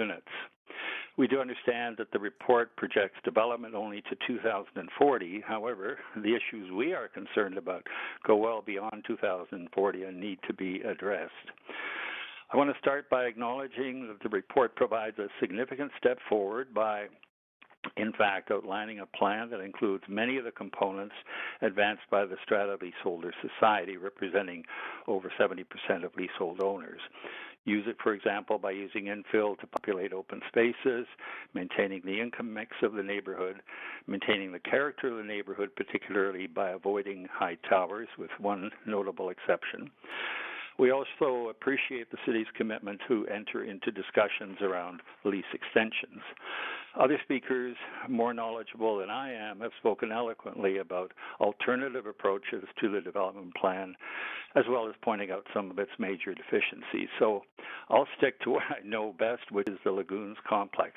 units. We do understand that the report projects development only to 2040. However, the issues we are concerned about go well beyond 2040 and need to be addressed. I want to start by acknowledging that the report provides a significant step forward by, in fact, outlining a plan that includes many of the components advanced by the Strata Leaseholder Society, representing over 70% of leasehold owners. Use it, for example, by using infill to populate open spaces, maintaining the income mix of the neighborhood, maintaining the character of the neighborhood, particularly by avoiding high towers, with one notable exception. We also appreciate the city's commitment to enter into discussions around lease extensions. Other speakers, more knowledgeable than I am, have spoken eloquently about alternative approaches to the development plan, as well as pointing out some of its major deficiencies. So I'll stick to what I know best, which is the Lagoons complex.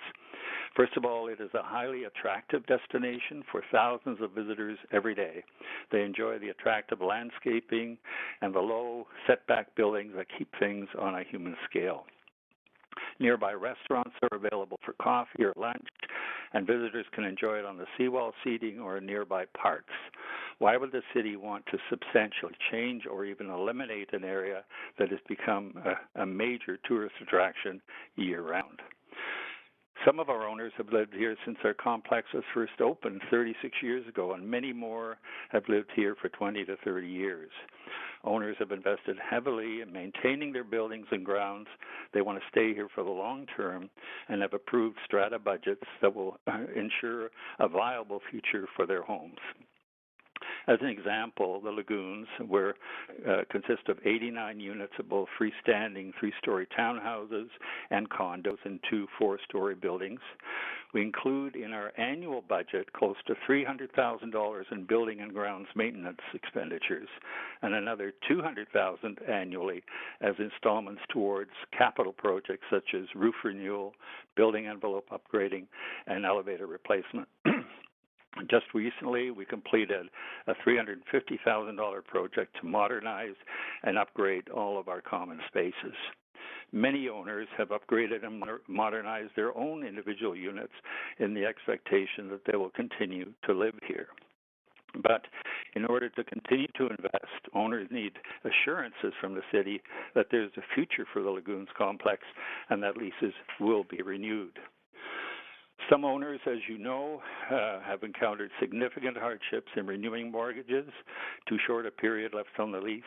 First of all, it is a highly attractive destination for thousands of visitors every day. They enjoy the attractive landscaping and the low setback buildings that keep things on a human scale. Nearby restaurants are available for coffee or lunch, and visitors can enjoy it on the seawall seating or in nearby parks. Why would the city want to substantially change or even eliminate an area that has become a major tourist attraction year-round? Some of our owners have lived here since our complex was first opened 36 years ago, and many more have lived here for 20 to 30 years. Owners have invested heavily in maintaining their buildings and grounds. They want to stay here for the long term and have approved strata budgets that will ensure a viable future for their homes. As an example, the Lagoons consist of 89 units of both freestanding 3-story townhouses and condos in 2 4-story buildings. We include in our annual budget close to $300,000 in building and grounds maintenance expenditures, and another $200,000 annually as installments towards capital projects such as roof renewal, building envelope upgrading, and elevator replacement. Just recently, we completed a $350,000 project to modernize and upgrade all of our common spaces. Many owners have upgraded and modernized their own individual units in the expectation that they will continue to live here. But in order to continue to invest, owners need assurances from the city that there's a future for the Lagoons complex and that leases will be renewed. Some owners, as you know, have encountered significant hardships in renewing mortgages, too short a period left on the lease,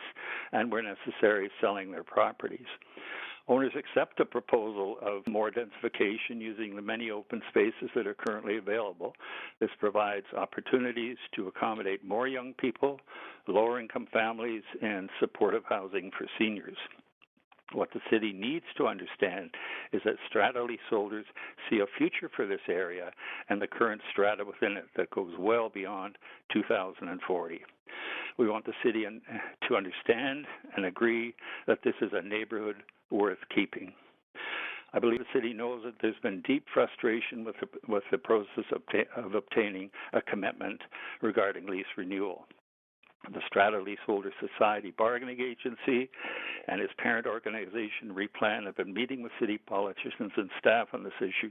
and where necessary, selling their properties. Owners accept the proposal of more densification using the many open spaces that are currently available. This provides opportunities to accommodate more young people, lower-income families, and supportive housing for seniors. What the city needs to understand is that strata leaseholders see a future for this area and the current strata within it that goes well beyond 2040. We want the city to understand and agree that this is a neighborhood worth keeping. I believe the city knows that there's been deep frustration with the process of obtaining a commitment regarding lease renewal. The Strata Leaseholder Society Bargaining Agency and its parent organization, Replan, have been meeting with city politicians and staff on this issue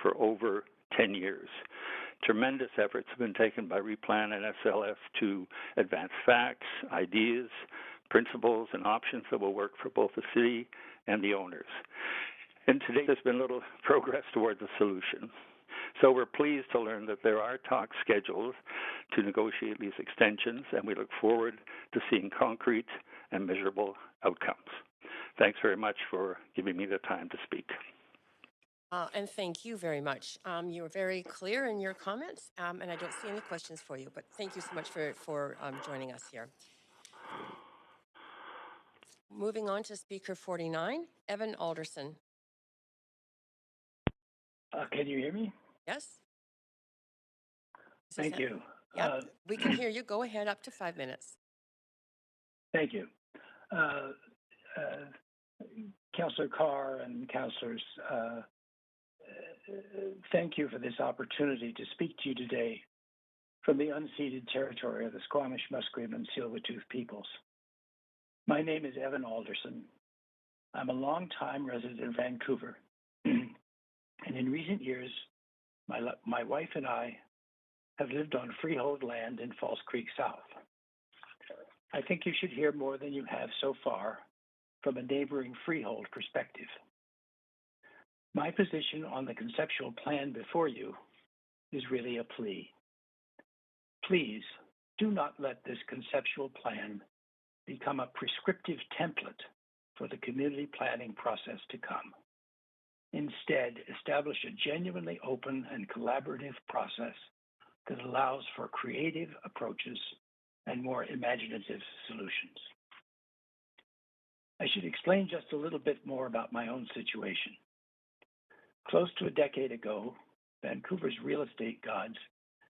for over 10 years. Tremendous efforts have been taken by Replan and SLS to advance facts, ideas, principles, and options that will work for both the city and the owners. And today there's been little progress towards a solution. So we're pleased to learn that there are talks scheduled to negotiate these extensions, and we look forward to seeing concrete and measurable outcomes. Thanks very much for giving me the time to speak. And thank you very much. You were very clear in your comments, and I don't see any questions for you, but thank you so much for joining us here. Moving on to speaker 49, Evan Alderson. Can you hear me? Yes. Thank you. Yeah, we can hear you. Go ahead, up to 5 minutes. Thank you. Councillor Carr and councillors, thank you for this opportunity to speak to you today from the unceded territory of the Squamish, Musqueam, and Tsleil-Waututh peoples. My name is Evan Alderson. I'm a longtime resident of Vancouver. in recent years, my wife and I have lived on freehold land in False Creek South. I think you should hear more than you have so far from a neighboring freehold perspective. My position on the conceptual plan before you is really a plea. Please do not let this conceptual plan become a prescriptive template for the community planning process to come. Instead, establish a genuinely open and collaborative process that allows for creative approaches and more imaginative solutions. I should explain just a little bit more about my own situation. Close to a decade ago, Vancouver's real estate gods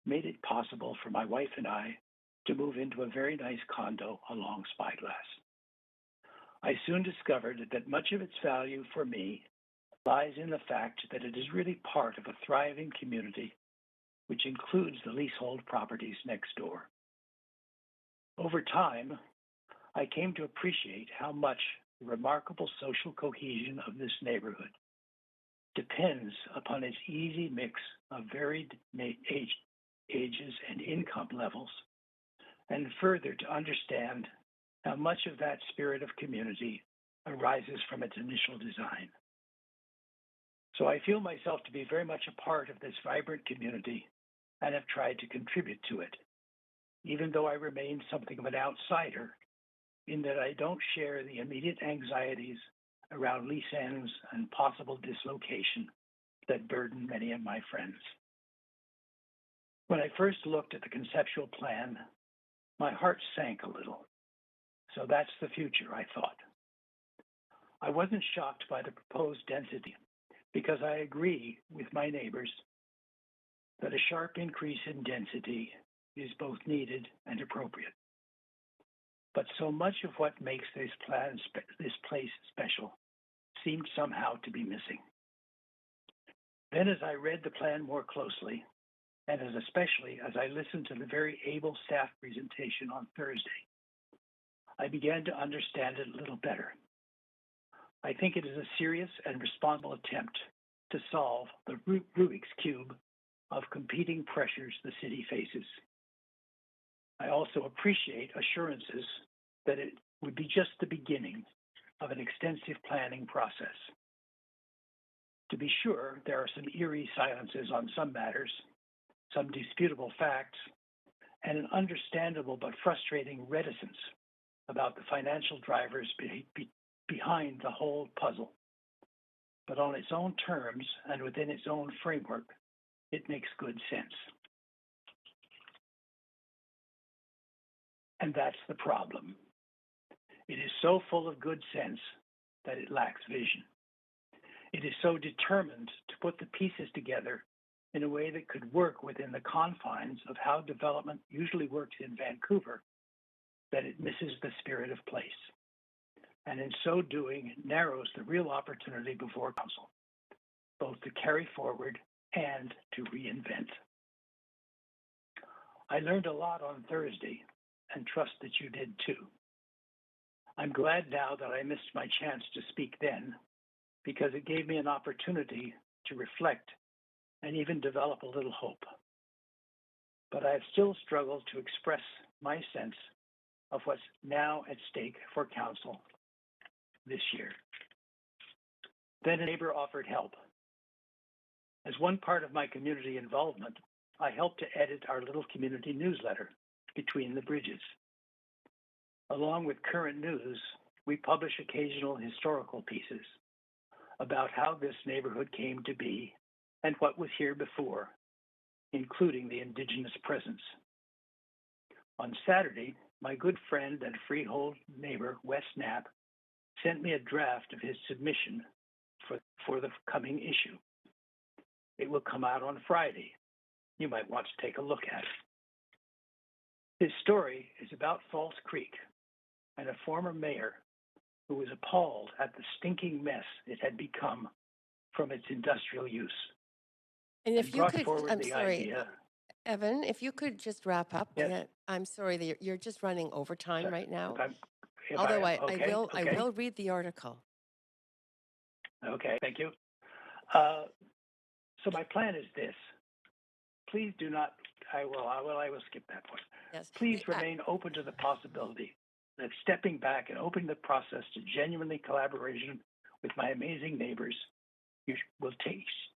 made it possible for my wife and I to move into a very nice condo along Spyglass. I soon discovered that much of its value for me lies in the fact that it is really part of a thriving community, which includes the leasehold properties next door. Over time, I came to appreciate how much the remarkable social cohesion of this neighborhood depends upon its easy mix of varied ages and income levels, and further to understand how much of that spirit of community arises from its initial design. So I feel myself to be very much a part of this vibrant community and have tried to contribute to it, even though I remain something of an outsider in that I don't share the immediate anxieties around lease ends and possible dislocation that burden many of my friends. When I first looked at the conceptual plan, my heart sank a little. So that's the future, I thought. I wasn't shocked by the proposed density because I agree with my neighbors that a sharp increase in density is both needed and appropriate. But so much of what makes this place special seemed somehow to be missing. Then as I read the plan more closely, and especially as I listened to the very able staff presentation on Thursday, I began to understand it a little better. I think it is a serious and responsible attempt to solve the Rubik's Cube of competing pressures the city faces. I also appreciate assurances that it would be just the beginning of an extensive planning process. To be sure, there are some eerie silences on some matters, some disputable facts, and an understandable but frustrating reticence about the financial drivers behind the whole puzzle. But on its own terms and within its own framework, it makes good sense. And that's the problem. It is so full of good sense that it lacks vision. It is so determined to put the pieces together in a way that could work within the confines of how development usually works in Vancouver that it misses the spirit of place, and in so doing narrows the real opportunity before council, both to carry forward and to reinvent. I learned a lot on Thursday and trust that you did too. I'm glad now that I missed my chance to speak then, because it gave me an opportunity to reflect and even develop a little hope. But I have still struggled to express my sense of what's now at stake for council this year. Then a neighbor offered help. As one part of my community involvement, I helped to edit our little community newsletter, Between the Bridges. Along with current news, we publish occasional historical pieces about how this neighborhood came to be and what was here before, including the Indigenous presence. On Saturday, my good friend and freehold neighbor, Wes Knapp, sent me a draft of his submission for the coming issue. It will come out on Friday. You might want to take a look at it. His story is about False Creek and a former mayor who was appalled at the stinking mess it had become from its industrial use. And if you could, I'm sorry, idea, Evan, if you could just wrap up. Yes. I'm sorry that you're just running overtime right now. If Although I okay. will read the article. Okay, thank you. So my plan is this. Please do not, I will skip that point. Yes. Please remain open to the possibility that stepping back and opening the process to genuinely collaboration with my amazing neighbors, you will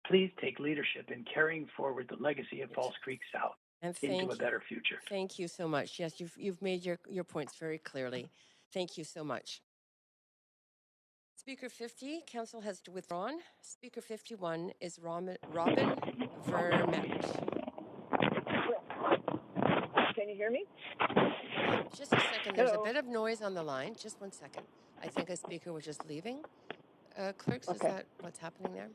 please take leadership in carrying forward the legacy of False Creek South into a better future. Thank you so much. Yes, you've made your points very clearly. Thank you so much. Speaker 50, Council has withdrawn. Speaker 51 is Robin Vermette. Can you hear me? Just a second. There's Hello. a bit of noise on the line. Just 1 second. I think a speaker was just leaving. Clerks, Okay. is that what's happening there?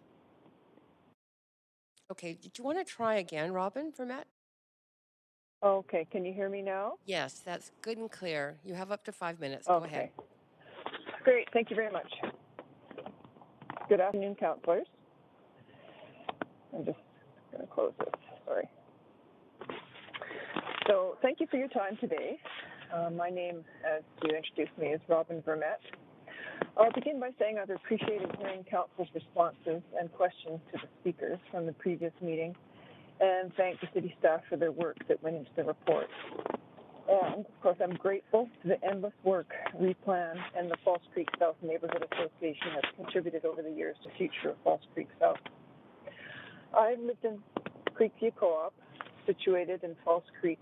Okay. Do you want to try again, Robin Vermette? Okay. Can you hear me now? Yes, that's good and clear. You have up to 5 minutes. Okay. Go ahead. Great. Thank you very much. Good afternoon, councillors. I'm just going to close this. Sorry. So thank you for your time today. My name, as you introduced me, is Robin Vermette. I'll begin by saying I've appreciated hearing council's responses and questions to the speakers from the previous meeting, and thank the city staff for their work that went into the report. And, of course, I'm grateful to the endless work Replan and the False Creek South Neighborhood Association has contributed over the years to the future of False Creek South. I've lived in Creekview Co-op, situated in False Creek,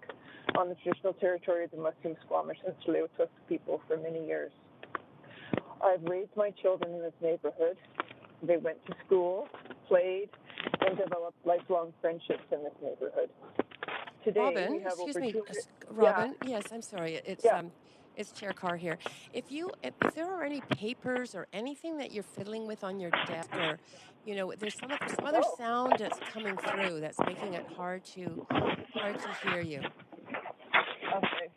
on the traditional territory of the Musqueam, Squamish, and Tsleil-Waututh people for many years. I've raised my children in this neighborhood. They went to school, played, and developed lifelong friendships in this neighborhood. Today, Robin, we have excuse over me, 200... Robin. Yeah. Yes, I'm sorry. Yeah. It's Chair Carr here. If there are any papers or anything that you're fiddling with on your desk, or there's some other sound that's coming through that's making it hard to hear you. Okay.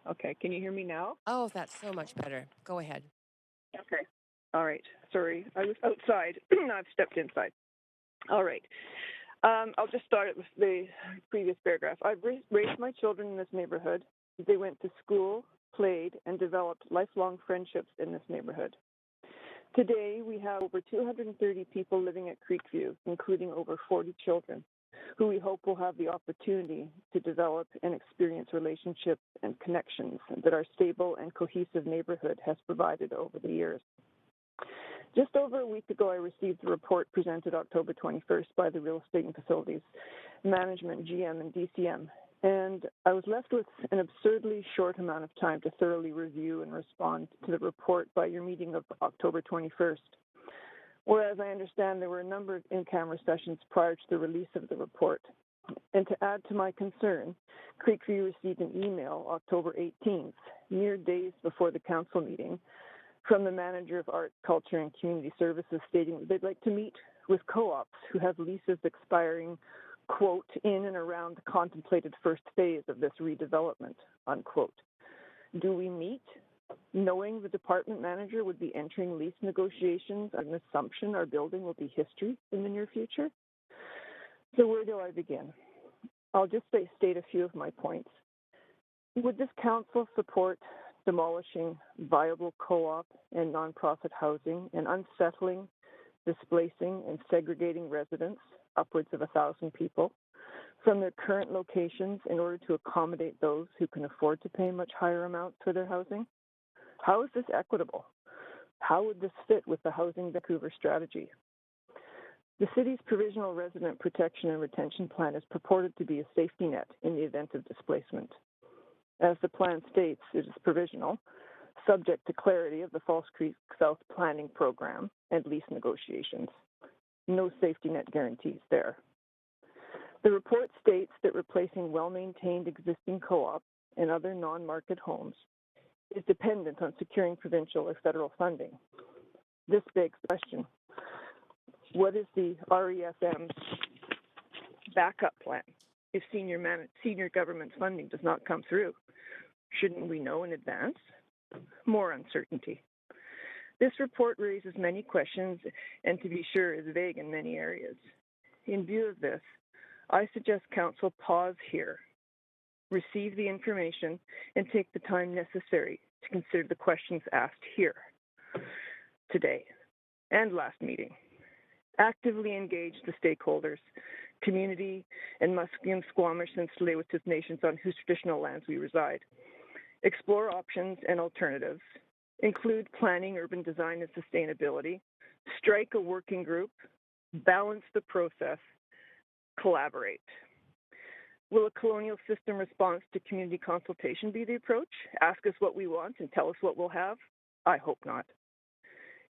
Okay. Can you hear me now? Oh, that's so much better. Go ahead. Okay. All right. Sorry, I was outside. Now I've stepped inside. All right. I'll just start with the previous paragraph. I've raised my children in this neighborhood. They went to school, played, and developed lifelong friendships in this neighborhood. Today, we have over 230 people living at Creekview, including over 40 children, who we hope will have the opportunity to develop and experience relationships and connections that our stable and cohesive neighborhood has provided over the years. Just over a week ago, I received the report presented October 21st by the Real Estate and Facilities Management, GM, and DCM, and I was left with an absurdly short amount of time to thoroughly review and respond to the report by your meeting of October 21st. Whereas I understand there were a number of in-camera sessions prior to the release of the report. And to add to my concern, Creekview received an email October 18th, mere days before the council meeting, from the manager of Art, Culture, and Community Services stating that they'd like to meet with co-ops who have leases expiring, quote, in and around the contemplated first phase of this redevelopment, unquote. Do we meet knowing the department manager would be entering lease negotiations on an assumption our building will be history in the near future? So where do I begin? I'll just state a few of my points. Would this council support demolishing viable co-op and nonprofit housing and unsettling, displacing, and segregating residents, upwards of 1,000 people, from their current locations in order to accommodate those who can afford to pay much higher amounts for their housing? How is this equitable? How would this fit with the Housing Vancouver strategy? The city's Provisional Resident Protection and Retention Plan is purported to be a safety net in the event of displacement. As the plan states, it is provisional, subject to clarity of the False Creek South Planning Program and lease negotiations. No safety net guarantees there. The report states that replacing well-maintained existing co-ops and other non-market homes is dependent on securing provincial or federal funding. This begs the question, what is the REFM's backup plan if senior government funding does not come through? Shouldn't we know in advance? More uncertainty. This report raises many questions and, to be sure, is vague in many areas. In view of this, I suggest Council pause here, receive the information, and take the time necessary to consider the questions asked here today and last meeting. Actively engage the stakeholders, community, and Musqueam, Squamish, and Tsleil-Waututh nations on whose traditional lands we reside. Explore options and alternatives. Include planning, urban design, and sustainability. Strike a working group. Balance the process. Collaborate. Will a colonial system response to community consultation be the approach? Ask us what we want and tell us what we'll have? I hope not.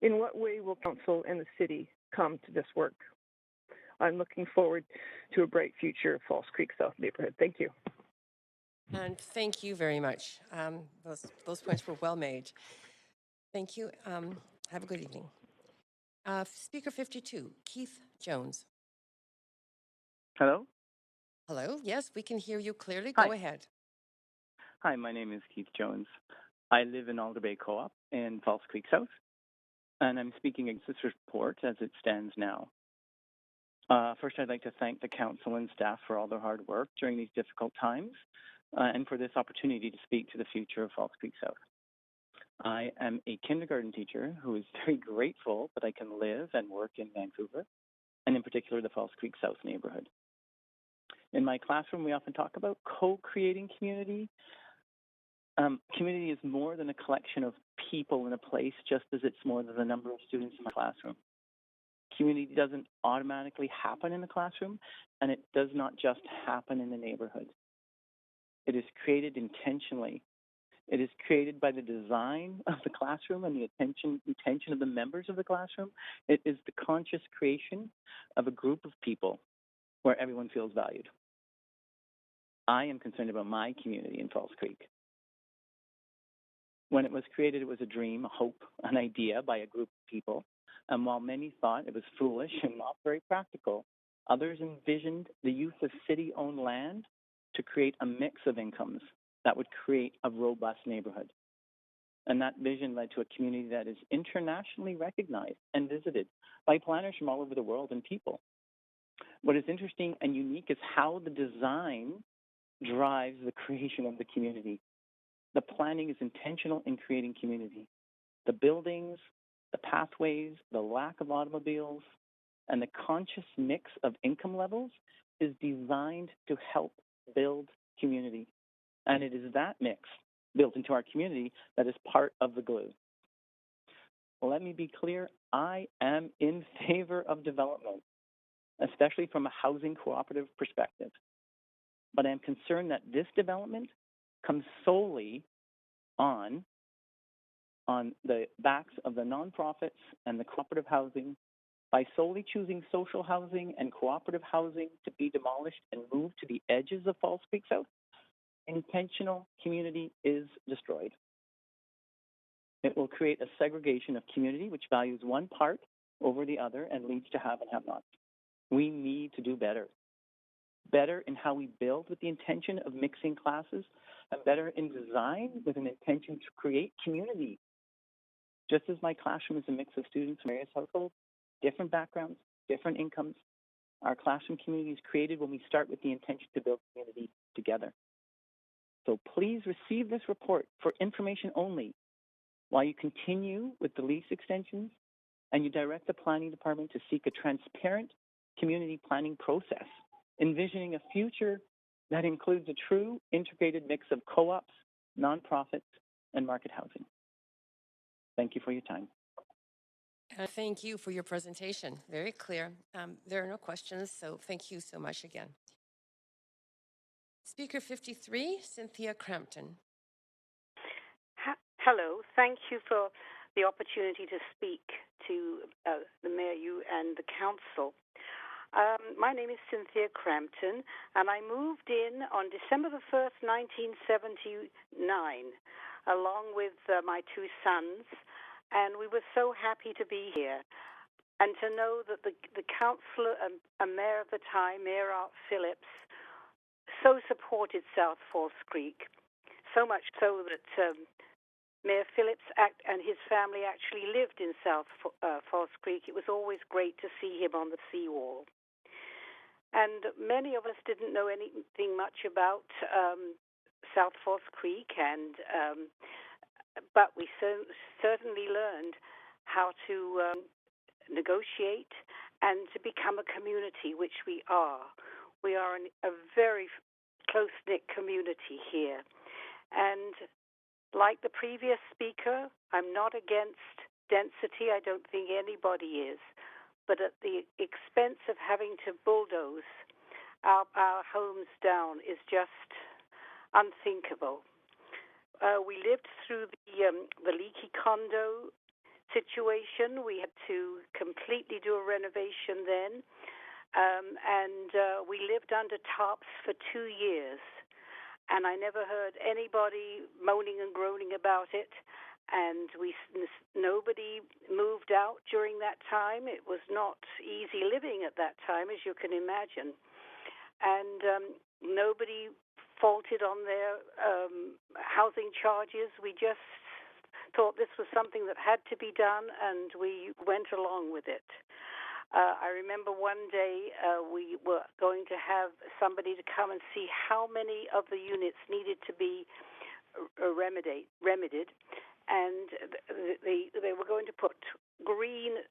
In what way will council and the city come to this work? I'm looking forward to a bright future of False Creek South neighborhood. Thank you. And thank you very much. Those points were well made. Thank you. Have a good evening. Speaker 52, Keith Jones. Hello? Hello. Yes, we can hear you clearly. Hi. Go ahead. Hi, my name is Keith Jones. I live in Alder Bay Co-op in False Creek South, and I'm speaking against this report as it stands now. First, I'd like to thank the council and staff for all their hard work during these difficult times and for this opportunity to speak to the future of False Creek South. I am a kindergarten teacher who is very grateful that I can live and work in Vancouver, and in particular the False Creek South neighborhood. In my classroom, we often talk about co-creating community. Community is more than a collection of people in a place, just as it's more than the number of students in my classroom. Community doesn't automatically happen in the classroom, and it does not just happen in the neighborhood. It is created intentionally. It is created by the design of the classroom and the intention of the members of the classroom. It is the conscious creation of a group of people where everyone feels valued. I am concerned about my community in False Creek. When it was created, it was a dream, a hope, an idea by a group of people. And while many thought it was foolish and not very practical, others envisioned the use of city-owned land to create a mix of incomes that would create a robust neighborhood. And that vision led to a community that is internationally recognized and visited by planners from all over the world and people. What is interesting and unique is how the design drives the creation of the community. The planning is intentional in creating community. The buildings, the pathways, the lack of automobiles, and the conscious mix of income levels is designed to help build community. And it is that mix built into our community that is part of the glue. Well, let me be clear, I am in favor of development, especially from a housing cooperative perspective. But I am concerned that this development comes solely on the backs of the nonprofits and the cooperative housing by solely choosing social housing and cooperative housing to be demolished and moved to the edges of False Creek South. Intentional community is destroyed. It will create a segregation of community which values one part over the other and leads to have and have nots. We need to do better. Better in how we build with the intention of mixing classes, and better in design with an intention to create community. Just as my classroom is a mix of students from various households, different backgrounds, different incomes, our classroom community is created when we start with the intention to build community together. So please receive this report for information only while you continue with the lease extensions and you direct the planning department to seek a transparent community planning process, envisioning a future that includes a true integrated mix of co-ops, nonprofits, and market housing. Thank you for your time. Thank you for your presentation. Very clear. There are no questions, so thank you so much again. Speaker 53, Cynthia Crampton. Hello. Thank you for the opportunity to speak to the Mayor, you, and the Council. My name is Cynthia Crampton, and I moved in on December the 1st, 1979, along with my two sons, and we were so happy to be here. And to know that the councillor and mayor of the time, Mayor Art Phillips, so supported South False Creek, so much so that Mayor Phillips and his family actually lived in South False Creek. It was always great to see him on the seawall. And many of us didn't know anything much about South False Creek, but we certainly learned how to negotiate and to become a community, which we are. We are a very close-knit community here. And like the previous speaker, I'm not against density. I don't think anybody is. But at the expense of having to bulldoze our homes down is just unthinkable. We lived through the leaky condo situation. We had to completely do a renovation then. And we lived under tarps for 2 years. And I never heard anybody moaning and groaning about it. And nobody moved out during that time. It was not easy living at that time, as you can imagine. And nobody faulted on their housing charges. We just thought this was something that had to be done, and we went along with it. I remember one day we were going to have somebody to come and see how many of the units needed to be remedied, and they were going to put green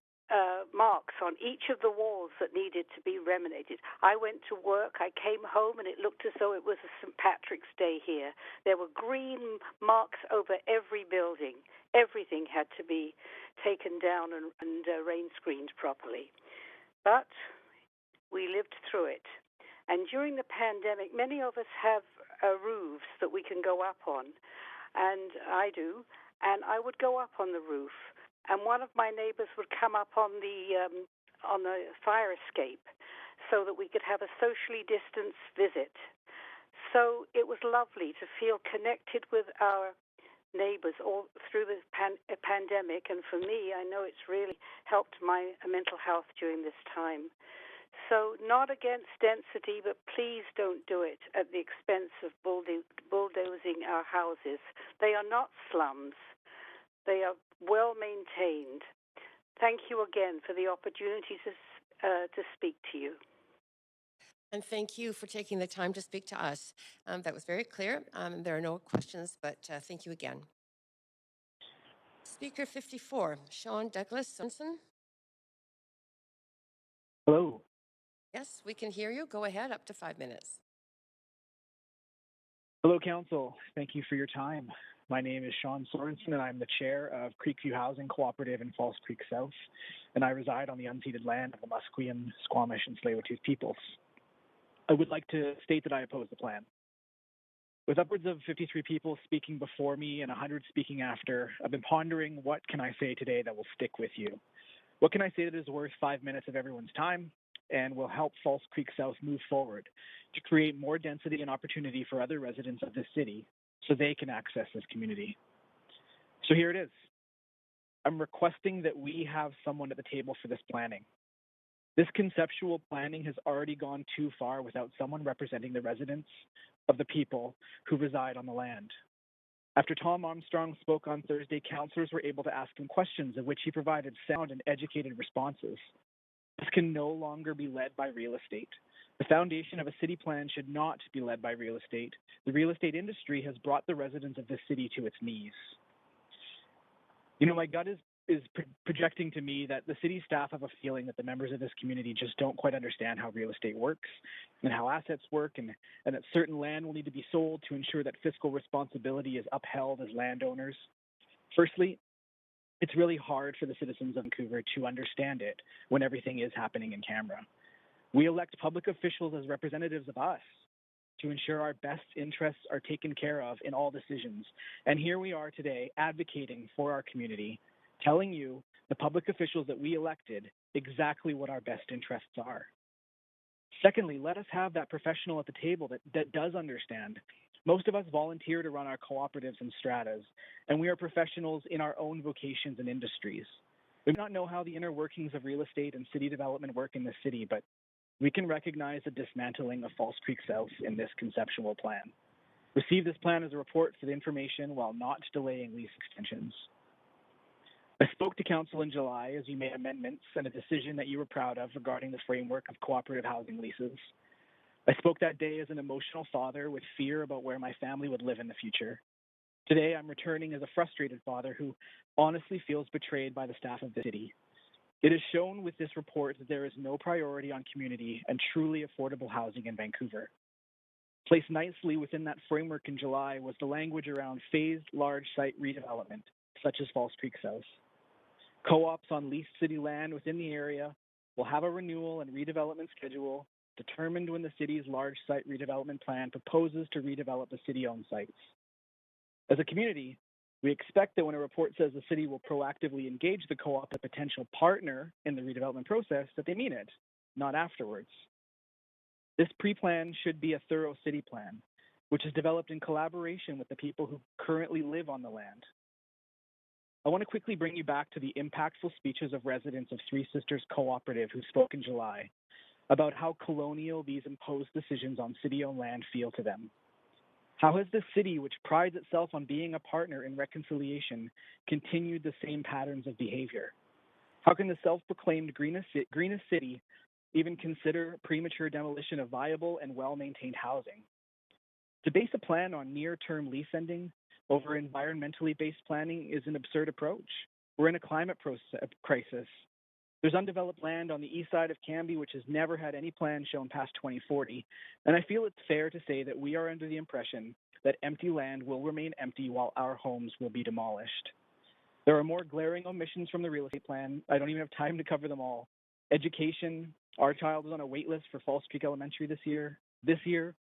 marks on each of the walls that needed to be remedied. I went to work, I came home, and it looked as though it was a St. Patrick's Day here. There were green marks over every building. Everything had to be taken down and rain screened properly. But we lived through it. And during the pandemic, many of us have roofs that we can go up on, and I do. And I would go up on the roof, and one of my neighbors would come up on the fire escape so that we could have a socially distanced visit. So it was lovely to feel connected with our neighbors all through the pandemic, and for me, I know it's really helped my mental health during this time. So not against density, but please don't do it at the expense of bulldozing our houses. They are not slums. They are well maintained. Thank you again for the opportunity to speak to you. And thank you for taking the time to speak to us. That was very clear. There are no questions, but thank you again. Speaker 54, Sean Douglas Sorensen. Hello. Yes, we can hear you. Go ahead, up to 5 minutes. Hello, Council. Thank you for your time. My name is Sean Sorensen, and I'm the chair of Creekview Housing Cooperative in False Creek South, and I reside on the unceded land of the Musqueam, Squamish, and Tsleil-Waututh peoples. I would like to state that I oppose the plan. With upwards of 53 people speaking before me and 100 speaking after, I've been pondering what can I say today that will stick with you. What can I say that is worth 5 minutes of everyone's time and will help False Creek South move forward to create more density and opportunity for other residents of this city so they can access this community. So here it is. I'm requesting that we have someone at the table for this planning. This conceptual planning has already gone too far without someone representing the residents of the people who reside on the land. After Tom Armstrong spoke on Thursday, councillors were able to ask him questions of which he provided sound and educated responses. This can no longer be led by real estate. The foundation of a city plan should not be led by real estate. The real estate industry has brought the residents of this city to its knees. You know, my gut is projecting to me that the city staff have a feeling that the members of this community just don't quite understand how real estate works and how assets work, and that certain land will need to be sold to ensure that fiscal responsibility is upheld as landowners. Firstly, it's really hard for the citizens of Vancouver to understand it when everything is happening in camera. We elect public officials as representatives of us to ensure our best interests are taken care of in all decisions. And here we are today advocating for our community, telling you, the public officials that we elected, exactly what our best interests are. Secondly, let us have that professional at the table that does understand. Most of us volunteer to run our cooperatives and stratas, and we are professionals in our own vocations and industries. We may not know how the inner workings of real estate and city development work in the city, but we can recognize the dismantling of False Creek South in this conceptual plan. Receive this plan as a report for the information while not delaying lease extensions. I spoke to Council in July as you made amendments and a decision that you were proud of regarding the framework of cooperative housing leases. I spoke that day as an emotional father with fear about where my family would live in the future. Today, I'm returning as a frustrated father who honestly feels betrayed by the staff of the city. It is shown with this report that there is no priority on community and truly affordable housing in Vancouver. Placed nicely within that framework in July was the language around phased large site redevelopment, such as False Creek South. Co-ops on leased city land within the area will have a renewal and redevelopment schedule determined when the city's large site redevelopment plan proposes to redevelop the city-owned sites. As a community, we expect that when a report says the city will proactively engage the co-op as a potential partner in the redevelopment process, that they mean it, not afterwards. This pre-plan should be a thorough city plan, which is developed in collaboration with the people who currently live on the land. I want to quickly bring you back to the impactful speeches of residents of Three Sisters Cooperative who spoke in July about how colonial these imposed decisions on city-owned land feel to them. How has the city, which prides itself on being a partner in reconciliation, continued the same patterns of behavior? How can the self-proclaimed greenest city even consider premature demolition of viable and well-maintained housing? To base a plan on near-term lease ending over environmentally based planning is an absurd approach. We're in a climate crisis. There's undeveloped land on the east side of Cambie, which has never had any plan shown past 2040. And I feel it's fair to say that we are under the impression that empty land will remain empty while our homes will be demolished. There are more glaring omissions from the real estate plan. I don't even have time to cover them all. Education, our child is on a wait list for False Creek Elementary this year,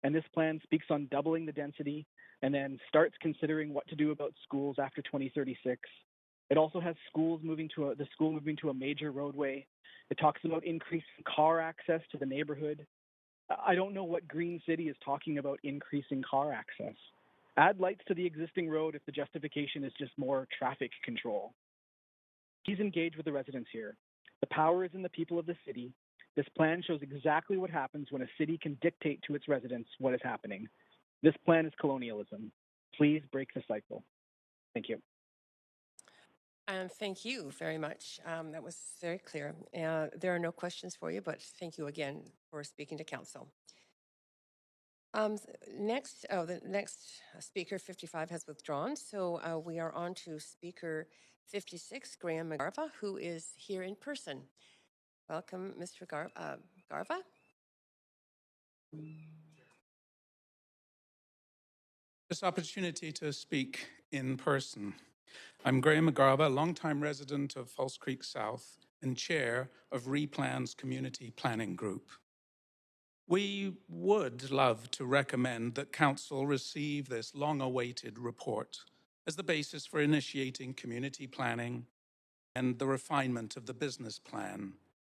and this plan speaks on doubling the density and then starts considering what to do about schools after 2036. It also has the school moving to a major roadway. It talks about increasing car access to the neighborhood. I don't know what green city is talking about increasing car access. Add lights to the existing road if the justification is just more traffic control. Please engage with the residents here. The power is in the people of the city. This plan shows exactly what happens when a city can dictate to its residents what is happening. This plan is colonialism. Please break the cycle. Thank you. And thank you very much. That was very clear. There are no questions for you, but thank you again for speaking to council. The next speaker, 55, has withdrawn, so we are on to speaker 56, Graham McGarva, who is here in person. Welcome, Mr. Garva. This opportunity to speak in person. I'm Graham McGarva, longtime resident of False Creek South and chair of Replan's Community Planning Group. We would love to recommend that Council receive this long-awaited report as the basis for initiating community planning and the refinement of the business plan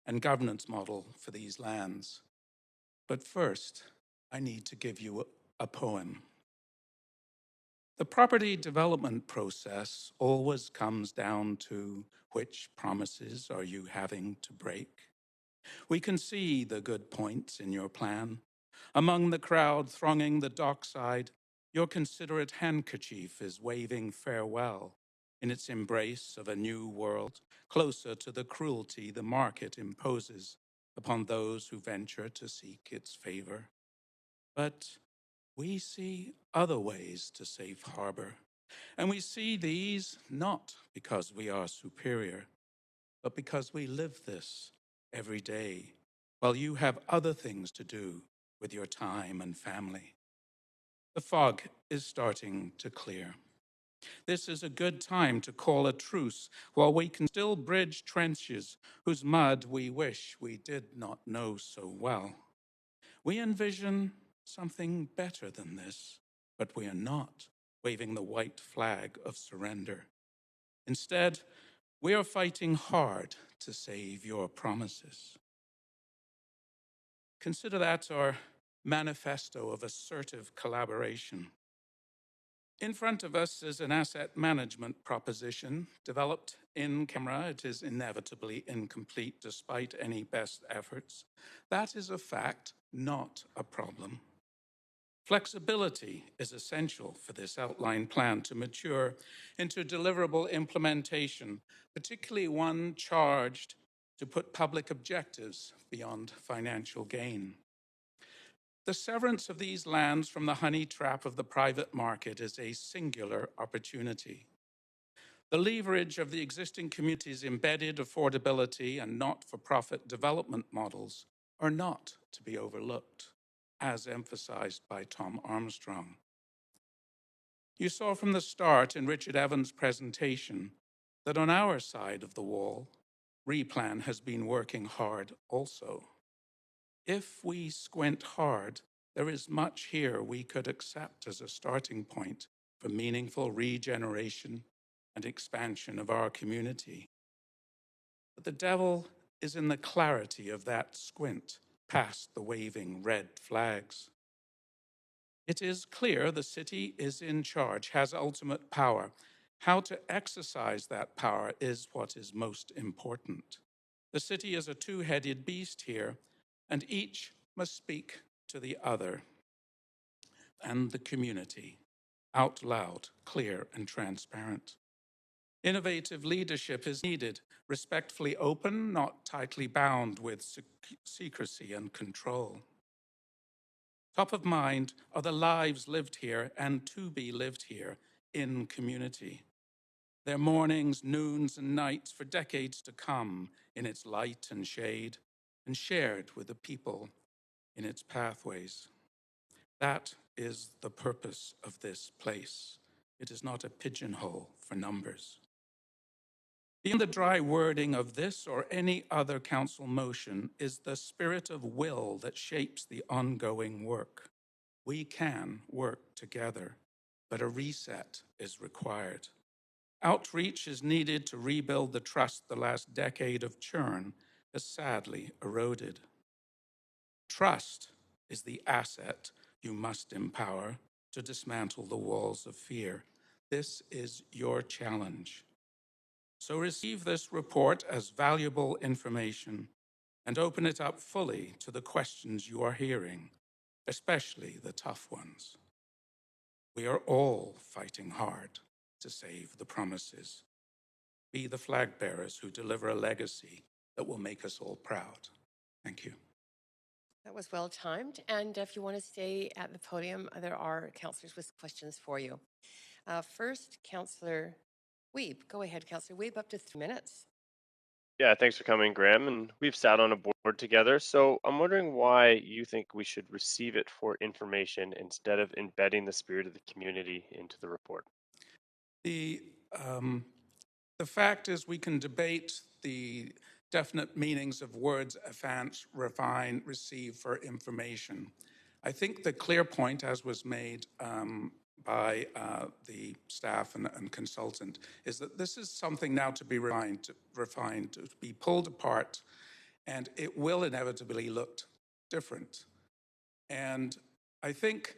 and governance model for these lands. But first, I need to give you a poem. The property development process always comes down to which promises are you having to break. We can see the good points in your plan. Among the crowd thronging the dockside, your considerate handkerchief is waving farewell in its embrace of a new world closer to the cruelty the market imposes upon those who venture to seek its favor. But we see other ways to safe harbor, and we see these not because we are superior, but because we live this every day, while you have other things to do with your time and family. The fog is starting to clear. This is a good time to call a truce while we can still bridge trenches whose mud we wish we did not know so well. We envision something better than this, but we are not waving the white flag of surrender. Instead, we are fighting hard to save your promises. Consider that our manifesto of assertive collaboration. In front of us is an asset management proposition developed in camera. It is inevitably incomplete despite any best efforts. That is a fact, not a problem. Flexibility is essential for this outline plan to mature into deliverable implementation, particularly one charged to put public objectives beyond financial gain. The severance of these lands from the honey trap of the private market is a singular opportunity. The leverage of the existing community's embedded affordability and not-for-profit development models are not to be overlooked, as emphasized by Tom Armstrong. You saw from the start in Richard Evans' presentation that on our side of the wall, Replan has been working hard also. If we squint hard, there is much here we could accept as a starting point for meaningful regeneration and expansion of our community. But the devil is in the clarity of that squint past the waving red flags. It is clear the city is in charge, has ultimate power. How to exercise that power is what is most important. The city is a two-headed beast here, and each must speak to the other and the community out loud, clear, and transparent. Innovative leadership is needed, respectfully open, not tightly bound with secrecy and control. Top of mind are the lives lived here and to be lived here in community. Their mornings, noons, and nights for decades to come in its light and shade, and shared with the people in its pathways. That is the purpose of this place. It is not a pigeonhole for numbers. Beyond the dry wording of this or any other council motion is the spirit of will that shapes the ongoing work. We can work together, but a reset is required. Outreach is needed to rebuild the trust the last decade of churn has sadly eroded. Trust is the asset you must empower to dismantle the walls of fear. This is your challenge. So receive this report as valuable information and open it up fully to the questions you are hearing, especially the tough ones. We are all fighting hard to save the promises. Be the flag bearers who deliver a legacy that will make us all proud. Thank you. That was well timed. And if you want to stay at the podium, there are counselors with questions for you. First, Councillor Weeb. Go ahead, Councillor Weeb, up to 3 minutes. Yeah, thanks for coming, Graham. And we've sat on a board together. So I'm wondering why you think we should receive it for information instead of embedding the spirit of the community into the report. The fact is we can debate the definite meanings of words advance, refine, receive for information. I think the clear point, as was made by the staff and consultant, is that this is something now to be refined, to be pulled apart, and it will inevitably look different. And I think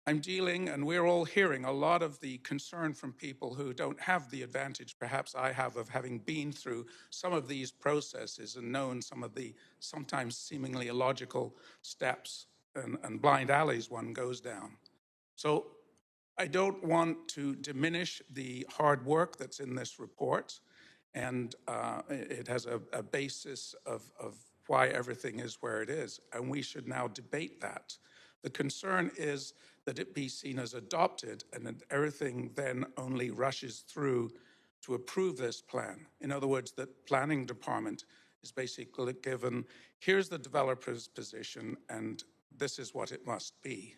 I'm dealing, and we're all hearing, a lot of the concern from people who don't have the advantage, perhaps I have, of having been through some of these processes and known some of the sometimes seemingly illogical steps and blind alleys one goes down. So I don't want to diminish the hard work that's in this report, and it has a basis of why everything is where it is, and we should now debate that. The concern is that it be seen as adopted and that everything then only rushes through to approve this plan. In other words, that planning department is basically given, here's the developer's position and this is what it must be.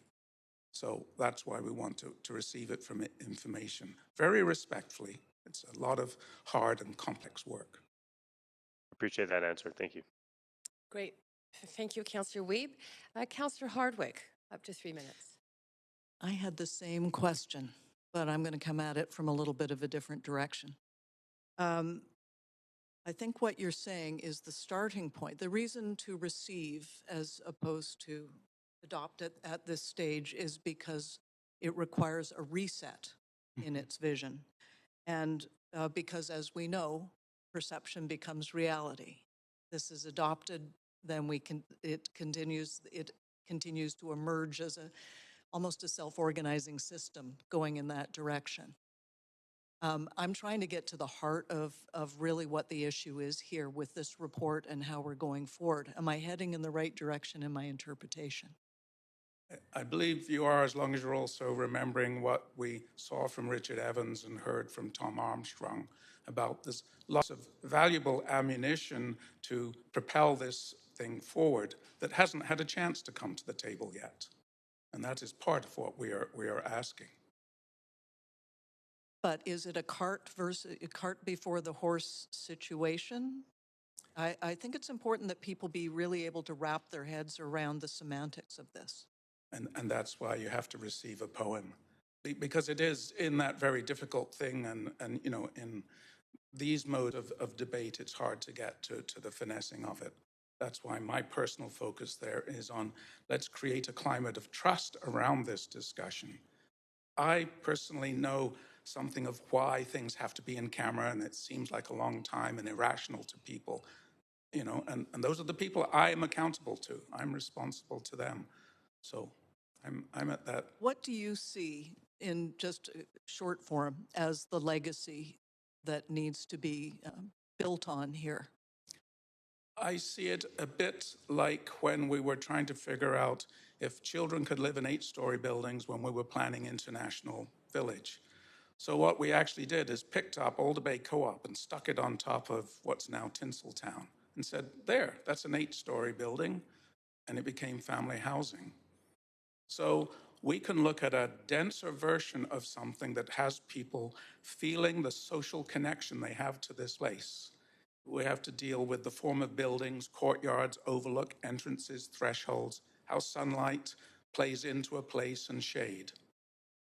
So that's why we want to receive it from information. Very respectfully. It's a lot of hard and complex work. Appreciate that answer. Thank you. Great. Thank you, Councillor Weeb. Councillor Hardwick, up to 3 minutes. I had the same question, but I'm going to come at it from a little bit of a different direction. I think what you're saying is the starting point. The reason to receive as opposed to adopt it at this stage is because it requires a reset in its vision. And because, as we know, perception becomes reality. This is adopted, then it continues to emerge as almost a self-organizing system going in that direction. I'm trying to get to the heart of really what the issue is here with this report and how we're going forward. Am I heading in the right direction in my interpretation? I believe you are, as long as you're also remembering what we saw from Richard Evans and heard from Tom Armstrong about this loss of valuable ammunition to propel this thing forward that hasn't had a chance to come to the table yet. And that is part of what we are asking. But is it a cart before the horse situation? I think it's important that people be really able to wrap their heads around the semantics of this. And that's why you have to receive a poem, because it is in that very difficult thing, and you know, in these modes of debate, it's hard to get to the finessing of it. That's why my personal focus there is on let's create a climate of trust around this discussion. I personally know something of why things have to be in camera, and it seems like a long time and irrational to people, you know, and those are the people I am accountable to. I'm responsible to them. So I'm at that. What do you see in just short form as the legacy that needs to be built on here? I see it a bit like when we were trying to figure out if children could live in 8-story buildings when we were planning International Village. So what we actually did is picked up Alder Bay Co-op and stuck it on top of what's now Tinseltown and said, there, that's an 8-story building, and it became family housing. So we can look at a denser version of something that has people feeling the social connection they have to this place. We have to deal with the form of buildings, courtyards, overlook, entrances, thresholds, how sunlight plays into a place and shade.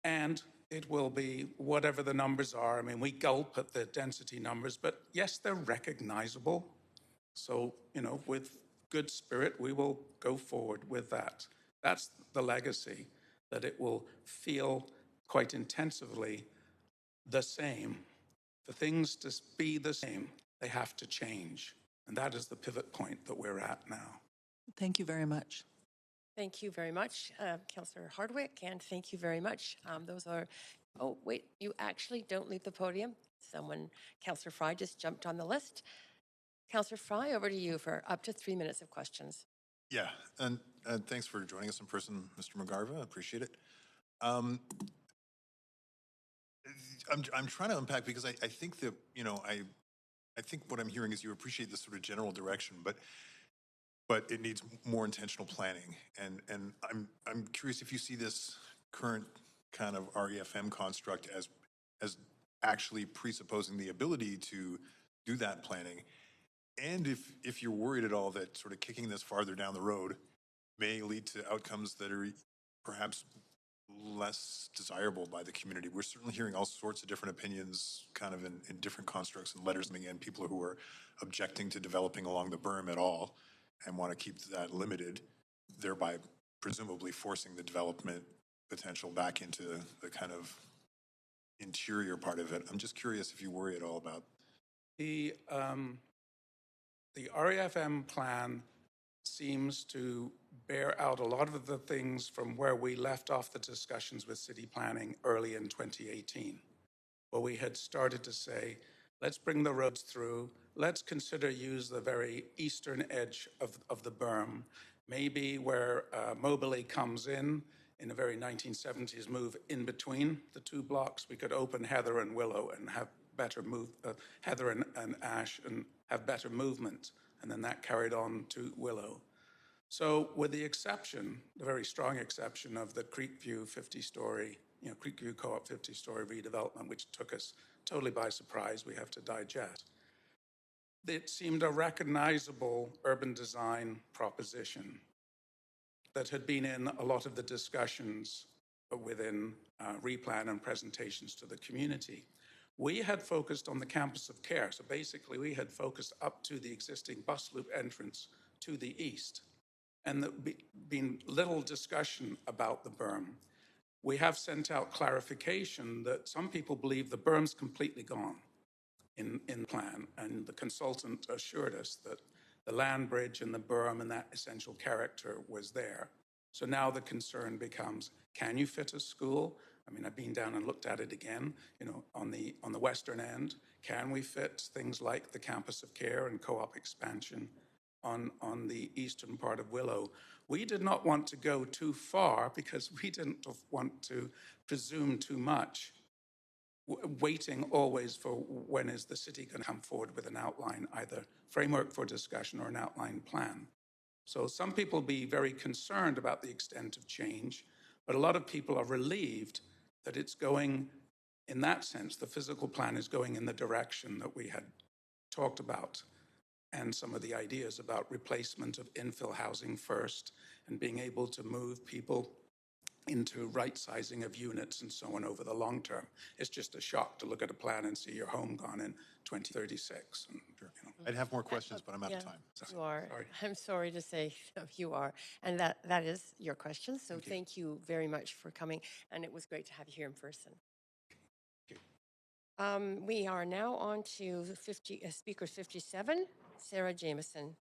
And it will be whatever the numbers are. I mean, we gulp at the density numbers, but yes, they're recognizable. So, you know, with good spirit, we will go forward with that. That's the legacy, that it will feel quite intensively the same. For things to be the same, they have to change. And that is the pivot point that we're at now. Thank you very much. Thank you very much, Councillor Hardwick, and thank you very much. Those are, oh, wait, you actually don't leave the podium. Councillor Fry just jumped on the list. Councillor Fry, over to you for up to 3 minutes of questions. Yeah, and thanks for joining us in person, Mr. McGarva. I appreciate it. I'm trying to unpack because I think that, you know, I think what I'm hearing is you appreciate this sort of general direction, but it needs more intentional planning. And I'm curious if you see this current kind of REFM construct as actually presupposing the ability to do that planning. And if you're worried at all that sort of kicking this farther down the road may lead to outcomes that are perhaps less desirable by the community. We're certainly hearing all sorts of different opinions kind of in different constructs and letters, and again, people who are objecting to developing along the berm at all and want to keep that limited, thereby presumably forcing the development potential back into the kind of interior part of it. I'm just curious if you worry at all about The REFM plan seems to bear out a lot of the things from where we left off the discussions with city planning early in 2018, where we had started to say, let's bring the roads through, let's consider use the very eastern edge of the berm, maybe where Moberly comes in a very 1970s move in between the two blocks, we could open Heather and Willow and have better Heather and Ash and have better movement. And then that carried on to Willow. So with the exception, the very strong exception of the Creekview 50-story, Creekview Co-op 50-story redevelopment, which took us totally by surprise, we have to digest. It seemed a recognizable urban design proposition that had been in a lot of the discussions within Replan and presentations to the community. We had focused on the campus of care. So basically, we had focused up to the existing bus loop entrance to the east. And there been little discussion about the berm. We have sent out clarification that some people believe the berm's completely gone in plan. And the consultant assured us that the land bridge and the berm and that essential character was there. So now the concern becomes, can you fit a school? I mean, I've been down and looked at it again, on the western end. Can we fit things like the campus of care and co-op expansion? on the eastern part of Willow. We did not want to go too far because we didn't want to presume too much, waiting always for when is the city going to come forward with an outline, either framework for discussion or an outline plan. So some people be very concerned about the extent of change, but a lot of people are relieved that it's going, in that sense, the physical plan is going in the direction that we had talked about, and some of the ideas about replacement of infill housing first and being able to move people into right sizing of units and so on over the long term. It's just a shock to look at a plan and see your home gone in 2036. And, I'd have more questions, but I'm out of time. You are. Sorry. I'm sorry to say you are. And that is your question. So thank you very much for coming. And it was great to have you here in person. We are now on to speaker 57, Sarah Jameson.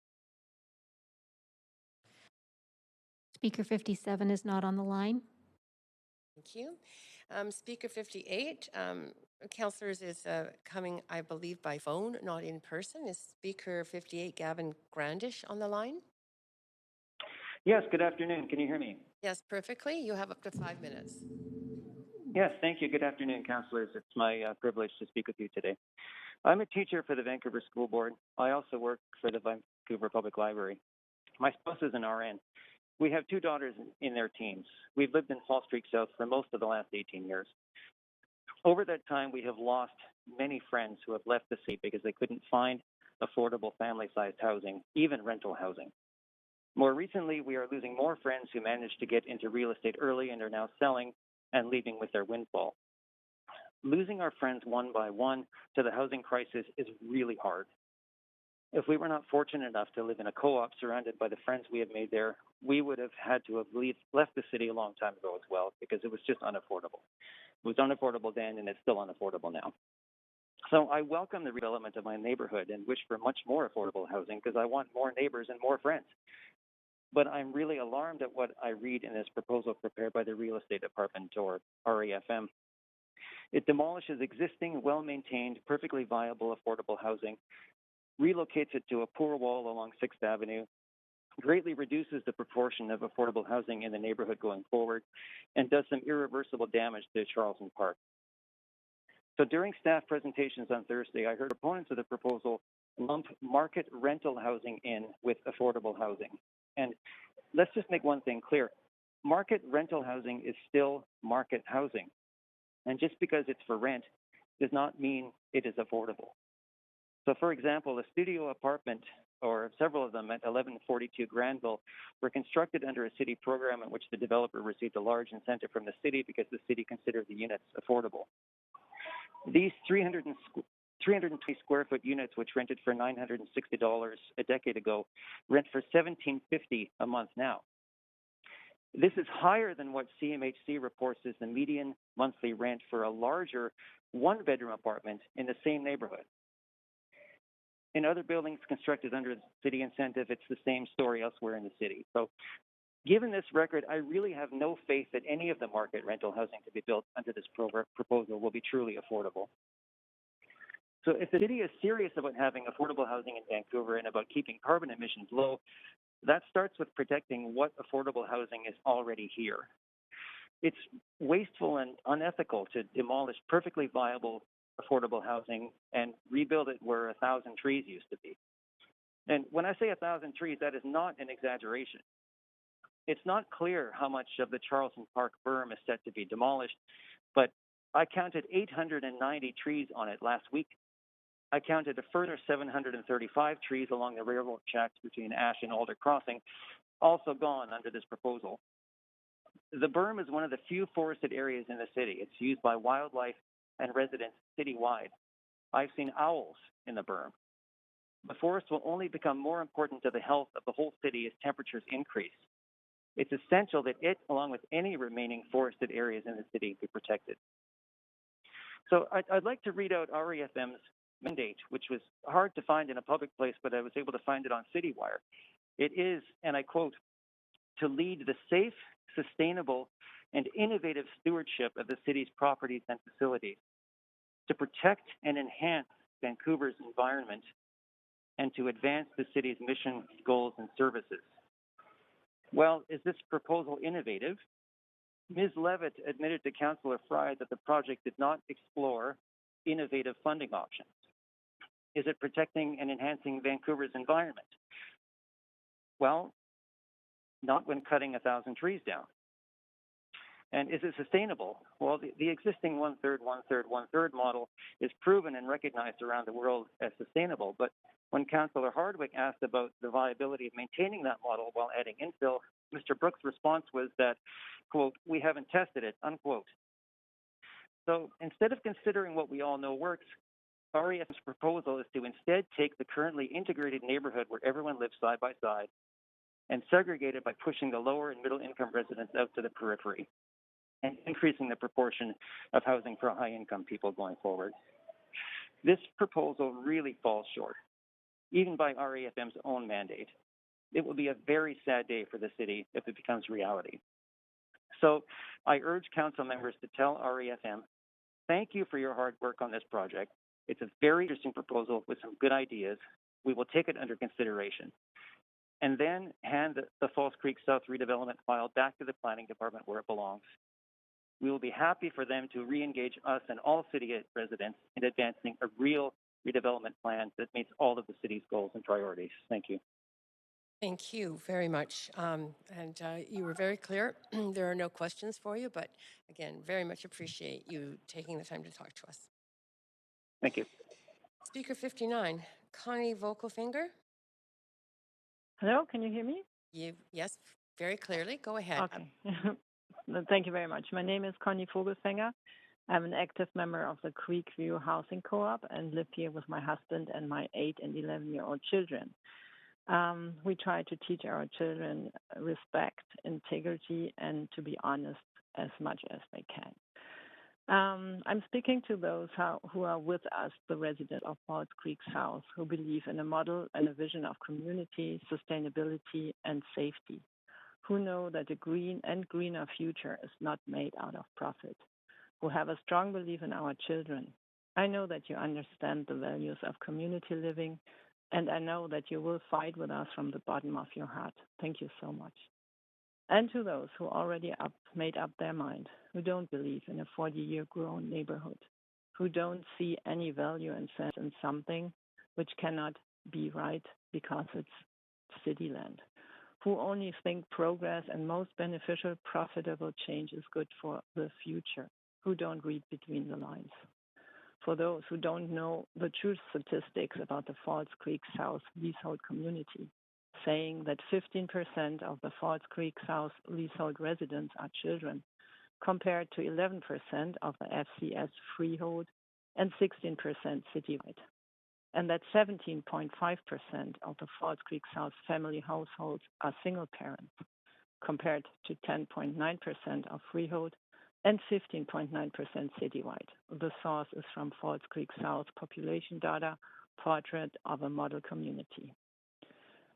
Speaker 57 is not on the line. Thank you. Speaker 58, councillors, is coming, I believe, by phone, not in person. Is Speaker 58, Gavin Grandish, on the line? Yes, good afternoon. Can you hear me? Yes, perfectly. You have up to 5 minutes. Yes, thank you. Good afternoon, councillors. It's my privilege to speak with you today. I'm a teacher for the Vancouver School Board. I also work for the Vancouver Public Library. My spouse is an RN. We have 2 daughters in their teens. We've lived in False Creek South for most of the last 18 years. Over that time, we have lost many friends who have left the city because they couldn't find affordable family-sized housing, even rental housing. More recently, we are losing more friends who managed to get into real estate early and are now selling and leaving with their windfall. Losing our friends one by one to the housing crisis is really hard. If we were not fortunate enough to live in a co-op surrounded by the friends we have made there, we would have had to have left the city a long time ago as well, because it was just unaffordable. It was unaffordable then, and it's still unaffordable now. So I welcome the redevelopment of my neighborhood and wish for much more affordable housing because I want more neighbors and more friends. But I'm really alarmed at what I read in this proposal prepared by the Real Estate Department, or REFM. It demolishes existing, well-maintained, perfectly viable, affordable housing, relocates it to a poor wall along 6th Avenue, greatly reduces the proportion of affordable housing in the neighborhood going forward, and does some irreversible damage to Charlton Park. So during staff presentations on Thursday, I heard opponents of the proposal lump market rental housing in with affordable housing. And let's just make one thing clear. Market rental housing is still market housing. And just because it's for rent does not mean it is affordable. So for example, a studio apartment, or several of them at 1142 Granville, were constructed under a city program in which the developer received a large incentive from the city because the city considered the units affordable. These 320 square foot units, which rented for $960 a decade ago, rent for $1,750 a month now. This is higher than what CMHC reports as the median monthly rent for a larger one-bedroom apartment in the same neighborhood. In other buildings constructed under the city incentive, it's the same story elsewhere in the city. So given this record, I really have no faith that any of the market rental housing to be built under this proposal will be truly affordable. So if the city is serious about having affordable housing in Vancouver and about keeping carbon emissions low, that starts with protecting what affordable housing is already here. It's wasteful and unethical to demolish perfectly viable affordable housing and rebuild it where 1,000 trees used to be. And when I say 1,000 trees, that is not an exaggeration. It's not clear how much of the Charlton Park berm is set to be demolished, but I counted 890 trees on it last week. I counted a further 735 trees along the railroad tracks between Ash and Alder Crossing, also gone under this proposal. The berm is one of the few forested areas in the city. It's used by wildlife and residents citywide. I've seen owls in the berm. The forest will only become more important to the health of the whole city as temperatures increase. It's essential that it, along with any remaining forested areas in the city, be protected. So I'd like to read out REFM's mandate, which was hard to find in a public place, but I was able to find it on CityWire. It is, and I quote, to lead the safe, sustainable, and innovative stewardship of the city's properties and facilities, to protect and enhance Vancouver's environment, and to advance the city's mission, goals, and services. Well, is this proposal innovative? Ms. Levitt admitted to Councillor Fry that the project did not explore innovative funding options. Is it protecting and enhancing Vancouver's environment? Well, not when cutting 1,000 trees down. And is it sustainable? Well, the existing one-third, one-third, one-third model is proven and recognized around the world as sustainable. But when Councillor Hardwick asked about the viability of maintaining that model while adding infill, Mr. Brooks' response was that, quote, "We haven't tested it," unquote. So instead of considering what we all know works, REF's proposal is to instead take the currently integrated neighborhood where everyone lives side by side and segregate it by pushing the lower and middle income residents out to the periphery and increasing the proportion of housing for high income people going forward. This proposal really falls short, even by REFM's own mandate. It will be a very sad day for the city if it becomes reality. So I urge council members to tell REFM, thank you for your hard work on this project. It's a very interesting proposal with some good ideas. We will take it under consideration. And then hand the Falls Creek South redevelopment file back to the planning department where it belongs. We will be happy for them to re-engage us and all city residents in advancing a real redevelopment plan that meets all of the city's goals and priorities. Thank you. Thank you very much. You were very clear. There are no questions for you, but again, very much appreciate you taking the time to talk to us. Thank you. Speaker 59, Connie Vogelfinger. Hello, can you hear me? Yes, very clearly. Go ahead. Okay. Thank you very much. My name is Connie Vogelfinger. I'm an active member of the Creekview Housing Co-op and live here with my husband and my 8 and 11-year-old children. We try to teach our children respect, integrity, and to be honest as much as they can. I'm speaking to those who are with us, the residents of Falls Creek South, who believe in a model and a vision of community, sustainability, and safety, who know that a green and greener future is not made out of profit, who have a strong belief in our children. I know that you understand the values of community living, and I know that you will fight with us from the bottom of your heart. Thank you so much. And to those who already made up their mind, who don't believe in a 40-year grown neighborhood, who don't see any value and sense in something which cannot be right because it's city land, who only think progress and most beneficial, profitable change is good for the future, who don't read between the lines. For those who don't know the true statistics about the Falls Creek South leasehold community, saying that 15% of the Falls Creek South leasehold residents are children, compared to 11% of the FCS freehold and 16% citywide, and that 17.5% of the Falls Creek South family households are single parents, compared to 10.9% of freehold and 15.9% citywide. The source is from Falls Creek South population data, Portrait of a Model Community.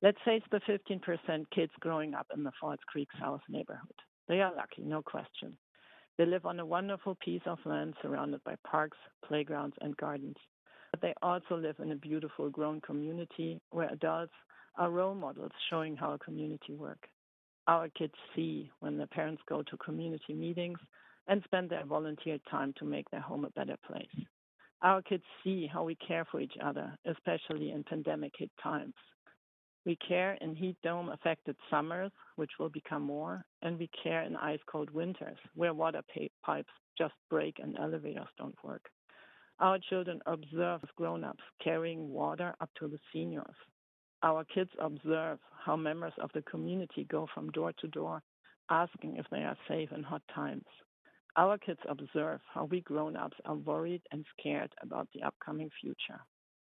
Let's face the 15% kids growing up in the Falls Creek South neighborhood. They are lucky, no question. They live on a wonderful piece of land surrounded by parks, playgrounds, and gardens. But they also live in a beautiful grown community where adults are role models showing how a community works. Our kids see when their parents go to community meetings and spend their volunteer time to make their home a better place. Our kids see how we care for each other, especially in pandemic-hit times. We care in heat dome-affected summers, which will become more, and we care in ice-cold winters, where water pipes just break and elevators don't work. Our children observe grown-ups carrying water up to the seniors. Our kids observe how members of the community go from door to door, asking if they are safe in hot times. Our kids observe how we grown-ups are worried and scared about the upcoming future.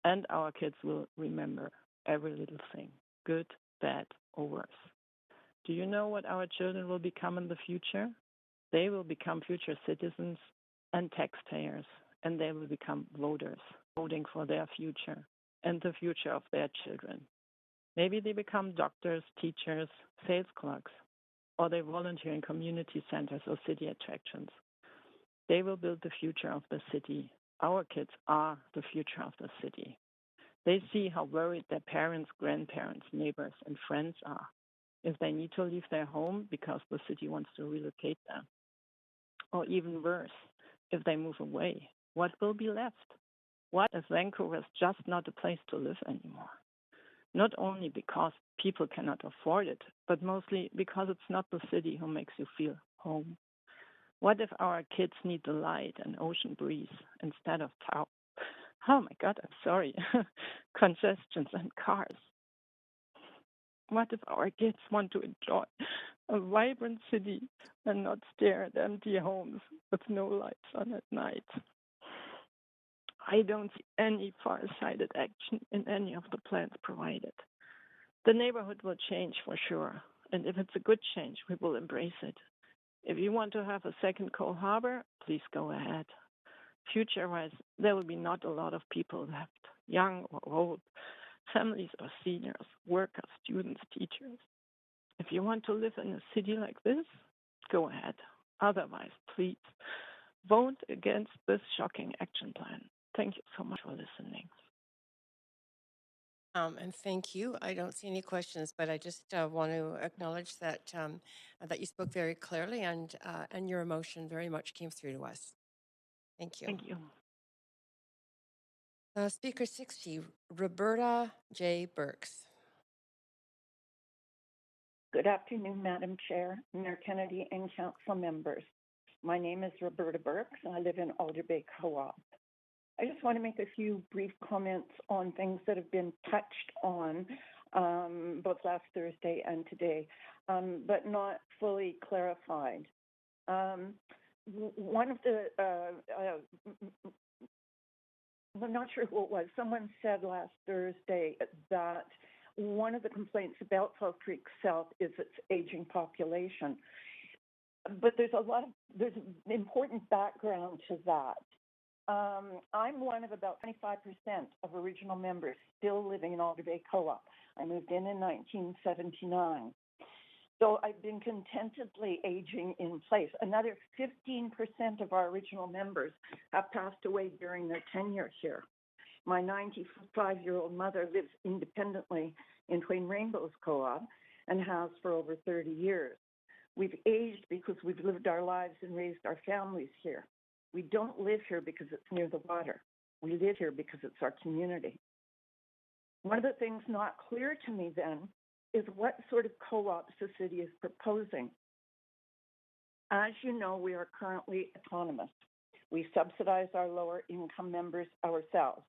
And our kids will remember every little thing, good, bad, or worse. Do you know what our children will become in the future? They will become future citizens and taxpayers, and they will become voters, voting for their future and the future of their children. Maybe they become doctors, teachers, sales clerks, or they volunteer in community centers or city attractions. They will build the future of the city. Our kids are the future of the city. They see how worried their parents, grandparents, neighbors, and friends are if they need to leave their home because the city wants to relocate them. Or even worse, if they move away, what will be left? What if Vancouver is just not a place to live anymore? Not only because people cannot afford it, but mostly because it's not the city who makes you feel home. What if our kids need the light and ocean breeze instead of oh my God, I'm sorry, congestions and cars? What if our kids want to enjoy a vibrant city and not stare at empty homes with no lights on at night? I don't see any far-sighted action in any of the plans provided. The neighborhood will change for sure, and if it's a good change, we will embrace it. If you want to have a second Cole Harbor, please go ahead. Future-wise, there will be not a lot of people left, young or old, families or seniors, workers, students, teachers. If you want to live in a city like this, go ahead. Otherwise, please vote against this shocking action plan. Thank you so much for listening. And thank you. I don't see any questions, but I just want to acknowledge that that you spoke very clearly, and your emotion very much came through to us. Thank you. Thank you. Speaker 60, Roberta J. Burks. Good afternoon, Madam Chair, Mayor Kennedy, and council members. My name is Roberta Burks, and I live in Alder Bay Co-op. I just want to make a few brief comments on things that have been touched on both last Thursday and today, but not fully clarified. One of the, I'm not sure who it was, someone said last Thursday that one of the complaints about False Creek South is its aging population. But there's an important background to that. I'm one of about 25% of original members still living in Alder Bay Co-op. I moved in 1979. So I've been contentedly aging in place. Another 15% of our original members have passed away during their tenure here. My 95-year-old mother lives independently in Twin Rainbows Co-op and has for over 30 years. We've aged because we've lived our lives and raised our families here. We don't live here because it's near the water. We live here because it's our community. One of the things not clear to me then is what sort of co-ops the city is proposing. As you know, we are currently autonomous. We subsidize our lower income members ourselves.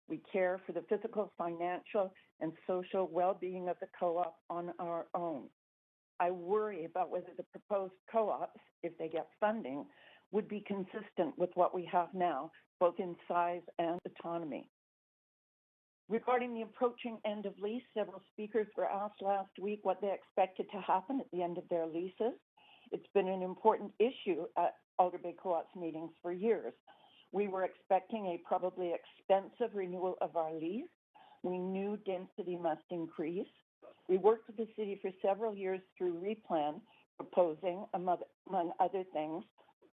We care for the physical, financial, and social well-being of the co-op on our own. I worry about whether the proposed co-ops, if they get funding, would be consistent with what we have now, both in size and autonomy. Regarding the approaching end of lease, several speakers were asked last week what they expected to happen at the end of their leases. It's been an important issue at Alder Bay Co-op's meetings for years. We were expecting a probably expensive renewal of our lease. We knew density must increase. We worked with the city for several years through Replan, proposing, among other things,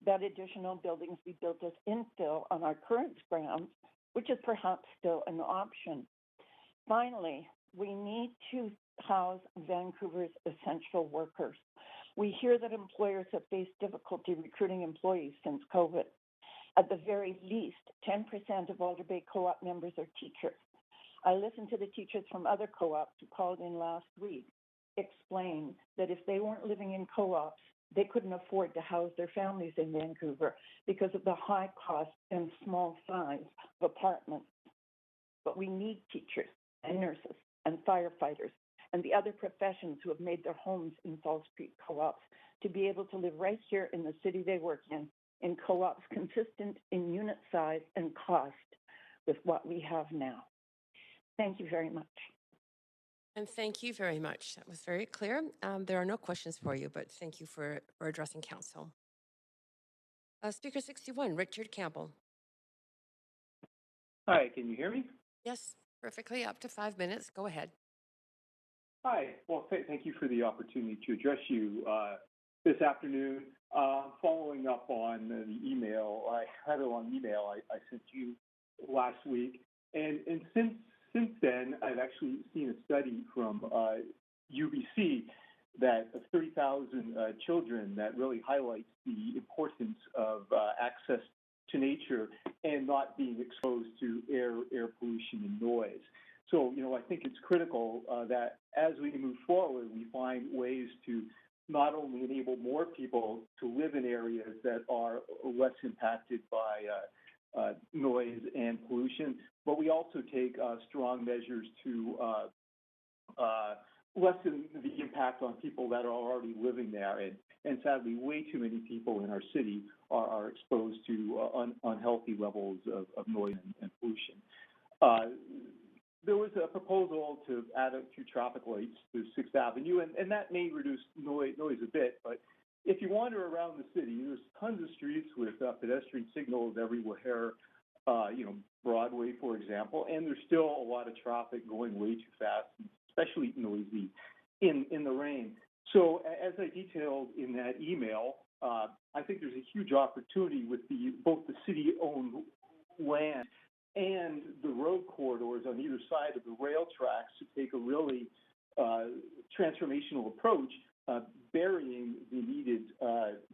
that additional buildings be built as infill on our current grounds, which is perhaps still an option. Finally, we need to house Vancouver's essential workers. We hear that employers have faced difficulty recruiting employees since COVID. At the very least, 10% of Alder Bay Co-op members are teachers. I listened to the teachers from other co-ops who called in last week, explain that if they weren't living in co-ops, they couldn't afford to house their families in Vancouver because of the high cost and small size of apartments. But we need teachers and nurses and firefighters and the other professions who have made their homes in False Creek co-ops to be able to live right here in the city they work in co-ops consistent in unit size and cost with what we have now. Thank you very much. And thank you very much. That was very clear. There are no questions for you, but thank you for addressing council. Speaker 61, Richard Campbell. Hi, can you hear me? Yes, perfectly. Up to 5 minutes. Go ahead. Hi. Well, thank you for the opportunity to address you this afternoon. Following up on the email, I had a long email I sent you last week. And since Since then, I've actually seen a study from UBC that of 30,000 children that really highlights the importance of access to nature and not being exposed to air pollution and noise. So, I think it's critical that as we move forward, we find ways to not only enable more people to live in areas that are less impacted by noise and pollution, but we also take strong measures to lessen the impact on people that are already living there. And sadly, way too many people in our city are exposed to unhealthy levels of noise and pollution. There was a proposal to add a few traffic lights to 6th Avenue, and that may reduce noise a bit, but if you wander around the city, there's tons of streets with pedestrian signals everywhere, Broadway, for example, and there's still a lot of traffic going way too fast, especially noisy in the rain. So as I detailed in that email, I think there's a huge opportunity with both the city-owned land and the road corridors on either side of the rail tracks to take a really transformational approach, burying the needed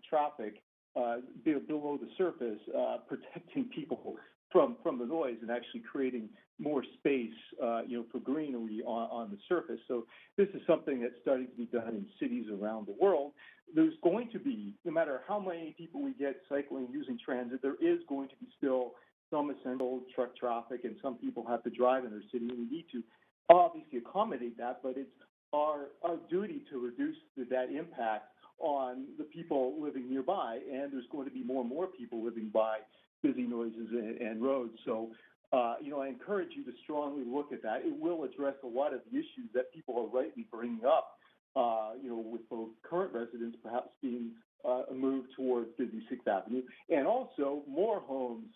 traffic below the surface, protecting people from the noise and actually creating more space, for greenery on the surface. So this is something that's starting to be done in cities around the world. There's going to be, no matter how many people we get cycling using transit, there is going to be still some essential truck traffic, and some people have to drive in their city, and we need to obviously accommodate that, but it's our duty to reduce that impact on the people living nearby, and there's going to be more and more people living by busy noises and roads. So, I encourage you to strongly look at that. It will address a lot of the issues that people are rightly bringing up, with both current residents perhaps being moved towards busy 6th Avenue, and also more homes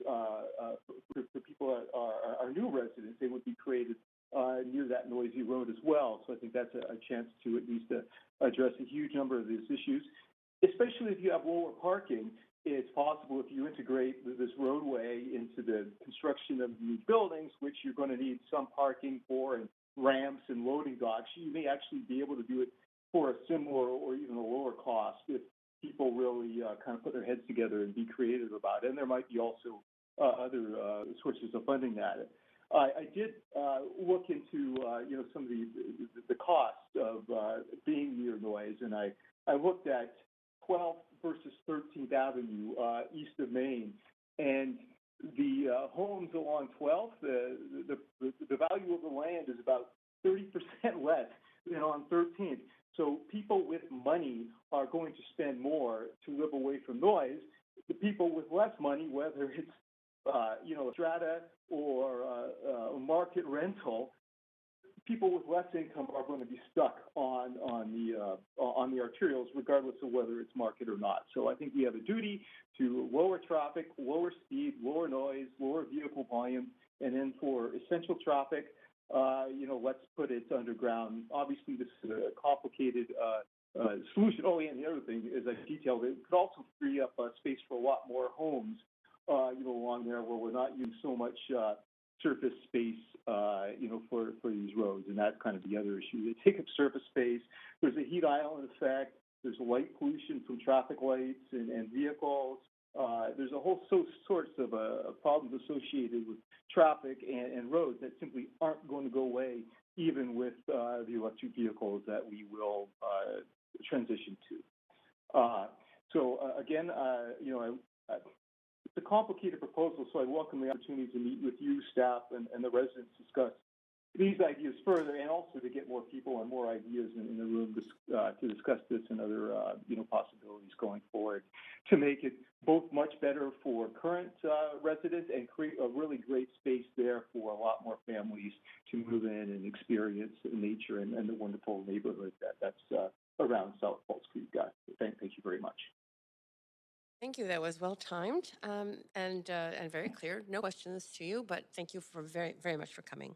for people that are new residents. They would be created near that noisy road as well. So I think that's a chance to at least address a huge number of these issues, especially if you have lower parking. It's possible if you integrate this roadway into the construction of new buildings, which you're going to need some parking for and ramps and loading docks, you may actually be able to do it for a similar or even a lower cost if people really kind of put their heads together and be creative about it. And there might be also other sources of funding that. I did look into some of the costs of being near noise, and I looked at 12th versus 13th Avenue east of Maine, and the homes along 12th, the value of the land is about 30% less than on 13th. So people with money are going to spend more to live away from noise. The people with less money, whether it's strata or market rental, people with less income are going to be stuck on the arterials, regardless of whether it's market or not. So I think we have a duty to lower traffic, lower speed, lower noise, lower vehicle volume, and then for essential traffic, let's put it underground. Obviously, this is a complicated solution. Oh, and the other thing, as I detailed, it could also free up space for a lot more homes, along there where we're not using so much surface space, for these roads, and that's kind of the other issue. They take up surface space. There's a heat island effect. There's light pollution from traffic lights and vehicles. There's a whole sorts of problems associated with traffic and roads that simply aren't going to go away, even with the electric vehicles that we will transition to. Again, it's a complicated proposal, so I welcome the opportunity to meet with you, staff, and the residents to discuss these ideas further, and also to get more people and more ideas in the room to discuss this and other possibilities going forward to make it both much better for current residents and create a really great space there for a lot more families to move in and experience nature and the wonderful neighborhood that's around South Falls Creek. Thank you very much. Thank you. That was well timed and very clear. No questions to you, but thank you for very, very much for coming.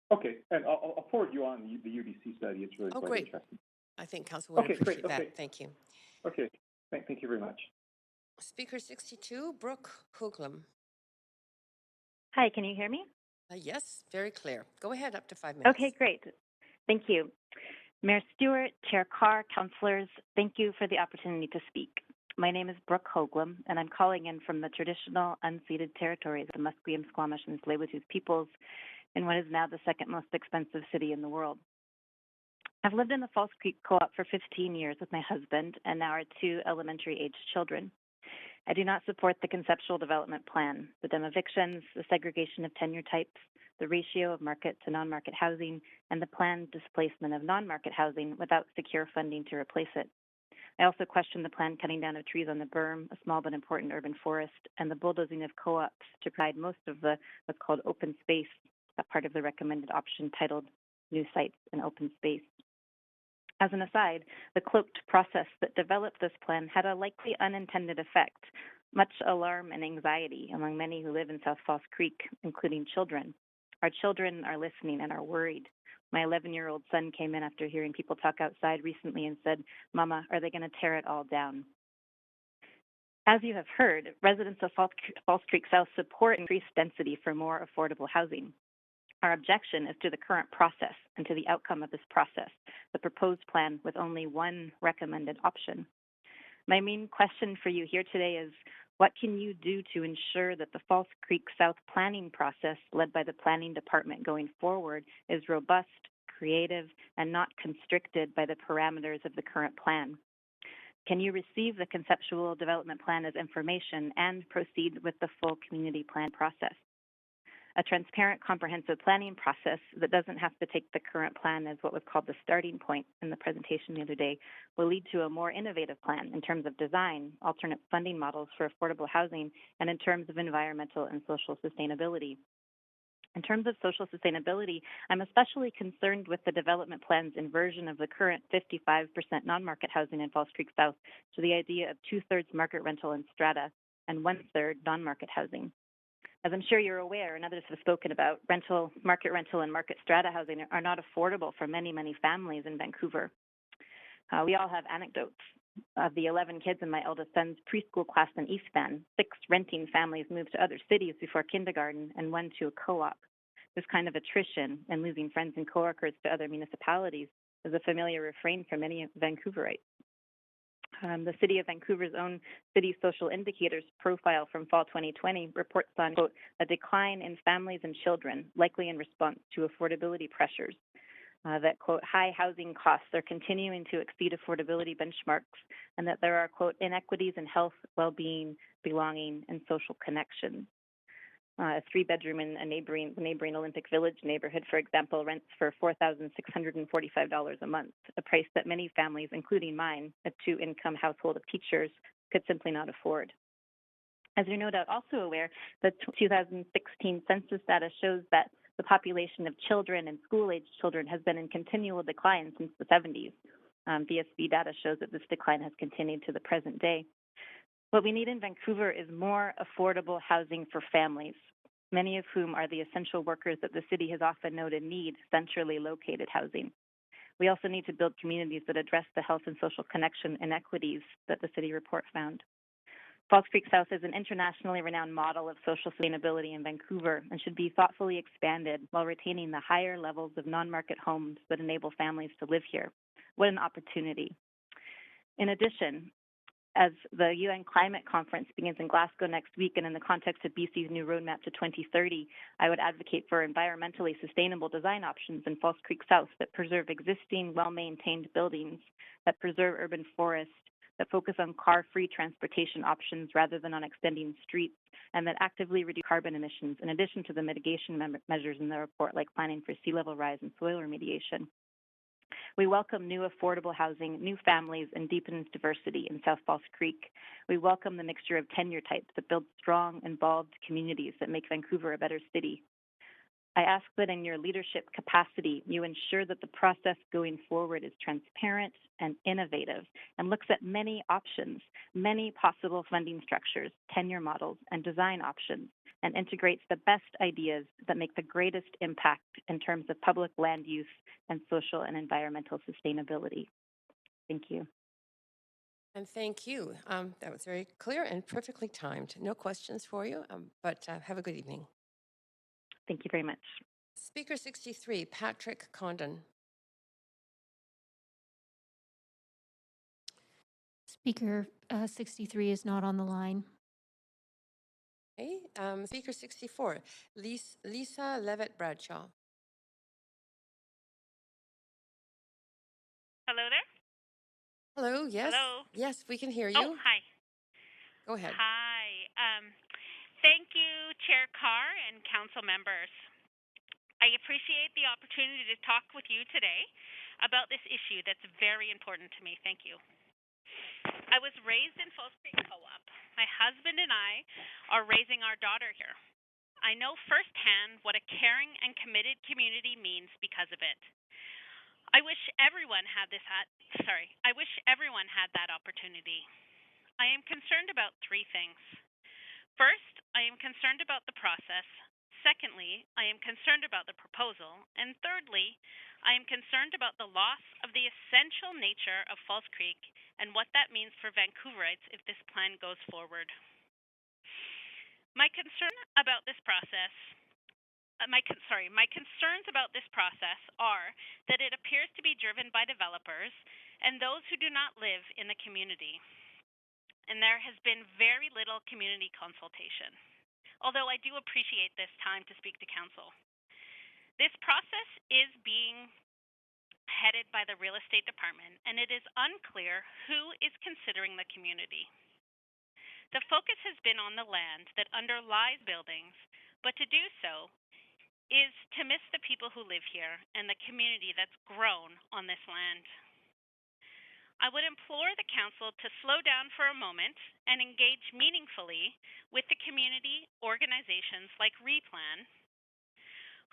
Okay, and I'll forward you on the UBC study. It's really quite interesting. I think Council would appreciate that. Okay. Thank you. Okay, thank you very much. Speaker 62, Brooke Hooglam. Hi, can you hear me? Yes, very clear. Go ahead, up to 5 minutes. Okay, great. Thank you. Mayor Stewart, Chair Carr, councillors, thank you for the opportunity to speak. My name is Brooke Hoagland, and I'm calling in from the traditional unceded territories of the Musqueam, Squamish, and Tsleil-Waututh peoples in what is now the second most expensive city in the world. I've lived in the False Creek Co-op for 15 years with my husband and now our 2 elementary-aged children. I do not support the conceptual development plan, the evictions, the segregation of tenure types, the ratio of market to non-market housing, and the planned displacement of non-market housing without secure funding to replace it. I also question the planned cutting down of trees on the berm, a small but important urban forest, and the bulldozing of co-ops to provide most of the what's called open space, that part of the recommended option titled New Sites and Open Space. As an aside, the cloaked process that developed this plan had a likely unintended effect, much alarm and anxiety among many who live in South False Creek, including children. Our children are listening and are worried. My 11-year-old son came in after hearing people talk outside recently and said, "Mama, are they going to tear it all down?" As you have heard, residents of False Creek South support increased density for more affordable housing. Our objection is to the current process and to the outcome of this process, the proposed plan with only one recommended option. My main question for you here today is, what can you do to ensure that the False Creek South planning process led by the Planning Department going forward is robust, creative, and not constricted by the parameters of the current plan? Can you receive the conceptual development plan as information and proceed with the full community plan process? A transparent, comprehensive planning process that doesn't have to take the current plan as what was called the starting point in the presentation the other day will lead to a more innovative plan in terms of design, alternate funding models for affordable housing, and in terms of environmental and social sustainability. In terms of social sustainability, I'm especially concerned with the development plan's inversion of the current 55% non-market housing in False Creek South to the idea of 2/3 market rental and strata and 1/3 non-market housing. As I'm sure you're aware, and others have spoken about, market rental and market strata housing are not affordable for many, many families in Vancouver. We all have anecdotes. Of the 11 kids in my eldest son's preschool class in East Van, 6 renting families moved to other cities before kindergarten and 1 to a co-op. This kind of attrition and losing friends and coworkers to other municipalities is a familiar refrain for many Vancouverites. The City of Vancouver's own City Social Indicators profile from fall 2020 reports on, quote, a decline in families and children, likely in response to affordability pressures. That, quote, high housing costs are continuing to exceed affordability benchmarks, and that there are, quote, inequities in health, well-being, belonging, and social connections. A 3-bedroom in the neighboring Olympic Village neighborhood, for example, rents for $4,645 a month, a price that many families, including mine, a 2-income household of teachers, could simply not afford. As you're no doubt also aware, the 2016 census data shows that the population of children and school-aged children has been in continual decline since the 70s. VSB data shows that this decline has continued to the present day. What we need in Vancouver is more affordable housing for families, many of whom are the essential workers that the city has often noted need centrally located housing. We also need to build communities that address the health and social connection inequities that the city report found. False Creek South is an internationally renowned model of social sustainability in Vancouver and should be thoughtfully expanded while retaining the higher levels of non-market homes that enable families to live here. What an opportunity. In addition, as the UN Climate Conference begins in Glasgow next week and in the context of BC's new roadmap to 2030, I would advocate for environmentally sustainable design options in False Creek South that preserve existing, well-maintained buildings, that preserve urban forests, that focus on car-free transportation options rather than on extending streets, and that actively reduce carbon emissions, in addition to the mitigation measures in the report, like planning for sea level rise and soil remediation. We welcome new affordable housing, new families, and deepens diversity in South False Creek. We welcome the mixture of tenure types that build strong, involved communities that make Vancouver a better city. I ask that in your leadership capacity, you ensure that the process going forward is transparent and innovative and looks at many options, many possible funding structures, tenure models, and design options, and integrates the best ideas that make the greatest impact in terms of public land use and social and environmental sustainability. Thank you. And thank you. That was very clear and perfectly timed. No questions for you, but have a good evening. Thank you very much. Speaker 63, Patrick Condon. Speaker 63 is not on the line. Okay. Speaker 64, Lisa Levitt Bradshaw. Hello there? Hello, yes. Hello? Yes, we can hear Oh, you. hi. Go ahead. Hi. Thank you, Chair Carr and council members. I appreciate the opportunity to talk with you today about this issue that's very important to me. Thank you. I was raised in False Creek Co-op. My husband and I are raising our daughter here. I know firsthand what a caring and committed community means because of it. I wish everyone had that opportunity. I am concerned about three things. First, I am concerned about the process. Secondly, I am concerned about the proposal. And thirdly, I am concerned about the loss of the essential nature of False Creek and what that means for Vancouverites if this plan goes forward. My concerns about this process are that it appears to be driven by developers and those who do not live in the community. And there has been very little community consultation, although I do appreciate this time to speak to council. This process is being headed by the real estate department, and it is unclear who is considering the community. The focus has been on the land that underlies buildings, but to do so is to miss the people who live here and the community that's grown on this land. I would implore the council to slow down for a moment and engage meaningfully with the community organizations like Replan,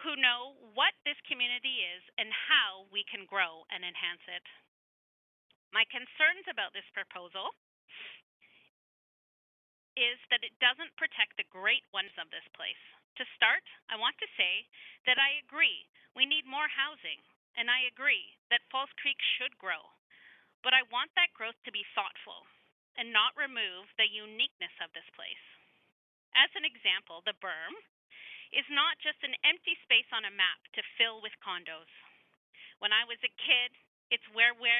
who know what this community is and how we can grow and enhance it. My concerns about this proposal is that it doesn't protect the great wonders of this place. To start, I want to say that I agree we need more housing, and I agree that False Creek should grow. But I want that growth to be thoughtful and not remove the uniqueness of this place. As an example, the berm is not just an empty space on a map to fill with condos. When I was a kid, it's where we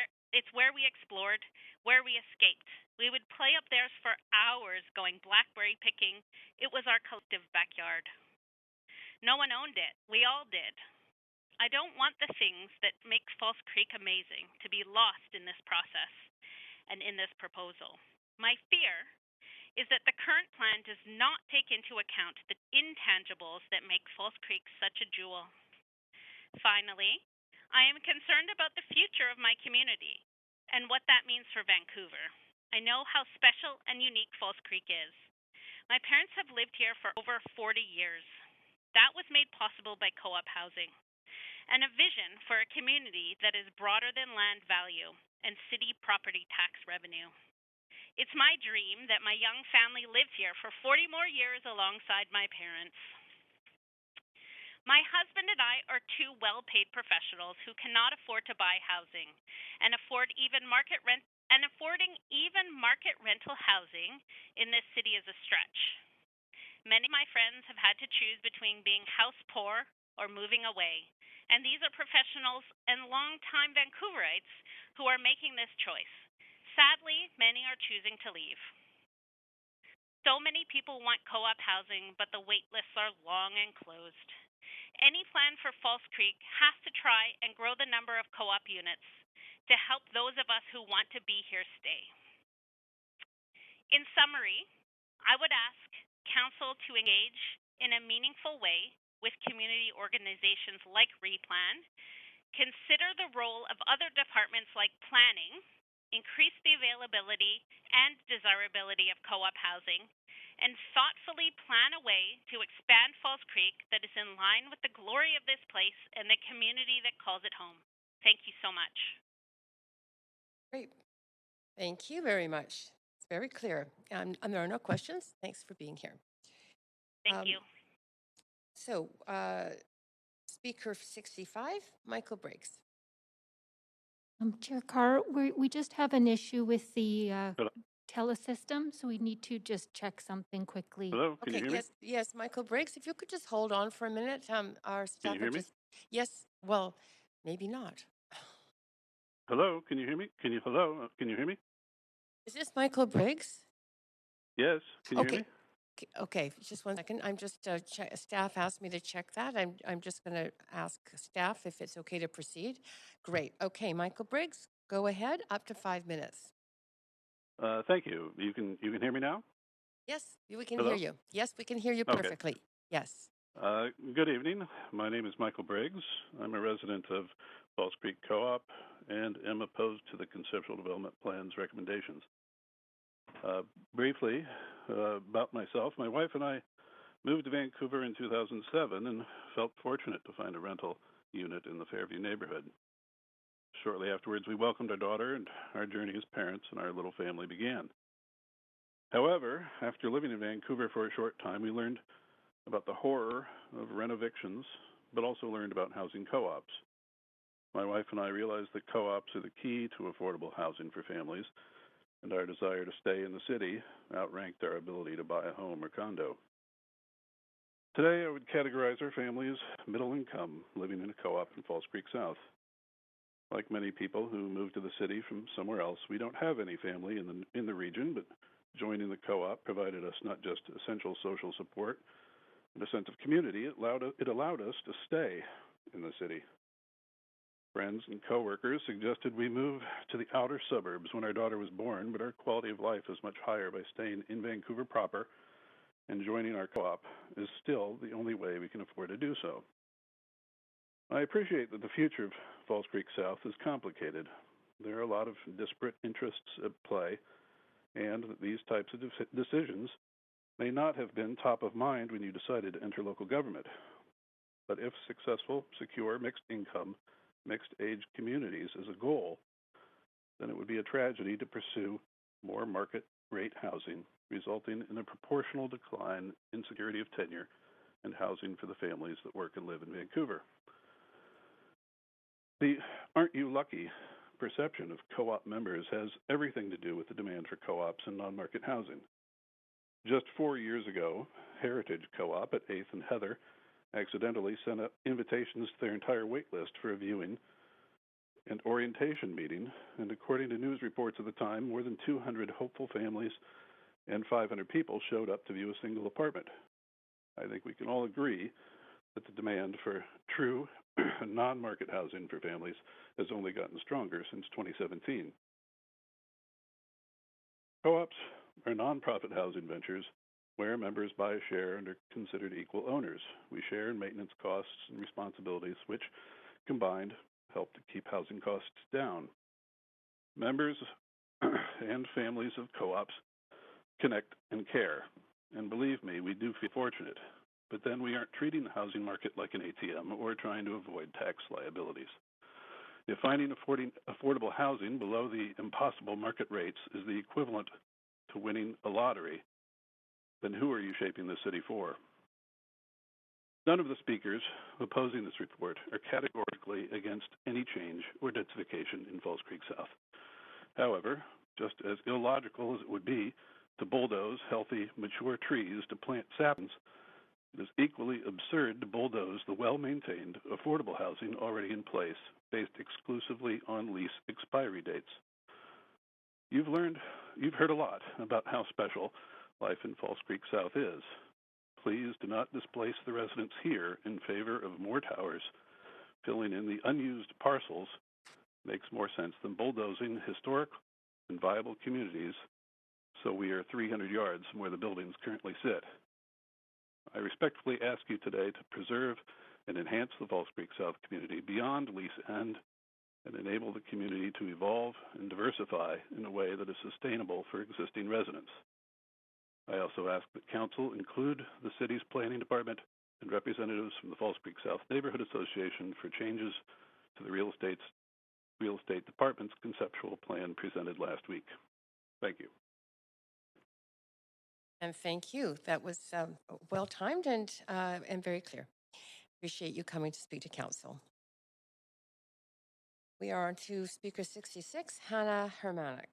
explored, where we escaped. We would play up there for hours going blackberry picking. It was our collective backyard. No one owned it. We all did. I don't want the things that make False Creek amazing to be lost in this process and in this proposal. My fear is that the current plan does not take into account the intangibles that make False Creek such a jewel. Finally, I am concerned about the future of my community and what that means for Vancouver. I know how special and unique False Creek is. My parents have lived here for over 40 years. That was made possible by co-op housing and a vision for a community that is broader than land value and city property tax revenue. It's my dream that my young family lives here for 40 more years alongside my parents. My husband and I are two well-paid professionals who cannot afford to buy housing, and affording even market rental housing in this city is a stretch. Many of my friends have had to choose between being house poor or moving away, and these are professionals and longtime Vancouverites who are making this choice. Sadly, many are choosing to leave. So many people want co-op housing, but the wait lists are long and closed. Any plan for False Creek has to try and grow the number of co-op units to help those of us who want to be here stay. In summary, I would ask Council to engage in a meaningful way with community organizations like Replan, consider the role of other departments like planning, increase the availability and desirability of co-op housing, and thoughtfully plan a way to expand False Creek that is in line with the glory of this place and the community that calls it home. Thank you so much. Great. Thank you very much. It's very clear. And there are no questions. Thanks for being here. Thank you. So, Speaker 65, Michael Briggs. Chair Carr, we just have an issue with the telesystem, so we need to just check something quickly. Hello, can you Okay, hear me? yes, Michael Briggs, if you could just hold on for a minute. Our staff hear are me? just, yes, well, maybe not. Hello, can you hear me? Hello, can you hear me? Is this Michael Briggs? Yes, can you hear Okay, me? okay, just 1 second. I'm just, staff asked me to check that. I'm just going to ask staff if it's okay to proceed. Great. Okay, Michael Briggs, go ahead, up to 5 minutes. Thank you. You can hear me now? Yes, we can hear Hello? you. Yes, we can hear you Okay. perfectly. Yes. Good evening. My name is Michael Briggs. I'm a resident of Falls Creek Co-op and am opposed to the conceptual development plan's recommendations. Briefly, about myself, my wife and I moved to Vancouver in 2007 and felt fortunate to find a rental unit in the Fairview neighborhood. Shortly afterwards, we welcomed our daughter, and our journey as parents and our little family began. However, after living in Vancouver for a short time, we learned about the horror of rent evictions, but also learned about housing co-ops. My wife and I realized that co-ops are the key to affordable housing for families, and our desire to stay in the city outranked our ability to buy a home or condo. Today, I would categorize our family as middle income, living in a co-op in Falls Creek South. Like many people who move to the city from somewhere else, we don't have any family in the region, but joining the co-op provided us not just essential social support and a sense of community, it allowed us to stay in the city. Friends and coworkers suggested we move to the outer suburbs when our daughter was born, but our quality of life is much higher by staying in Vancouver proper, and joining our co-op is still the only way we can afford to do so. I appreciate that the future of Falls Creek South is complicated. There are a lot of disparate interests at play, and that these types of decisions may not have been top of mind when you decided to enter local government. But if successful, secure, mixed income, mixed age communities is a goal, then it would be a tragedy to pursue more market rate housing, resulting in a proportional decline in security of tenure and housing for the families that work and live in Vancouver. The "aren't you lucky" perception of co-op members has everything to do with the demand for co-ops and non-market housing. Just 4 years ago, Heritage Co-op at 8th and Heather accidentally sent out invitations to their entire wait list for a viewing and orientation meeting, and according to news reports at the time, more than 200 hopeful families and 500 people showed up to view a single apartment. I think we can all agree that the demand for true non-market housing for families has only gotten stronger since 2017. Co-ops are nonprofit housing ventures where members buy a share and are considered equal owners. We share in maintenance costs and responsibilities, which, combined, help to keep housing costs down. Members and families of co-ops connect and care. And believe me, we do feel fortunate. But then we aren't treating the housing market like an ATM or trying to avoid tax liabilities. If finding affordable housing below the impossible market rates is the equivalent to winning a lottery, then who are you shaping the city for? None of the speakers opposing this report are categorically against any change or densification in Falls Creek South. However, just as illogical as it would be to bulldoze healthy, mature trees to plant saplings, it is equally absurd to bulldoze the well-maintained, affordable housing already in place, based exclusively on lease expiry dates. You've heard a lot about how special life in Falls Creek South is. Please do not displace the residents here in favor of more towers. Filling in the unused parcels makes more sense than bulldozing historic and viable communities so we are 300 yards from where the buildings currently sit. I respectfully ask you today to preserve and enhance the Falls Creek South community beyond lease end and enable the community to evolve and diversify in a way that is sustainable for existing residents. I also ask that Council include the city's planning department and representatives from the Falls Creek South Neighborhood Association for changes to the real estate department's conceptual plan presented last week. Thank you. And thank you. That was well timed and very clear. Appreciate you coming to speak to Council. We are on to Speaker 66, Hannah Hermanic.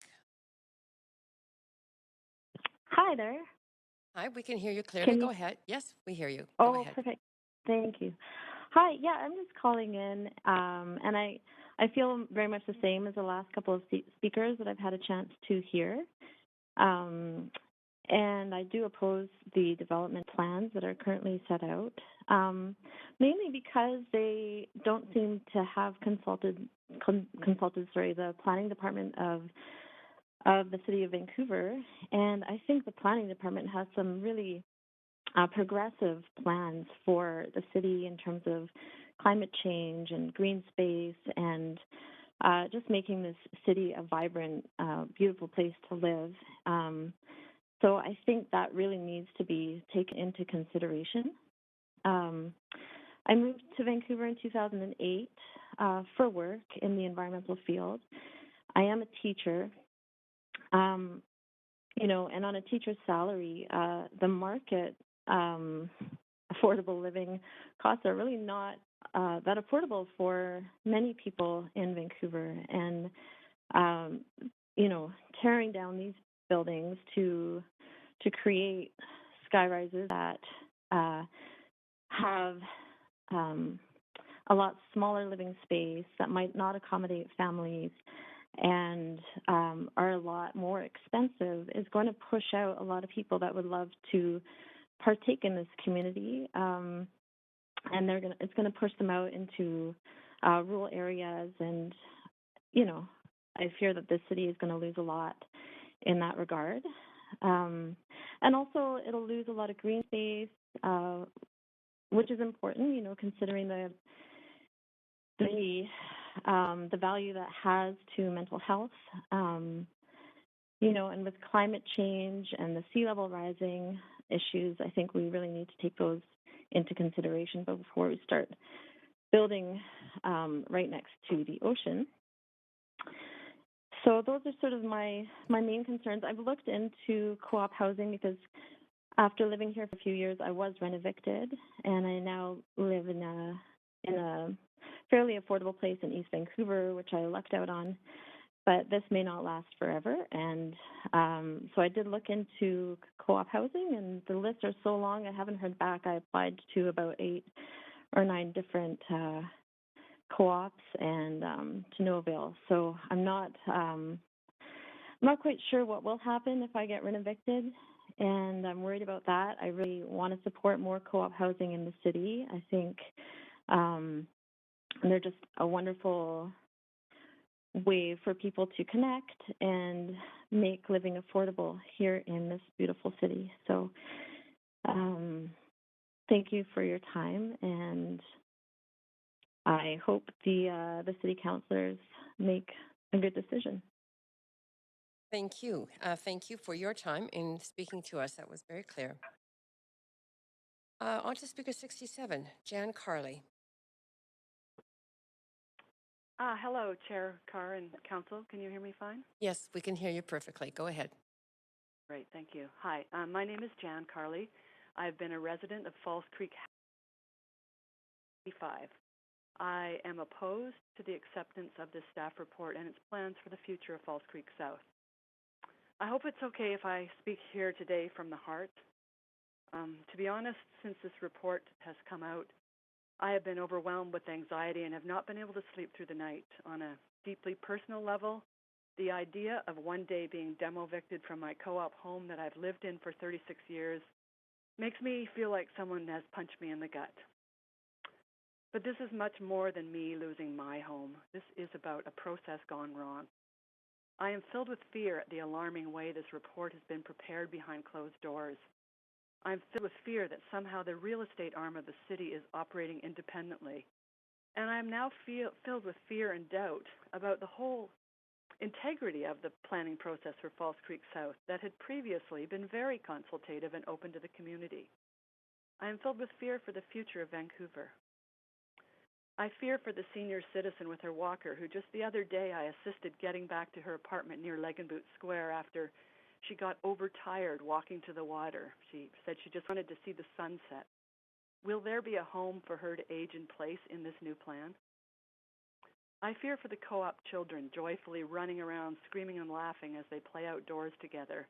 Hi there. Hi, we can hear you clearly. Can you? Go ahead. Yes, we hear you. Go Oh, ahead. perfect. Thank you. Hi. Yeah, I'm just calling in, and I feel very much the same as the last couple of speakers that I've had a chance to hear. Um, and I do oppose the development plans that are currently set out, mainly because they don't seem to have consulted the planning department of the city of Vancouver, and I think the planning department has some really progressive plans for the city in terms of climate change and green space and just making this city a vibrant, beautiful place to live. So I think that really needs to be taken into consideration. I moved to Vancouver in 2008 for work in the environmental field. I am a teacher, and on a teacher's salary, the market affordable living costs are really not that affordable for many people in Vancouver. And, tearing down these buildings to create sky rises that have a lot smaller living space that might not accommodate families and are a lot more expensive is going to push out a lot of people that would love to partake in this community, and it's going to push them out into rural areas, and I fear that this city is going to lose a lot in that regard, and also it'll lose a lot of green space, which is important, considering the value that has to mental health, and with climate change and the sea level rising issues, I think we really need to take those into consideration before we start building right next to the ocean. So those are sort of my main concerns. I've looked into co-op housing because after living here for a few years, I was rent evicted, and I now live in a fairly affordable place in East Vancouver, which I lucked out on. But this may not last forever, and so I did look into co-op housing, and the lists are so long I haven't heard back. I applied to about 8 or 9 different co-ops, and to no avail. So I'm not quite sure what will happen if I get rent evicted, and I'm worried about that. I really want to support more co-op housing in the city. I think they're just a wonderful way for people to connect and make living affordable here in this beautiful city. So thank you for your time, and I hope the city councilors make a good decision. Thank you. Thank you for your time in speaking to us. That was very clear. On to Speaker 67, Jan Carley. Hello, Chair Carr and Council. Can you hear me fine? Yes, we can hear you perfectly. Go ahead. Great, thank you. Hi, my name is Jan Carley. I've been a resident of Falls Creek 5. I am opposed to the acceptance of this staff report and its plans for the future of Falls Creek South. I hope it's okay if I speak here today from the heart. To be honest, since this report has come out, I have been overwhelmed with anxiety and have not been able to sleep through the night. On a deeply personal level, the idea of one day being demo-evicted from my co-op home that I've lived in for 36 years makes me feel like someone has punched me in the gut. But this is much more than me losing my home. This is about a process gone wrong. I am filled with fear at the alarming way this report has been prepared behind closed doors. I'm filled with fear that somehow the real estate arm of the city is operating independently. And I'm now filled with fear and doubt about the whole integrity of the planning process for Falls Creek South that had previously been very consultative and open to the community. I am filled with fear for the future of Vancouver. I fear for the senior citizen with her walker who just the other day I assisted getting back to her apartment near Legenboot Square after she got overtired walking to the water. She said she just wanted to see the sunset. Will there be a home for her to age in place in this new plan? I fear for the co-op children joyfully running around screaming and laughing as they play outdoors together.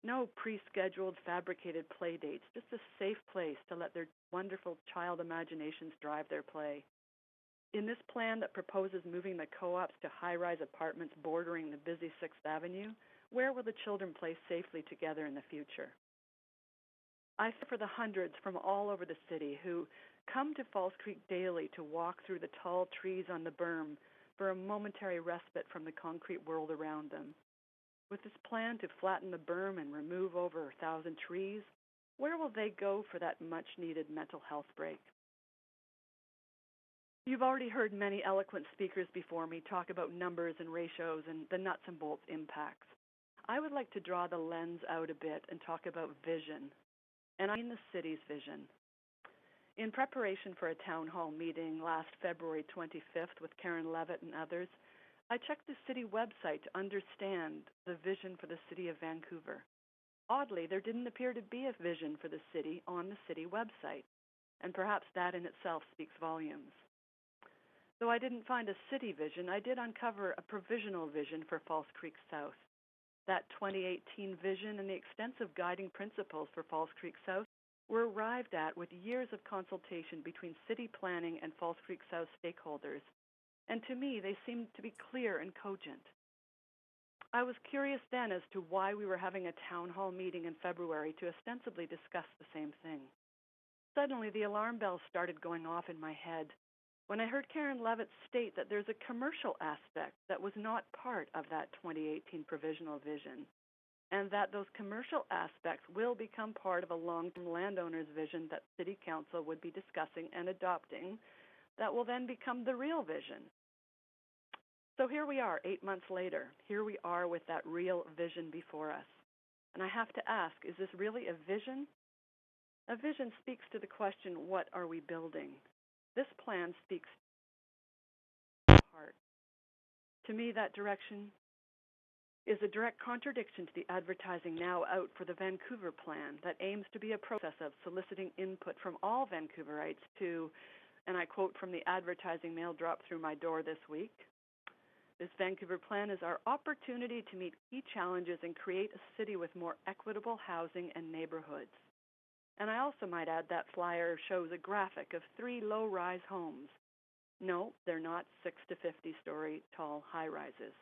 No pre-scheduled, fabricated play dates, just a safe place to let their wonderful child imaginations drive their play. In this plan that proposes moving the co-ops to high-rise apartments bordering the busy 6th Avenue, where will the children play safely together in the future? I feel for the hundreds from all over the city who come to Falls Creek daily to walk through the tall trees on the berm for a momentary respite from the concrete world around them. With this plan to flatten the berm and remove over 1,000 trees, where will they go for that much-needed mental health break? You've already heard many eloquent speakers before me talk about numbers and ratios and the nuts and bolts impacts. I would like to draw the lens out a bit and talk about vision, and I mean the city's vision. In preparation for a town hall meeting last February 25th with Karen Levitt and others, I checked the city website to understand the vision for the city of Vancouver. Oddly, there didn't appear to be a vision for the city on the city website, and perhaps that in itself speaks volumes. Though I didn't find a city vision, I did uncover a provisional vision for Falls Creek South. That 2018 vision and the extensive guiding principles for Falls Creek South were arrived at with years of consultation between city planning and Falls Creek South stakeholders, and to me they seemed to be clear and cogent. I was curious then as to why we were having a town hall meeting in February to ostensibly discuss the same thing. Suddenly the alarm bells started going off in my head when I heard Karen Levitt state that there's a commercial aspect that was not part of that 2018 provisional vision, and that those commercial aspects will become part of a long-term landowner's vision that City Council would be discussing and adopting that will then become the real vision. So here we are, 8 months later. Here we are with that real vision before us. And I have to ask, is this really a vision? A vision speaks to the question, what are we building? This plan speaks to the heart. To me, that direction is a direct contradiction to the advertising now out for the Vancouver plan that aims to be a process of soliciting input from all Vancouverites to, and I quote from the advertising mail dropped through my door this week, this Vancouver plan is our opportunity to meet key challenges and create a city with more equitable housing and neighborhoods. And I also might add that flyer shows a graphic of 3 low-rise homes. No, they're not 6 to 50-story tall high-rises.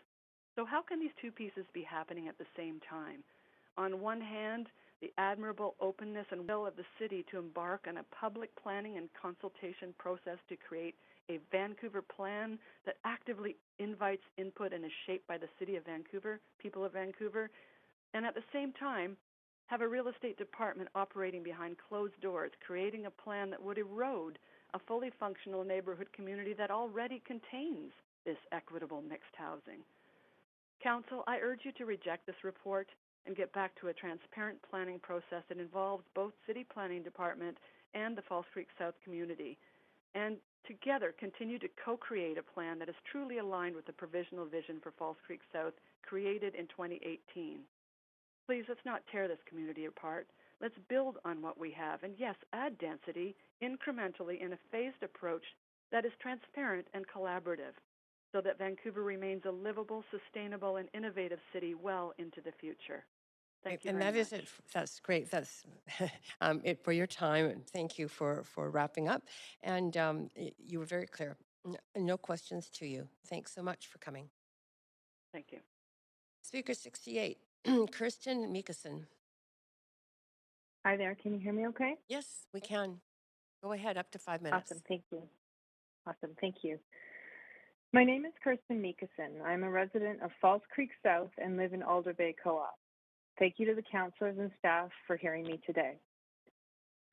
So how can these two pieces be happening at the same time? On one hand, the admirable openness and will of the city to embark on a public planning and consultation process to create a Vancouver plan that actively invites input and is shaped by the city of Vancouver, people of Vancouver, and at the same time, have a real estate department operating behind closed doors, creating a plan that would erode a fully functional neighborhood community that already contains this equitable mixed housing. Council, I urge you to reject this report and get back to a transparent planning process that involves both City Planning Department and the Falls Creek South community, and together continue to co-create a plan that is truly aligned with the provisional vision for Falls Creek South created in 2018. Please, let's not tear this community apart. Let's build on what we have, and yes, add density incrementally in a phased approach that is transparent and collaborative, so that Vancouver remains a livable, sustainable, and innovative city well into the future. Thank you And very that is much. it. That's great. That's it for your time. And thank you for wrapping up. And you were very clear. No questions to you. Thanks so much for coming. Thank you. Speaker 68, Kirsten Mikason. Hi there. Can you hear me okay? Yes, we can. Go ahead, up to 5 minutes. Awesome. Thank you. Awesome. Thank you. My name is Kirsten Mikason. I'm a resident of Falls Creek South and live in Alder Bay Co-op. Thank you to the councilors and staff for hearing me today.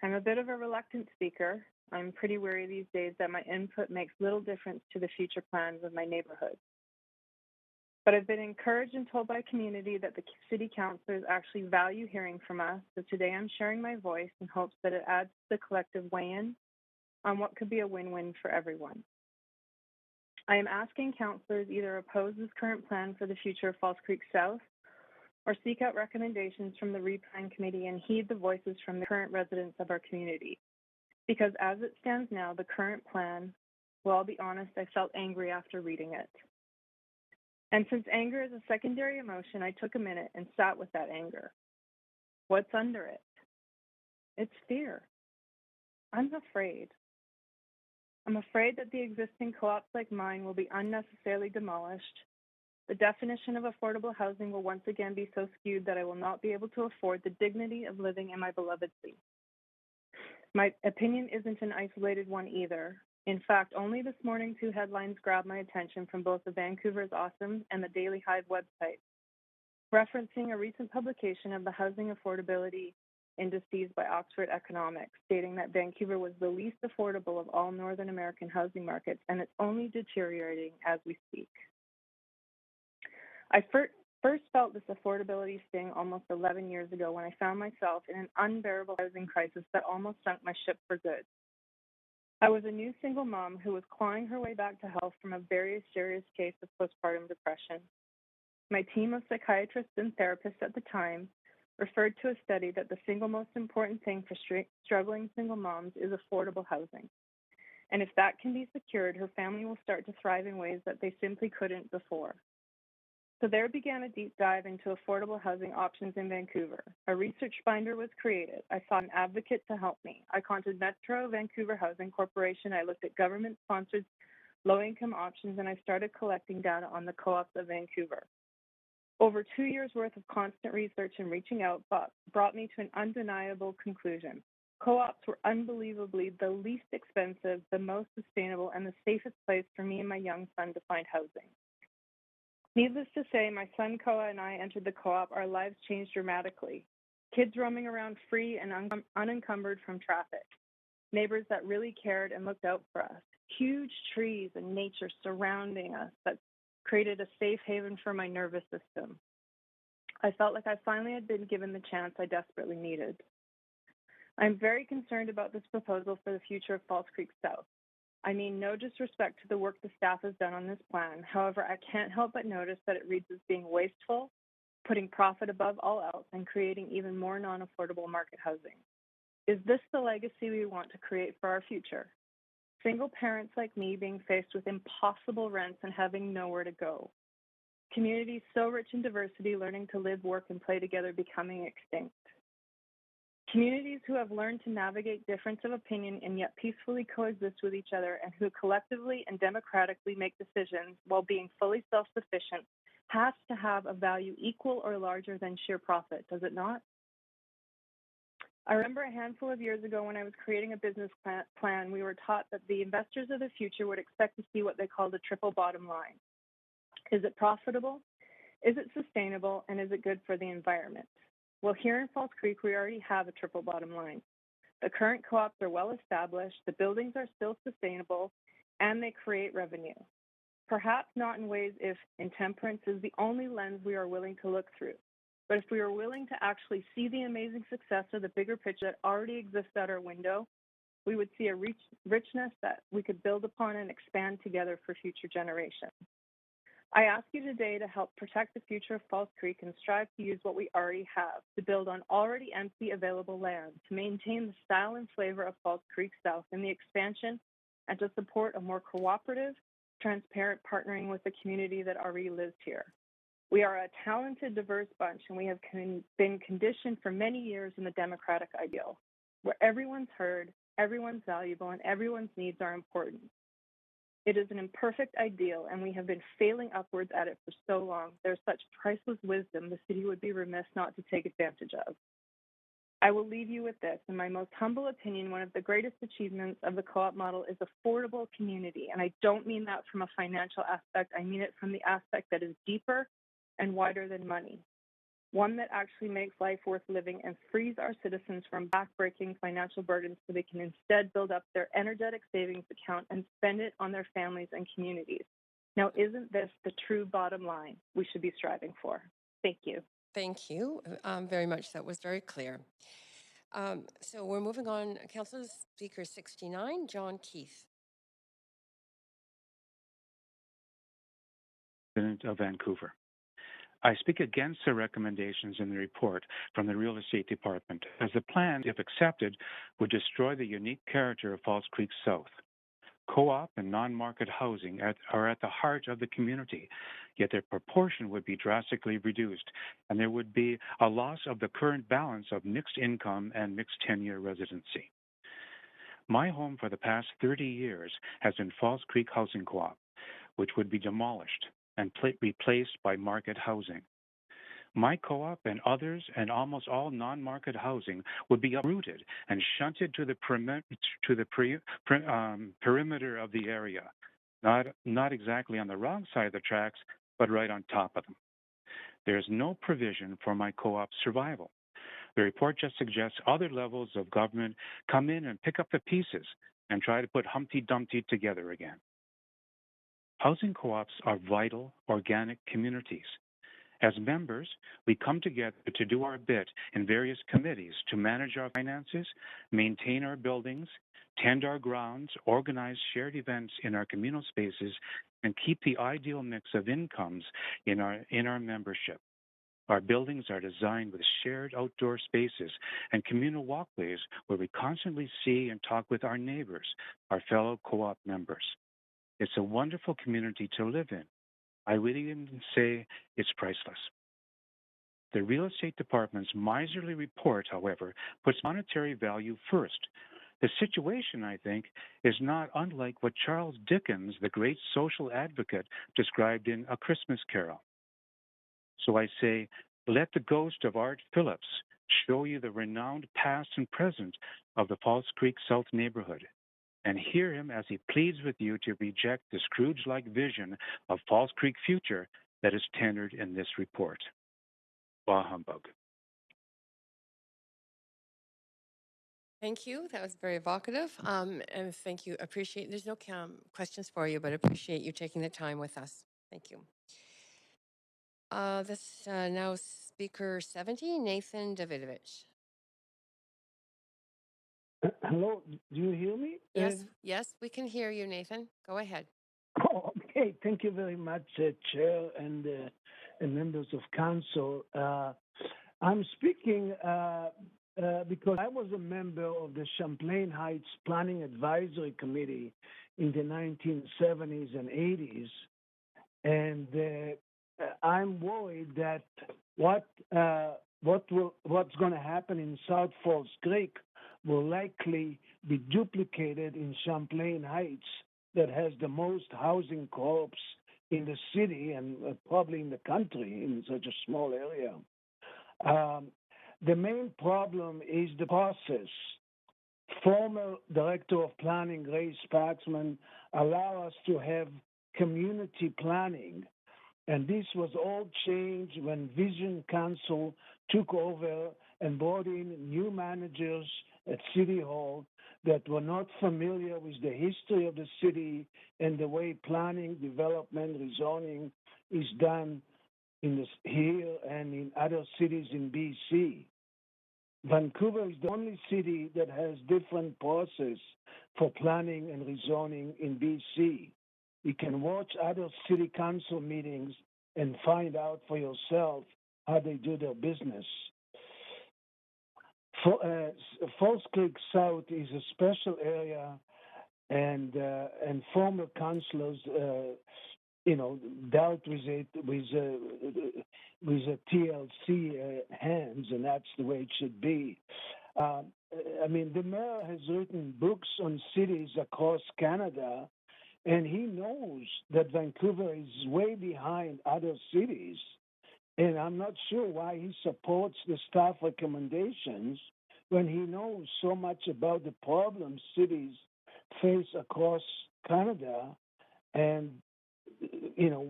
I'm a bit of a reluctant speaker. I'm pretty worried these days that my input makes little difference to the future plans of my neighborhood. But I've been encouraged and told by community that the city councilors actually value hearing from us, so today I'm sharing my voice in hopes that it adds to the collective weigh-in on what could be a win-win for everyone. I am asking councilors either oppose this current plan for the future of Falls Creek South or seek out recommendations from the Replan Committee and heed the voices from the current residents of our community. Because as it stands now, the current plan, well, I'll be honest, I felt angry after reading it. And since anger is a secondary emotion, I took a minute and sat with that anger. What's under it? It's fear. I'm afraid. I'm afraid that the existing co-ops like mine will be unnecessarily demolished. The definition of affordable housing will once again be so skewed that I will not be able to afford the dignity of living in my beloved city. My opinion isn't an isolated one either. In fact, only this morning 2 headlines grabbed my attention from both the Vancouver's Awesome and the Daily Hive website, referencing a recent publication of the Housing Affordability Indices by Oxford Economics, stating that Vancouver was the least affordable of all Northern American housing markets, and it's only deteriorating as we speak. I first felt this affordability sting almost 11 years ago when I found myself in an unbearable housing crisis that almost sunk my ship for good. I was a new single mom who was clawing her way back to health from a very serious case of postpartum depression. My team of psychiatrists and therapists at the time referred to a study that the single most important thing for struggling single moms is affordable housing. And if that can be secured, her family will start to thrive in ways that they simply couldn't before. So there began a deep dive into affordable housing options in Vancouver. A research binder was created. I sought an advocate to help me. I contacted Metro Vancouver Housing Corporation. I looked at government-sponsored low-income options, and I started collecting data on the co-ops of Vancouver. Over 2 years' worth of constant research and reaching out brought me to an undeniable conclusion. Co-ops were unbelievably the least expensive, the most sustainable, and the safest place for me and my young son to find housing. Needless to say, my son Koa and I entered the co-op. Our lives changed dramatically. Kids roaming around free and unencumbered from traffic. Neighbors that really cared and looked out for us. Huge trees and nature surrounding us that created a safe haven for my nervous system. I felt like I finally had been given the chance I desperately needed. I'm very concerned about this proposal for the future of False Creek South. I mean no disrespect to the work the staff has done on this plan. However, I can't help but notice that it reads as being wasteful, putting profit above all else, and creating even more non-affordable market housing. Is this the legacy we want to create for our future? Single parents like me being faced with impossible rents and having nowhere to go. Communities so rich in diversity learning to live, work, and play together becoming extinct. Communities who have learned to navigate difference of opinion and yet peacefully coexist with each other, and who collectively and democratically make decisions while being fully self-sufficient has to have a value equal or larger than sheer profit, does it not? I remember a handful of years ago when I was creating a business plan, we were taught that the investors of the future would expect to see what they called a triple bottom line. Is it profitable? Is it sustainable? And is it good for the environment? Well, here in False Creek, we already have a triple bottom line. The current co-ops are well established, the buildings are still sustainable, and they create revenue. Perhaps not in ways if intemperance is the only lens we are willing to look through. But if we are willing to actually see the amazing success of the bigger picture that already exists at our window, we would see a richness that we could build upon and expand together for future generations. I ask you today to help protect the future of False Creek and strive to use what we already have to build on already empty available land, to maintain the style and flavor of False Creek South in the expansion, and to support a more cooperative, transparent partnering with the community that already lives here. We are a talented, diverse bunch, and we have been conditioned for many years in the democratic ideal, where everyone's heard, everyone's valuable, and everyone's needs are important. It is an imperfect ideal, and we have been failing upwards at it for so long. There's such priceless wisdom the city would be remiss not to take advantage of. I will leave you with this. In my most humble opinion, one of the greatest achievements of the co-op model is affordable community, and I don't mean that from a financial aspect. I mean it from the aspect that is deeper and wider than money. One that actually makes life worth living and frees our citizens from backbreaking financial burdens so they can instead build up their energetic savings account and spend it on their families and communities. Now, isn't this the true bottom line we should be striving for? Thank you. Thank you very much. That was very clear. So we're moving on. Councillor Speaker 69, John Keith. Of Vancouver. I speak against the recommendations in the report from the Real Estate Department, as the plan, if accepted, would destroy the unique character of False Creek South. Co-op and non-market housing are at the heart of the community, yet their proportion would be drastically reduced, and there would be a loss of the current balance of mixed income and mixed tenure residency. My home for the past 30 years has been False Creek Housing Co-op, which would be demolished and replaced by market housing. My co-op and others and almost all non-market housing would be uprooted and shunted to the perimeter of the area, not exactly on the wrong side of the tracks, but right on top of them. There is no provision for my co-op's survival. The report just suggests other levels of government come in and pick up the pieces and try to put Humpty Dumpty together again. Housing co-ops are vital, organic communities. As members, we come together to do our bit in various committees to manage our finances, maintain our buildings, tend our grounds, organize shared events in our communal spaces, and keep the ideal mix of incomes in our membership. Our buildings are designed with shared outdoor spaces and communal walkways where we constantly see and talk with our neighbors, our fellow co-op members. It's a wonderful community to live in. I would even say it's priceless. The real estate department's miserly report, however, puts monetary value first. The situation, I think, is not unlike what Charles Dickens, the great social advocate, described in A Christmas Carol. So I say, let the ghost of Art Phillips show you the renowned past and present of the False Creek South neighborhood, and hear him as he pleads with you to reject the Scrooge-like vision of False Creek future that is tendered in this report. Bah humbug. Thank you. That was very evocative. And thank you. Appreciate. There's no questions for you, but appreciate you taking the time with us. Thank you. This now speaker 70, Nathan Davidovich. Hello, do you hear me? Yes, we can hear you, Nathan. Go ahead. Oh, okay, thank you very much, Chair and members of council. I'm speaking because I was a member of the Champlain Heights Planning Advisory Committee in the 1970s and 80s, and I'm worried that what's going to happen in South Falls Creek will likely be duplicated in Champlain Heights, that has the most housing co-ops in the city and probably in the country in such a small area. The main problem is the process. Former Director of Planning, Ray Spaxman, allowed us to have community planning. And this was all changed when Vision Council took over and brought in new managers at City Hall that were not familiar with the history of the city and the way planning, development, rezoning is done here and in other cities in BC. Vancouver is the only city that has different process for planning and rezoning in BC. You can watch other city council meetings and find out for yourself how they do their business. False Creek South is a special area, and former councillors, dealt with it with a TLC hands, and that's the way it should be. The mayor has written books on cities across Canada, and he knows that Vancouver is way behind other cities. And I'm not sure why he supports the staff recommendations when he knows so much about the problems cities face across Canada. And,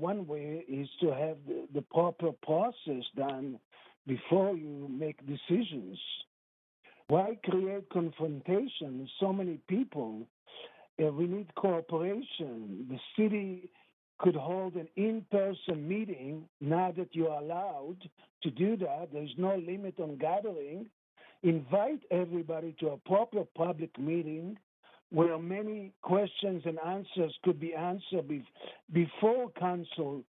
one way is to have the proper process done before you make decisions. Why create confrontation with so many people? We need cooperation. The city could hold an in-person meeting now that you're allowed to do that. There's no limit on gathering. Invite everybody to a proper public meeting where many questions and answers could be answered before council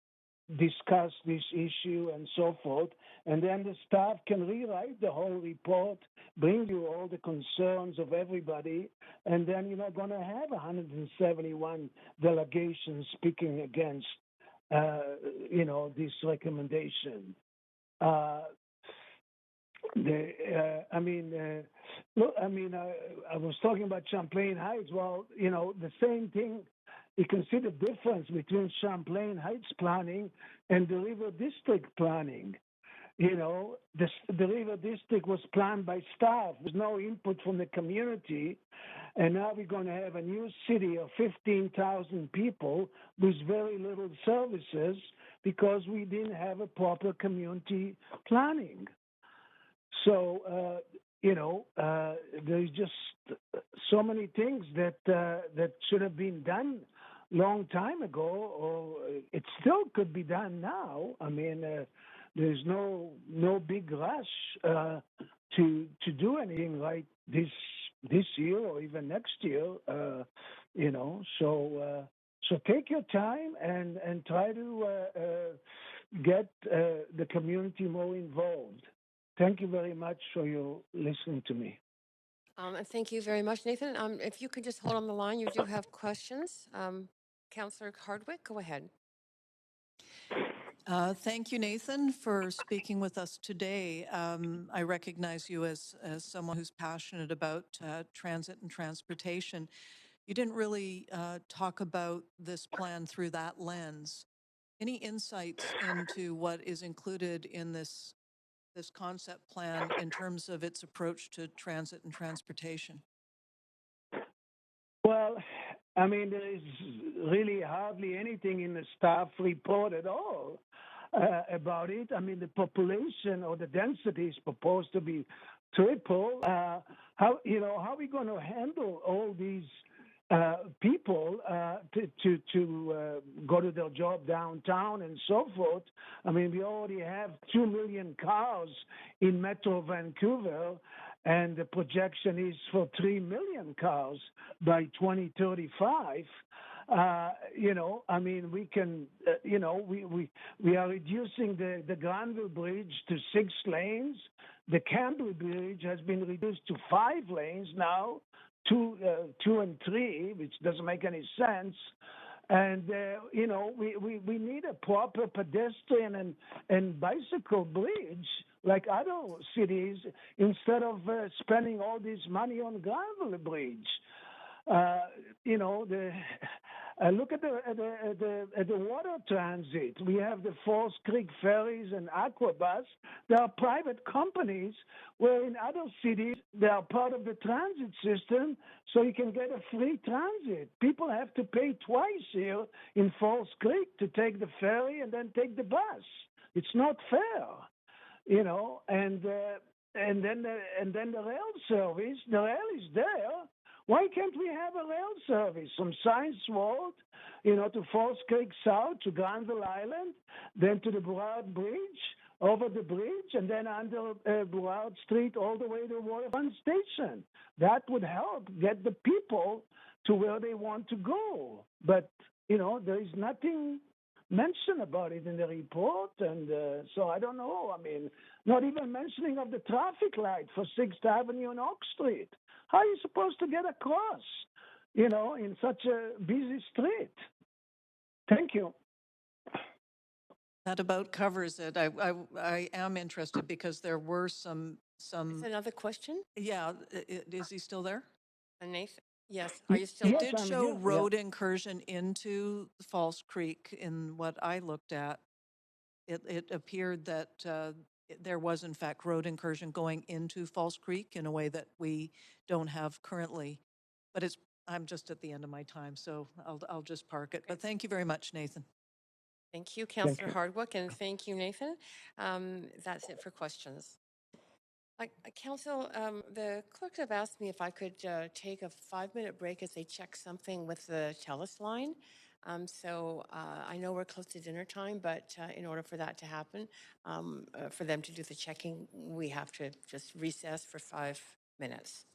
discuss this issue and so forth, and then the staff can rewrite the whole report, bring you all the concerns of everybody, and then you're not going to have 171 delegations speaking against, this recommendation. I was talking about Champlain Heights. Well, the same thing. You can see the difference between Champlain Heights planning and the River District planning. The River District was planned by staff. There's no input from the community. And now we're going to have a new city of 15,000 people with very little services because we didn't have a proper community planning. So, there's just so many things that should have been done long time ago, or it still could be done now. I mean, there's no big rush to do anything like this year or even next year. So take your time and try to get the community more involved. Thank you very much for your listening to me. And thank you very much, Nathan. If you could just hold on the line, you do have questions. Councillor Hardwick, go ahead. Thank you, Nathan, for speaking with us today. I recognize you as someone who's passionate about transit and transportation. You didn't really talk about this plan through that lens. Any insights into what is included in this concept plan in terms of its approach to transit and transportation? Well, I mean, there is really hardly anything in the staff report at all about it. I mean, the population or the density is proposed to be triple. How are we going to handle all these people to go to their job downtown and so forth? I mean, we already have 2 million cars in Metro Vancouver, and the projection is for 3 million cars by 2035. I mean, we can, we are reducing the Granville Bridge to 6 lanes. The Campbell Bridge has been reduced to 5 lanes now. 2 and 3, which doesn't make any sense. And, we need a proper pedestrian and bicycle bridge like other cities instead of spending all this money on Granville Bridge. Look at the water transit. We have the Falls Creek Ferries and Aquabus. They are private companies, where in other cities they are part of the transit system, so you can get a free transit. People have to pay twice here in Falls Creek to take the ferry and then take the bus. It's not fair, And then the rail service. The rail is there. Why can't we have a rail service from Science World, to Falls Creek South, to Granville Island, then to the Burrard Bridge, over the bridge, and then under Burrard Street all the way to Waterfront Station? That would help get the people to where they want to go. But, there is nothing mentioned about it in the report, and so I don't know. I mean, not even mentioning of the traffic light for 6th Avenue and Oak Street. How are you supposed to get across, in such a busy street? Thank you. That about covers it. I am interested because there were some. Is another question? Yeah, is he still there? Nathan? Yes. Are you still? It did show road incursion into Falls Creek in what I looked at. It appeared that there was, in fact, road incursion going into Falls Creek in a way that we don't have currently. But I'm just at the end of my time, so I'll just park it. But thank you very much, Nathan. Thank you, Councillor Hardwick, and thank you, Nathan. That's it for questions. Council, the clerks have asked me if I could take a 5-minute break as they check something with the TELUS line. So I know we're close to dinner time, but in order for that to happen, for them to do the checking, we have to just recess for 5 minutes.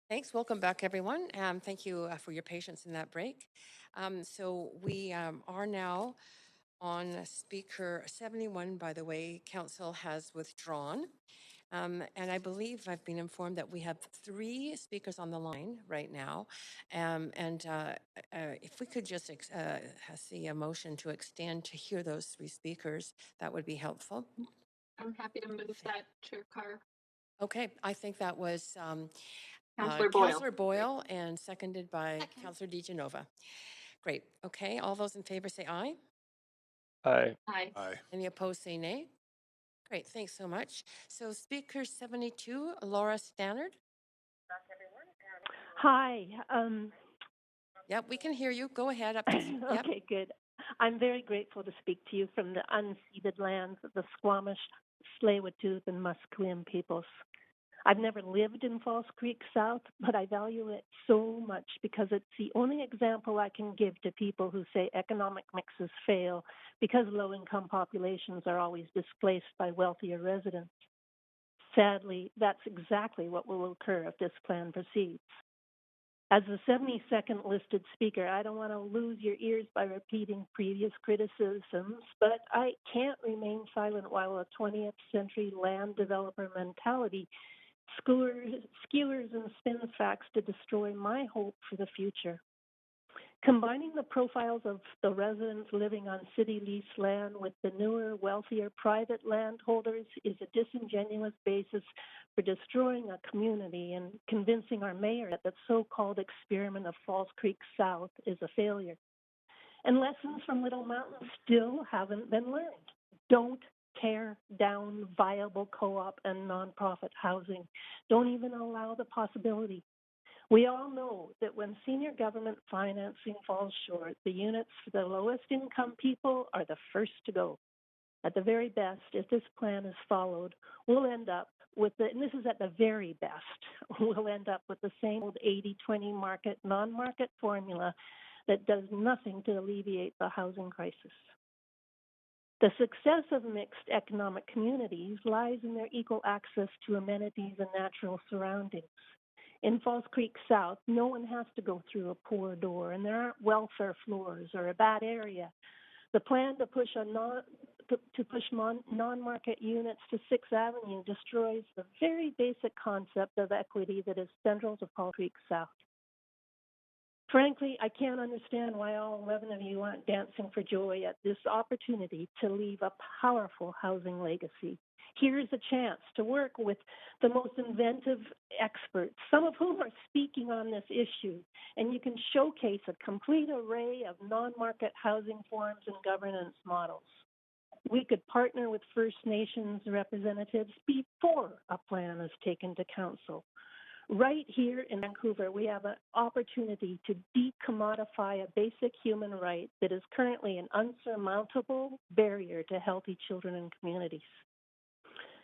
Thanks. Welcome back, everyone. Thank you for your patience in that break. So we are now on speaker 71, by the way. Council has withdrawn. And I believe I've been informed that we have 3 speakers on the line right now. If we could just see a motion to extend to hear those 3 speakers, that would be helpful. I'm happy to move that, Chair Carr. Okay, I think that was Councillor Boyle and seconded by Councillor DiGenova. Great. Okay, all those in favor say aye. Aye. Aye. Aye. Any opposed say nay. Great, thanks so much. So speaker 72, Laura Stannard. Hi. Yep, we can hear you. Go ahead. Up to yep. Okay, good. I'm very grateful to speak to you from the unceded lands of the Squamish, Tsleil-Waututh, and Musqueam peoples. I've never lived in False Creek South, but I value it so much because it's the only example I can give to people who say economic mixes fail because low-income populations are always displaced by wealthier residents. Sadly, that's exactly what will occur if this plan proceeds. As the 72nd listed speaker, I don't want to lose your ears by repeating previous criticisms, but I can't remain silent while a 20th century land developer mentality skewers and spins facts to destroy my hope for the future. Combining the profiles of the residents living on city lease land with the newer, wealthier private landholders is a disingenuous basis for destroying a community and convincing our mayor that the so-called experiment of False Creek South is a failure. And lessons from Little Mountain still haven't been learned. Don't tear down viable co-op and nonprofit housing. Don't even allow the possibility. We all know that when senior government financing falls short, the units for the lowest income people are the first to go. At the very best, if this plan is followed, we'll end up with and this is at the very best, we'll end up with the same old 80-20 market, non-market formula that does nothing to alleviate the housing crisis. The success of mixed economic communities lies in their equal access to amenities and natural surroundings. In False Creek South, no one has to go through a poor door, and there aren't welfare floors or a bad area. The plan to push non-market units to 6th Avenue destroys the very basic concept of equity that is central to False Creek South. Frankly, I can't understand why all 11 of you aren't dancing for joy at this opportunity to leave a powerful housing legacy. Here's a chance to work with the most inventive experts, some of whom are speaking on this issue, and you can showcase a complete array of non-market housing forms and governance models. We could partner with First Nations representatives before a plan is taken to council. Right here in Vancouver, we have an opportunity to decommodify a basic human right that is currently an unsurmountable barrier to healthy children and communities.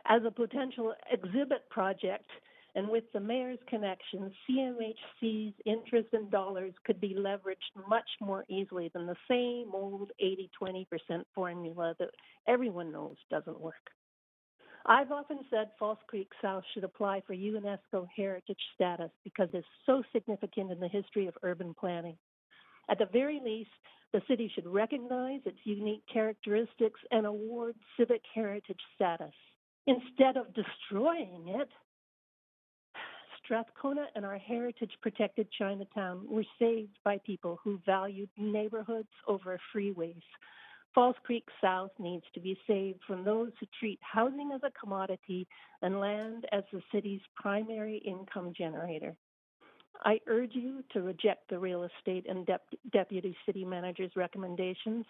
As a potential exhibit project, and with the mayor's connections, CMHC's interest in dollars could be leveraged much more easily than the same old 80-20% formula that everyone knows doesn't work. I've often said False Creek South should apply for UNESCO heritage status because it's so significant in the history of urban planning. At the very least, the city should recognize its unique characteristics and award civic heritage status. Instead of destroying it, Strathcona and our heritage-protected Chinatown were saved by people who valued neighborhoods over freeways. False Creek South needs to be saved from those who treat housing as a commodity and land as the city's primary income generator. I urge you to reject the real estate and deputy city manager's recommendations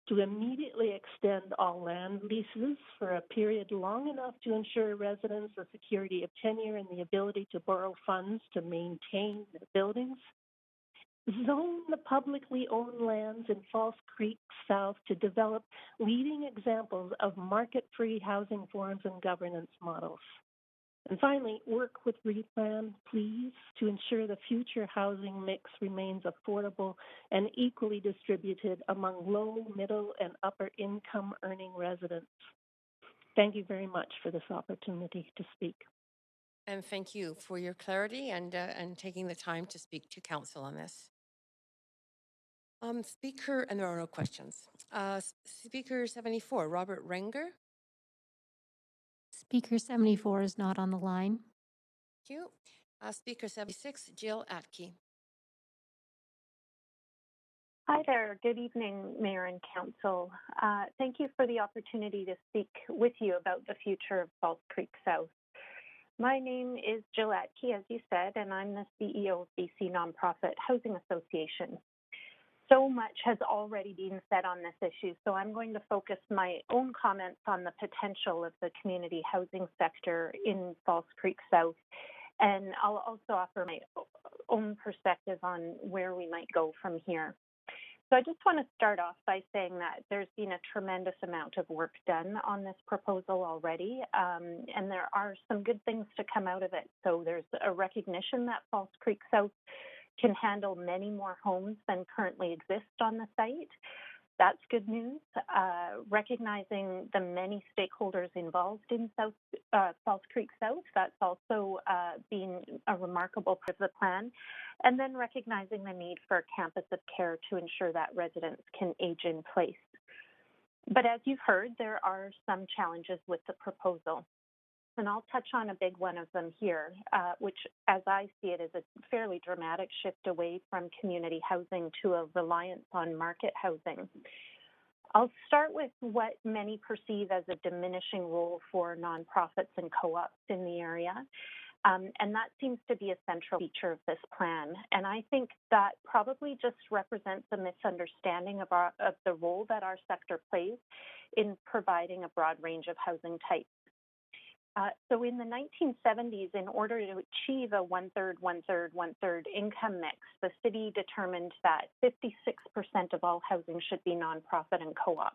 to immediately extend all land leases for a period long enough to ensure residents the security of tenure and the ability to borrow funds to maintain their buildings. Zone the publicly owned lands in False Creek South to develop leading examples of market-free housing forms and governance models. And finally, work with Replan, please, to ensure the future housing mix remains affordable and equally distributed among low, middle, and upper income earning residents. Thank you very much for this opportunity to speak. And thank you for your clarity and taking the time to speak to council on this. Speaker, and there are no questions. Speaker 74, Robert Renger. Speaker 74 is not on the line. Thank you. Speaker 76, Jill Atke. Hi there. Good evening, Mayor and Council. Thank you for the opportunity to speak with you about the future of False Creek South. My name is Jill Atke, as you said, and I'm the CEO of BC Nonprofit Housing Association. So much has already been said on this issue, so I'm going to focus my own comments on the potential of the community housing sector in False Creek South, and I'll also offer my own perspective on where we might go from here. So I just want to start off by saying that there's been a tremendous amount of work done on this proposal already, and there are some good things to come out of it. So there's a recognition that False Creek South can handle many more homes than currently exist on the site. That's good news. Recognizing the many stakeholders involved in False Creek South, that's also been a remarkable part of the plan. And then recognizing the need for a campus of care to ensure that residents can age in place. But as you've heard, there are some challenges with the proposal. And I'll touch on a big one of them here, which, as I see it, is a fairly dramatic shift away from community housing to a reliance on market housing. I'll start with what many perceive as a diminishing role for nonprofits and co-ops in the area. And that seems to be a central feature of this plan. And I think that probably just represents a misunderstanding of the role that our sector plays in providing a broad range of housing types. So in the 1970s, in order to achieve a one-third, one-third, one-third income mix, the city determined that 56% of all housing should be nonprofit and co-op.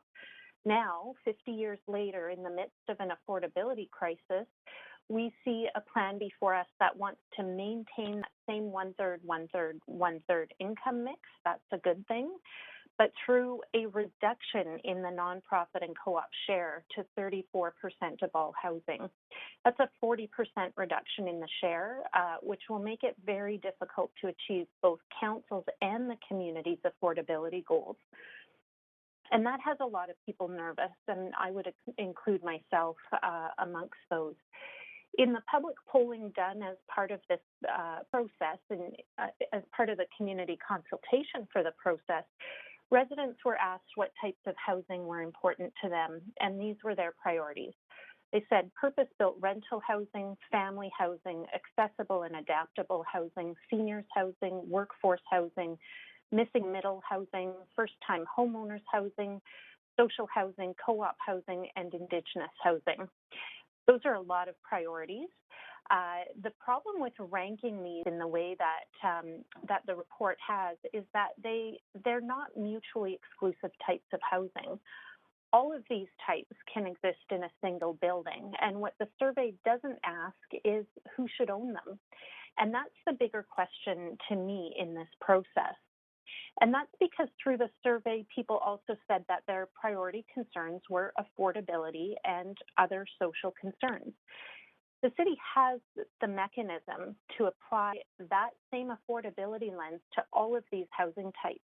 Now, 50 years later, in the midst of an affordability crisis, we see a plan before us that wants to maintain that same one-third, one-third, one-third income mix. That's a good thing. But through a reduction in the nonprofit and co-op share to 34% of all housing. That's a 40% reduction in the share, which will make it very difficult to achieve both councils and the community's affordability goals. And that has a lot of people nervous, and I would include myself amongst those. In the public polling done as part of this process and as part of the community consultation for the process, residents were asked what types of housing were important to them, and these were their priorities. They said purpose-built rental housing, family housing, accessible and adaptable housing, seniors housing, workforce housing, missing middle housing, first-time homeowners housing, social housing, co-op housing, and Indigenous housing. Those are a lot of priorities. The problem with ranking these in the way that that the report has is that they're not mutually exclusive types of housing. All of these types can exist in a single building, and what the survey doesn't ask is who should own them. And that's the bigger question to me in this process. And that's because through the survey, people also said that their priority concerns were affordability and other social concerns. The city has the mechanism to apply that same affordability lens to all of these housing types.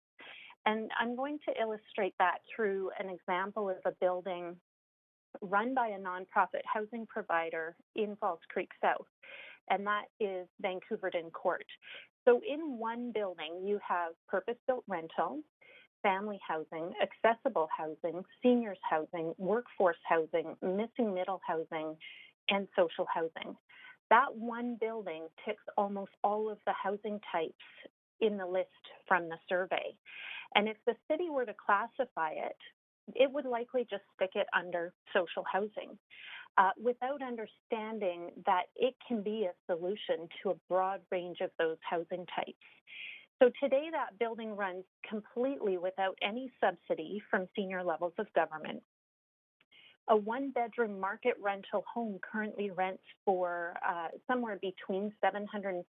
And I'm going to illustrate that through an example of a building run by a nonprofit housing provider in False Creek South, and that is Vancouverton Court. So in one building, you have purpose-built rental, family housing, accessible housing, seniors housing, workforce housing, missing middle housing, and social housing. That one building ticks almost all of the housing types in the list from the survey. And if the city were to classify it, it would likely just stick it under social housing without understanding that it can be a solution to a broad range of those housing types. So today that building runs completely without any subsidy from senior levels of government. A one-bedroom market rental home currently rents for somewhere between $758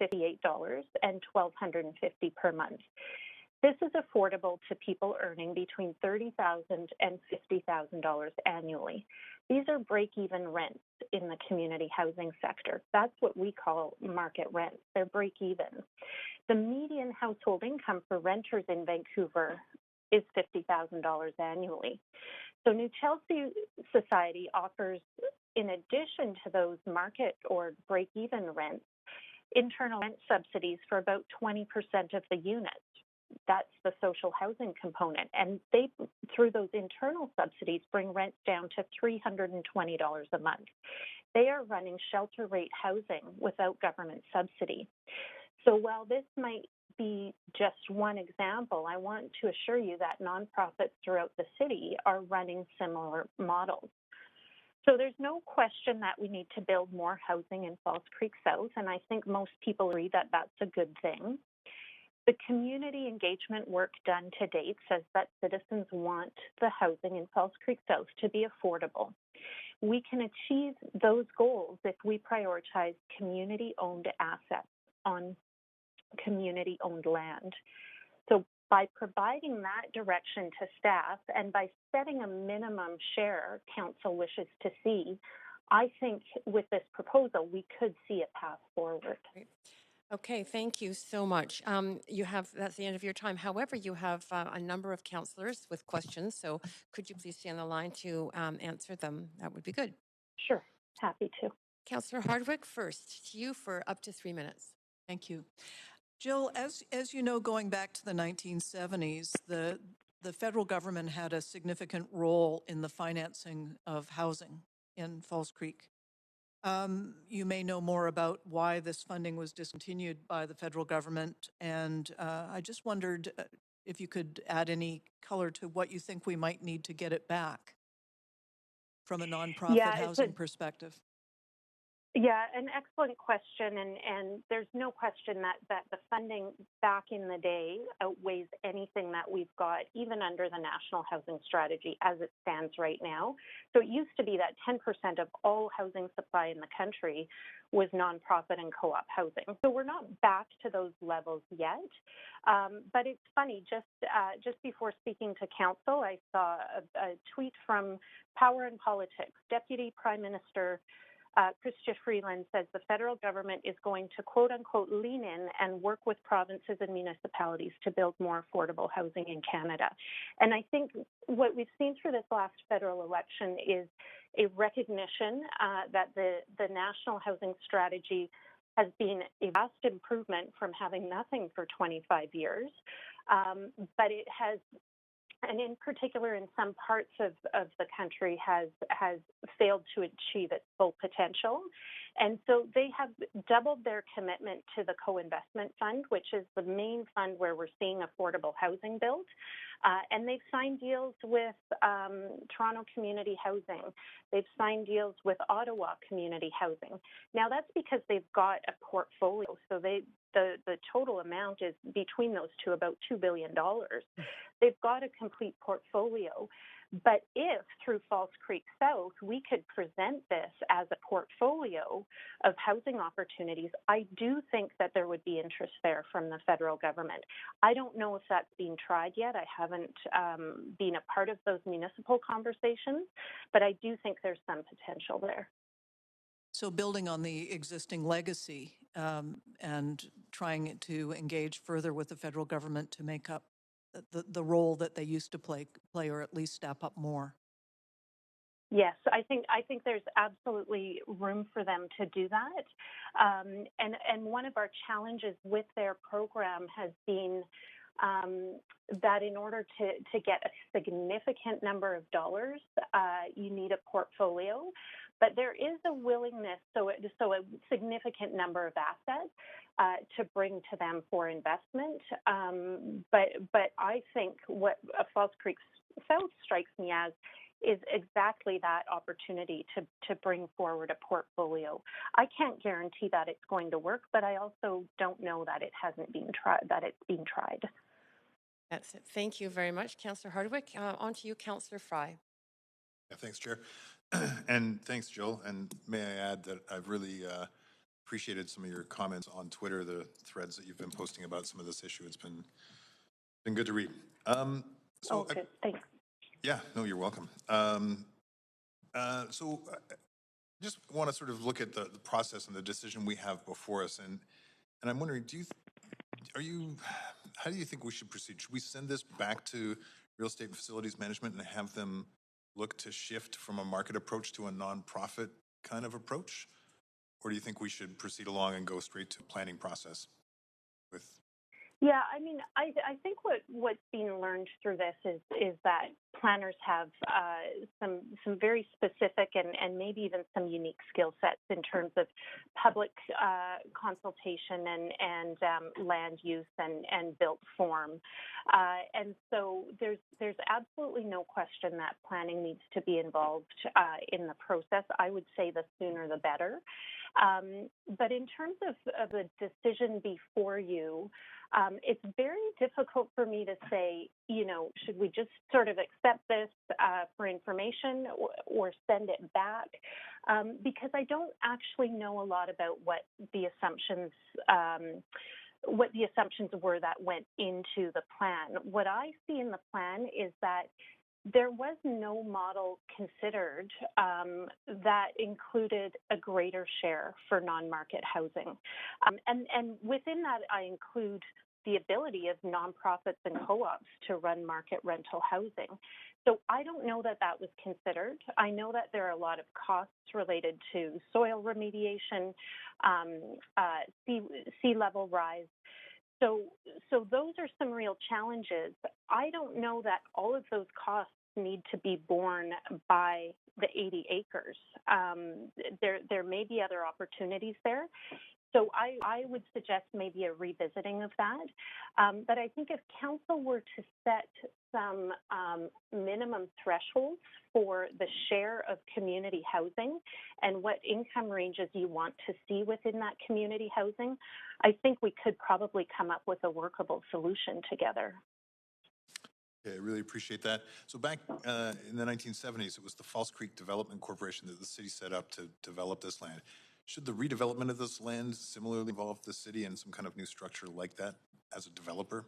and $1,250 per month. This is affordable to people earning between $30,000 and $50,000 annually. These are break-even rents in the community housing sector. That's what we call market rents. They're break-even. The median household income for renters in Vancouver is $50,000 annually. So New Chelsea Society offers, in addition to those market or break-even rents, internal rent subsidies for about 20% of the units. That's the social housing component. And they, through those internal subsidies, bring rents down to $320 a month. They are running shelter rate housing without government subsidy. So while this might be just one example, I want to assure you that nonprofits throughout the city are running similar models. So there's no question that we need to build more housing in Falls Creek South, and I think most people agree that that's a good thing. The community engagement work done to date says that citizens want the housing in Falls Creek South to be affordable. We can achieve those goals if we prioritize community-owned assets on community-owned land. So by providing that direction to staff and by setting a minimum share council wishes to see, I think with this proposal, we could see a path forward. Okay, thank you so much. That's the end of your time. However, you have a number of councillors with questions, so could you please stay on the line to answer them? That would be good. Sure, happy to. Councillor Hardwick, first, to you for up to 3 minutes. Thank you. Jill, as you know, going back to the 1970s, the federal government had a significant role in the financing of housing in Falls Creek. You may know more about why this funding was discontinued by the federal government, and I just wondered if you could add any color to what you think we might need to get it back from a nonprofit housing perspective. Yeah, an excellent question, and there's no question that the funding back in the day outweighs anything that we've got, even under the National Housing Strategy as it stands right now. So it used to be that 10% of all housing supply in the country was nonprofit and co-op housing. So we're not back to those levels yet, but it's funny, just before speaking to council, I saw a tweet from Power and Politics. Deputy Prime Minister Chrystia Freeland says the federal government is going to, quote unquote, lean in and work with provinces and municipalities to build more affordable housing in Canada. And I think what we've seen through this last federal election is a recognition that the National Housing Strategy has been a vast improvement from having nothing for 25 years, but it has, and in particular in some parts of the country, has failed to achieve its full potential. And so they have doubled their commitment to the co-investment fund, which is the main fund where we're seeing affordable housing built. And they've signed deals with Toronto Community Housing. They've signed deals with Ottawa Community Housing. Now that's because they've got a portfolio. So the total amount is between those two about $2 billion. They've got a complete portfolio. But if through Falls Creek South we could present this as a portfolio of housing opportunities, I do think that there would be interest there from the federal government. I don't know if that's being tried yet. I haven't been a part of those municipal conversations, but I do think there's some potential there. So building on the existing legacy and trying to engage further with the federal government to make up the role that they used to play, or at least step up more. Yes, I think there's absolutely room for them to do that. And one of our challenges with their program has been that in order to get a significant number of dollars, you need a portfolio. But there is a willingness, so a significant number of assets to bring to them for investment. But I think what Falls Creek South strikes me as is exactly that opportunity to bring forward a portfolio. I can't guarantee that it's going to work, but I also don't know that it hasn't been tried. That it's being tried. That's it. Thank you very much, Councillor Hardwick. On to you, Councillor Fry. Yeah, thanks, Chair. And thanks, Jill. And may I add that I've really appreciated some of your comments on Twitter, the threads that you've been posting about some of this issue. It's been good to read. Good. Thanks. Yeah, no, you're welcome. Just want to sort of look at the process and the decision we have before us, and I'm wondering, how do you think we should proceed? Should we send this back to Real Estate Facilities Management and have them look to shift from a market approach to a nonprofit kind of approach? Or do you think we should proceed along and go straight to planning process with? Yeah, I mean, I think what's being learned through this is that planners have some very specific and maybe even some unique skill sets in terms of public consultation and land use and built form. And so there's absolutely no question that planning needs to be involved in the process. I would say the sooner the better. But in terms of the decision before you, it's very difficult for me to say, should we just sort of accept this for information or send it back? Because I don't actually know a lot about what the assumptions were that went into the plan. What I see in the plan is that there was no model considered that included a greater share for non-market housing. And within that, I include the ability of nonprofits and co-ops to run market rental housing. So I don't know that was considered. I know that there are a lot of costs related to soil remediation, sea level rise. So those are some real challenges. I don't know that all of those costs need to be borne by the 80 acres. There may be other opportunities there. So I would suggest maybe a revisiting of that. But I think if council were to set some minimum thresholds for the share of community housing and what income ranges you want to see within that community housing, I think we could probably come up with a workable solution together. Yeah, I really appreciate that. So back in the 1970s, it was the False Creek Development Corporation that the city set up to develop this land. Should the redevelopment of this land similarly involve the city in some kind of new structure like that as a developer?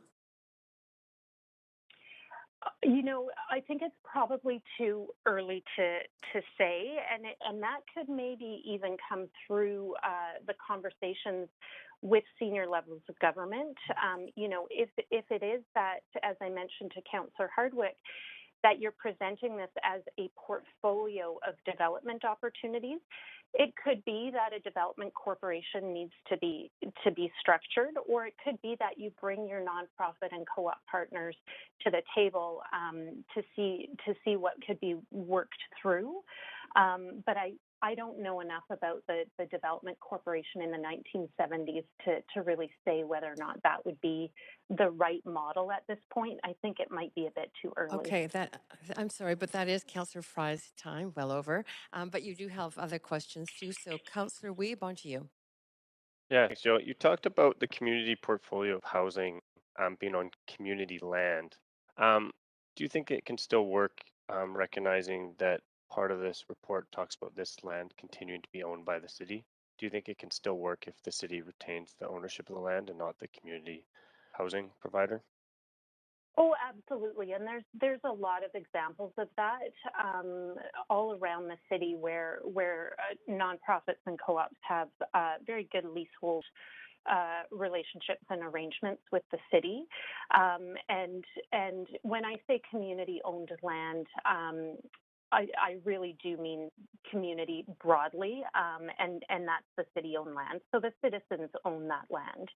I think it's probably too early to say, and that could maybe even come through the conversations with senior levels of government. If it is that, as I mentioned to Councillor Hardwick, that you're presenting this as a portfolio of development opportunities, it could be that a development corporation needs to be structured, or it could be that you bring your nonprofit and co-op partners to the table to see what could be worked through. But I don't know enough about the development corporation in the 1970s to really say whether or not that would be the right model at this point. I think it might be a bit too early. Okay, I'm sorry, but that is Councillor Fry's time, well over. But you do have other questions too. So Councillor Weeb, on to you. Yeah, thanks, Joe. You talked about the community portfolio of housing being on community land. Do you think it can still work, recognizing that part of this report talks about this land continuing to be owned by the city? Do you think it can still work if the city retains the ownership of the land and not the community housing provider? Oh, absolutely. And there's a lot of examples of that all around the city where nonprofits and co-ops have very good leasehold relationships and arrangements with the city. And when I say community-owned land, I really do mean community broadly, and that's the city-owned land. So the citizens own that land.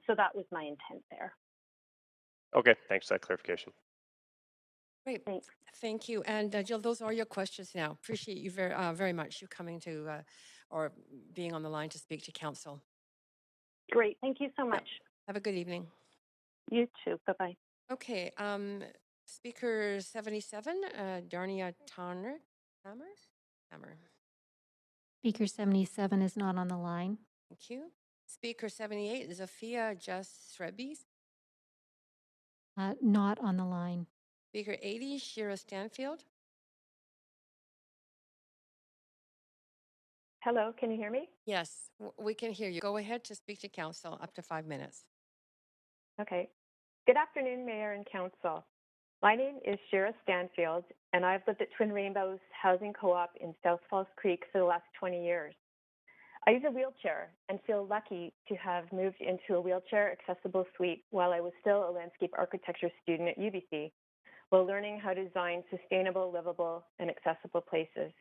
So that was my intent there. Okay, thanks for that clarification. Great, thank you. And Jill, those are your questions now. Appreciate you very much, you coming to or being on the line to speak to council. Great, thank you so much. Have a good evening. You too, bye-bye. Okay, Speaker 77, Darnia Tanner. Speaker 77 is not on the line. Thank you. Speaker 78, Zofia Jasrebis. Not on the line. Speaker 80, Shira Stanfield. Hello, can you hear me? Yes, we can hear you. Go ahead to speak to council, up to 5 minutes. Okay. Good afternoon, Mayor and Council. My name is Shira Stanfield, and I've lived at Twin Rainbows Housing Co-op in South Falls Creek for the last 20 years. I use a wheelchair and feel lucky to have moved into a wheelchair accessible suite while I was still a landscape architecture student at UBC. While learning how to design sustainable, livable, and accessible places,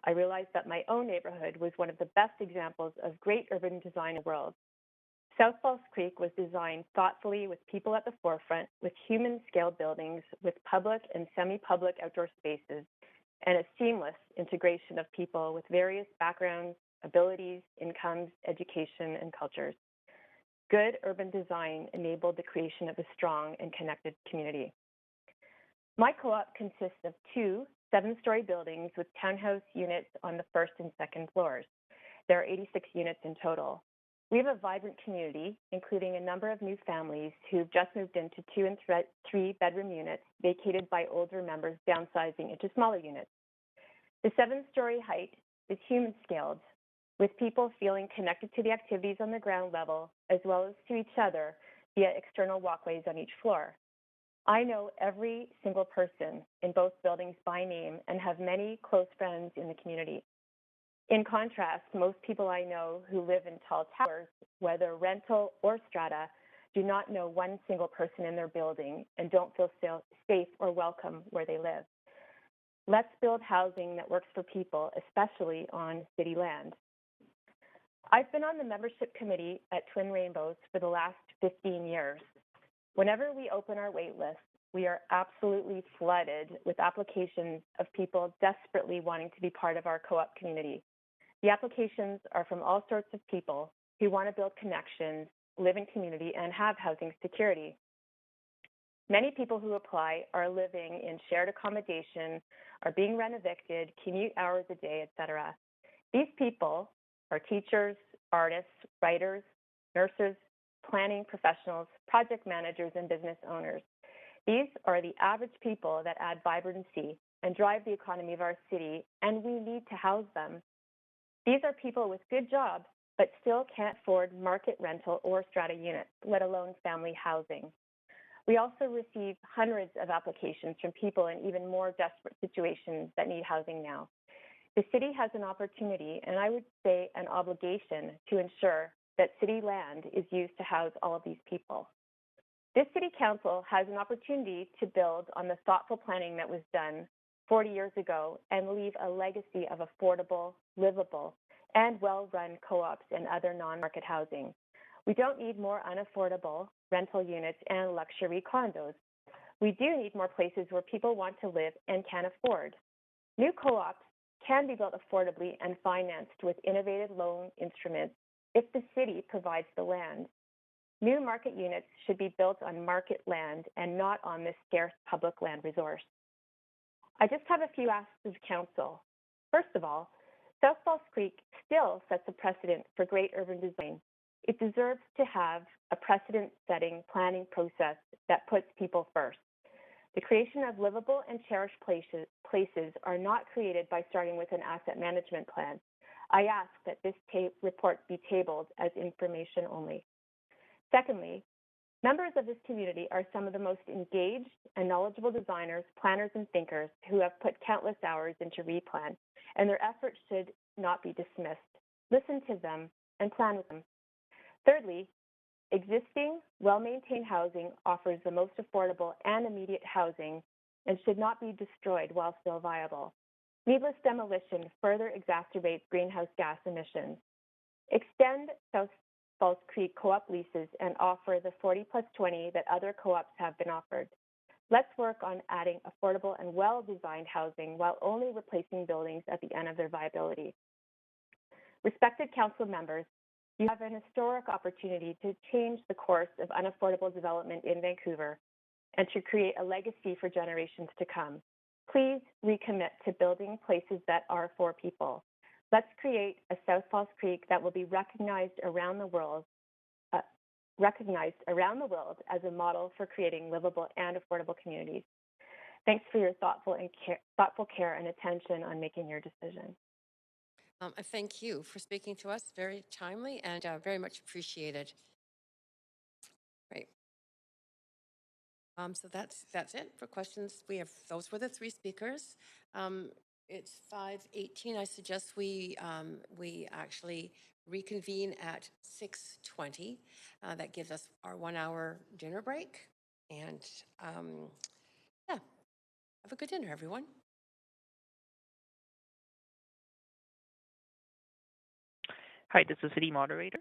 I realized that my own neighborhood was one of the best examples of great urban design in the world. South Falls Creek was designed thoughtfully with people at the forefront, with human-scale buildings, with public and semi-public outdoor spaces, and a seamless integration of people with various backgrounds, abilities, incomes, education, and cultures. Good urban design enabled the creation of a strong and connected community. My co-op consists of 2 7-story buildings with townhouse units on the first and second floors. There are 86 units in total. We have a vibrant community, including a number of new families who've just moved into 2 and 3 bedroom units vacated by older members downsizing into smaller units. The 7-story height is human scaled, with people feeling connected to the activities on the ground level as well as to each other via external walkways on each floor. I know every single person in both buildings by name and have many close friends in the community. In contrast, most people I know who live in tall towers, whether rental or strata, do not know one single person in their building and don't feel safe or welcome where they live. Let's build housing that works for people, especially on city land. I've been on the membership committee at Twin Rainbows for the last 15 years. Whenever we open our wait list, we are absolutely flooded with applications of people desperately wanting to be part of our co-op community. The applications are from all sorts of people who want to build connections, live in community, and have housing security. Many people who apply are living in shared accommodation, are being rent evicted, commute hours a day, etc. These people are teachers, artists, writers, nurses, planning professionals, project managers, and business owners. These are the average people that add vibrancy and drive the economy of our city, and we need to house them. These are people with good jobs, but still can't afford market rental or strata units, let alone family housing. We also receive hundreds of applications from people in even more desperate situations that need housing now. The city has an opportunity, and I would say an obligation, to ensure that city land is used to house all of these people. This city council has an opportunity to build on the thoughtful planning that was done 40 years ago and leave a legacy of affordable, livable, and well-run co-ops and other non-market housing. We don't need more unaffordable rental units and luxury condos. We do need more places where people want to live and can afford. New co-ops can be built affordably and financed with innovative loan instruments if the city provides the land. New market units should be built on market land and not on this scarce public land resource. I just have a few asks of council. First of all, South Falls Creek still sets a precedent for great urban design. It deserves to have a precedent-setting planning process that puts people first. The creation of livable and cherished places are not created by starting with an asset management plan. I ask that this report be tabled as information only. Secondly, members of this community are some of the most engaged and knowledgeable designers, planners, and thinkers who have put countless hours into Replan, and their efforts should not be dismissed. Listen to them and plan with them. Thirdly, existing, well-maintained housing offers the most affordable and immediate housing and should not be destroyed while still viable. Needless demolition further exacerbates greenhouse gas emissions. Extend South Falls Creek co-op leases and offer the 40+20 that other co-ops have been offered. Let's work on adding affordable and well-designed housing while only replacing buildings at the end of their viability. Respected council members, you have an historic opportunity to change the course of unaffordable development in Vancouver and to create a legacy for generations to come. Please recommit to building places that are for people. Let's create a South Falls Creek that will be recognized around the world as a model for creating livable and affordable communities. Thanks for your thoughtful care and attention on making your decision. Thank you for speaking to us. Very timely and very much appreciated. Right. So that's it for questions. Those were the three speakers. It's 5:18. I suggest we actually reconvene at 6:20. That gives us our 1 hour dinner break. And yeah, have a good dinner, everyone. Hi, this is City Moderator.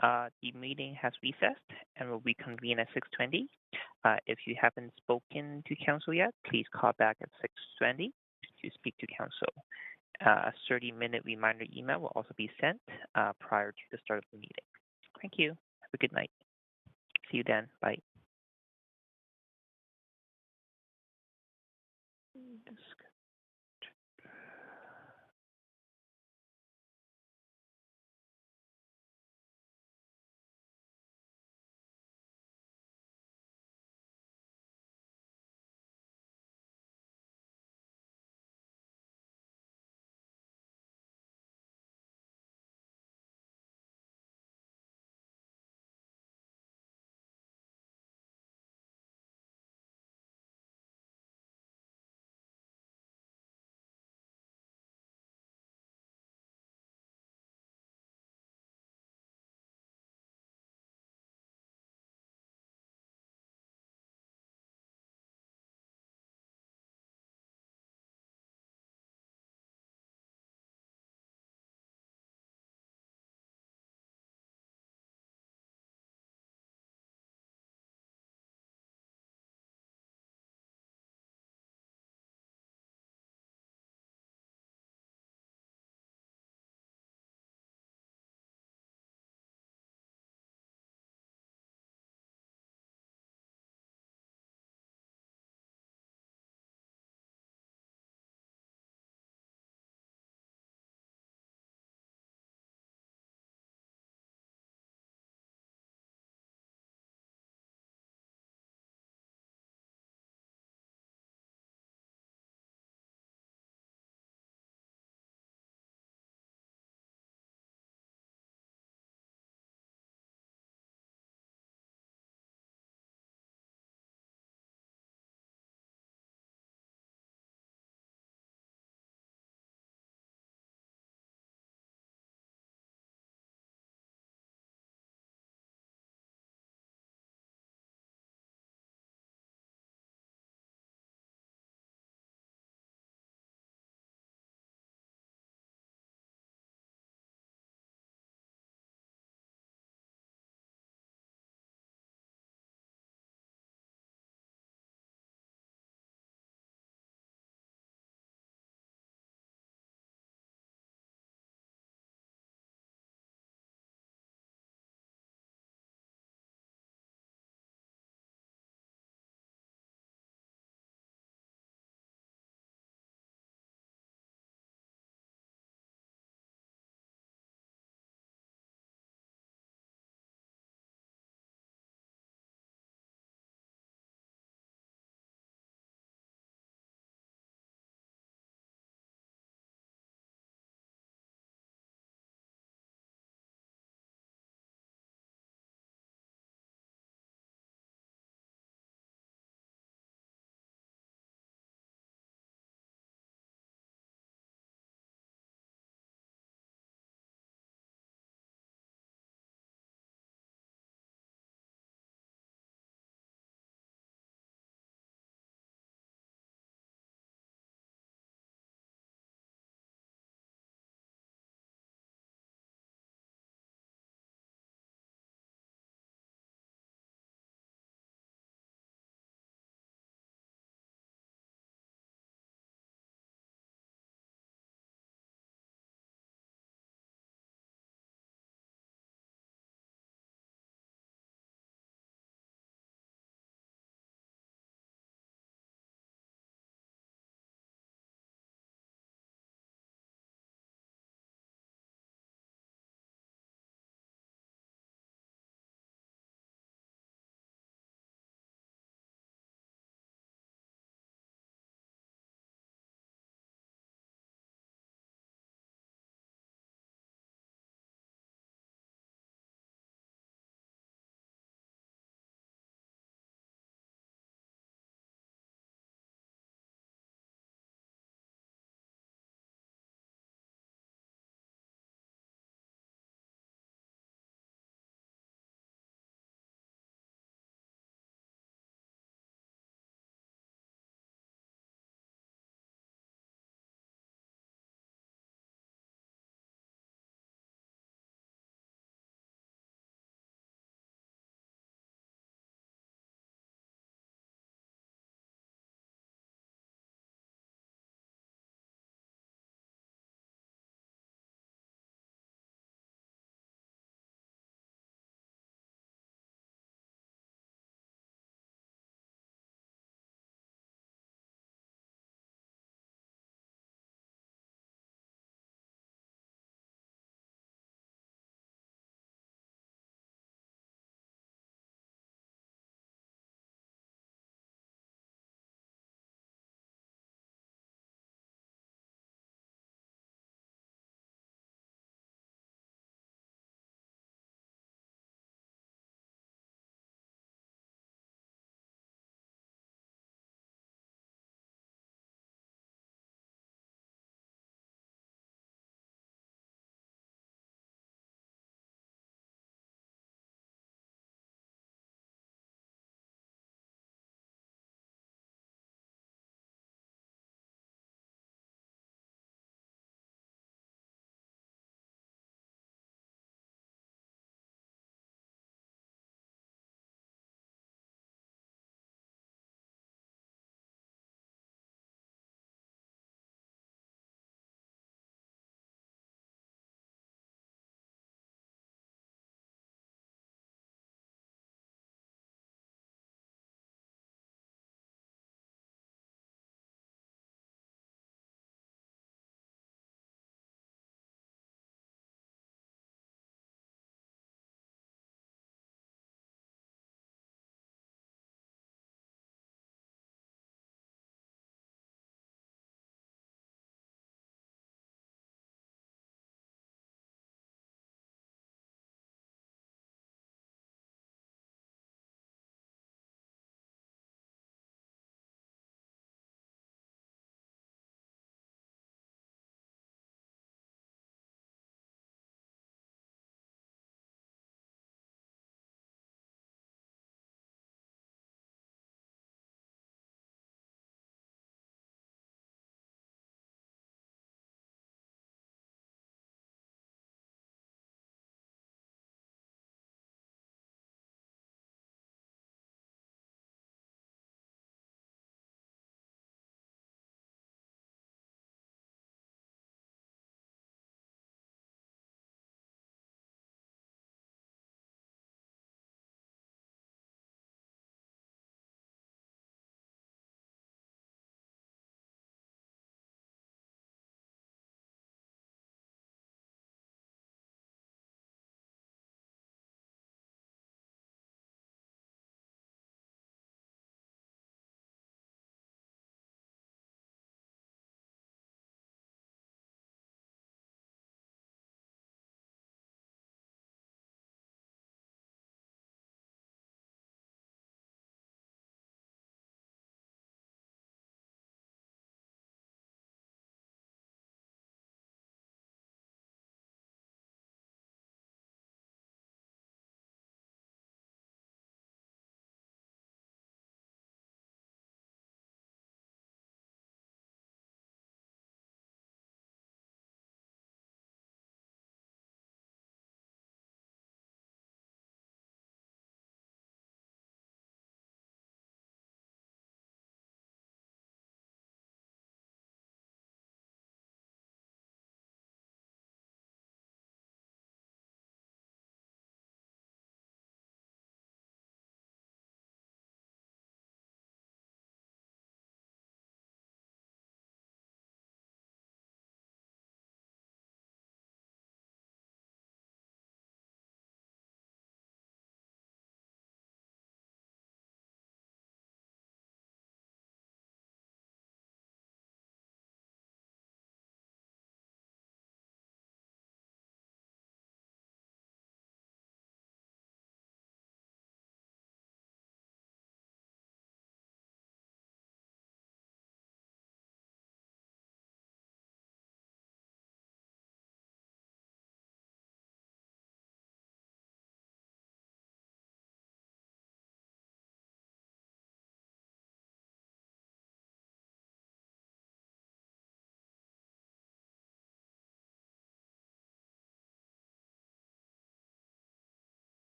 The meeting has recessed and will reconvene at 6:20. If you haven't spoken to council yet, please call back at 6:20 to speak to council. A 30-minute reminder email will also be sent prior to the start of the meeting. Thank you. Have a good night. See you then. Bye.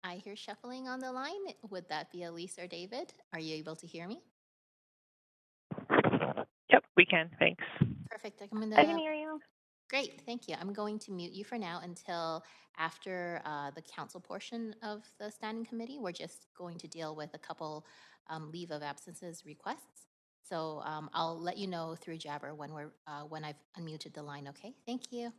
I hear shuffling on the line. Would that be Elise or David? Are you able to hear me? Yep, we can. Thanks. Perfect. I'm I can gonna. hear you. Great, thank you. I'm going to mute you for now until after the council portion of the standing committee. We're just going to deal with a couple leave of absences requests. So I'll let you know through Jabber when I've unmuted the line. Okay, thank you.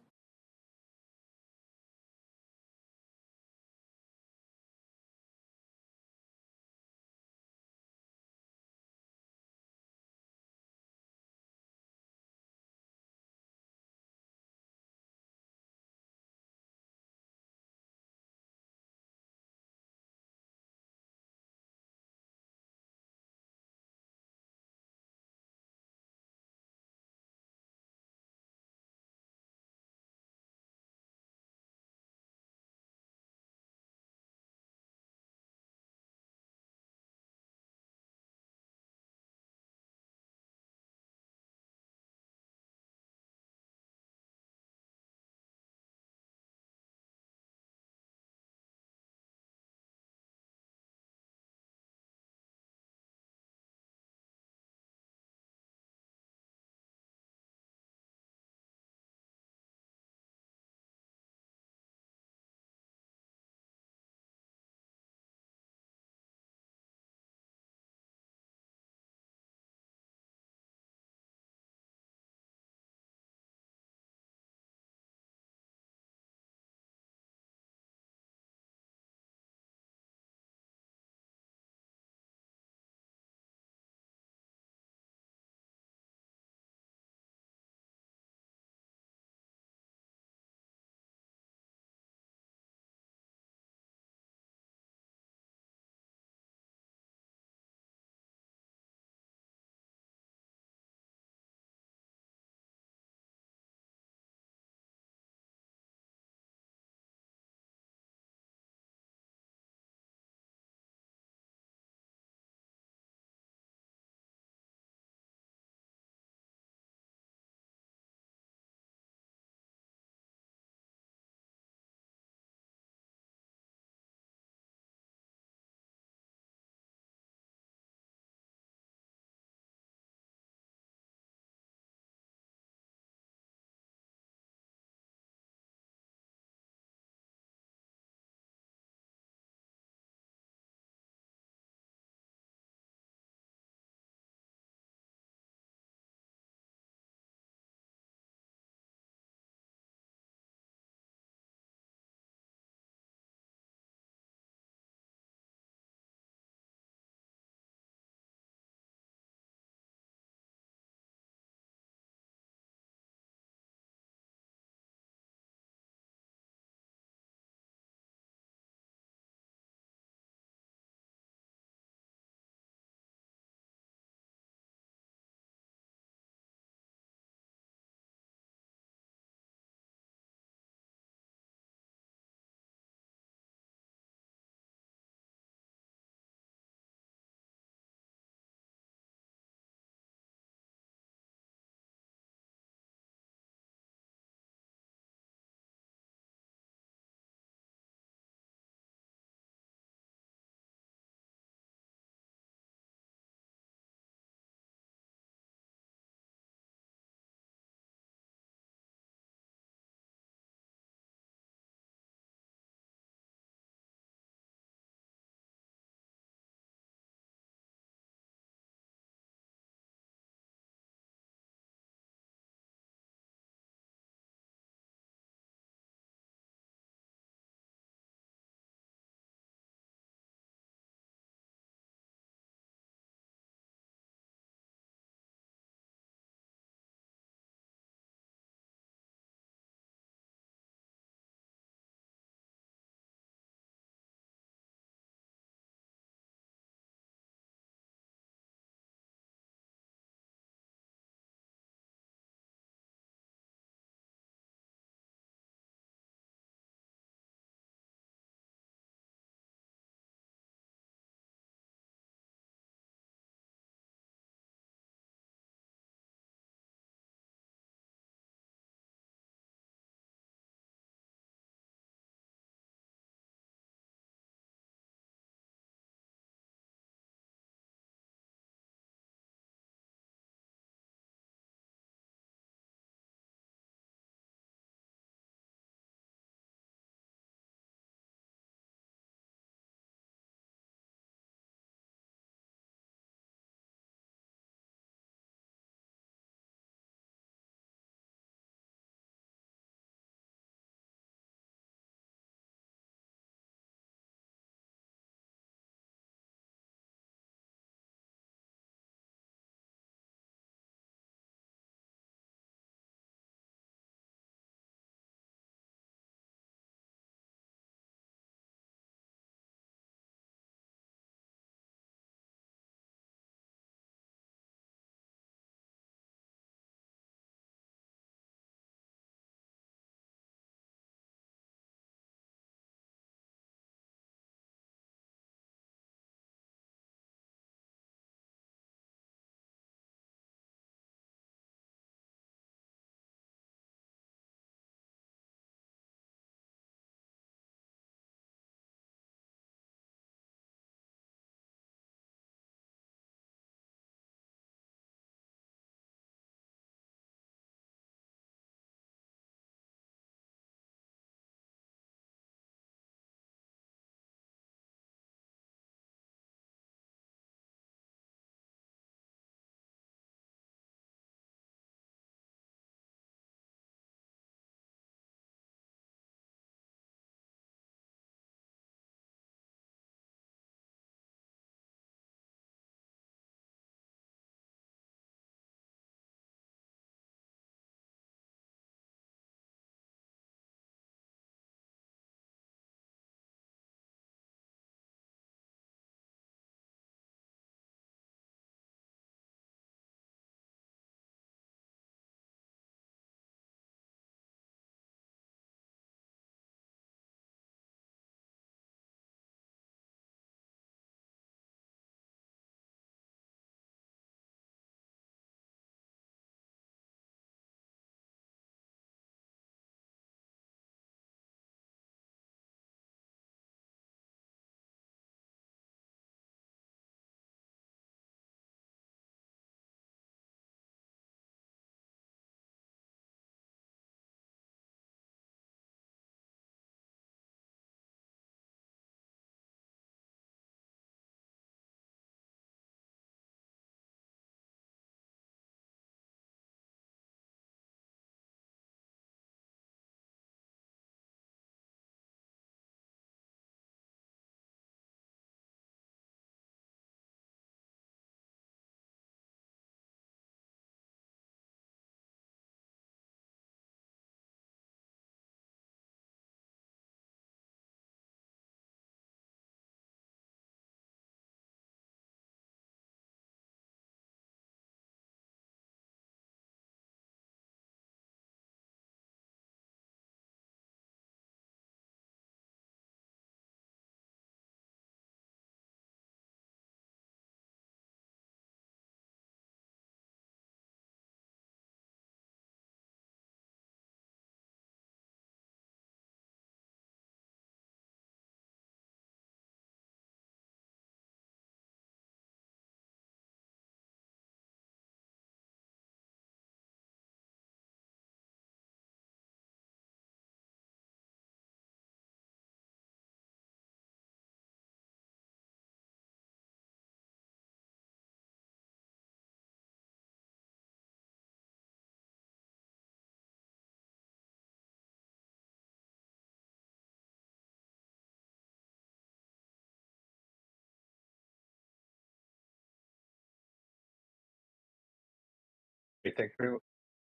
Okay,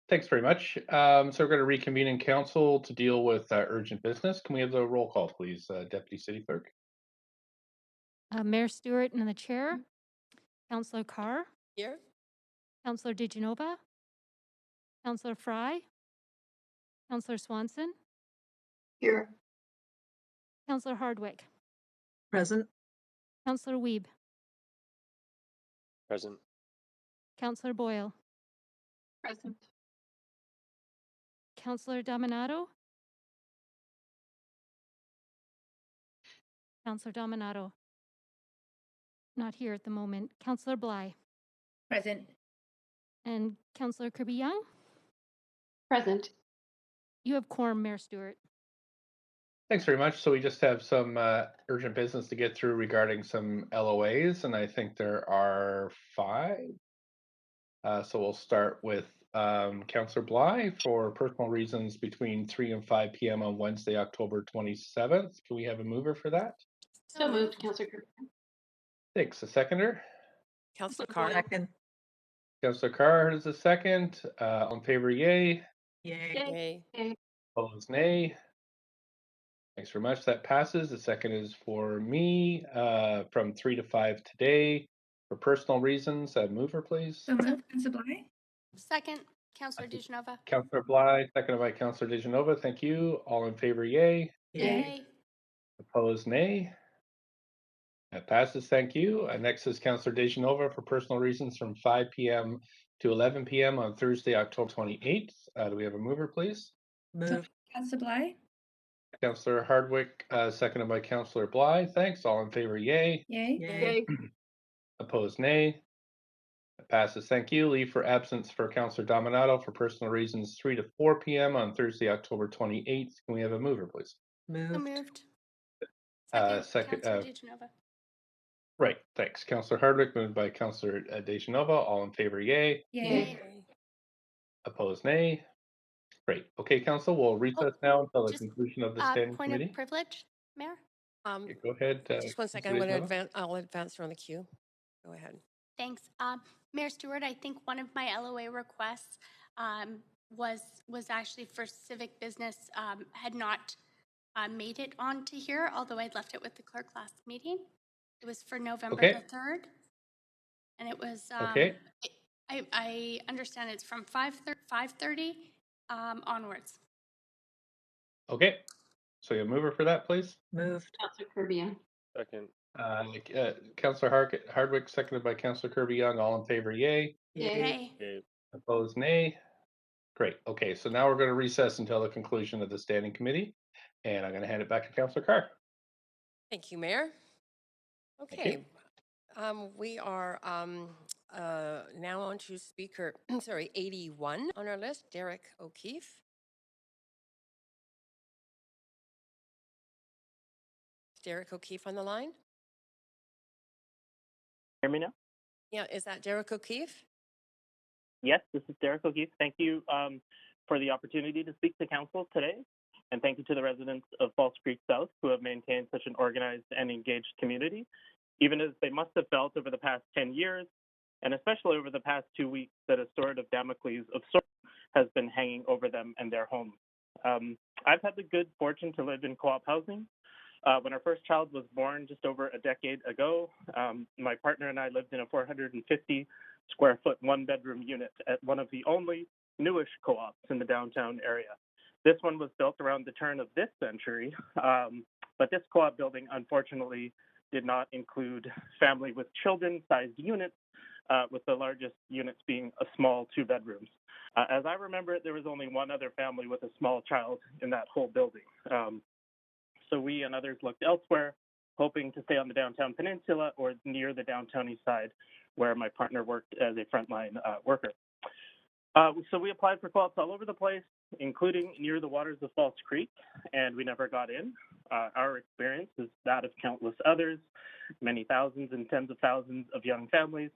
thanks very much. So we're going to reconvene in council to deal with urgent business. Can we have the roll call, please, Deputy City Clerk? Mayor Stewart in the chair. Councillor Carr. Here. Councillor DeGenova. Councillor Fry. Councillor Swanson. Here. Councillor Hardwick. Present. Councillor Wiebe. Present. Councillor Boyle. Present. Councillor Dominato. Councillor Dominato. Not here at the moment. Councillor Bly. Present. And Councillor Kirby-Young. Present. You have quorum, Mayor Stewart. Thanks very much. So we just have some urgent business to get through regarding some LOAs, and I think there are 5. So we'll start with Councillor Bly for personal reasons between 3 and 5 p.m. on Wednesday, October 27th. Can we have a mover for that? So moved, Councillor Kirby. Thanks. A seconder? Councillor Carr. Second. Councillor Carr is a second. On favor, yay. Yay. Yay. Opposed, nay. Thanks very much. That passes. The second is for me from 3 to 5 today for personal reasons. Mover, please. So moved, Councillor Bly. Second, Councillor DeGenova. Councillor Bly, seconded by Councillor DeGenova. Thank you. All in favor, yay. Yay. Opposed, nay. That passes. Thank you. Next is Councillor DeGenova for personal reasons from 5 p.m. to 11 p.m. on Thursday, October 28th. Do we have a mover, please? Move. Councillor Bly. Councillor Hardwick, seconded by Councillor Bly. Thanks. All in favor, yay. Yay. Opposed, nay. That passes. Thank you. Leave for absence for Councillor Dominato for personal reasons 3 to 4 p.m. on Thursday, October 28th. Can we have a mover, please? Moved. So moved. Second, Councillor DeGenova. right. Thanks. Councillor Hardwick, moved by Councillor DeGenova. All in favor, yay. Yay. Opposed, nay. Great. Okay, Council, we'll recess now until the just, conclusion of the standing Point committee. of privilege, Mayor? Okay, go ahead. Just one second. I'll advance her on the queue. Go ahead. Thanks. Mayor Stewart, I think one of my LOA requests was actually for civic business, had not made it onto here, although I'd left it with the clerk last meeting. It was for November the 3rd. And it was, I understand it's from 5:30 onwards. Okay. So you mover for that, please? Moved. Councillor Kirby-Young. Second. Councillor Hardwick, seconded by Councillor Kirby-Young. All in favor, yay. Yay. Yay. Opposed, nay. Great. Okay, so now we're going to recess until the conclusion of the standing committee, and I'm going to hand it back to Councillor Carr. Thank you, Mayor. Okay. We are now on to speaker, 81 on our list, Derek O'Keefe. Derek O'Keefe on the line? Hear me now? Yeah, is that Derek O'Keefe? Yes, this is Derek O'Keefe. Thank you for the opportunity to speak to council today. And thank you to the residents of False Creek South who have maintained such an organized and engaged community, even as they must have felt over the past 10 years, and especially over the past 2 weeks, that a sword of Damocles of sorts has been hanging over them and their homes. I've had the good fortune to live in co-op housing. When our first child was born just over a decade ago, my partner and I lived in a 450 square foot 1-bedroom unit at one of the only newish co-ops in the downtown area. This one was built around the turn of this century, but this co-op building unfortunately did not include family with children sized units, with the largest units being a small 2 bedrooms. As I remember it, there was only one other family with a small child in that whole building. So we and others looked elsewhere, hoping to stay on the downtown peninsula or near the downtown east side, where my partner worked as a frontline worker. So we applied for co-ops all over the place, including near the waters of False Creek, and we never got in. Our experience is that of countless others, many thousands and tens of thousands of young families,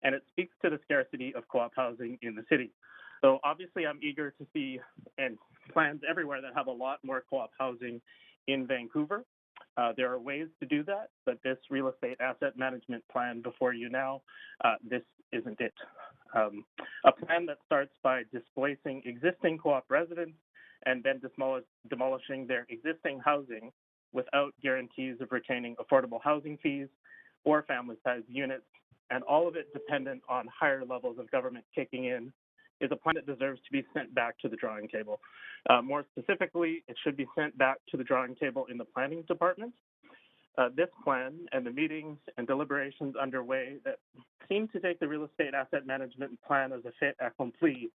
and it speaks to the scarcity of co-op housing in the city. So obviously I'm eager to see and plans everywhere that have a lot more co-op housing in Vancouver. There are ways to do that, but this real estate asset management plan before you now, this isn't it. A plan that starts by displacing existing co-op residents and then demolishing their existing housing without guarantees of retaining affordable housing fees or family-sized units, and all of it dependent on higher levels of government kicking in, is a plan that deserves to be sent back to the drawing table. More specifically, it should be sent back to the drawing table in the planning department. This plan and the meetings and deliberations underway that seem to take the real estate asset management plan as a fait accompli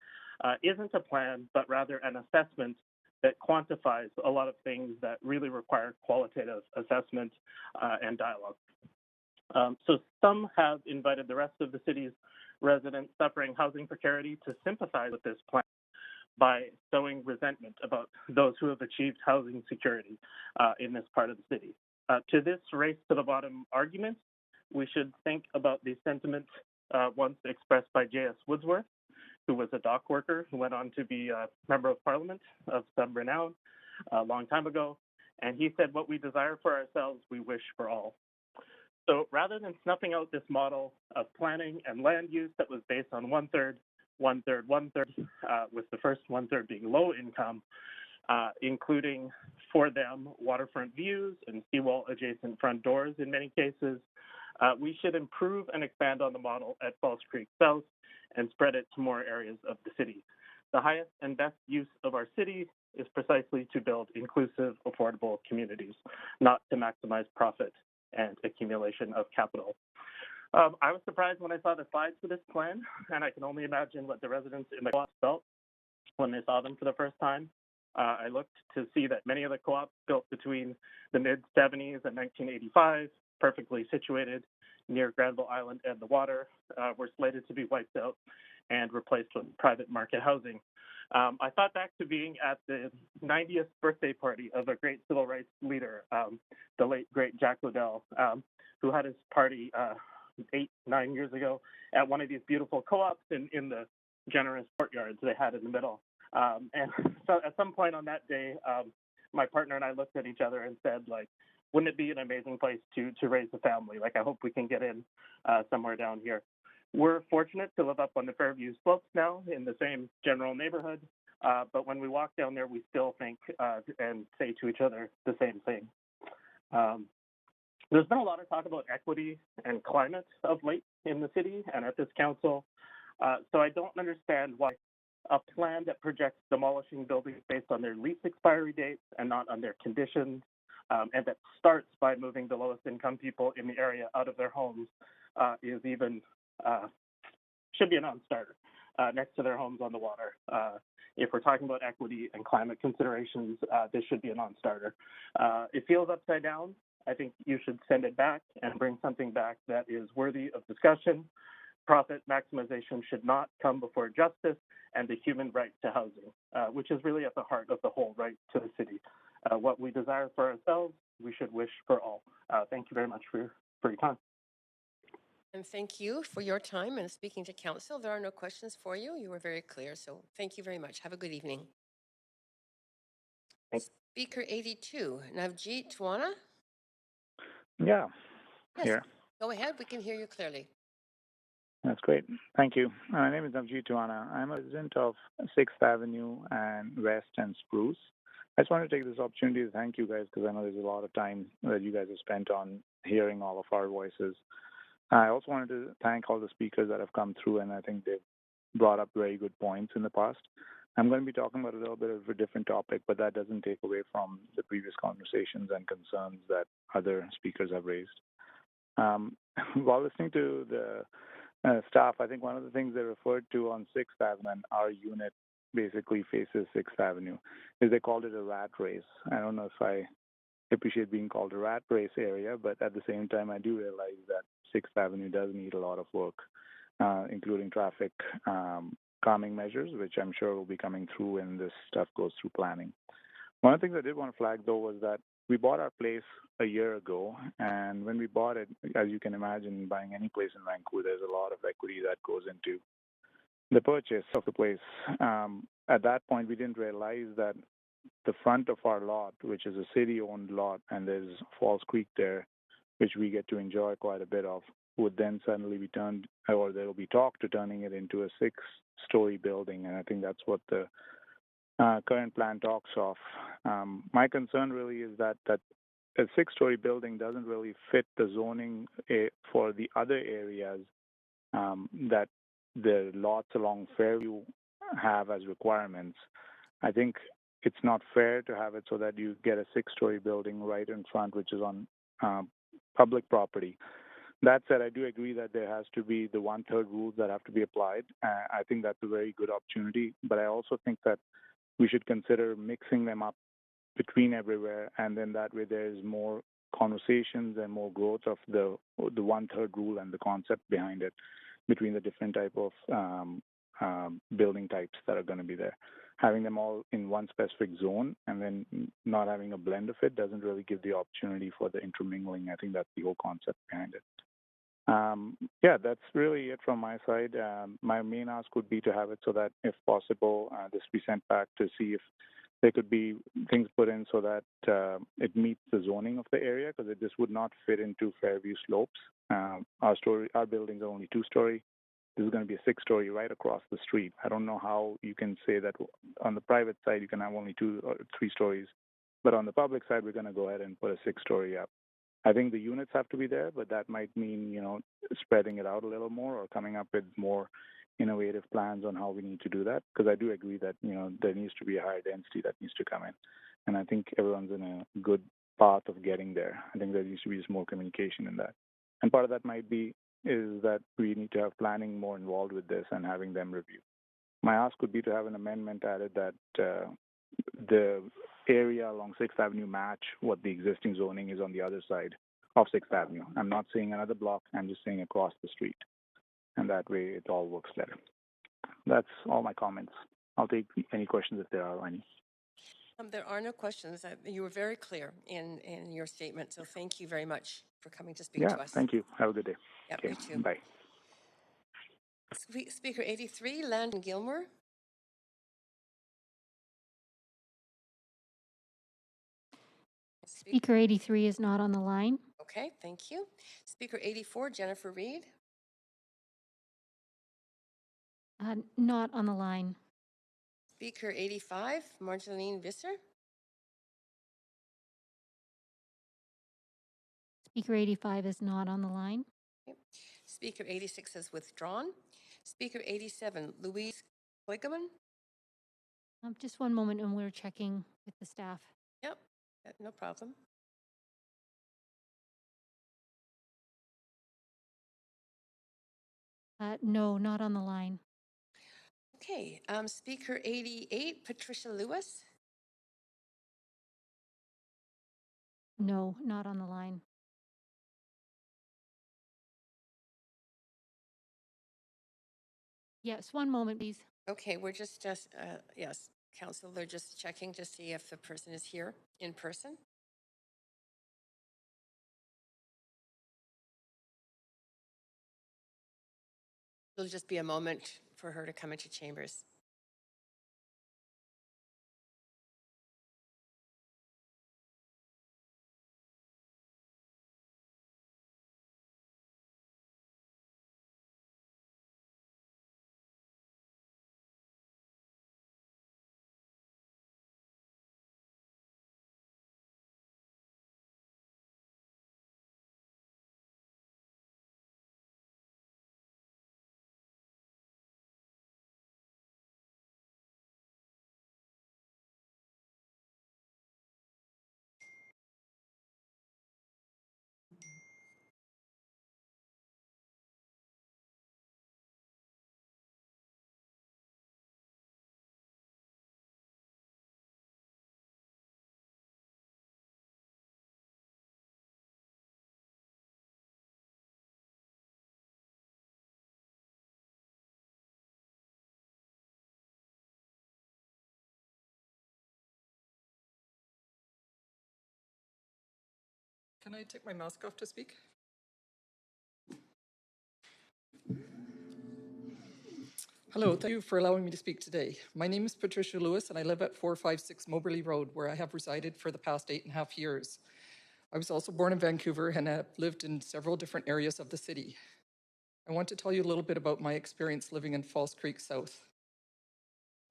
isn't a plan, but rather an assessment that quantifies a lot of things that really require qualitative assessment and dialogue. So some have invited the rest of the city's residents suffering housing precarity to sympathize with this plan by sowing resentment about those who have achieved housing security in this part of the city. To this race to the bottom argument, we should think about the sentiments once expressed by J.S. Woodsworth, who was a dock worker who went on to be a member of parliament of some renown a long time ago. And he said, "What we desire for ourselves, we wish for all." So rather than snuffing out this model of planning and land use that was based on one-third, one-third, one-third, with the first one-third being low income, including for them waterfront views and seawall adjacent front doors in many cases, we should improve and expand on the model at False Creek South and spread it to more areas of the city. The highest and best use of our city is precisely to build inclusive, affordable communities, not to maximize profit and accumulation of capital. I was surprised when I saw the slides for this plan, and I can only imagine what the residents in the co-op felt when they saw them for the first time. I looked to see that many of the co-ops built between the mid-70s and 1985, perfectly situated near Granville Island and the water, were slated to be wiped out and replaced with private market housing. I thought back to being at the 90th birthday party of a great civil rights leader, the late, great Jack Liddell, who had his party 8-9 years ago at one of these beautiful co-ops in the generous courtyards they had in the middle. And so at some point on that day, my partner and I looked at each other and said, like, wouldn't it be an amazing place to raise a family? Like, I hope we can get in somewhere down here. We're fortunate to live up on the Fairview slopes now in the same general neighborhood, but when we walk down there, we still think and say to each other the same thing. There's been a lot of talk about equity and climate of late in the city and at this council, so I don't understand why a plan that projects demolishing buildings based on their lease expiry dates and not on their conditions, and that starts by moving the lowest income people in the area out of their homes is even should be a non-starter next to their homes on the water. If we're talking about equity and climate considerations, this should be a non-starter. It feels upside down. I think you should send it back and bring something back that is worthy of discussion. Profit maximization should not come before justice and the human right to housing, which is really at the heart of the whole right to the city. What we desire for ourselves, we should wish for all. Thank you very much for your time. And thank you for your time and speaking to council. There are no questions for you. You were very clear, so thank you very much. Have a good evening. Thanks. Speaker 82, Navjeet Tawana. Yeah, yes, here. Go ahead. We can hear you clearly. That's great. Thank you. My name is Navjeet Tawana. I'm a resident of 6th Avenue and West and Spruce. I just want to take this opportunity to thank you guys because I know there's a lot of time that you guys have spent on hearing all of our voices. I also wanted to thank all the speakers that have come through, and I think they've brought up very good points in the past. I'm going to be talking about a little bit of a different topic, but that doesn't take away from the previous conversations and concerns that other speakers have raised. While listening to the staff, I think one of the things they referred to on 6th Avenue, and our unit basically faces 6th Avenue, is they called it a rat race. I don't know if I appreciate being called a rat race area, but at the same time, I do realize that 6th Avenue does need a lot of work, including traffic calming measures, which I'm sure will be coming through when this stuff goes through planning. One of the things I did want to flag, though, was that we bought our place a year ago, and when we bought it, as you can imagine, buying any place in Vancouver, there's a lot of equity that goes into the purchase of the place. At that point, we didn't realize that the front of our lot, which is a city-owned lot, and there's Falls Creek there, which we get to enjoy quite a bit of, would then suddenly be turned, or there will be talk to turning it into a 6-story building, and I think that's what the current plan talks of. My concern really is that a 6-story building doesn't really fit the zoning for the other areas that the lots along Fairview have as requirements. I think it's not fair to have it so that you get a 6-story building right in front, which is on public property. That said, I do agree that there has to be the 1/3 rules that have to be applied. I think that's a very good opportunity, but I also think that we should consider mixing them up between everywhere, and then that way there's more conversations and more growth of the 1/3 rule and the concept behind it between the different type of building types that are going to be there. Having them all in one specific zone and then not having a blend of it doesn't really give the opportunity for the intermingling. I think that's the whole concept behind it. Yeah, that's really it from my side. My main ask would be to have it so that, if possible, this be sent back to see if there could be things put in so that it meets the zoning of the area, because this would not fit into Fairview Slopes. Our buildings are only 2-story. This is going to be a 6-story right across the street. I don't know how you can say that on the private side you can have only 2 or 3 stories, but on the public side we're going to go ahead and put a 6-story up. I think the units have to be there, but that might mean, spreading it out a little more or coming up with more innovative plans on how we need to do that, because I do agree that, there needs to be a higher density that needs to come in. And I think everyone's in a good path of getting there. I think there needs to be just more communication in that. And part of that might be is that we need to have planning more involved with this and having them review. My ask would be to have an amendment added that the area along 6th Avenue match what the existing zoning is on the other side of 6th Avenue. I'm not saying another block, I'm just saying across the street. And that way it all works better. That's all my comments. I'll take any questions if there are any. There are no questions. You were very clear in your statement, so thank you very much for coming to speak to us. Thank you. Have a good day. Yeah, okay, you too. Bye. Speaker 83, Landon Gilmore. Speaker 83 is not on the line. Okay, thank you. Speaker 84, Jennifer Reed. Not on the line. Speaker 85, Marjolaine Visser. Speaker 85 is not on the line. Okay. Speaker 86 is withdrawn. Speaker 87, Louise Kligerman. Just one moment, and we're checking with the staff. Yep, no problem. No, not on the line. Okay, Speaker 88, Patricia Lewis. No, not on the line. Yes, one moment, please. Okay, we're just yes, Council, they're just checking to see if the person is here in person. It'll just be a moment for her to come into chambers. Can I take my mask off to speak? Hello, thank you for allowing me to speak today. My name is Patricia Lewis, and I live at 456 Moberly Road, where I have resided for the past 8.5 years. I was also born in Vancouver and have lived in several different areas of the city. I want to tell you a little bit about my experience living in False Creek South.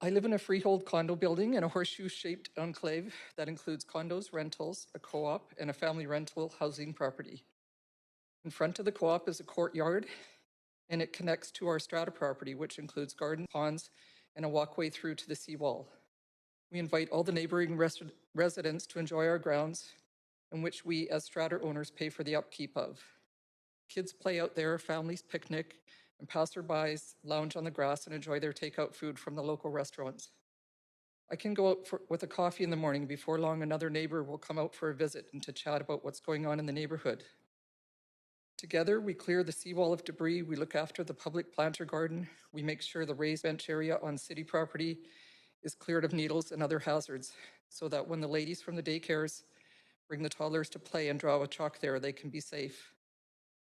I live in a freehold condo building in a horseshoe-shaped enclave that includes condos, rentals, a co-op, and a family rental housing property. In front of the co-op is a courtyard, and it connects to our strata property, which includes gardens, ponds, and a walkway through to the seawall. We invite all the neighboring residents to enjoy our grounds, in which we, as strata owners, pay for the upkeep of. Kids play out there, families picnic, and passerbys lounge on the grass and enjoy their takeout food from the local restaurants. I can go out with a coffee in the morning. Before long, another neighbor will come out for a visit and to chat about what's going on in the neighborhood. Together, we clear the seawall of debris, we look after the public planter garden, we make sure the raised bench area on city property is cleared of needles and other hazards, so that when the ladies from the daycares bring the toddlers to play and draw a chalk there, they can be safe.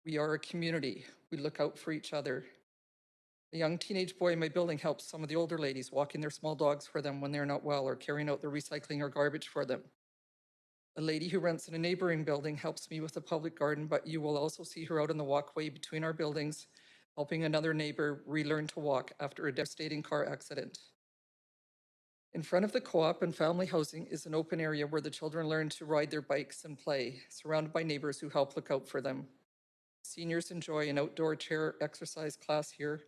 We are a community. We look out for each other. A young teenage boy in my building helps some of the older ladies, walking their small dogs for them when they're not well or carrying out their recycling or garbage for them. A lady who rents in a neighboring building helps me with the public garden, but you will also see her out on the walkway between our buildings, helping another neighbor relearn to walk after a devastating car accident. In front of the co-op and family housing is an open area where the children learn to ride their bikes and play, surrounded by neighbors who help look out for them. Seniors enjoy an outdoor chair exercise class here.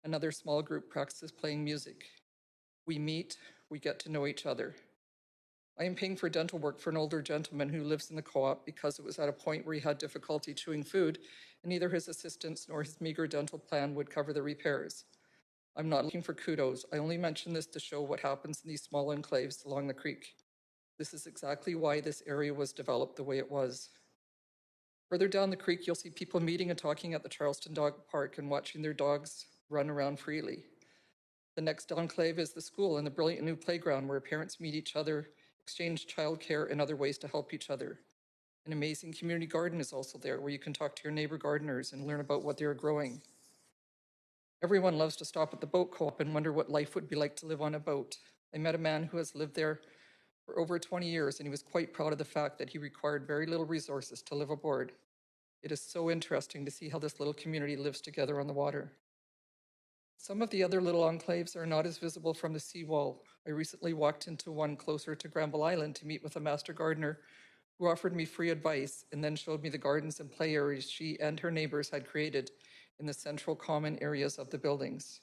Another small group practices playing music. We meet, we get to know each other. I am paying for dental work for an older gentleman who lives in the co-op because it was at a point where he had difficulty chewing food, and neither his assistance nor his meager dental plan would cover the repairs. I'm not looking for kudos. I only mention this to show what happens in these small enclaves along the creek. This is exactly why this area was developed the way it was. Further down the creek, you'll see people meeting and talking at the Charleston Dog Park and watching their dogs run around freely. The next enclave is the school and the brilliant new playground where parents meet each other, exchange childcare, and other ways to help each other. An amazing community garden is also there where you can talk to your neighbor gardeners and learn about what they're growing. Everyone loves to stop at the boat co-op and wonder what life would be like to live on a boat. I met a man who has lived there for over 20 years, and he was quite proud of the fact that he required very little resources to live aboard. It is so interesting to see how this little community lives together on the water. Some of the other little enclaves are not as visible from the seawall. I recently walked into one closer to Granville Island to meet with a master gardener who offered me free advice and then showed me the gardens and play areas she and her neighbors had created in the central common areas of the buildings.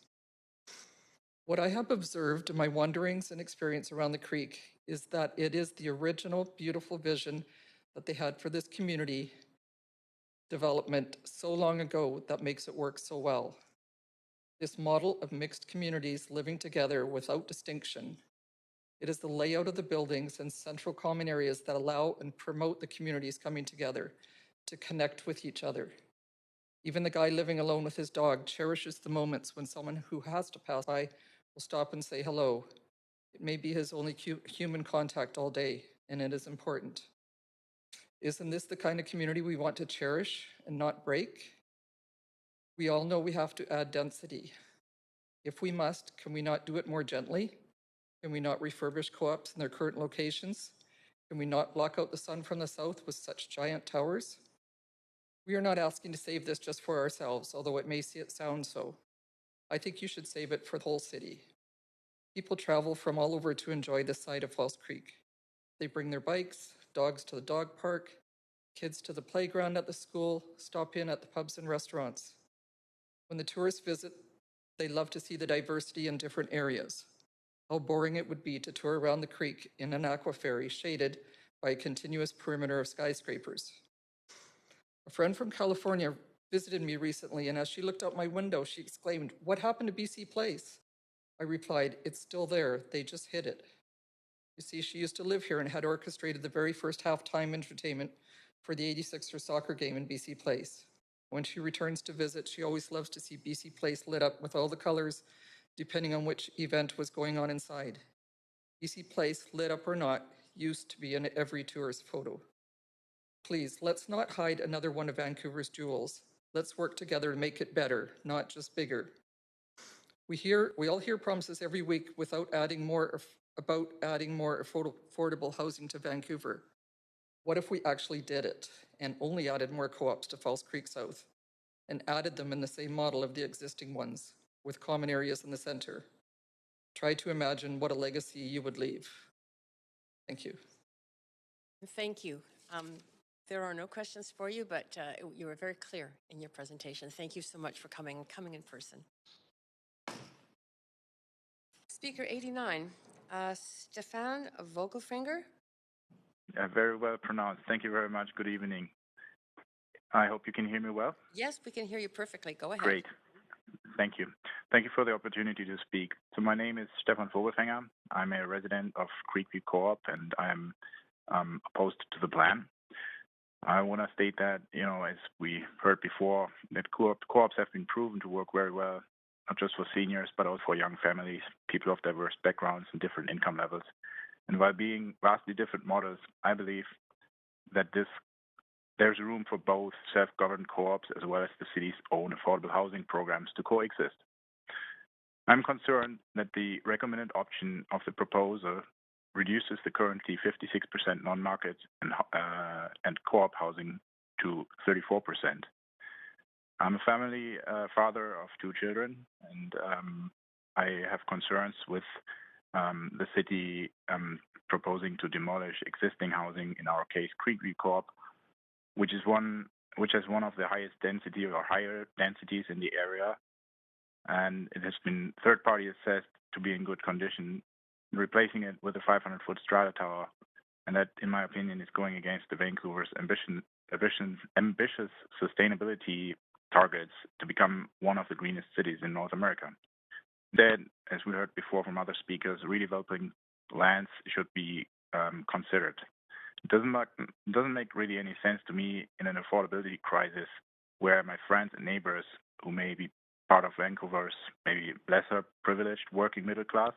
What I have observed in my wanderings and experience around the creek is that it is the original beautiful vision that they had for this community development so long ago that makes it work so well. This model of mixed communities living together without distinction. It is the layout of the buildings and central common areas that allow and promote the communities coming together to connect with each other. Even the guy living alone with his dog cherishes the moments when someone who has to pass by will stop and say hello. It may be his only human contact all day, and it is important. Isn't this the kind of community we want to cherish and not break? We all know we have to add density. If we must, can we not do it more gently? Can we not refurbish co-ops in their current locations? Can we not block out the sun from the south with such giant towers? We are not asking to save this just for ourselves, although it may sound so. I think you should save it for the whole city. People travel from all over to enjoy this side of False Creek. They bring their bikes, dogs to the dog park, kids to the playground at the school, stop in at the pubs and restaurants. When the tourists visit, they love to see the diversity in different areas. How boring it would be to tour around the creek in an aqua ferry shaded by a continuous perimeter of skyscrapers. A friend from California visited me recently, and as she looked out my window, she exclaimed, "What happened to BC Place?" I replied, "It's still there. They just hid it." You see, she used to live here and had orchestrated the very first halftime entertainment for the 86ers soccer game in BC Place. When she returns to visit, she always loves to see BC Place lit up with all the colors, depending on which event was going on inside. BC Place, lit up or not, used to be in every tourist photo. Please, let's not hide another one of Vancouver's jewels. Let's work together to make it better, not just bigger. We all hear promises every week about adding more affordable housing to Vancouver. What if we actually did it and only added more co-ops to Falls Creek South and added them in the same model of the existing ones with common areas in the center? Try to imagine what a legacy you would leave. Thank you. Thank you. There are no questions for you, but you were very clear in your presentation. Thank you so much for coming in person. Speaker 89, Stefan Vogelfinger. Very well pronounced. Thank you very much. Good evening. I hope you can hear me well. Yes, we can hear you perfectly. Go ahead. Great. Thank you. Thank you for the opportunity to speak. So my name is Stefan Vogelfinger. I'm a resident of Creekview Co-op, and I'm opposed to the plan. I want to state that, as we heard before, that co-ops have been proven to work very well, not just for seniors, but also for young families, people of diverse backgrounds and different income levels. And while being vastly different models, I believe that there's room for both self-governed co-ops as well as the city's own affordable housing programs to coexist. I'm concerned that the recommended option of the proposal reduces the currently 56% non-market and co-op housing to 34%. I'm a family father of 2 children, and I have concerns with the city proposing to demolish existing housing, in our case, Creekview Co-op, which has one of the highest density or higher densities in the area, and it has been third-party assessed to be in good condition, replacing it with a 500-foot strata tower, and that, in my opinion, is going against the Vancouver's ambitious sustainability targets to become one of the greenest cities in North America. Instead, as we heard before from other speakers, redeveloping lands should be considered. It doesn't make really any sense to me in an affordability crisis where my friends and neighbors who may be part of Vancouver's maybe lesser privileged working middle class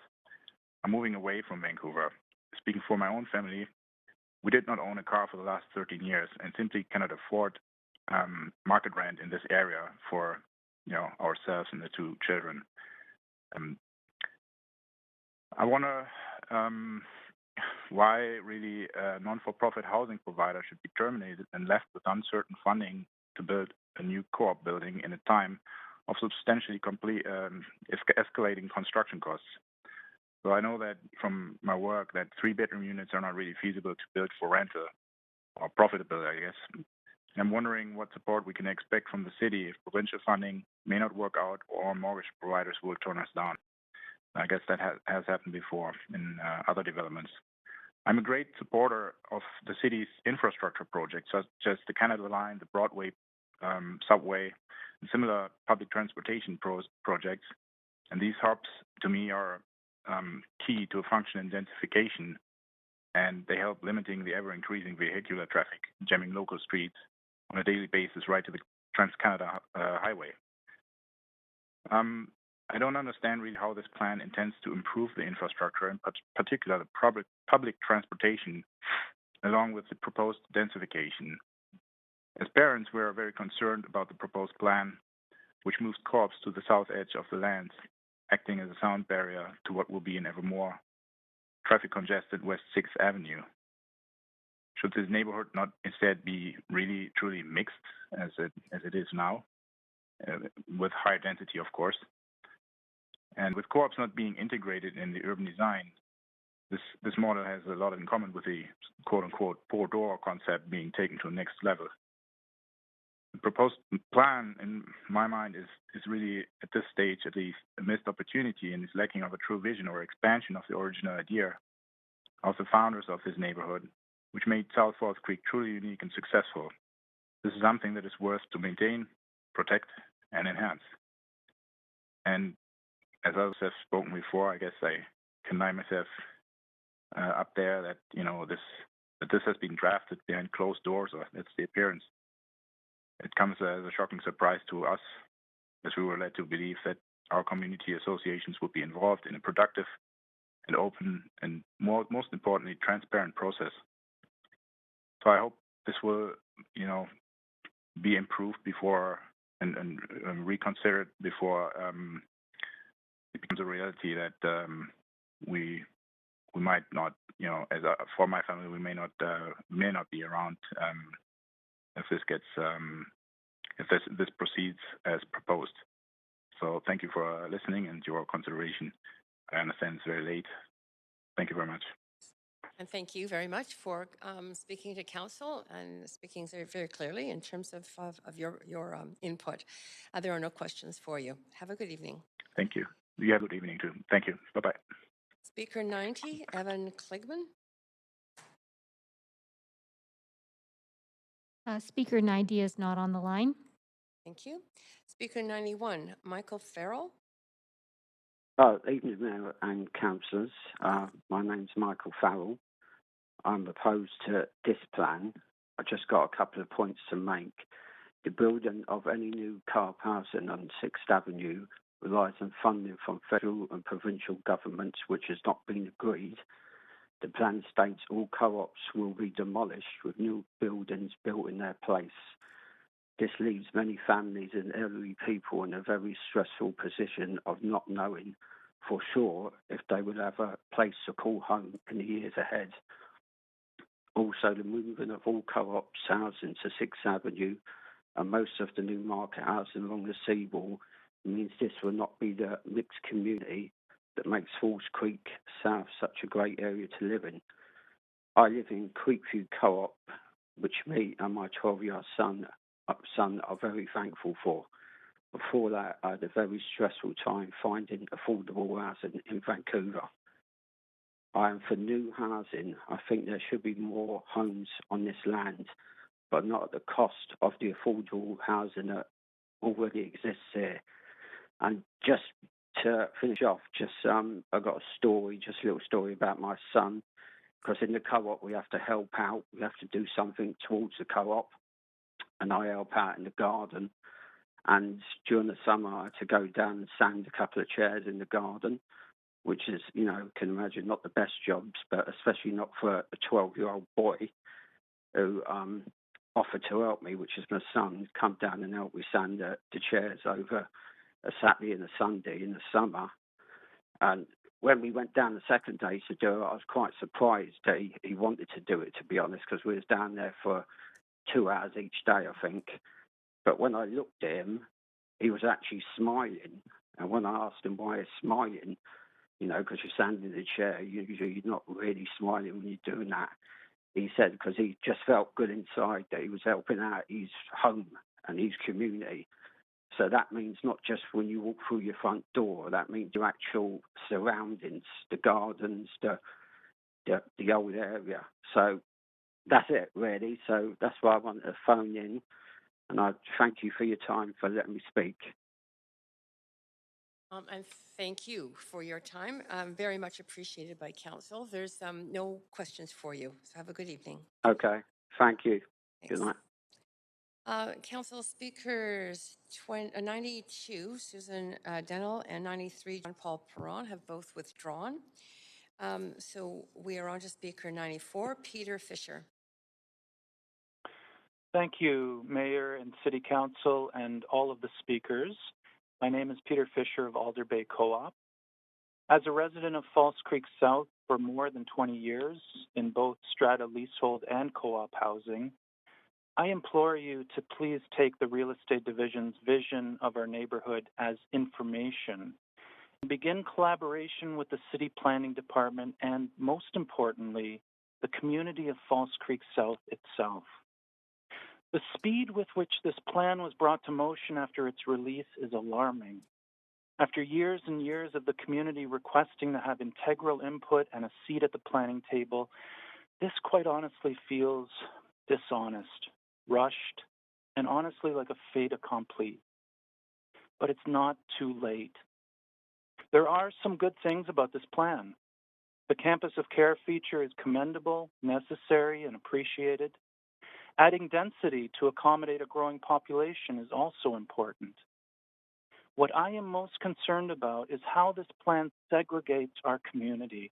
are moving away from Vancouver. Speaking for my own family, we did not own a car for the last 13 years and simply cannot afford market rent in this area for ourselves and the 2 children. I wonder why really a non-for-profit housing provider should be terminated and left with uncertain funding to build a new co-op building in a time of substantially escalating construction costs. So I know that from my work that 3-bedroom units are not really feasible to build for rental or profitable, I guess. And I'm wondering what support we can expect from the city if provincial funding may not work out or mortgage providers will turn us down. I guess that has happened before in other developments. I'm a great supporter of the city's infrastructure projects, such as the Canada Line, the Broadway subway, and similar public transportation projects. And these hubs, to me, are key to functional densification, and they help limiting the ever-increasing vehicular traffic, jamming local streets on a daily basis right to the Trans-Canada Highway. I don't understand really how this plan intends to improve the infrastructure, in particular the public transportation, along with the proposed densification. As parents, we are very concerned about the proposed plan, which moves co-ops to the south edge of the lands, acting as a sound barrier to what will be an ever more traffic-congested West 6th Avenue. Should this neighborhood not instead be really, truly mixed, as it is now, with higher density, of course? And with co-ops not being integrated in the urban design, this model has a lot in common with the quote-unquote four-door concept being taken to the next level. The proposed plan, in my mind, is really, at this stage at least, a missed opportunity and is lacking of a true vision or expansion of the original idea of the founders of this neighborhood, which made South Falls Creek truly unique and successful. This is something that is worth to maintain, protect, and enhance. And as others have spoken before, I guess I can line myself up there that this has been drafted behind closed doors, or that's the appearance. It comes as a shocking surprise to us, as we were led to believe that our community associations would be involved in a productive and open and most importantly transparent process. So I hope this will, be improved before and reconsidered before it becomes a reality that we might not, for my family, we may not be around if this gets if this proceeds as proposed. So thank you for listening and your consideration. I understand it's very late. Thank you very much. And thank you very much for speaking to council and speaking very, very clearly in terms of your input. There are no questions for you. Have a good evening. Thank you. You have a good evening too. Thank you. Bye-bye. Speaker 90, Evan Kligman. Speaker 90 is not on the line. Thank you. Speaker 91, Michael Farrell. Evening, Mayor and councillors. My name's Michael Farrell. I'm opposed to this plan. I just got a couple of points to make. The building of any new car housing on 6th Avenue relies on funding from federal and provincial governments, which has not been agreed. The plan states all co-ops will be demolished with new buildings built in their place. This leaves many families and elderly people in a very stressful position of not knowing for sure if they will have a place to call home in the years ahead. Also, the movement of all co-ops housing to 6th Avenue and most of the new market housing along the seawall means this will not be the mixed community that makes Falls Creek South such a great area to live in. I live in Creekview Co-op, which me and my 12-year-old son are very thankful for. Before that, I had a very stressful time finding affordable housing in Vancouver. I am for new housing. I think there should be more homes on this land, but not at the cost of the affordable housing that already exists here. And just to finish off, I got a little story about my son, because in the co-op we have to help out. We have to do something towards the co-op, and I help out in the garden. And during the summer, I had to go down and sand a couple of chairs in the garden, which is, can imagine, not the best jobs, but especially not for a 12-year-old boy who offered to help me, which is my son, come down and help me sand the chairs over a Saturday and a Sunday in the summer. And when we went down the second day to do it, I was quite surprised that he wanted to do it, to be honest, because we was down there for 2 hours each day, I think. But when I looked at him, he was actually smiling. And when I asked him why he's smiling, because you're standing in the chair, you're not really smiling when you're doing that. He said because he just felt good inside that he was helping out his home and his community. So that means not just when you walk through your front door, that means your actual surroundings, the gardens, the old area. So that's it, really. So that's why I wanted to phone in. And I thank you for your time for letting me speak. And thank you for your time. Very much appreciated by council. There's no questions for you. So have a good evening. Okay. Thank you. Thanks. Good night. Council speakers 92, Susan Dennell, and 93, John Paul Perron, have both withdrawn. So we are on to speaker 94, Peter Fisher. Thank you, Mayor and City Council and all of the speakers. My name is Peter Fisher of Alder Bay Co-op. As a resident of Falls Creek South for more than 20 years in both strata leasehold and co-op housing, I implore you to please take the Real Estate Division's vision of our neighborhood as information and begin collaboration with the City Planning Department and, most importantly, the community of Falls Creek South itself. The speed with which this plan was brought to motion after its release is alarming. After years and years of the community requesting to have integral input and a seat at the planning table, this quite honestly feels dishonest, rushed, and honestly like a fait accompli. But it's not too late. There are some good things about this plan. The campus of care feature is commendable, necessary, and appreciated. Adding density to accommodate a growing population is also important. What I am most concerned about is how this plan segregates our community,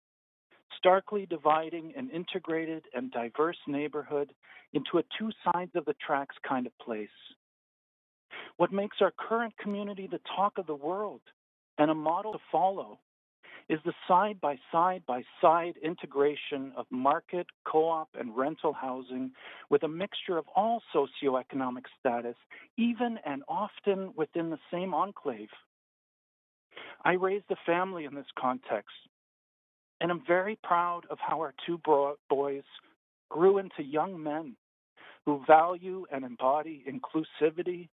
starkly dividing an integrated and diverse neighborhood into a two sides of the tracks kind of place. What makes our current community the talk of the world And a model to follow is the side-by-side integration of market, co-op, and rental housing with a mixture of all socioeconomic status, even and often within the same enclave. I raised a family in this context, and I'm very proud of how our two boys grew into young men who value and embody inclusivity,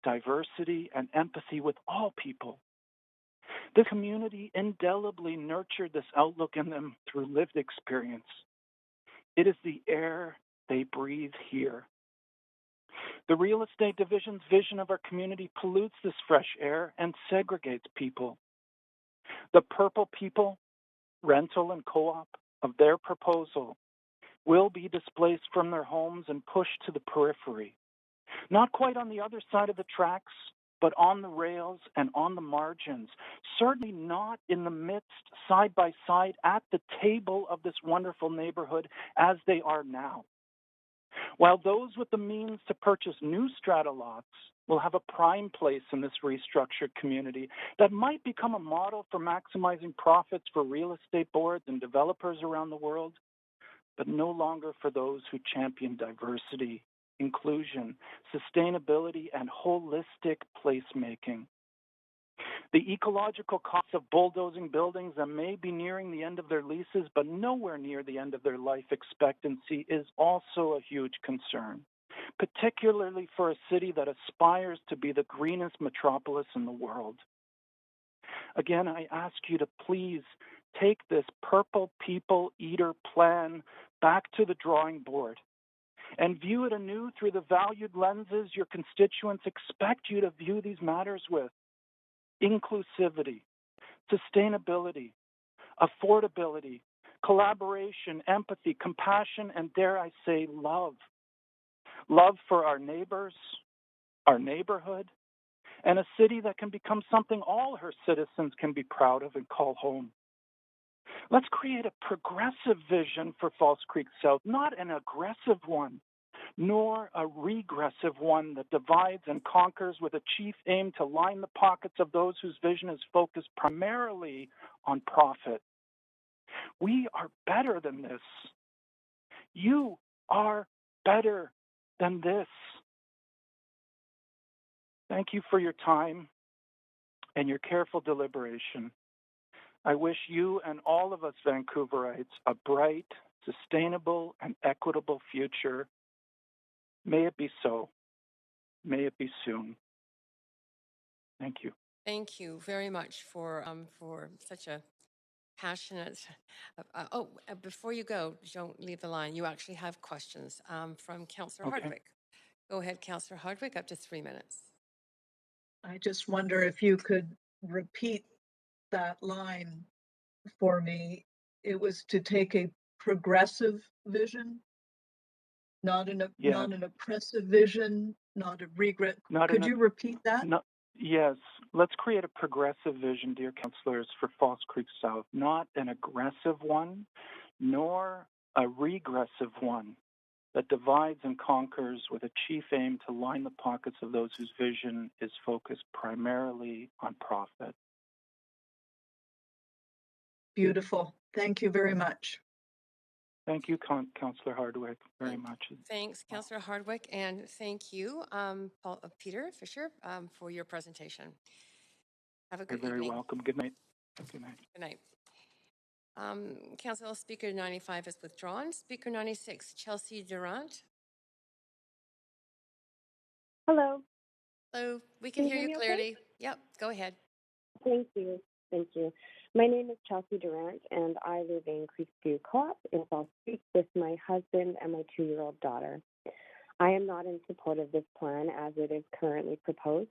diversity, and empathy with all people. The community indelibly nurtured this outlook in them through lived experience. It is the air they breathe here. The real estate division's vision of our community pollutes this fresh air and segregates people. The purple people, rental and co-op, of their proposal will be displaced from their homes and pushed to the periphery. Not quite on the other side of the tracks, but on the rails and on the margins. Certainly not in the midst, side by side, at the table of this wonderful neighborhood as they are now. While those with the means to purchase new strata lots will have a prime place in this restructured community that might become a model for maximizing profits for real estate boards and developers around the world, but no longer for those who champion diversity, inclusion, sustainability, and holistic placemaking. The ecological costs of bulldozing buildings that may be nearing the end of their leases but nowhere near the end of their life expectancy is also a huge concern, particularly for a city that aspires to be the greenest metropolis in the world. Again, I ask you to please take this purple people eater plan back to the drawing board and view it anew through the valued lenses your constituents expect you to view these matters with: inclusivity, sustainability, affordability, collaboration, empathy, compassion, and dare I say, love. Love for our neighbors, our neighborhood, and a city that can become something all her citizens can be proud of and call home. Let's create a progressive vision for False Creek South, not an aggressive one, nor a regressive one that divides and conquers with a chief aim to line the pockets of those whose vision is focused primarily on profit. We are better than this. You are better than this. Thank you for your time and your careful deliberation. I wish you and all of us Vancouverites a bright, sustainable, and equitable future. May it be so. May it be soon. Thank you. Thank you very much for such a passionate. Before you go, don't leave the line. You actually have questions from Councillor Hardwick. Go ahead, Councillor Hardwick, up to 3 minutes. I just wonder if you could repeat that line for me. It was to take a progressive vision, not an oppressive vision, not a regret. Could you repeat that? Yes. Let's create a progressive vision, dear councillors, for False Creek South, not an aggressive one, nor a regressive one that divides and conquers with a chief aim to line the pockets of those whose vision is focused primarily on profit. Beautiful. Thank you very much. Thank you, Councillor Hardwick, very much. Thanks, Councillor Hardwick, and thank you, Peter Fisher, for your presentation. Have a good evening. You're very welcome. Good night. Good night. Good night. Council Speaker 95 is withdrawn. Speaker 96, Chelsea Durant. Hello. Hello. We can hear you clearly. Okay? Yep, go ahead. Thank you. Thank you. My name is Chelsea Durant, and I live in Creekview Co-op in False Creek with my husband and my 2-year-old daughter. I am not in support of this plan as it is currently proposed.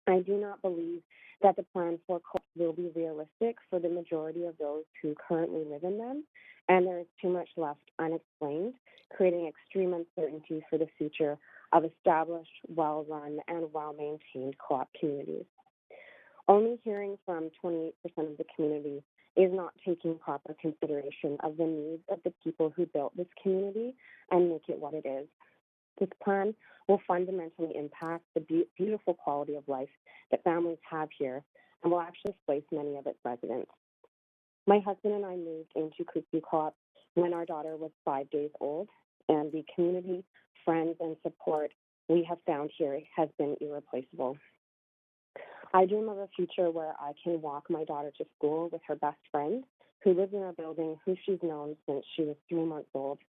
I do not believe that the plan for co-ops will be realistic for the majority of those who currently live in them, and there is too much left unexplained, creating extreme uncertainty for the future of established, well-run, and well-maintained co-op communities. Only hearing from 28% of the community is not taking proper consideration of the needs of the people who built this community and make it what it is. This plan will fundamentally impact the beautiful quality of life that families have here and will actually displace many of its residents. My husband and I moved into Creekview Co-op when our daughter was 5 days old, and the community, friends, and support we have found here has been irreplaceable. I dream of a future where I can walk my daughter to school with her best friend, who lives in our building, who she's known since she was 3 months old.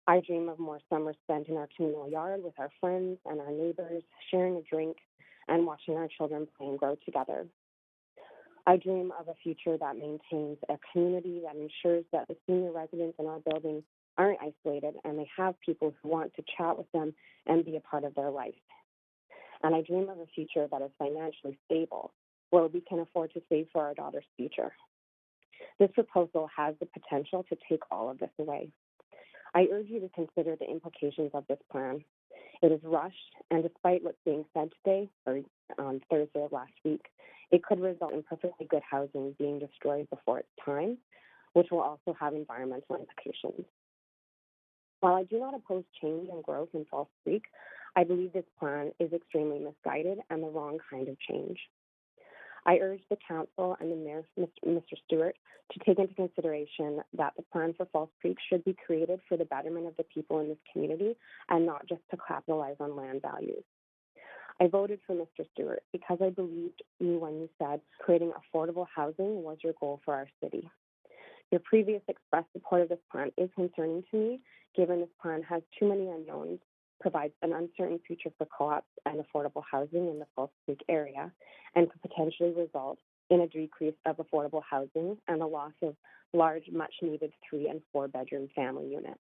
I dream of more summers spent in our communal yard with our friends and our neighbors, sharing a drink and watching our children play and grow together. I dream of a future that maintains a community that ensures that the senior residents in our building aren't isolated and they have people who want to chat with them and be a part of their life. And I dream of a future that is financially stable, where we can afford to save for our daughter's future. This proposal has the potential to take all of this away. I urge you to consider the implications of this plan. It is rushed, and despite what's being said today, or on Thursday of last week, it could result in perfectly good housing being destroyed before its time, which will also have environmental implications. While I do not oppose change and growth in False Creek, I believe this plan is extremely misguided and the wrong kind of change. I urge the Council and the Mayor, Mr. Stewart, to take into consideration that the plan for False Creek should be created for the betterment of the people in this community and not just to capitalize on land values. I voted for Mr. Stewart because I believed you when you said creating affordable housing was your goal for our city. Your previous expressed support of this plan is concerning to me, given this plan has too many unknowns, provides an uncertain future for co-ops and affordable housing in the False Creek area, and could potentially result in a decrease of affordable housing and the loss of large, much-needed 3- and 4-bedroom family units.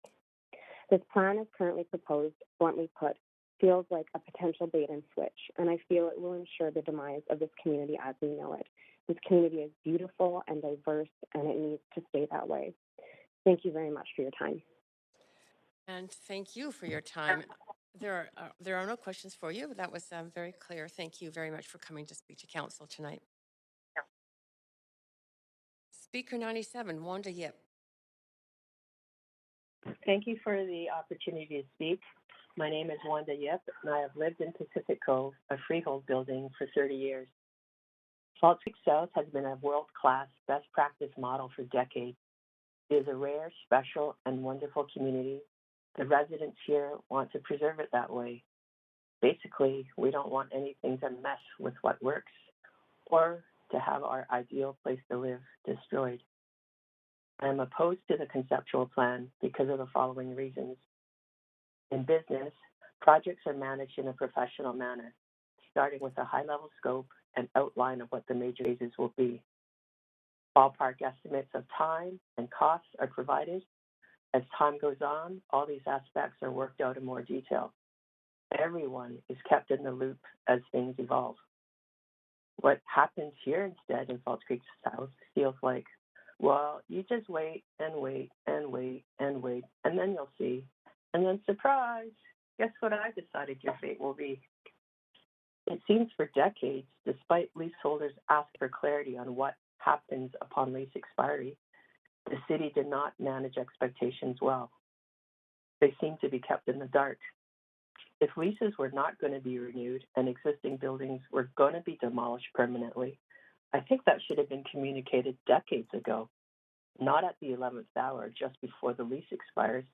This plan, as currently proposed, bluntly put, feels like a potential bait and switch, and I feel it will ensure the demise of this community as we know it. This community is beautiful and diverse, and it needs to stay that way. Thank you very much for your time. And thank you for your time. There are no questions for you. That was very clear. Thank you very much for coming to speak to Council tonight. Speaker 97, Wanda Yip. Thank you for the opportunity to speak. My name is Wanda Yip, and I have lived in Pacific Cove, a freehold building, for 30 years. False Creek South has been a world-class best practice model for decades. It is a rare, special, and wonderful community. The residents here want to preserve it that way. Basically, we don't want anything to mess with what works or to have our ideal place to live destroyed. I am opposed to the conceptual plan because of the following reasons. In business, projects are managed in a professional manner, starting with a high-level scope and outline of what the major phases will be. Ballpark estimates of time and costs are provided. As time goes on, all these aspects are worked out in more detail. Everyone is kept in the loop as things evolve. What happens here instead in False Creek South feels like, well, you just wait and wait and wait and wait, and then you'll see. And then, surprise, guess what I decided your fate will be? It seems for decades, despite leaseholders ask for clarity on what happens upon lease expiry, the city did not manage expectations well. They seem to be kept in the dark. If leases were not going to be renewed and existing buildings were going to be demolished permanently, I think that should have been communicated decades ago, not at the 11th hour just before the lease expires.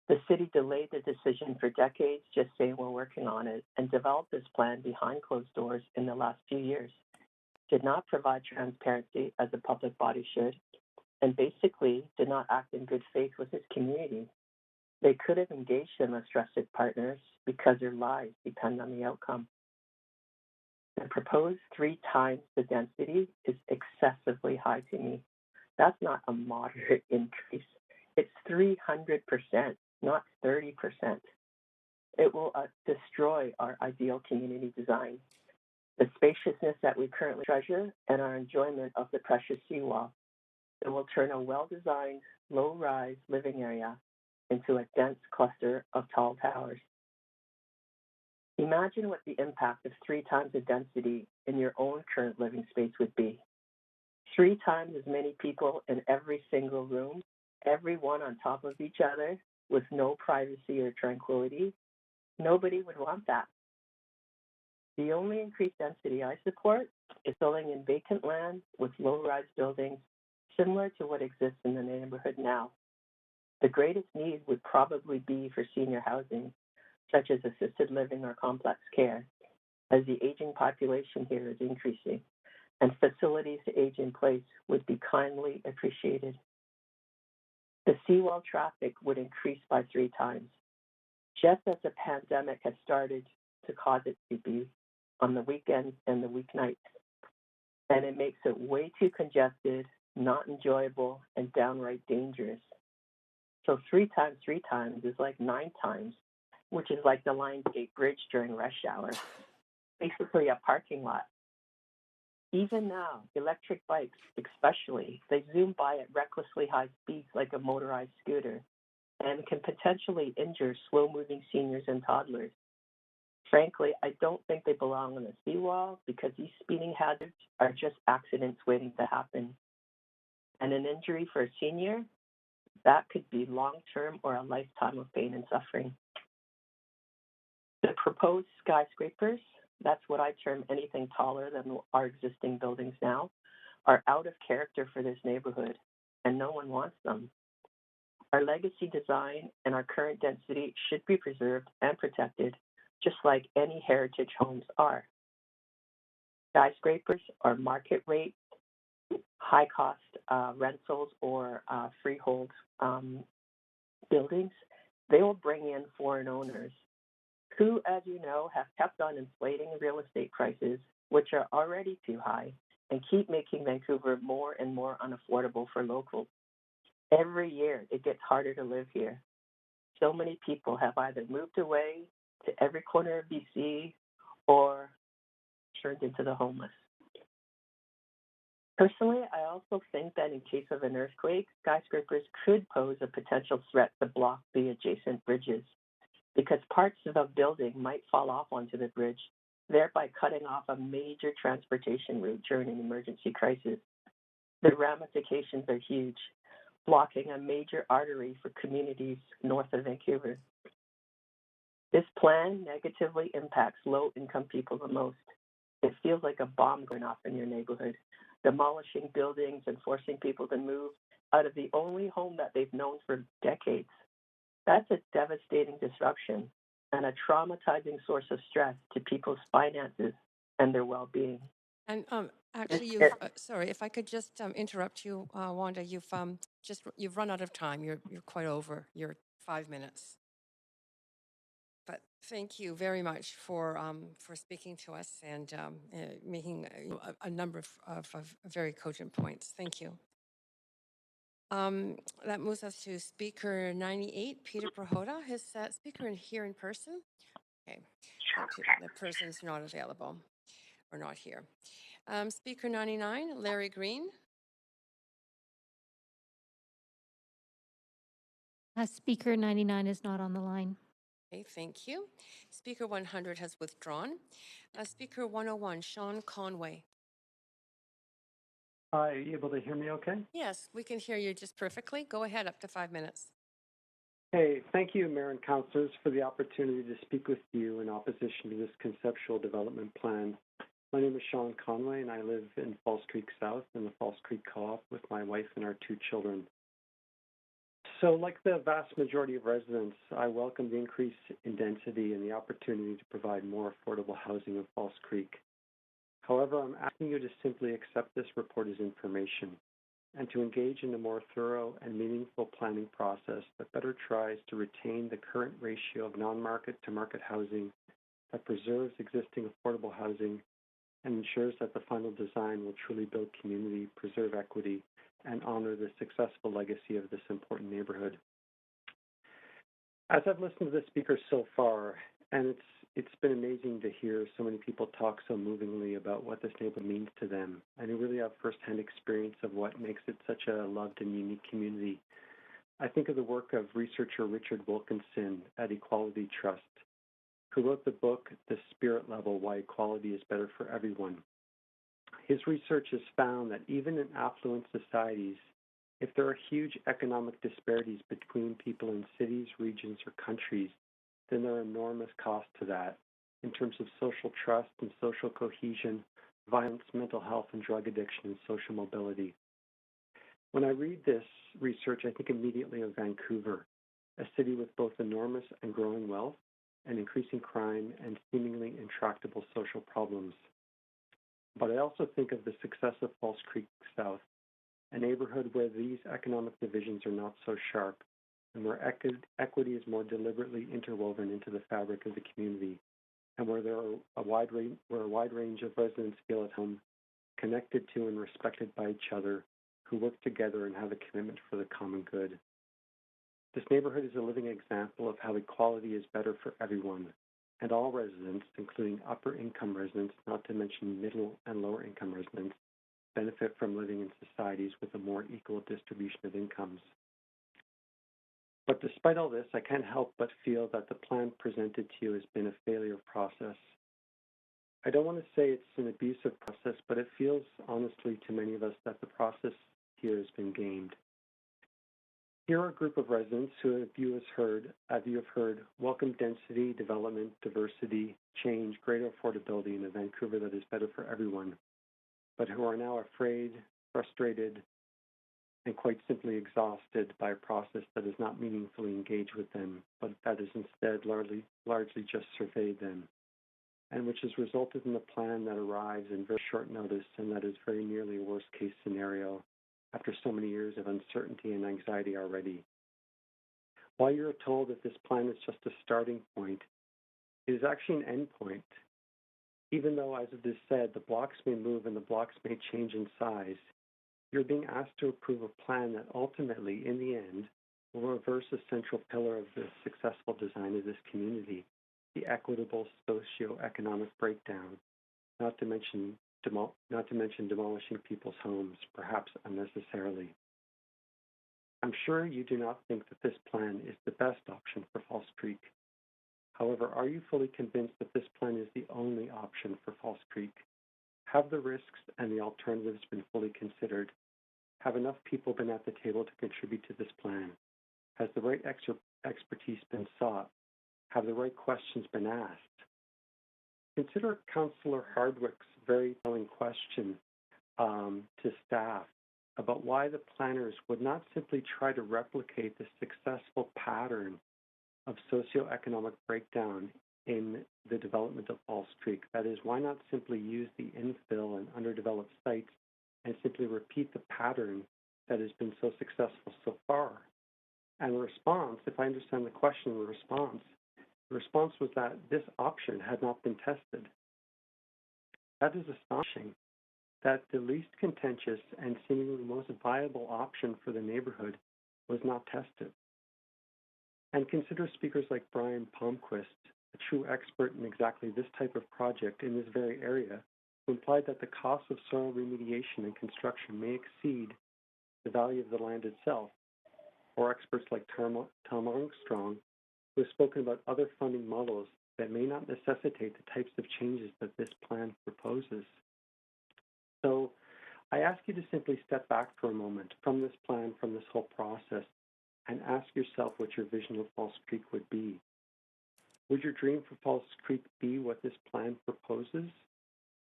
The city delayed the decision for decades, just saying we're working on it, and developed this plan behind closed doors in the last few years. Did not provide transparency as a public body should, and basically did not act in good faith with its community. They could have engaged them as trusted partners because their lives depend on the outcome. The proposed 3 times the density is excessively high to me. That's not a moderate increase. It's 300%, not 30%. It will destroy our ideal community design, the spaciousness that we currently treasure, and our enjoyment of the precious seawall. It will turn a well-designed, low-rise living area into a dense cluster of tall towers. Imagine what the impact of 3 times the density in your own current living space would be. 3 times as many people in every single room, everyone on top of each other with no privacy or tranquility. Nobody would want that. The only increased density I support is filling in vacant land with low-rise buildings similar to what exists in the neighborhood now. The greatest need would probably be for senior housing, such as assisted living or complex care, as the aging population here is increasing, and facilities to age in place would be kindly appreciated. The seawall traffic would increase by 3 times, just as the pandemic has started to cause it to be on the weekends and the weeknights. And it makes it way too congested, not enjoyable, and downright dangerous. So 3 times 3 times is like 9 times, which is like the Lionsgate Bridge during rush hour, basically a parking lot. Even now, electric bikes especially, they zoom by at recklessly high speeds like a motorized scooter and can potentially injure slow-moving seniors and toddlers. Frankly, I don't think they belong on the seawall because these speeding hazards are just accidents waiting to happen. And an injury for a senior, that could be long-term or a lifetime of pain and suffering. The proposed skyscrapers, that's what I term anything taller than our existing buildings now, are out of character for this neighborhood, and no one wants them. Our legacy design and our current density should be preserved and protected, just like any heritage homes are. Skyscrapers are market rate, high-cost rentals or freehold buildings. They will bring in foreign owners who, as you know, have kept on inflating real estate prices, which are already too high, and keep making Vancouver more and more unaffordable for locals. Every year, it gets harder to live here. So many people have either moved away to every corner of BC or turned into the homeless. Personally, I also think that in case of an earthquake, skyscrapers could pose a potential threat to block the adjacent bridges, because parts of a building might fall off onto the bridge, thereby cutting off a major transportation route during an emergency crisis. The ramifications are huge, blocking a major artery for communities north of Vancouver. This plan negatively impacts low-income people the most. It feels like a bomb going off in your neighborhood, demolishing buildings and forcing people to move out of the only home that they've known for decades. That's a devastating disruption and a traumatizing source of stress to people's finances and their well-being. And actually, sorry, if I could just interrupt you, Wanda. You've run out of time. You're quite over your 5 minutes. But thank you very much for speaking to us and making a number of very cogent points. Thank you. That moves us to speaker 98, Peter Prohoda. His speaker here in person. Okay, the person's not available or not here. Speaker 99, Larry Green. Speaker 99 is not on the line. Okay, thank you. Speaker 100 has withdrawn. Speaker 101, Sean Conway. Hi, are you able to hear me okay? Yes, we can hear you just perfectly. Go ahead, up to 5 minutes. Hey, thank you, Mayor and Councillors, for the opportunity to speak with you in opposition to this conceptual development plan. My name is Sean Conway, and I live in False Creek South in the False Creek Co-op with my wife and our 2 children. So, like the vast majority of residents, I welcome the increase in density and the opportunity to provide more affordable housing in False Creek. However, I'm asking you to simply accept this report as information and to engage in a more thorough and meaningful planning process that better tries to retain the current ratio of non-market to market housing that preserves existing affordable housing and ensures that the final design will truly build community, preserve equity, and honor the successful legacy of this important neighborhood. As I've listened to the speakers so far, and it's been amazing to hear so many people talk so movingly about what this neighborhood means to them, and who really have firsthand experience of what makes it such a loved and unique community. I think of the work of researcher Richard Wilkinson at Equality Trust, who wrote the book, The Spirit Level, Why Equality is Better for Everyone. His research has found that even in affluent societies, if there are huge economic disparities between people in cities, regions, or countries, then there are enormous costs to that in terms of social trust and social cohesion, violence, mental health, and drug addiction and social mobility. When I read this research, I think immediately of Vancouver, a city with both enormous and growing wealth and increasing crime and seemingly intractable social problems. But I also think of the success of False Creek South, a neighborhood where these economic divisions are not so sharp and where equity is more deliberately interwoven into the fabric of the community, and where there are a wide range of residents feel at home, connected to and respected by each other, who work together and have a commitment for the common good. This neighborhood is a living example of how equality is better for everyone, and all residents, including upper-income residents, not to mention middle and lower-income residents, benefit from living in societies with a more equal distribution of incomes. But despite all this, I can't help but feel that the plan presented to you has been a failure process. I don't want to say it's an abusive process, but it feels honestly to many of us that the process here has been gamed. Here are a group of residents who you have heard welcome density, development, diversity, change, greater affordability in a Vancouver that is better for everyone, but who are now afraid, frustrated, and quite simply exhausted by a process that does not meaningfully engage with them, but that has instead largely just surveyed them, and which has resulted in a plan that arrives in very short notice and that is very nearly a worst-case scenario after so many years of uncertainty and anxiety already. While you're told that this plan is just a starting point, it is actually an end point. Even though, as it is said, the blocks may move and the blocks may change in size, you're being asked to approve a plan that ultimately, in the end, will reverse a central pillar of the successful design of this community, the equitable socioeconomic breakdown, not to mention demolishing people's homes, perhaps unnecessarily. I'm sure you do not think that this plan is the best option for False Creek. However, are you fully convinced that this plan is the only option for False Creek? Have the risks and the alternatives been fully considered? Have enough people been at the table to contribute to this plan? Has the right expertise been sought? Have the right questions been asked? Consider Councillor Hardwick's very telling question to staff about why the planners would not simply try to replicate the successful pattern of socioeconomic breakdown in the development of False Creek. That is, why not simply use the infill and underdeveloped sites and simply repeat the pattern that has been so successful so far? And the response, if I understand the question, the response was that this option had not been tested. That is astonishing, that the least contentious and seemingly most viable option for the neighborhood was not tested. And consider speakers like Brian Palmquist, a true expert in exactly this type of project in this very area, who implied that the cost of soil remediation and construction may exceed the value of the land itself, or experts like Tom Armstrong, who have spoken about other funding models that may not necessitate the types of changes that this plan proposes. So I ask you to simply step back for a moment from this plan, from this whole process, and ask yourself what your vision of False Creek would be. Would your dream for False Creek be what this plan proposes?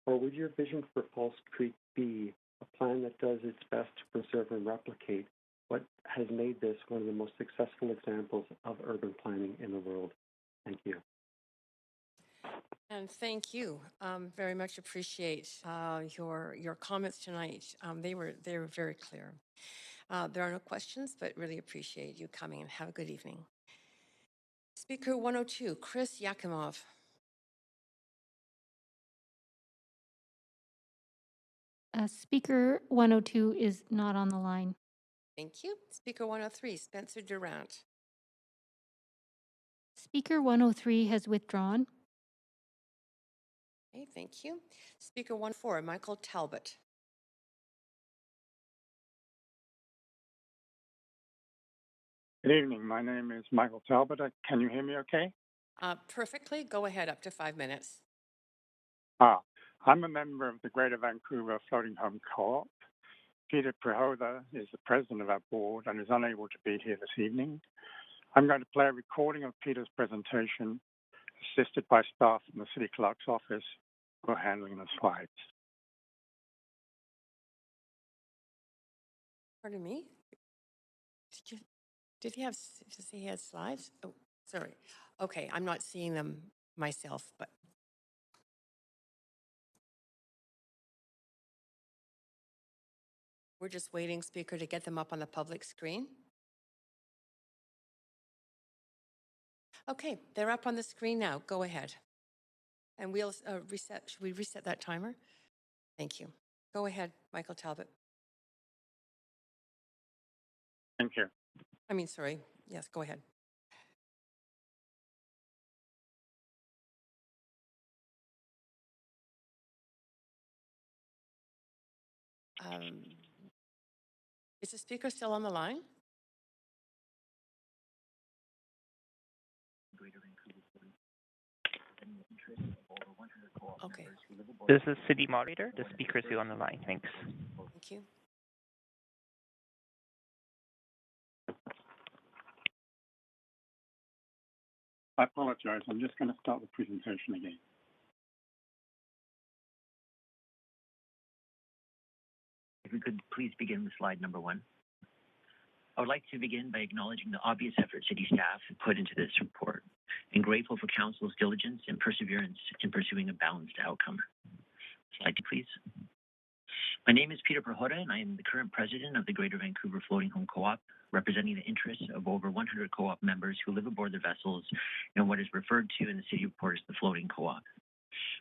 Or would your vision for False Creek be a plan that does its best to preserve and replicate what has made this one of the most successful examples of urban planning in the world? Thank you. And thank you. Very much appreciate your comments tonight. They were very clear. There are no questions, but really appreciate you coming, and have a good evening. Speaker 102, Chris Yakimov. Speaker 102 is not on the line. Thank you. Speaker 103, Spencer Durant. Speaker 103 has withdrawn. Okay, thank you. Speaker 104, Michael Talbot. Good evening. My name is Michael Talbot. Can you hear me okay? Perfectly. Go ahead, up to 5 minutes. I'm a member of the Greater Vancouver Floating Home Co-op. Peter Prihoda is the president of our board and is unable to be here this evening. I'm going to play a recording of Peter's presentation, assisted by staff from the City Clerk's office who are handling the slides. Pardon me? Did he say he had slides? Oh, sorry. Okay, I'm not seeing them myself, but. We're just waiting, Speaker, to get them up on the public screen. Okay, they're up on the screen now. Go ahead. And we'll reset. Should we reset that timer? Thank you. Go ahead, Michael Talbot. Thank you. Sorry. Yes, go ahead. Is the speaker still on the line? Okay. This is City Moderator. The speaker is still on the line. Thanks. Thank you. I apologize. I'm just going to start the presentation again. If we could please begin with slide number 1. I would like to begin by acknowledging the obvious effort City staff put into this report and grateful for Council's diligence and perseverance in pursuing a balanced outcome. Slide 2, please. My name is Peter Perhota, and I am the current president of the Greater Vancouver Floating Home Co-op, representing the interests of over 100 co-op members who live aboard their vessels in what is referred to in the city report as the Floating Co-op.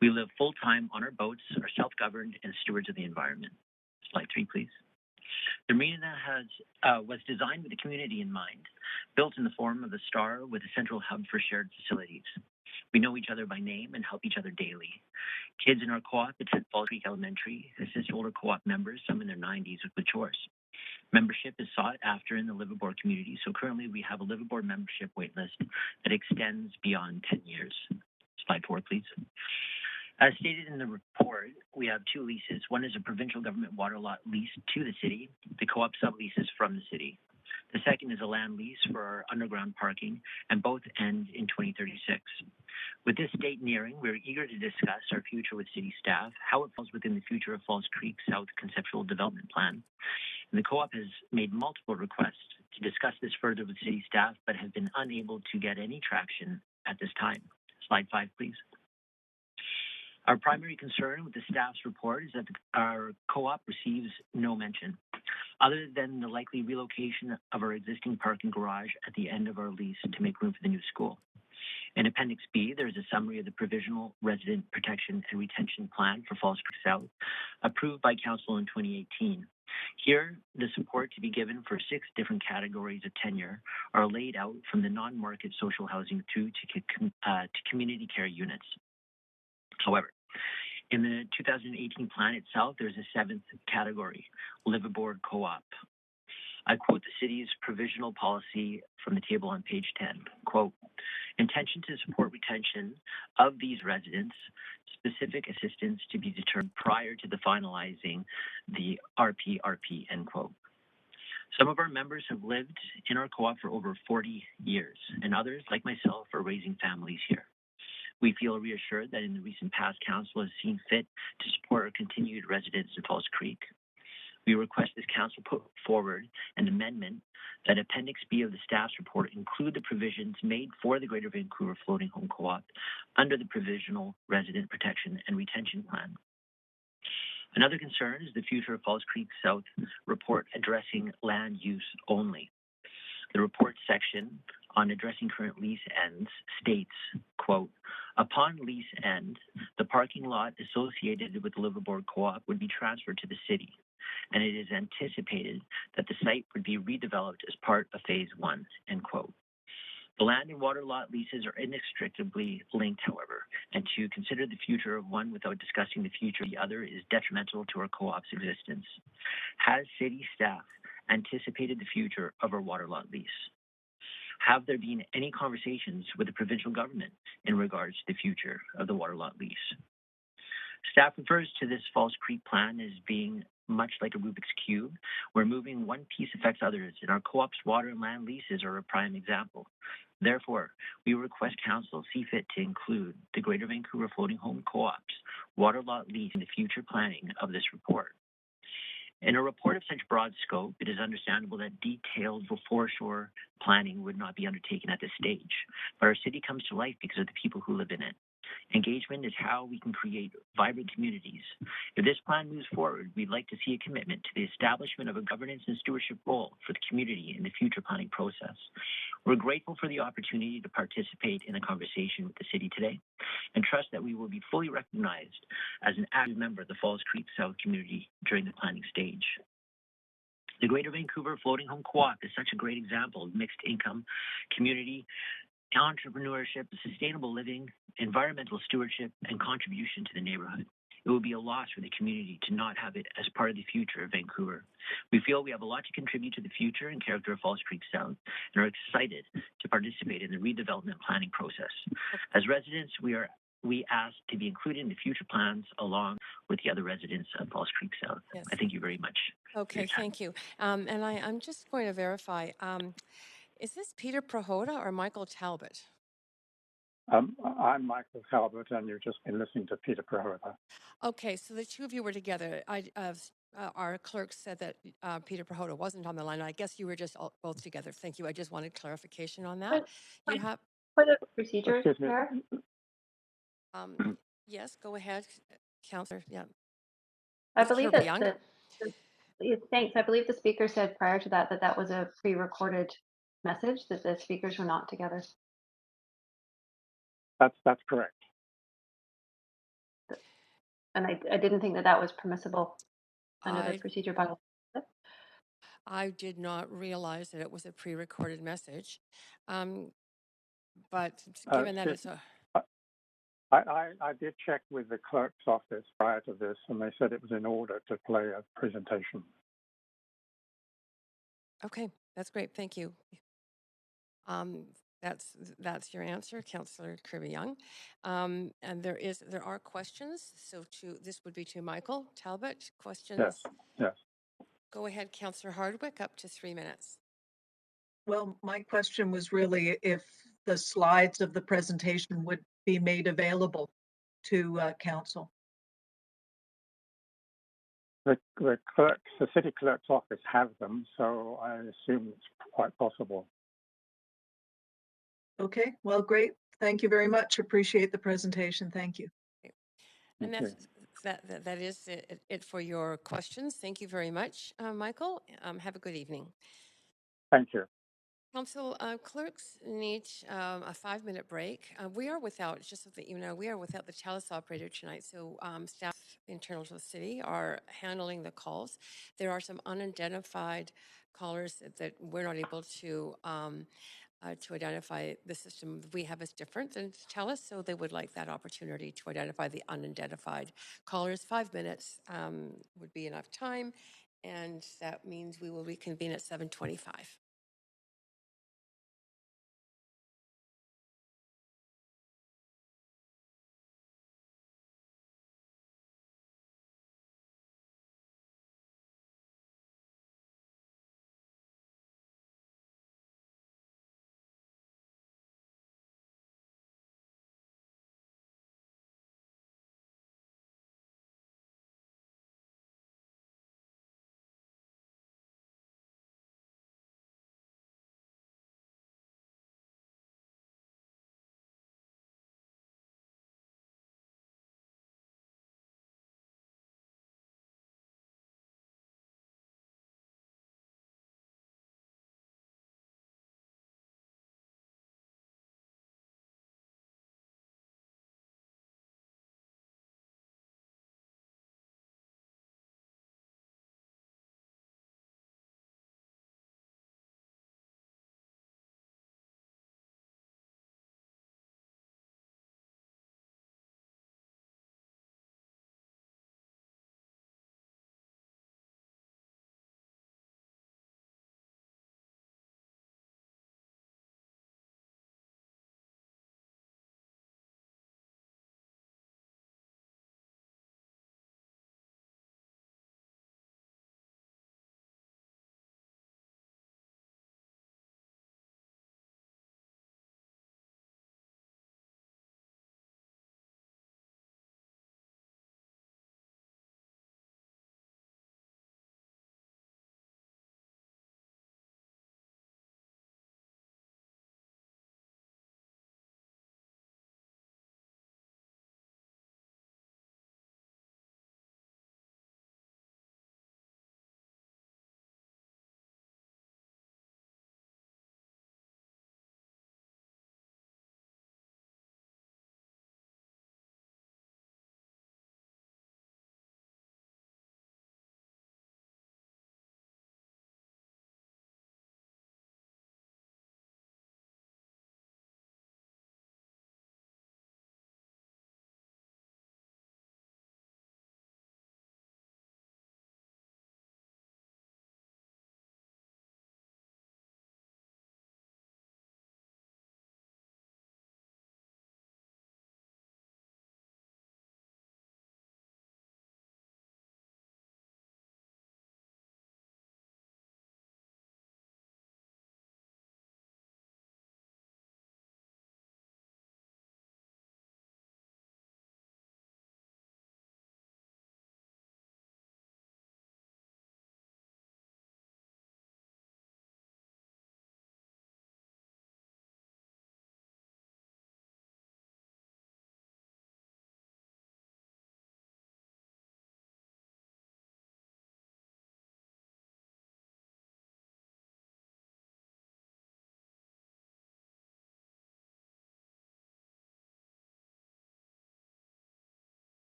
We live full-time on our boats, are self-governed, and stewards of the environment. Slide 3, please. The marina was designed with the community in mind, built in the form of a star with a central hub for shared facilities. We know each other by name and help each other daily. Kids in our co-op attend Falls Creek Elementary, assist older co-op members, some in their 90s, with chores. Membership is sought after in the liveaboard community, so currently we have a liveaboard membership waitlist that extends beyond 10 years. Slide 4, please. As stated in the report, we have 2 leases. One is a provincial government water lot lease to the city. The co-op subleases from the city. The second is a land lease for our underground parking, and both end in 2036. With this date nearing, we're eager to discuss our future with city staff, how it falls within the future of Falls Creek South Conceptual Development Plan. And the co-op has made multiple requests to discuss this further with city staff, but have been unable to get any traction at this time. Slide 5, please. Our primary concern with the staff's report is that our co-op receives no mention, other than the likely relocation of our existing parking garage at the end of our lease to make room for the new school. In Appendix B, there is a summary of the Provisional Resident Protection and Retention Plan for Falls Creek South, approved by Council in 2018. Here, the support to be given for 6 different categories of tenure are laid out from the non-market social housing through to community care units. However, in the 2018 plan itself, there's a 7th category, liveaboard co-op. I quote the city's provisional policy from the table on page 10, quote, intention to support retention of these residents, specific assistance to be determined prior to the finalizing the RPRP, end quote. Some of our members have lived in our co-op for over 40 years, and others, like myself, are raising families here. We feel reassured that in the recent past, Council has seen fit to support our continued residents in Falls Creek. We request this Council put forward an amendment that Appendix B of the staff's report include the provisions made for the Greater Vancouver Floating Home Co-op under the Provisional Resident Protection and Retention Plan. Another concern is the future of Falls Creek South report addressing land use only. The report section on addressing current lease ends states, quote, upon lease end, the parking lot associated with the liveaboard co-op would be transferred to the city, and it is anticipated that the site would be redeveloped as part of phase 1, end quote. The land and water lot leases are inextricably linked, however, and to consider the future of one without discussing the future of the other is detrimental to our co-op's existence. Has city staff anticipated the future of our water lot lease? Have there been any conversations with the provincial government in regards to the future of the water lot lease? Staff refers to this Falls Creek plan as being much like a Rubik's Cube, where moving one piece affects others, and our co-op's water and land leases are a prime example. Therefore, we request Council see fit to include the Greater Vancouver Floating Home Co-op's water lot lease in the future planning of this report. In a report of such broad scope, it is understandable that detailed foreshore planning would not be undertaken at this stage, but our city comes to life because of the people who live in it. Engagement is how we can create vibrant communities. If this plan moves forward, we'd like to see a commitment to the establishment of a governance and stewardship role for the community in the future planning process. We're grateful for the opportunity to participate in a conversation with the city today and trust that we will be fully recognized as an active member of the Falls Creek South community during the planning stage. The Greater Vancouver Floating Home Co-op is such a great example of mixed income, community, entrepreneurship, sustainable living, environmental stewardship, and contribution to the neighborhood. It would be a loss for the community to not have it as part of the future of Vancouver. We feel we have a lot to contribute to the future and character of Falls Creek South and are excited to participate in the redevelopment planning process. As residents, we ask to be included in the future plans along with the other residents of Falls Creek South. Yes. I thank you very much. Okay, thank you. And I'm just going to verify, is this Peter Prohoda or Michael Talbot? I'm Michael Talbot, and you've just been listening to Peter Prohoda. Okay, so the two of you were together. Our clerk said that Peter Prohoda wasn't on the line. I guess you were just both together. Thank you. I just wanted clarification on that. You have For the procedure, Excuse me. Chair? Yes, go ahead, Councillor. Yeah. I Ms. believe Kirby-Young? thanks. I believe the speaker said prior to that that was a pre-recorded message, that the speakers were not together. That's correct. And I didn't think that was permissible under the procedure bylaw. I did not realize that it was a pre-recorded message. But given that it's a... I did check with the clerk's office prior to this, and they said it was in order to play a presentation. Okay, that's great. Thank you. That's your answer, Councillor Kirby-Young. And there are questions. So this would be to Michael Talbot. Questions? Yes. Go ahead, Councillor Hardwick, up to 3 minutes. Well, my question was really if the slides of the presentation would be made available to council. The city clerk's office have them, so I assume it's quite possible. Okay, well, great. Thank you very much. Appreciate the presentation. Thank you. And that is it for your questions. Thank you very much, Michael. Have a good evening. Thank you. Council clerks need a 5-minute break. We are without, just so that you know, we are without the TELUS operator tonight. So staff internal to the city are handling the calls. There are some unidentified callers that we're not able to identify. The system we have is different than TELUS, so they would like that opportunity to identify the unidentified callers. 5 minutes would be enough time, and that means we will reconvene at 7:25.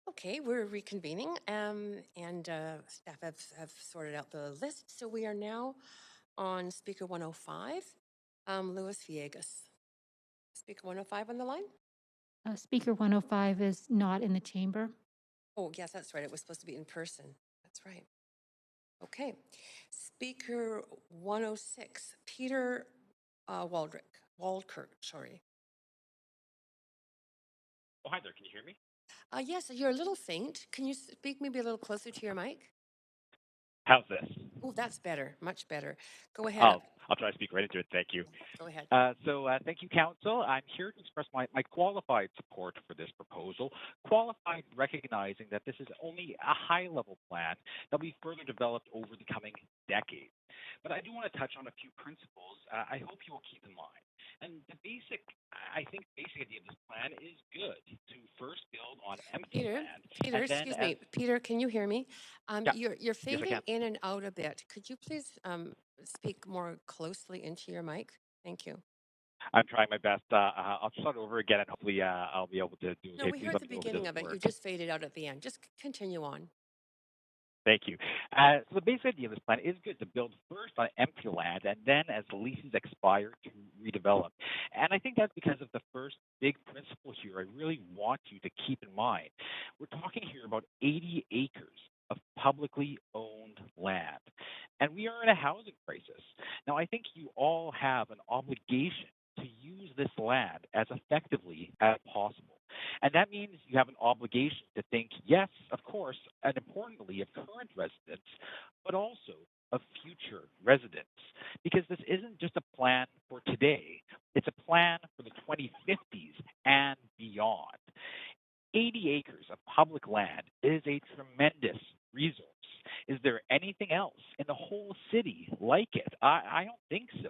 Okay, we're reconvening, and staff have sorted out the list. So we are now on speaker 105, Luis Villegas. Speaker 105 on the line? Speaker 105 is not in the chamber. Oh, yes, that's right. It was supposed to be in person. That's right. Okay. Speaker 106, Peter Waldkirk, sorry. Oh, hi there. Can you hear me? Yes, you're a little faint. Can you speak maybe a little closer to your mic? How's this? Oh, that's better. Much better. Go ahead. I'll try to speak right into it. Thank you. Go ahead. Thank you, Council. I'm here to express my qualified support for this proposal. Qualified recognizing that this is only a high-level plan that will be further developed over the coming decade. But I do want to touch on a few principles I hope you will keep in mind. And the basic idea of this plan is good, to first build on empty land. Peter, excuse me. Peter, can you hear me? Yeah. You're fading Yes, in and out a bit. Could you please speak more closely into your mic? Thank you. I'm trying my best. I'll start over again, and hopefully I'll be able to do No, we heard the beginning of it. You just faded out at the end. Just continue on. Thank you. So the basic idea of this plan is good, to build first on empty land and then as the leases expire to redevelop. And I think that's because of the first big principle here I really want you to keep in mind. We're talking here about 80 acres of publicly owned land. And we are in a housing crisis. Now, I think you all have an obligation to use this land as effectively as possible. And that means you have an obligation to think, yes, of course, and importantly, of current residents, but also of future residents. Because this isn't just a plan for today, it's a plan for the 2050s and beyond. 80 acres of public land is a tremendous resource. Is there anything else in the whole city like it? I don't think so.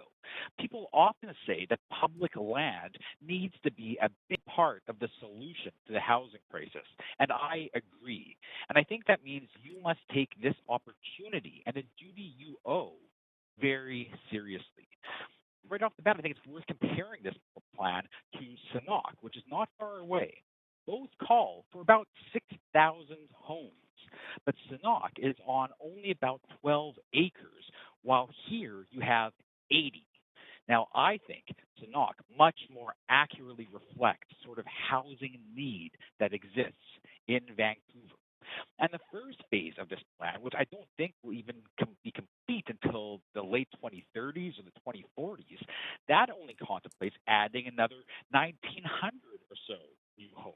People often say that public land needs to be a big part of the solution to the housing crisis, and I agree. And I think that means you must take this opportunity and a duty you owe very seriously. Right off the bat, I think it's worth comparing this plan to Sanok, which is not far away. Both call for about 6,000 homes. But Sanok is on only about 12 acres, while here you have 80. Now, I think Sanok much more accurately reflects sort of housing need that exists in Vancouver. And the first phase of this plan, which I don't think will even be complete until the late 2030s or the 2040s, that only contemplates adding another 1,900 or so new homes.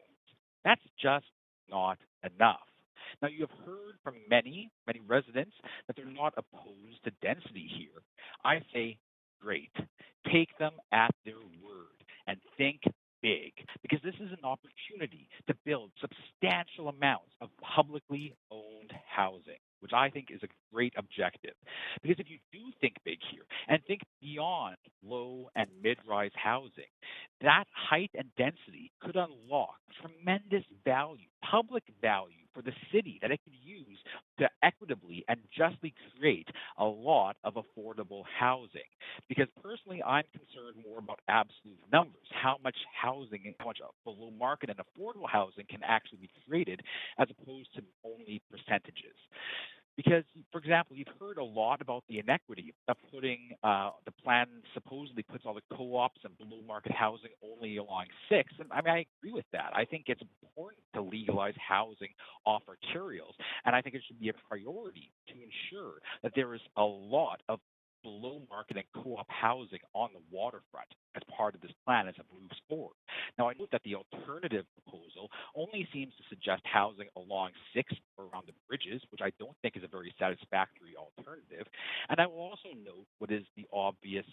That's just not enough. Now, you have heard from many residents that they're not opposed to density here. I say, great. Take them at their word and think big, because this is an opportunity to build substantial amounts of publicly owned housing, which I think is a great objective. Because if you do think big here and think beyond low and mid-rise housing, that height and density could unlock tremendous value, public value for the city that it could use to equitably and justly create a lot of affordable housing. Because personally, I'm concerned more about absolute numbers, how much housing, how much below market and affordable housing can actually be created, as opposed to only percentages. Because, for example, you've heard a lot about the inequity of putting the plan supposedly puts all the co-ops and below market housing only along 6. And I mean, I agree with that. I think it's important to legalize housing off arterials. And I think it should be a priority to ensure that there is a lot of below market and co-op housing on the waterfront as part of this plan as it moves forward. Now, I note that the alternative proposal only seems to suggest housing along 6 or around the bridges, which I don't think is a very satisfactory alternative. And I will also note what is the obvious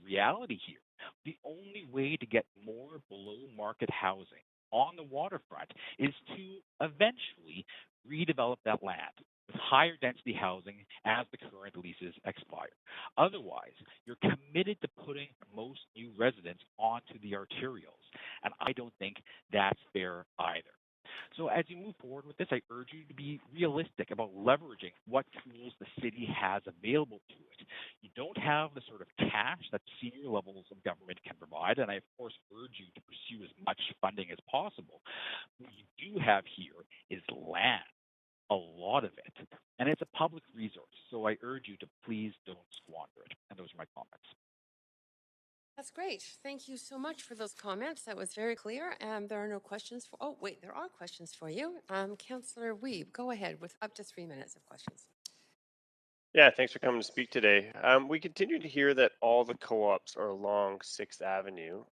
reality here. The only way to get more below market housing on the waterfront is to eventually redevelop that land with higher density housing as the current leases expire. Otherwise, you're committed to putting most new residents onto the arterials, and I don't think that's fair either. So as you move forward with this, I urge you to be realistic about leveraging what tools the city has available to it. You don't have the sort of cash that senior levels of government can provide, and I, of course, urge you to pursue as much funding as possible. What you do have here is land, a lot of it, and it's a public resource, so I urge you to please don't squander it. And those are my comments. That's great. Thank you so much for those comments. That was very clear. There are no questions for, oh, wait, there are questions for you. Councillor Wiebe, go ahead with up to 3 minutes of questions. Yeah, thanks for coming to speak today. We continue to hear that all the co-ops are along 6th Avenue.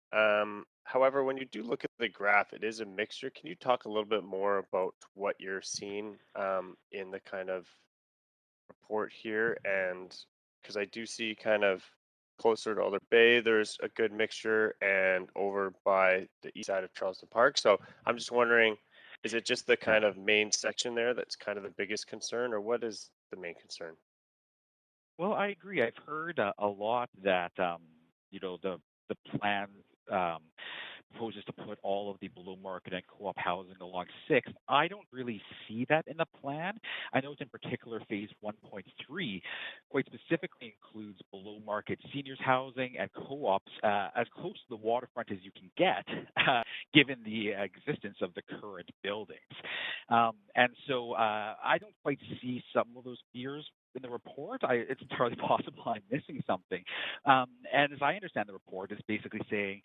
However, when you do look at the graph, it is a mixture. Can you talk a little bit more about what you're seeing in the kind of report here? And because I do see kind of closer to Alder Bay, there's a good mixture, and over by the east side of Charleston Park. So I'm just wondering, is it just the kind of main section there that's kind of the biggest concern, or what is the main concern? Well, I agree. I've heard a lot that the plan proposes to put all of the below market and co-op housing along 6th. I don't really see that in the plan. I know it's in particular phase 1.3 quite specifically includes below market seniors housing and co-ops as close to the waterfront as you can get, given the existence of the current buildings. And so I don't quite see some of those fears in the report. It's entirely possible I'm missing something. And as I understand the report, it's basically saying,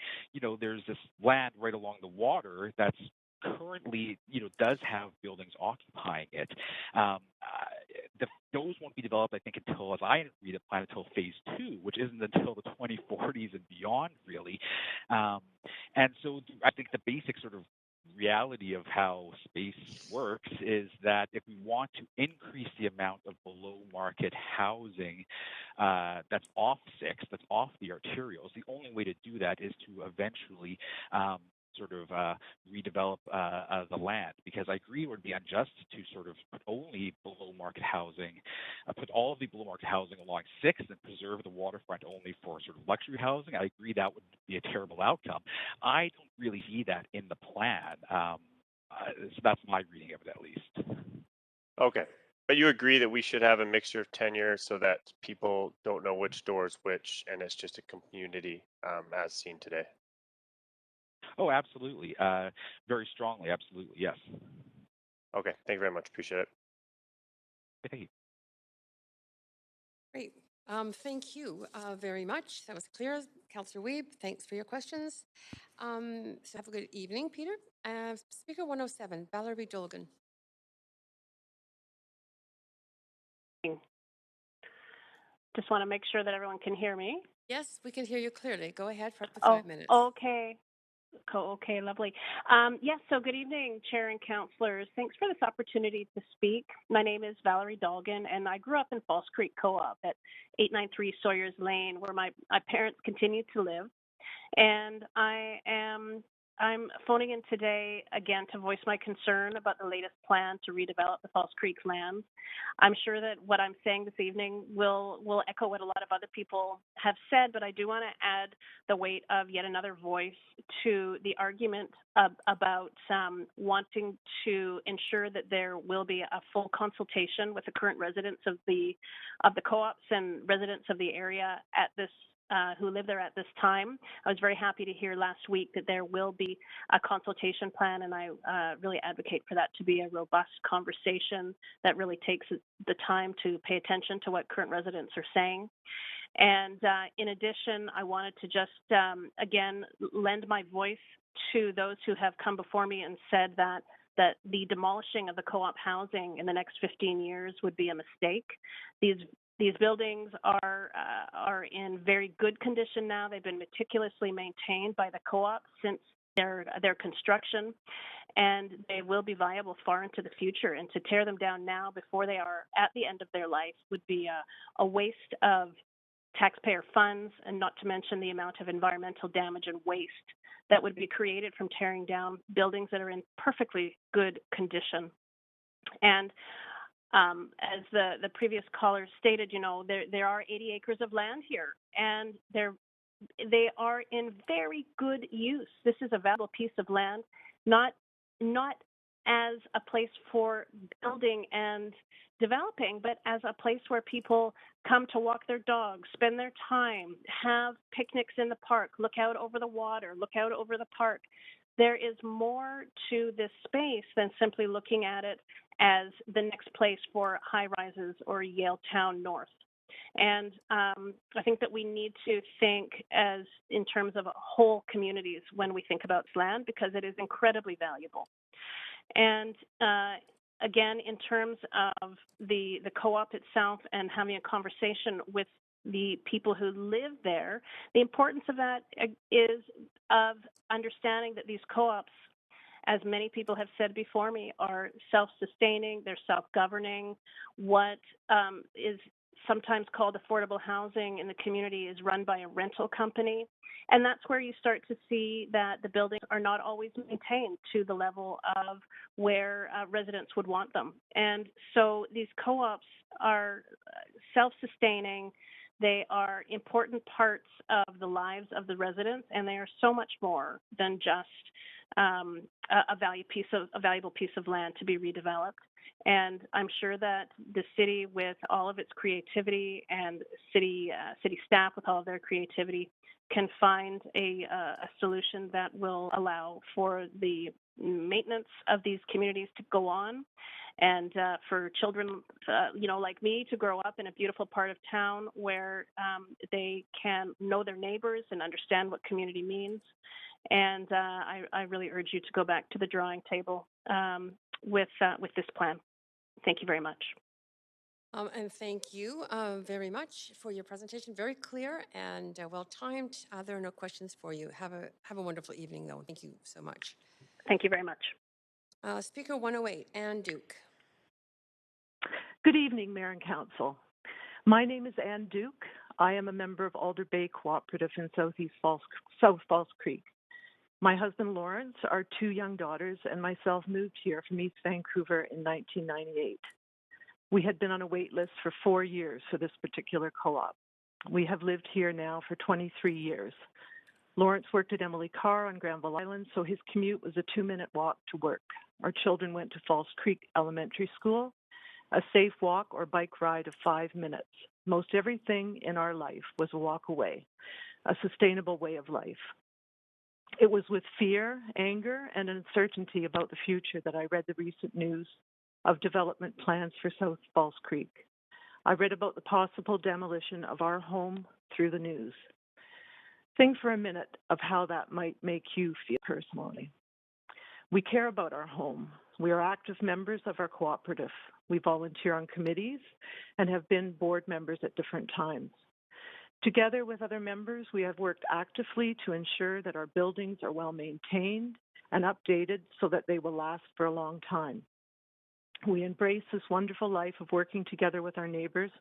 there's this land right along the water that's currently, does have buildings occupying it. Those won't be developed, I think, until, as I read the plan, until phase 2, which isn't until the 2040s and beyond, really. And so I think the basic sort of reality of how space works is that if we want to increase the amount of below market housing that's off 6, that's off the arterials, the only way to do that is to eventually redevelop the land, because I agree it would be unjust to sort of put only below market housing, put all of the below market housing along 6th and preserve the waterfront only for sort of luxury housing. I agree that would be a terrible outcome. I don't really see that in the plan. So that's my reading of it, at least. Okay. But you agree that we should have a mixture of tenure so that people don't know which door is which, and it's just a community as seen today? Oh, absolutely. Very strongly. Absolutely. Yes. Okay. Thank you very much. Appreciate it. Thank you. Great. Thank you very much. That was clear. Councillor Wiebe, thanks for your questions. So have a good evening, Peter. Speaker 107, Valerie Dolgan. Just want to make sure that everyone can hear me. Yes, we can hear you clearly. Go ahead for up to 5 minutes. Okay. Okay, lovely. Yes, so good evening, Chair and Councillors. Thanks for this opportunity to speak. My name is Valerie Dolgan, and I grew up in False Creek Co-op at 893 Sawyers Lane, where my parents continue to live. And I'm phoning in today again to voice my concern about the latest plan to redevelop the False Creek lands. I'm sure that what I'm saying this evening will echo what a lot of other people have said, but I do want to add the weight of yet another voice to the argument about wanting to ensure that there will be a full consultation with the current residents of the co-ops and residents of the area at this who live there at this time. I was very happy to hear last week that there will be a consultation plan, and I really advocate for that to be a robust conversation that really takes the time to pay attention to what current residents are saying. And in addition, I wanted to just, again, lend my voice to those who have come before me and said that the demolishing of the co-op housing in the next 15 years would be a mistake. These buildings are in very good condition now. They've been meticulously maintained by the co-op since their construction, and they will be viable far into the future. And to tear them down now before they are at the end of their life would be a waste of taxpayer funds, and not to mention the amount of environmental damage and waste that would be created from tearing down buildings that are in perfectly good condition. And as the previous caller stated, there are 80 acres of land here, and they are in very good use. This is a valuable piece of land, not as a place for building and developing, but as a place where people come to walk their dogs, spend their time, have picnics in the park, look out over the water, look out over the park. There is more to this space than simply looking at it as the next place for high rises or Yale Town North. And I think that we need to think as in terms of whole communities when we think about land, because it is incredibly valuable. And again, in terms of the co-op itself and having a conversation with the people who live there, the importance of that is of understanding that these co-ops, as many people have said before me, are self-sustaining, they're self-governing. What is sometimes called affordable housing in the community is run by a rental company. And that's where you start to see that the buildings are not always maintained to the level of where residents would want them. And so these co-ops are self-sustaining. They are important parts of the lives of the residents, and they are so much more than just a valuable piece of land to be redeveloped. And I'm sure that the city, with all of its creativity, and city staff with all of their creativity, can find a solution that will allow for the maintenance of these communities to go on, and for children, like me, to grow up in a beautiful part of town where they can know their neighbors and understand what community means. And I really urge you to go back to the drawing table with this plan. Thank you very much. And thank you very much for your presentation. Very clear and well timed. There are no questions for you. Have a wonderful evening, though. Thank you so much. Thank you very much. Speaker 108, Ann Duke. Good evening, Mayor and Council. My name is Ann Duke. I am a member of Alder Bay Cooperative in South Falls Creek. My husband, Lawrence, our two young daughters, and myself moved here from East Vancouver in 1998. We had been on a wait list for 4 years for this particular co-op. We have lived here now for 23 years. Lawrence worked at Emily Carr on Granville Island, so his commute was a 2-minute walk to work. Our children went to Falls Creek Elementary School, a safe walk or bike ride of 5 minutes. Most everything in our life was a walk away, a sustainable way of life. It was with fear, anger, and uncertainty about the future that I read the recent news of development plans for South Falls Creek. I read about the possible demolition of our home through the news. Think for a minute of how that might make you feel personally. We care about our home. We are active members of our cooperative. We volunteer on committees and have been board members at different times. Together with other members, we have worked actively to ensure that our buildings are well maintained and updated so that they will last for a long time. We embrace this wonderful life of working together with our neighbors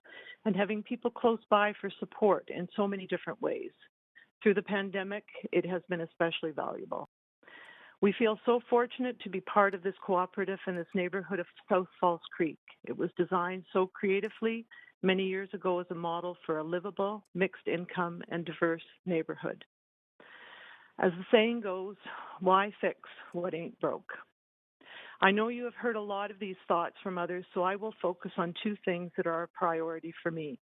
and having people close by for support in so many different ways. Through the pandemic, it has been especially valuable. We feel so fortunate to be part of this cooperative in this neighborhood of South Falls Creek. It was designed so creatively many years ago as a model for a livable, mixed income, and diverse neighborhood. As the saying goes, why fix what ain't broke? I know you have heard a lot of these thoughts from others, so I will focus on 2 things that are a priority for me.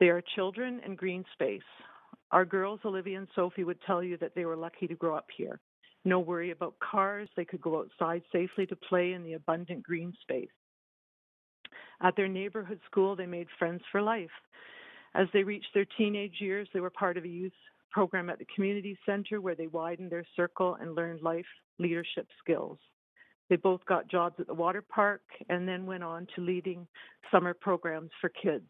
They are children and green space. Our girls, Olivia and Sophie, would tell you that they were lucky to grow up here. No worry about cars. They could go outside safely to play in the abundant green space. At their neighborhood school, they made friends for life. As they reached their teenage years, they were part of a youth program at the community center where they widened their circle and learned life leadership skills. They both got jobs at the water park and then went on to leading summer programs for kids.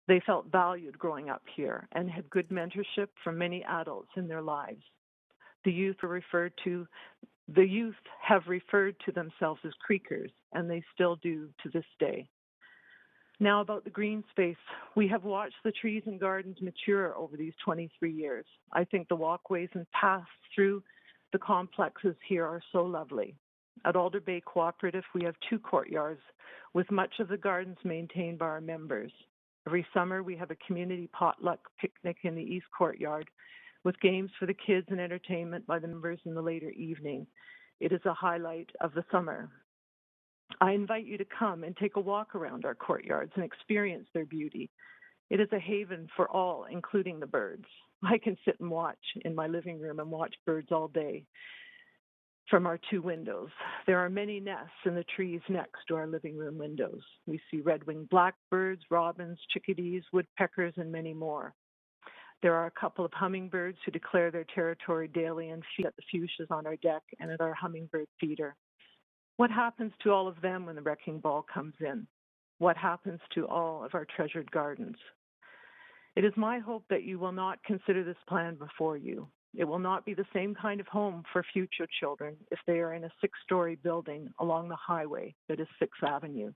They felt valued growing up here and had good mentorship from many adults in their lives. The youth have referred to themselves as Creekers, and they still do to this day. Now about the green space. We have watched the trees and gardens mature over these 23 years. I think the walkways and paths through the complexes here are so lovely. At Alder Bay Cooperative, we have 2 courtyards with much of the gardens maintained by our members. Every summer, we have a community potluck picnic in the East Courtyard with games for the kids and entertainment by the members in the later evening. It is a highlight of the summer. I invite you to come and take a walk around our courtyards and experience their beauty. It is a haven for all, including the birds. I can sit and watch in my living room and watch birds all day from our 2 windows. There are many nests in the trees next to our living room windows. We see red-winged blackbirds, robins, chickadees, woodpeckers, and many more. There are a couple of hummingbirds who declare their territory daily and feed at the fuchsias on our deck and at our hummingbird feeder. What happens to all of them when the wrecking ball comes in? What happens to all of our treasured gardens? It is my hope that you will not consider this plan before you. It will not be the same kind of home for future children if they are in a 6-story building along the highway that is 6th Avenue.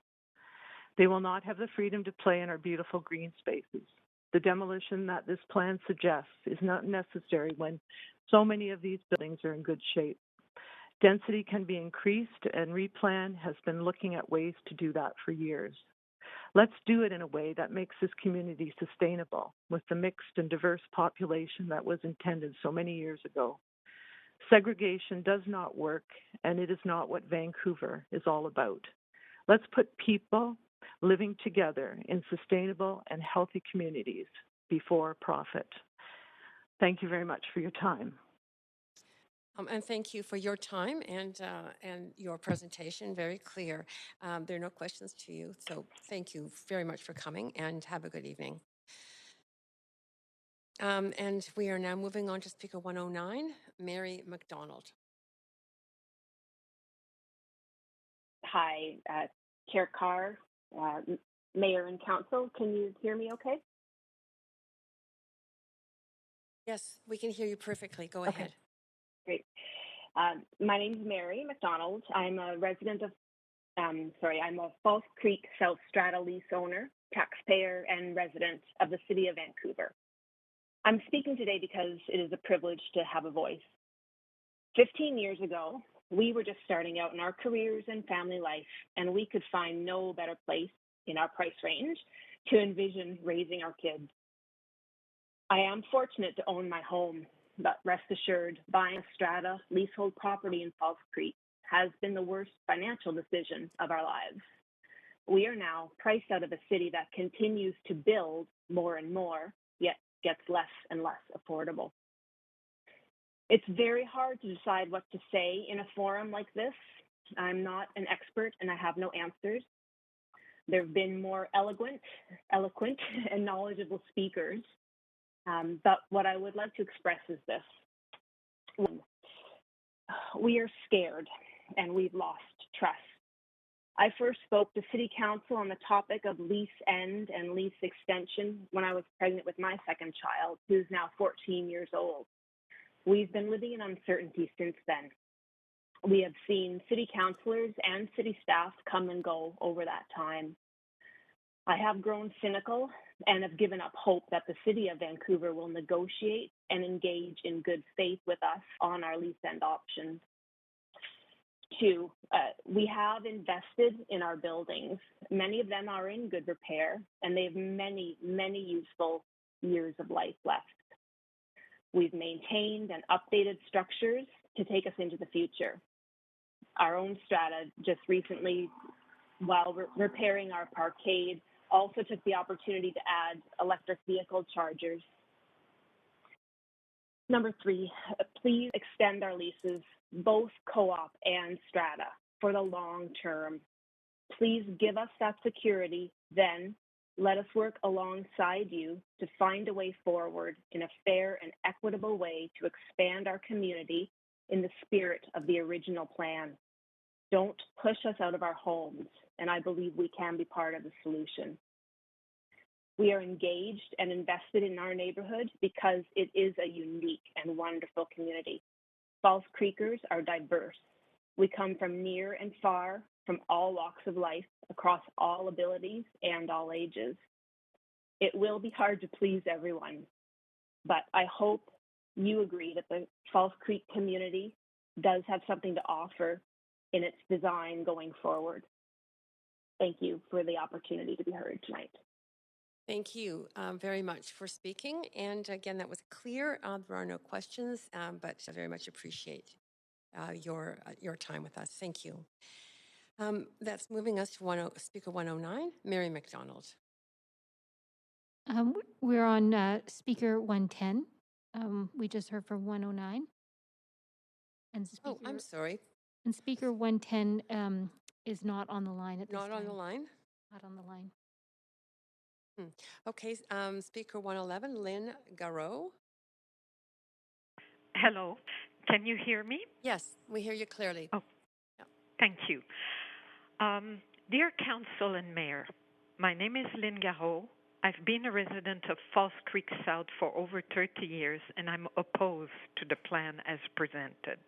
They will not have the freedom to play in our beautiful green spaces. The demolition that this plan suggests is not necessary when so many of these buildings are in good shape. Density can be increased, and Replan has been looking at ways to do that for years. Let's do it in a way that makes this community sustainable with the mixed and diverse population that was intended so many years ago. Segregation does not work, and it is not what Vancouver is all about. Let's put people living together in sustainable and healthy communities before profit. Thank you very much for your time. And thank you for your time and your presentation, very clear. There are no questions to you, so thank you very much for coming and have a good evening. And we are now moving on to speaker 109, Mary McDonald. Hi, Chair Carr, Mayor and Council. Can you hear me okay? Yes, we can hear you perfectly. Go ahead. Great. My name is Mary McDonald. I'm a resident of, I'm a False Creek South Strata lease owner, taxpayer, and resident of the City of Vancouver. I'm speaking today because it is a privilege to have a voice. 15 years ago, we were just starting out in our careers and family life, and we could find no better place in our price range to envision raising our kids. I am fortunate to own my home, but rest assured, buying a strata leasehold property in False Creek has been the worst financial decision of our lives. We are now priced out of a city that continues to build more and more, yet gets less and less affordable. It's very hard to decide what to say in a forum like this. I'm not an expert and I have no answers. There have been more eloquent and knowledgeable speakers. But what I would like to express is this. One, we are scared and we've lost trust. I first spoke to City Council on the topic of lease end and lease extension when I was pregnant with my second child, who's now 14 years old. We've been living in uncertainty since then. We have seen city councilors and city staff come and go over that time. I have grown cynical and have given up hope that the City of Vancouver will negotiate and engage in good faith with us on our lease end options. Two, we have invested in our buildings. Many of them are in good repair, and they have many, many useful years of life left. We've maintained and updated structures to take us into the future. Our own strata just recently, while repairing our parkade, also took the opportunity to add electric vehicle chargers. Number three, please extend our leases, both co-op and strata, for the long term. Please give us that security, then let us work alongside you to find a way forward in a fair and equitable way to expand our community in the spirit of the original plan. Don't push us out of our homes, and I believe we can be part of the solution. We are engaged and invested in our neighborhood because it is a unique and wonderful community. False Creekers are diverse. We come from near and far, from all walks of life, across all abilities and all ages. It will be hard to please everyone, but I hope you agree that the False Creek community does have something to offer in its design going forward. Thank you for the opportunity to be heard tonight. Thank you very much for speaking. And again, that was clear. There are no questions, but I very much appreciate your time with us. Thank you. That's moving us to Speaker 109, Mary McDonald. We're on Speaker 110. We just heard from 109. And Oh, I'm sorry. And Speaker 110 is not on the line at this time. Not on the line? Not on the line. Okay, Speaker 111, Lynn Garreau. Hello, can you hear me? Yes, we hear you clearly. Oh, thank you. Dear Council and Mayor, my name is Lynn Garreau. I've been a resident of False Creek South for over 30 years, and I'm opposed to the plan as presented.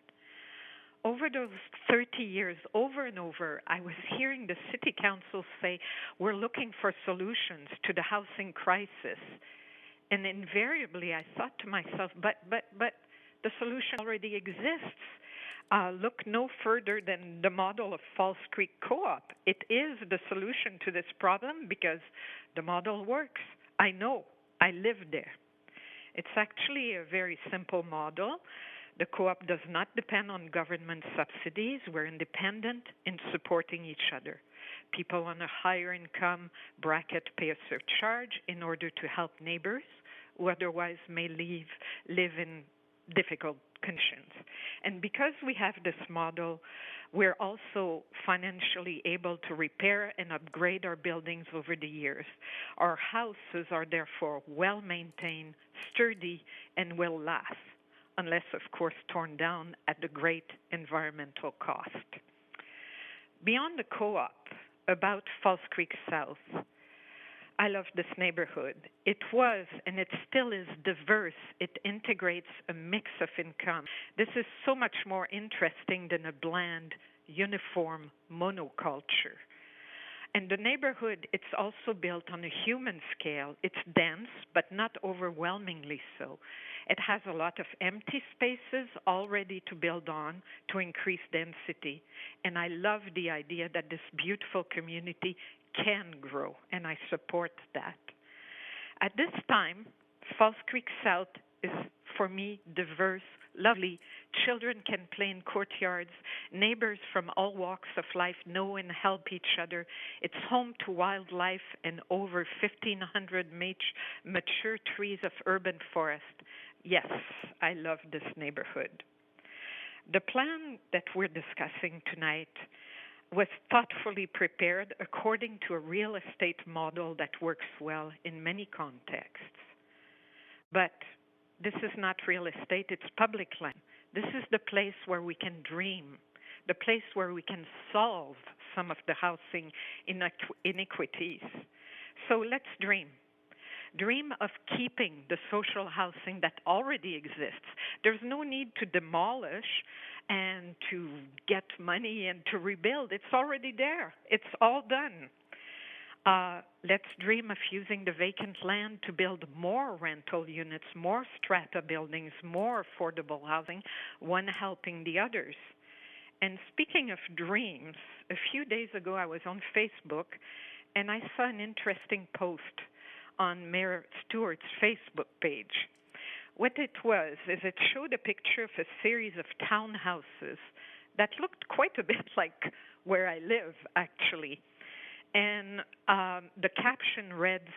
Over those 30 years, over and over, I was hearing the City Council say, we're looking for solutions to the housing crisis. And invariably, I thought to myself, but the solution already exists. Look no further than the model of False Creek Co-op. It is the solution to this problem because the model works. I know. I live there. It's actually a very simple model. The co-op does not depend on government subsidies. We're independent in supporting each other. People on a higher income bracket pay a surcharge in order to help neighbors who otherwise may live in difficult conditions. And because we have this model, we're also financially able to repair and upgrade our buildings over the years. Our houses are therefore well maintained, sturdy, and will last, unless, of course, torn down at the great environmental cost. Beyond the co-op, about False Creek South, I love this neighborhood. It was, and it still is, diverse. It integrates a mix of income. This is so much more interesting than a bland, uniform monoculture. And the neighborhood, it's also built on a human scale. It's dense, but not overwhelmingly so. It has a lot of empty spaces all ready to build on to increase density. And I love the idea that this beautiful community can grow, and I support that. At this time, False Creek South is, for me, diverse, lovely. Children can play in courtyards. Neighbors from all walks of life know and help each other. It's home to wildlife and over 1,500 mature trees of urban forest. Yes, I love this neighborhood. The plan that we're discussing tonight was thoughtfully prepared according to a real estate model that works well in many contexts. But this is not real estate, it's public land. This is the place where we can dream, the place where we can solve some of the housing inequities. So let's dream. Dream of keeping the social housing that already exists. There's no need to demolish and to get money and to rebuild. It's already there. It's all done. Let's dream of using the vacant land to build more rental units, more strata buildings, more affordable housing, one helping the others. And speaking of dreams, a few days ago I was on Facebook and I saw an interesting post on Mayor Stewart's Facebook page. What it was is it showed a picture of a series of townhouses that looked quite a bit like where I live, actually. And the caption reads,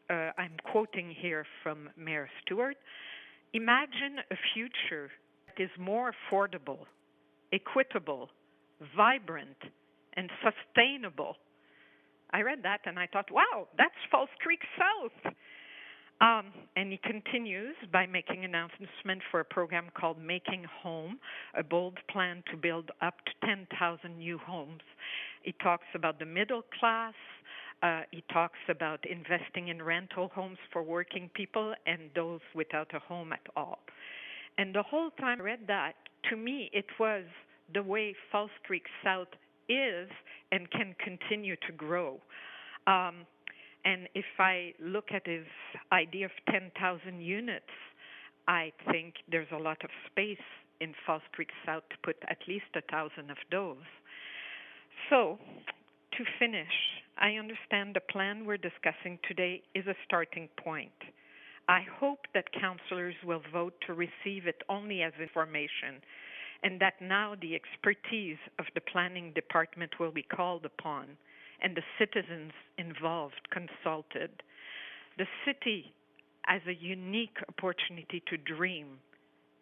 I'm quoting here from Mayor Stewart, imagine a future that is more affordable, equitable, vibrant, and sustainable. I read that and I thought, wow, that's False Creek South. And he continues by making an announcement for a program called Making Home, a bold plan to build up to 10,000 new homes. He talks about the middle class. He talks about investing in rental homes for working people and those without a home at all. And the whole time I read that, to me, it was the way False Creek South is and can continue to grow. And if I look at his idea of 10,000 units, I think there's a lot of space in False Creek South to put at least 1,000 of those. So, to finish, I understand the plan we're discussing today is a starting point. I hope that councillors will vote to receive it only as information and that now the expertise of the planning department will be called upon and the citizens involved consulted. The city has a unique opportunity to dream,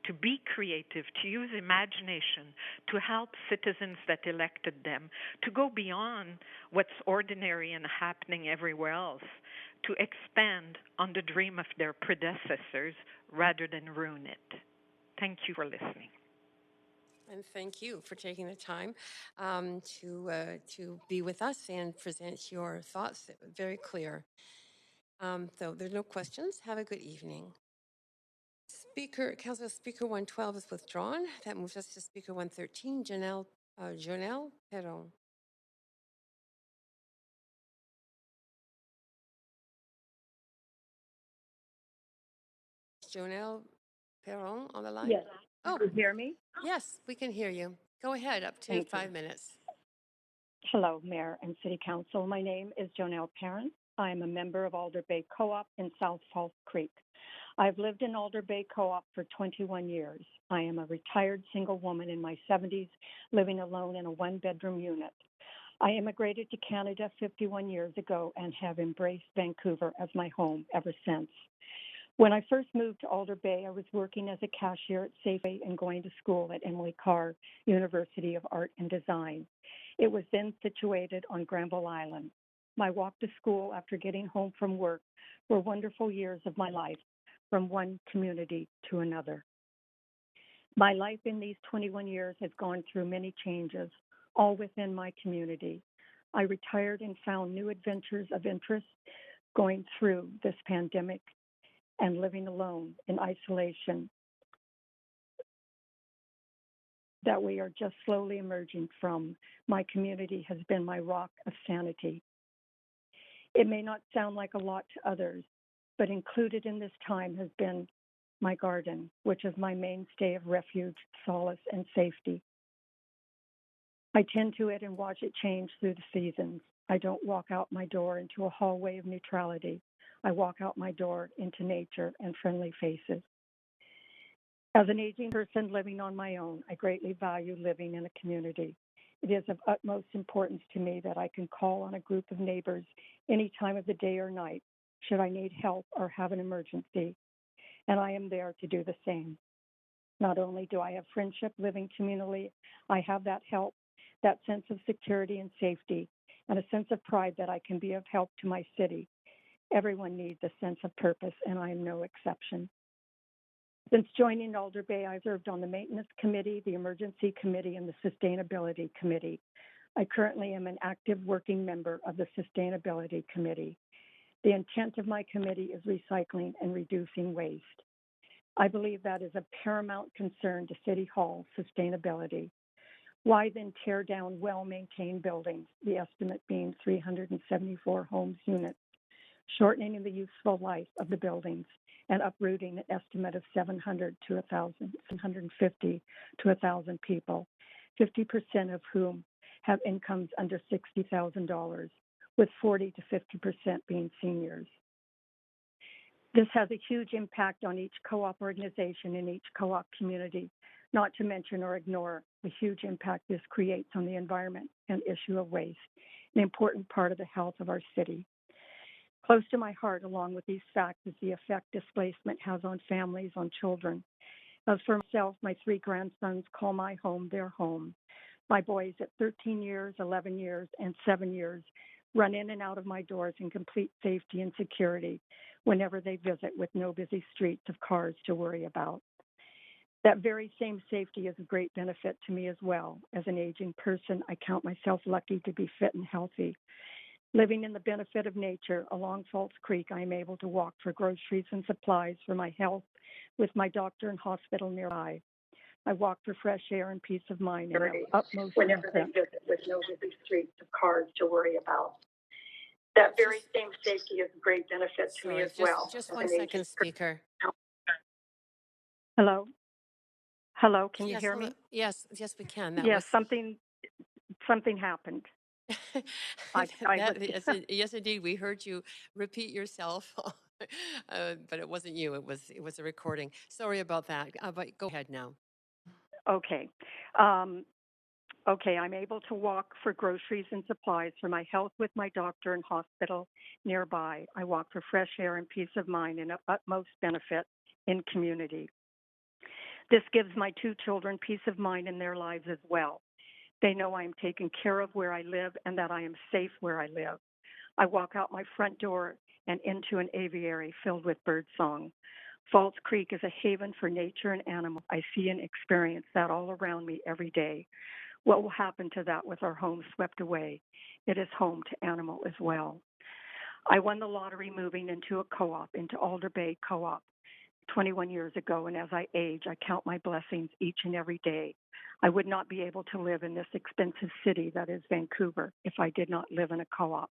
to be creative, to use imagination, to help citizens that elected them, to go beyond what's ordinary and happening everywhere else, to expand on the dream of their predecessors rather than ruin it. Thank you for listening. And thank you for taking the time to be with us and present your thoughts. Very clear. So there's no questions. Have a good evening. Council Speaker 112 is withdrawn. That moves us to Speaker 113, Janelle Perron. Janelle Perron on the line? Yes. Oh, Can you hear me? yes, we can hear you. Go ahead, up to Thank 5 you. minutes. Hello, Mayor and City Council. My name is Jonelle Perrin. I'm a member of Alder Bay Co-op in South Falls Creek. I've lived in Alder Bay Co-op for 21 years. I am a retired single woman in my 70s, living alone in a one-bedroom unit. I immigrated to Canada 51 years ago and have embraced Vancouver as my home ever since. When I first moved to Alder Bay, I was working as a cashier at Safeway and going to school at Emily Carr University of Art and Design. It was then situated on Granville Island. My walk to school after getting home from work were wonderful years of my life, from one community to another. My life in these 21 years has gone through many changes, all within my community. I retired and found new adventures of interest going through this pandemic and living alone in isolation that we are just slowly emerging from. My community has been my rock of sanity. It may not sound like a lot to others, but included in this time has been my garden, which is my mainstay of refuge, solace, and safety. I tend to it and watch it change through the seasons. I don't walk out my door into a hallway of neutrality. I walk out my door into nature and friendly faces. As an aging person living on my own, I greatly value living in a community. It is of utmost importance to me that I can call on a group of neighbors any time of the day or night should I need help or have an emergency, and I am there to do the same. Not only do I have friendship living communally, I have that help, that sense of security and safety, and a sense of pride that I can be of help to my city. Everyone needs a sense of purpose, and I am no exception. Since joining Alder Bay, I've served on the Maintenance Committee, the Emergency Committee, and the Sustainability Committee. I currently am an active working member of the Sustainability Committee. The intent of my committee is recycling and reducing waste. I believe that is a paramount concern to City Hall sustainability. Why then tear down well-maintained buildings, the estimate being 374 homes units, shortening the useful life of the buildings, and uprooting an estimate of 700 to 1,000, 750 to 1,000 people, 50% of whom have incomes under $60,000, with 40 to 50% being seniors. This has a huge impact on each co-op organization in each co-op community, not to mention or ignore the huge impact this creates on the environment and issue of waste, an important part of the health of our city. Close to my heart, along with these facts, is the effect displacement has on families, on children. As for myself, my 3 grandsons call my home their home. My boys at 13 years, 11 years, and 7 years run in and out of my doors in complete safety and security whenever they visit, with no busy streets of cars to worry about. That very same safety is a great benefit to me as well. As an aging person, I count myself lucky to be fit and healthy. Living in the benefit of nature along Falls Creek, I am able to walk for groceries and supplies for my health with my doctor and hospital nearby. I walk for fresh air and peace of mind and have utmost Whenever they respect visit with no busy streets of cars to worry about. That very same safety is a great benefit to me as well. Just as 1 an second, aging Speaker. Hello? Hello, can you Yes, hear hello. me? Yes, we can. That Yes, was something happened. I yes, indeed. We heard you repeat yourself, but it wasn't you. It was a recording. Sorry about that. But go ahead now. Okay. Okay, I'm able to walk for groceries and supplies for my health with my doctor and hospital nearby. I walk for fresh air and peace of mind and utmost benefit in community. This gives my 2 children peace of mind in their lives as well. They know I am taken care of where I live and that I am safe where I live. I walk out my front door and into an aviary filled with birdsong. Falls Creek is a haven for nature and animals. I see and experience that all around me every day. What will happen to that with our home swept away? It is home to animal as well. I won the lottery moving into a co-op, into Alder Bay Co-op 21 years ago, and as I age, I count my blessings each and every day. I would not be able to live in this expensive city that is Vancouver if I did not live in a co-op.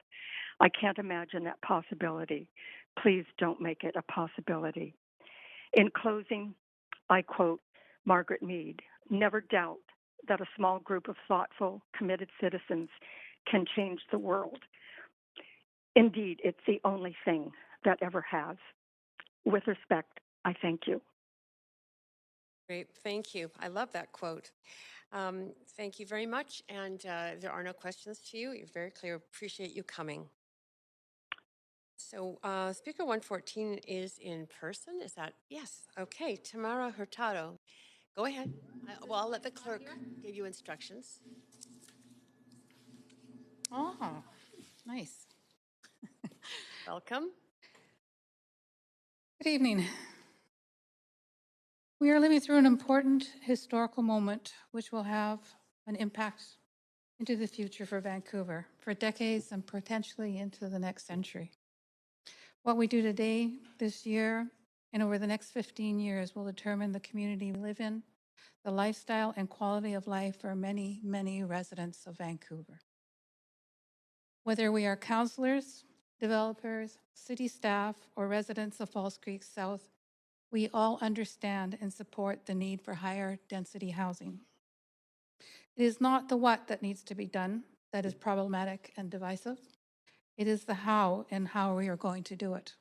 I can't imagine that possibility. Please don't make it a possibility. In closing, I quote Margaret Mead, "Never doubt that a small group of thoughtful, committed citizens can change the world. Indeed, it's the only thing that ever has." With respect, I thank you. Great, thank you. I love that quote. Thank you very much. And there are no questions to you. You're very clear. Appreciate you coming. So Speaker 114 is in person. Is that? Yes. Okay. Tamara Hurtado. Go ahead. Well, I'll let the clerk give you instructions. Oh, nice. Welcome. Good evening. We are living through an important historical moment which will have an impact into the future for Vancouver for decades and potentially into the next century. What we do today, this year, and over the next 15 years will determine the community we live in, the lifestyle and quality of life for many, many residents of Vancouver. Whether we are councillors, developers, city staff, or residents of Falls Creek South, we all understand and support the need for higher density housing. It is not the what that needs to be done that is problematic and divisive. It is the how and how we are going to do it.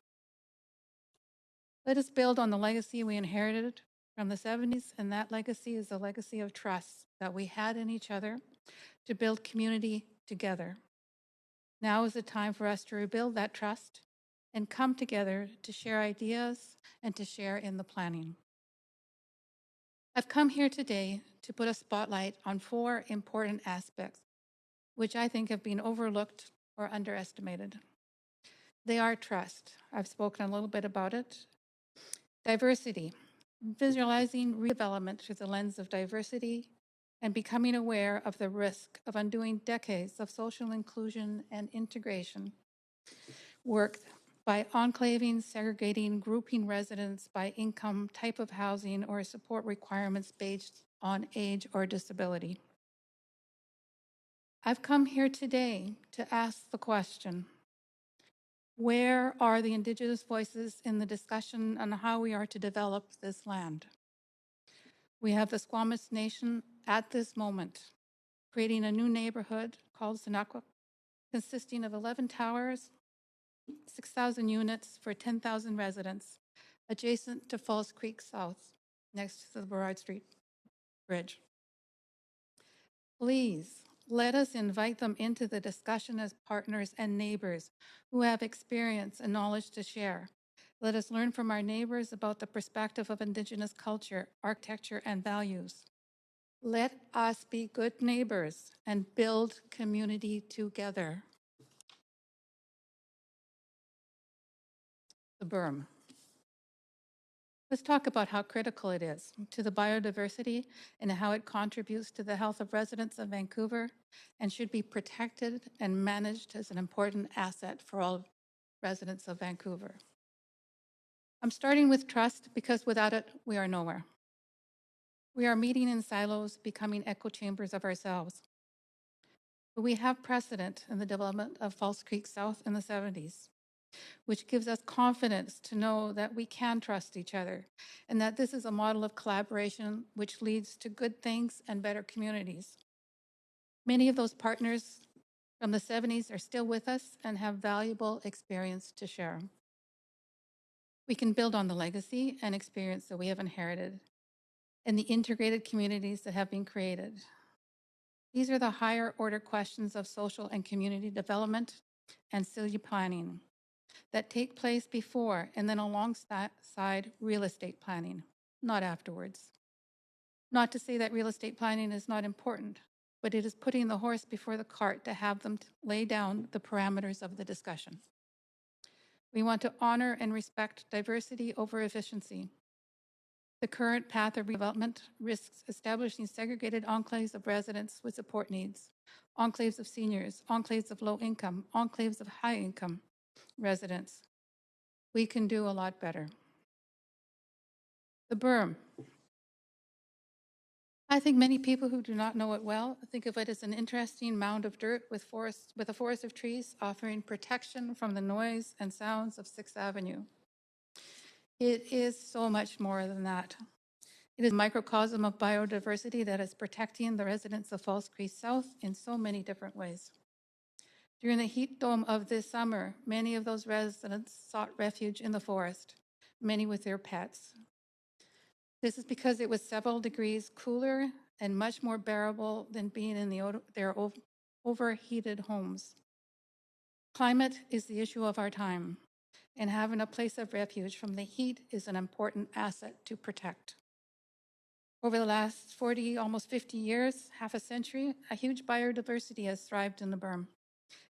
Let us build on the legacy we inherited from the 70s, and that legacy is a legacy of trust that we had in each other to build community together. Now is the time for us to rebuild that trust and come together to share ideas and to share in the planning. I've come here today to put a spotlight on 4 important aspects which I think have been overlooked or underestimated. They are trust. I've spoken a little bit about it. Diversity, visualizing redevelopment through the lens of diversity and becoming aware of the risk of undoing decades of social inclusion and integration work by enclaving, segregating, grouping residents by income, type of housing, or support requirements based on age or disability. I've come here today to ask the question, where are the Indigenous voices in the discussion on how we are to develop this land? We have the Squamish Nation at this moment creating a new neighborhood called Sinakwa, consisting of 11 towers, 6,000 units for 10,000 residents, adjacent to Falls Creek South, next to the Burrard Street Bridge. Please, let us invite them into the discussion as partners and neighbors who have experience and knowledge to share. Let us learn from our neighbors about the perspective of Indigenous culture, architecture, and values. Let us be good neighbors and build community together. The berm. Let's talk about how critical it is to the biodiversity and how it contributes to the health of residents of Vancouver and should be protected and managed as an important asset for all residents of Vancouver. I'm starting with trust because without it, we are nowhere. We are meeting in silos, becoming echo chambers of ourselves. But we have precedent in the development of Falls Creek South in the 70s. Which gives us confidence to know that we can trust each other and that this is a model of collaboration which leads to good things and better communities. Many of those partners from the 70s are still with us and have valuable experience to share. We can build on the legacy and experience that we have inherited. and the integrated communities that have been created. These are the higher order questions of social and community development and city planning that take place before and then alongside real estate planning, not afterwards. Not to say that real estate planning is not important, but it is putting the horse before the cart to have them lay down the parameters of the discussion. We want to honor and respect diversity over efficiency. The current path of redevelopment risks establishing segregated enclaves of residents with support needs, enclaves of seniors, enclaves of low income, enclaves of high income residents. We can do a lot better. The berm. I think many people who do not know it well think of it as an interesting mound of dirt with a forest of trees offering protection from the noise and sounds of 6th Avenue. It is so much more than that. It is a microcosm of biodiversity that is protecting the residents of Falls Creek South in so many different ways. During the heat dome of this summer, many of those residents sought refuge in the forest, many with their pets. This is because it was several degrees cooler and much more bearable than being in their overheated homes. Climate is the issue of our time, and having a place of refuge from the heat is an important asset to protect. Over the last 40, almost 50 years, half a century, a huge biodiversity has thrived in the berm.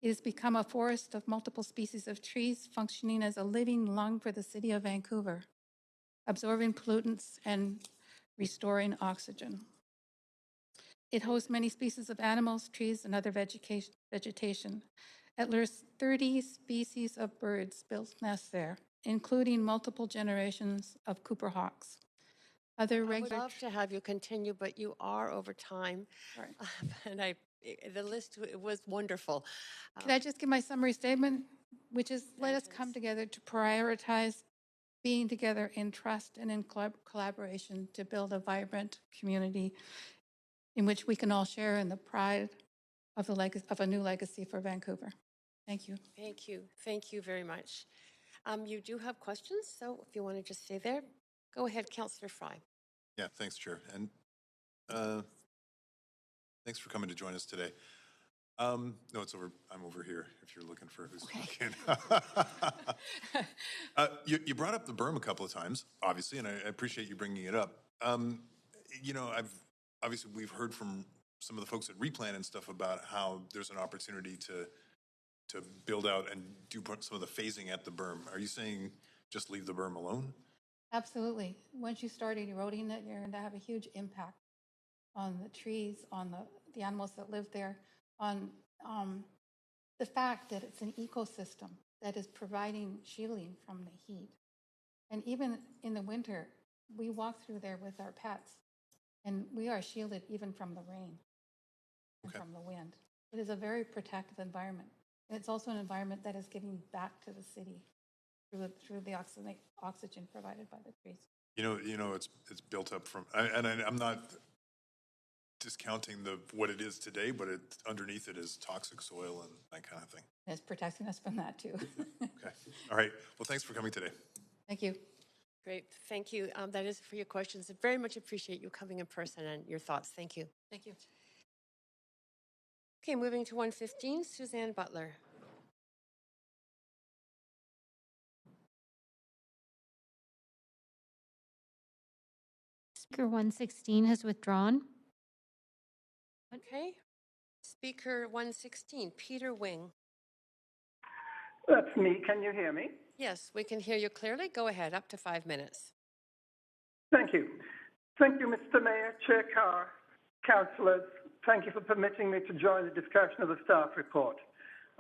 It has become a forest of multiple species of trees functioning as a living lung for the city of Vancouver, absorbing pollutants and restoring oxygen. It hosts many species of animals, trees, and other vegetation. At least 30 species of birds build nests there, including multiple generations of Cooper hawks. I would love to have you continue, but you are over time. Right. And the list was wonderful. Can I just give my summary statement, which is let us come together to prioritize being together in trust and in collaboration to build a vibrant community in which we can all share in the pride of a new legacy for Vancouver. Thank you. Thank you. Thank you very much. You do have questions, so if you want to just stay there, go ahead, Councillor Fry. Yeah, thanks, Chair. And thanks for coming to join us today. No, it's over. I'm over here if you're looking for who's speaking. You brought up the berm a couple of times, obviously, and I appreciate you bringing it up. You know, we've heard from some of the folks at Replan and stuff about how there's an opportunity to build out and do some of the phasing at the berm. Are you saying just leave the berm alone? Absolutely. Once you started eroding it, you're going to have a huge impact on the trees, on the animals that live there, on the fact that it's an ecosystem that is providing shielding from the heat. And even in the winter, we walk through there with our pets, and we are shielded even from the rain and from the wind. It is a very protective environment. And it's also an environment that is giving back to the city through the oxygen provided by the trees. You know, it's built up from, and I'm not discounting what it is today, but underneath it is toxic soil and that kind of thing. And it's protecting us from that too. Okay. All right. Well, thanks for coming today. Thank you. Great. Thank you. That is for your questions. I very much appreciate you coming in person and your thoughts. Thank you. Thank you. Okay, moving to 115, Suzanne Butler. Speaker 116 has withdrawn. Okay. Speaker 116, Peter Wing. That's me. Can you hear me? Yes, we can hear you clearly. Go ahead, up to 5 minutes. Thank you. Thank you, Mr. Mayor, Chair Carr, councillors. Thank you for permitting me to join the discussion of the staff report.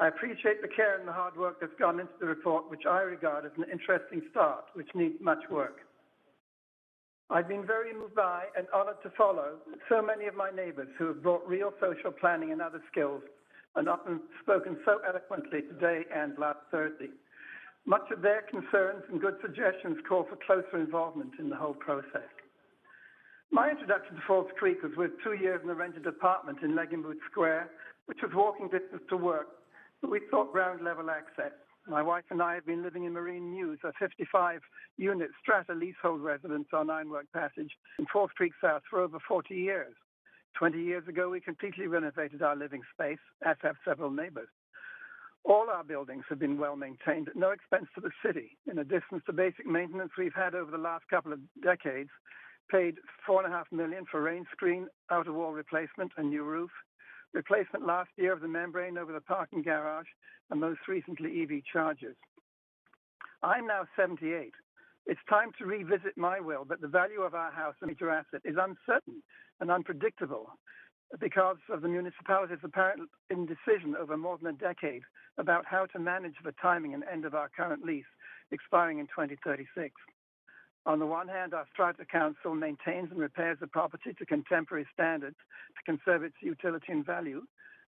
I appreciate the care and the hard work that's gone into the report, which I regard as an interesting start, which needs much work. I've been very moved by and honored to follow so many of my neighbors who have brought real social planning and other skills and often spoken so eloquently today and last Thursday. Much of their concerns and good suggestions call for closer involvement in the whole process. My introduction to Falls Creek was with 2 years in a rented apartment in Leggingwood Square, which was walking distance to work, but we thought ground level access. My wife and I have been living in Marine Mews, a 55-unit strata leasehold residence on Ironwork Passage in Falls Creek South for over 40 years. 20 years ago, we completely renovated our living space, as have several neighbors. All our buildings have been well maintained at no expense to the city. In addition to basic maintenance we've had over the last couple of decades, paid $4.5 million for rain screen, outer wall replacement, and new roof, replacement last year of the membrane over the parking garage, and most recently EV chargers. I'm now 78. It's time to revisit my will, but the value of our house and major asset is uncertain and unpredictable because of the municipality's apparent indecision over more than a decade about how to manage the timing and end of our current lease, expiring in 2036. On the one hand, our Strata Council maintains and repairs the property to contemporary standards to conserve its utility and value.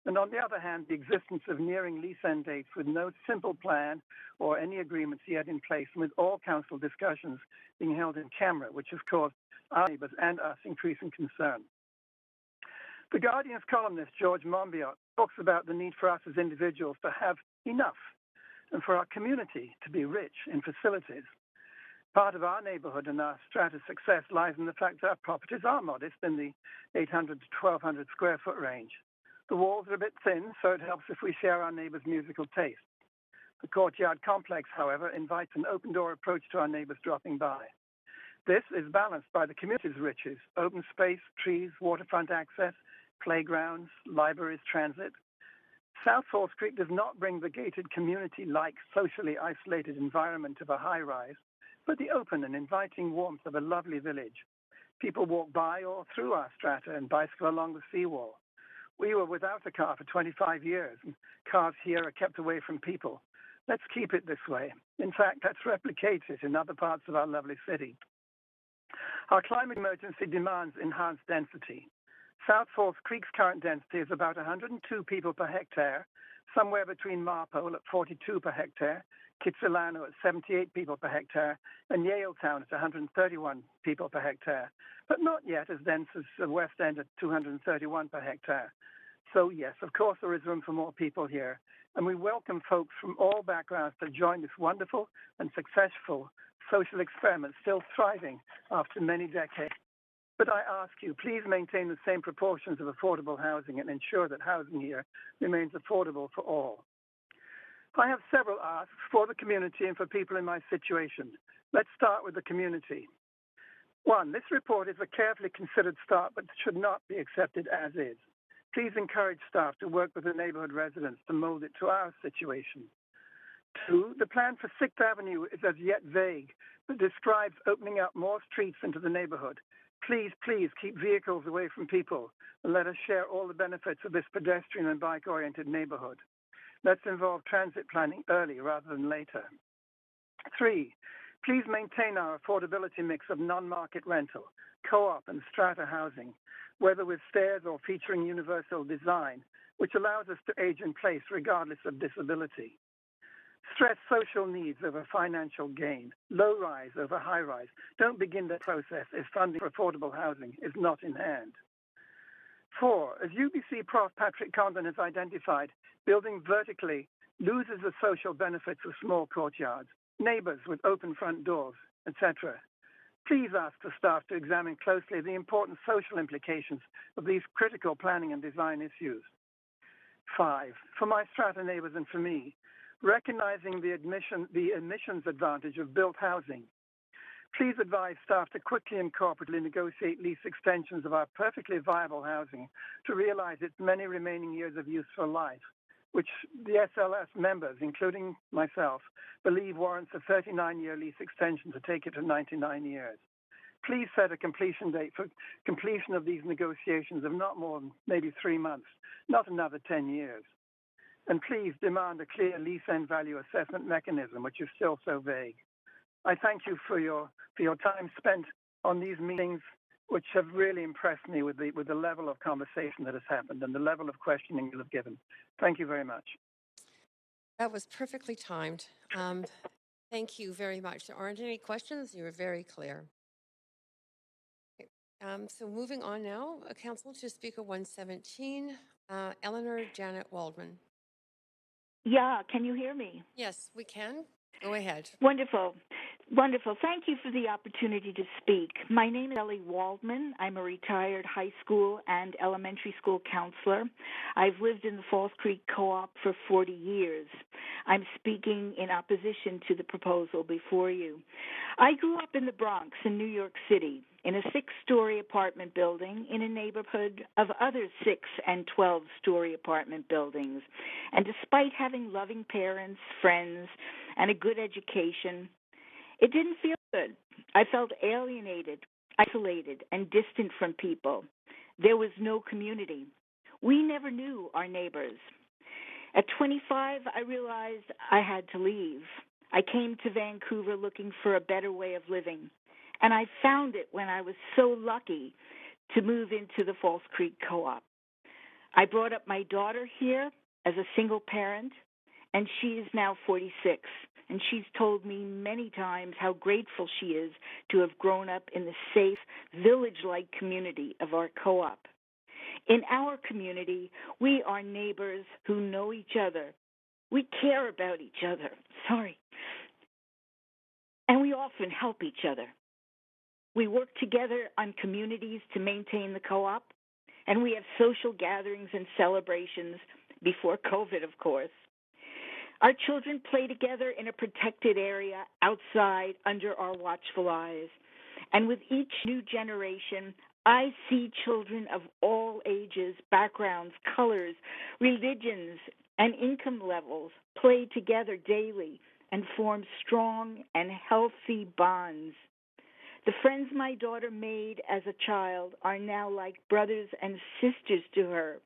And on the other hand, the existence of nearing lease end dates with no simple plan or any agreements yet in place, and with all council discussions being held in camera, which has caused our neighbors and us increasing concern. The Guardian's columnist, George Monbiot, talks about the need for us as individuals to have enough and for our community to be rich in facilities. Part of our neighborhood and our strata success lies in the fact that our properties are modest in the 800 to 1,200 square foot range. The walls are a bit thin, so it helps if we share our neighbors' musical taste. The courtyard complex, however, invites an open-door approach to our neighbors dropping by. This is balanced by the community's riches: open space, trees, waterfront access, playgrounds, libraries, transit. South Falls Creek does not bring the gated community-like socially isolated environment of a high-rise, but the open and inviting warmth of a lovely village. People walk by or through our strata and bicycle along the seawall. We were without a car for 25 years, and cars here are kept away from people. Let's keep it this way. In fact, let's replicate it in other parts of our lovely city. Our climate emergency demands enhanced density. South Falls Creek's current density is about 102 people per hectare, somewhere between Marpole at 42 per hectare, Kitsilano at 78 people per hectare, and Yaletown at 131 people per hectare, but not yet as dense as the West End at 231 per hectare. So yes, of course there is room for more people here, and we welcome folks from all backgrounds to join this wonderful and successful social experiment still thriving after many decades. But I ask you, please maintain the same proportions of affordable housing and ensure that housing here remains affordable for all. I have several asks for the community and for people in my situation. Let's start with the community. One, this report is a carefully considered start, but should not be accepted as is. Please encourage staff to work with the neighborhood residents to mold it to our situation. Two, the plan for 6th Avenue is as yet vague, but describes opening up more streets into the neighborhood. Please, please keep vehicles away from people and let us share all the benefits of this pedestrian and bike-oriented neighborhood. Let's involve transit planning early rather than later. Three, please maintain our affordability mix of non-market rental, co-op and strata housing, whether with stairs or featuring universal design, which allows us to age in place regardless of disability. Stress social needs over financial gain, low-rise over high-rise. Don't begin the process if funding for affordable housing is not in hand. Four, as UBC Prof. Patrick Condon has identified, building vertically loses the social benefits of small courtyards, neighbors with open front doors, etc. Please ask the staff to examine closely the important social implications of these critical planning and design issues. Five, for my strata neighbors and for me, recognizing the emissions advantage of built housing, please advise staff to quickly and cooperatively negotiate lease extensions of our perfectly viable housing to realize its many remaining years of useful life, which the SLS members, including myself, believe warrants a 39-year lease extension to take it to 99 years. Please set a completion date for completion of these negotiations of not more than maybe 3 months, not another 10 years. And please demand a clear lease end value assessment mechanism, which is still so vague. I thank you for your time spent on these meetings, which have really impressed me with the level of conversation that has happened and the level of questioning you have given. Thank you very much. That was perfectly timed. Thank you very much. There aren't any questions. You were very clear. Okay. So moving on now, Council to Speaker 117, Eleanor Janet Waldman. Yeah, can you hear me? Yes, we can. Go ahead. Wonderful. Wonderful. Thank you for the opportunity to speak. My name is Ellie Waldman. I'm a retired high school and elementary school counselor. I've lived in the Falls Creek Co-op for 40 years. I'm speaking in opposition to the proposal before you. I grew up in the Bronx in New York City in a 6-story apartment building in a neighborhood of other 6 and 12-story apartment buildings. And despite having loving parents, friends, and a good education, it didn't feel good. I felt alienated, isolated, and distant from people. There was no community. We never knew our neighbors. At 25, I realized I had to leave. I came to Vancouver looking for a better way of living, and I found it when I was so lucky to move into the Falls Creek Co-op. I brought up my daughter here as a single parent, and she is now 46, and she's told me many times how grateful she is to have grown up in the safe, village-like community of our co-op. In our community, we are neighbors who know each other. We care about each other. And we often help each other. We work together on communities to maintain the co-op, and we have social gatherings and celebrations before COVID, of course. Our children play together in a protected area outside under our watchful eyes. And with each new generation, I see children of all ages, backgrounds, colors, religions, and income levels play together daily and form strong and healthy bonds. The friends my daughter made as a child are now like brothers and sisters to her,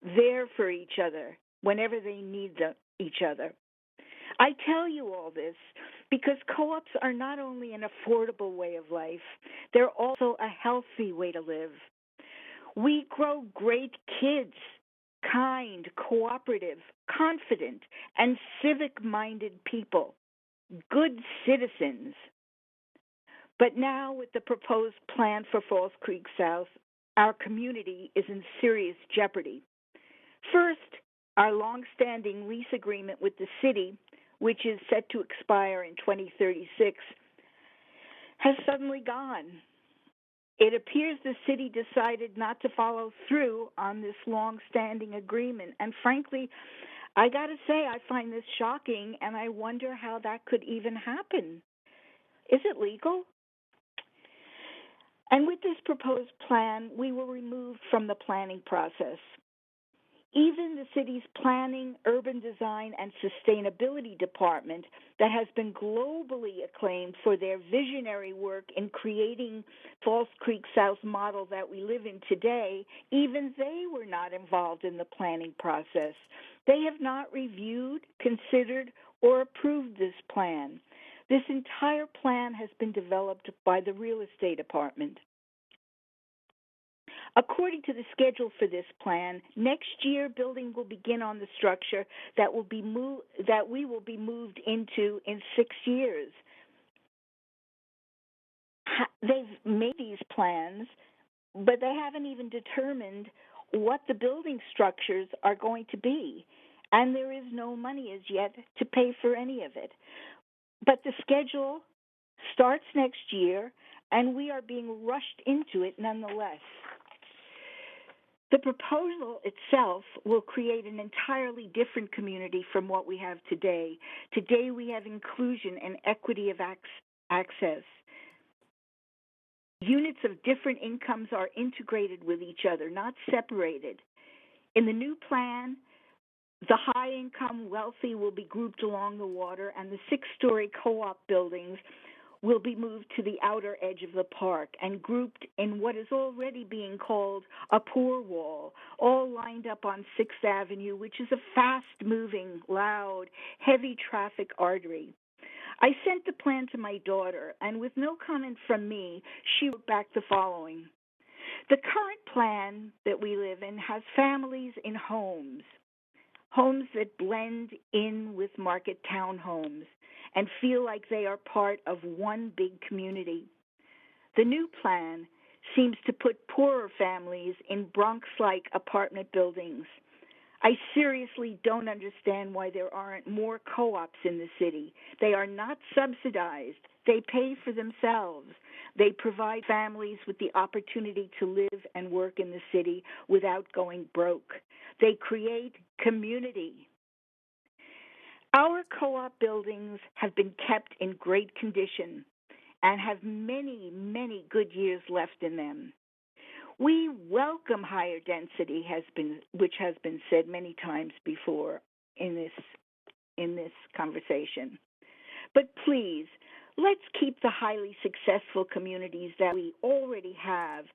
there for each other whenever they need each other. I tell you all this because co-ops are not only an affordable way of life, they're also a healthy way to live. We grow great kids, kind, cooperative, confident, and civic-minded people, good citizens. But now with the proposed plan for Falls Creek South, our community is in serious jeopardy. First, our long-standing lease agreement with the city, which is set to expire in 2036, has suddenly gone. It appears the city decided not to follow through on this long-standing agreement. And frankly, I got to say, I find this shocking, and I wonder how that could even happen. Is it legal? And with this proposed plan, we were removed from the planning process. Even the city's planning, urban design, and sustainability department that has been globally acclaimed for their visionary work in creating Falls Creek South model that we live in today, even they were not involved in the planning process. They have not reviewed, considered, or approved this plan. This entire plan has been developed by the real estate department. According to the schedule for this plan, next year building will begin on the structure that we will be moved into in 6 years. They've made these plans, but they haven't even determined what the building structures are going to be, and there is no money as yet to pay for any of it. But the schedule starts next year, and we are being rushed into it nonetheless. The proposal itself will create an entirely different community from what we have today. Today we have inclusion and equity of access. Units of different incomes are integrated with each other, not separated. In the new plan, the high-income wealthy will be grouped along the water, and the 6-story co-op buildings will be moved to the outer edge of the park and grouped in what is already being called a poor wall, all lined up on 6th Avenue, which is a fast-moving, loud, heavy-traffic artery. I sent the plan to my daughter, and with no comment from me, she wrote back the following. The current plan that we live in has families in homes that blend in with market townhomes and feel like they are part of one big community. The new plan seems to put poorer families in Bronx-like apartment buildings. I seriously don't understand why there aren't more co-ops in the city. They are not subsidized. They pay for themselves. They provide families with the opportunity to live and work in the city without going broke. They create community. Our co-op buildings have been kept in great condition and have many, many good years left in them. We welcome higher density, which has been said many times before in this conversation. But please, let's keep the highly successful communities that we already have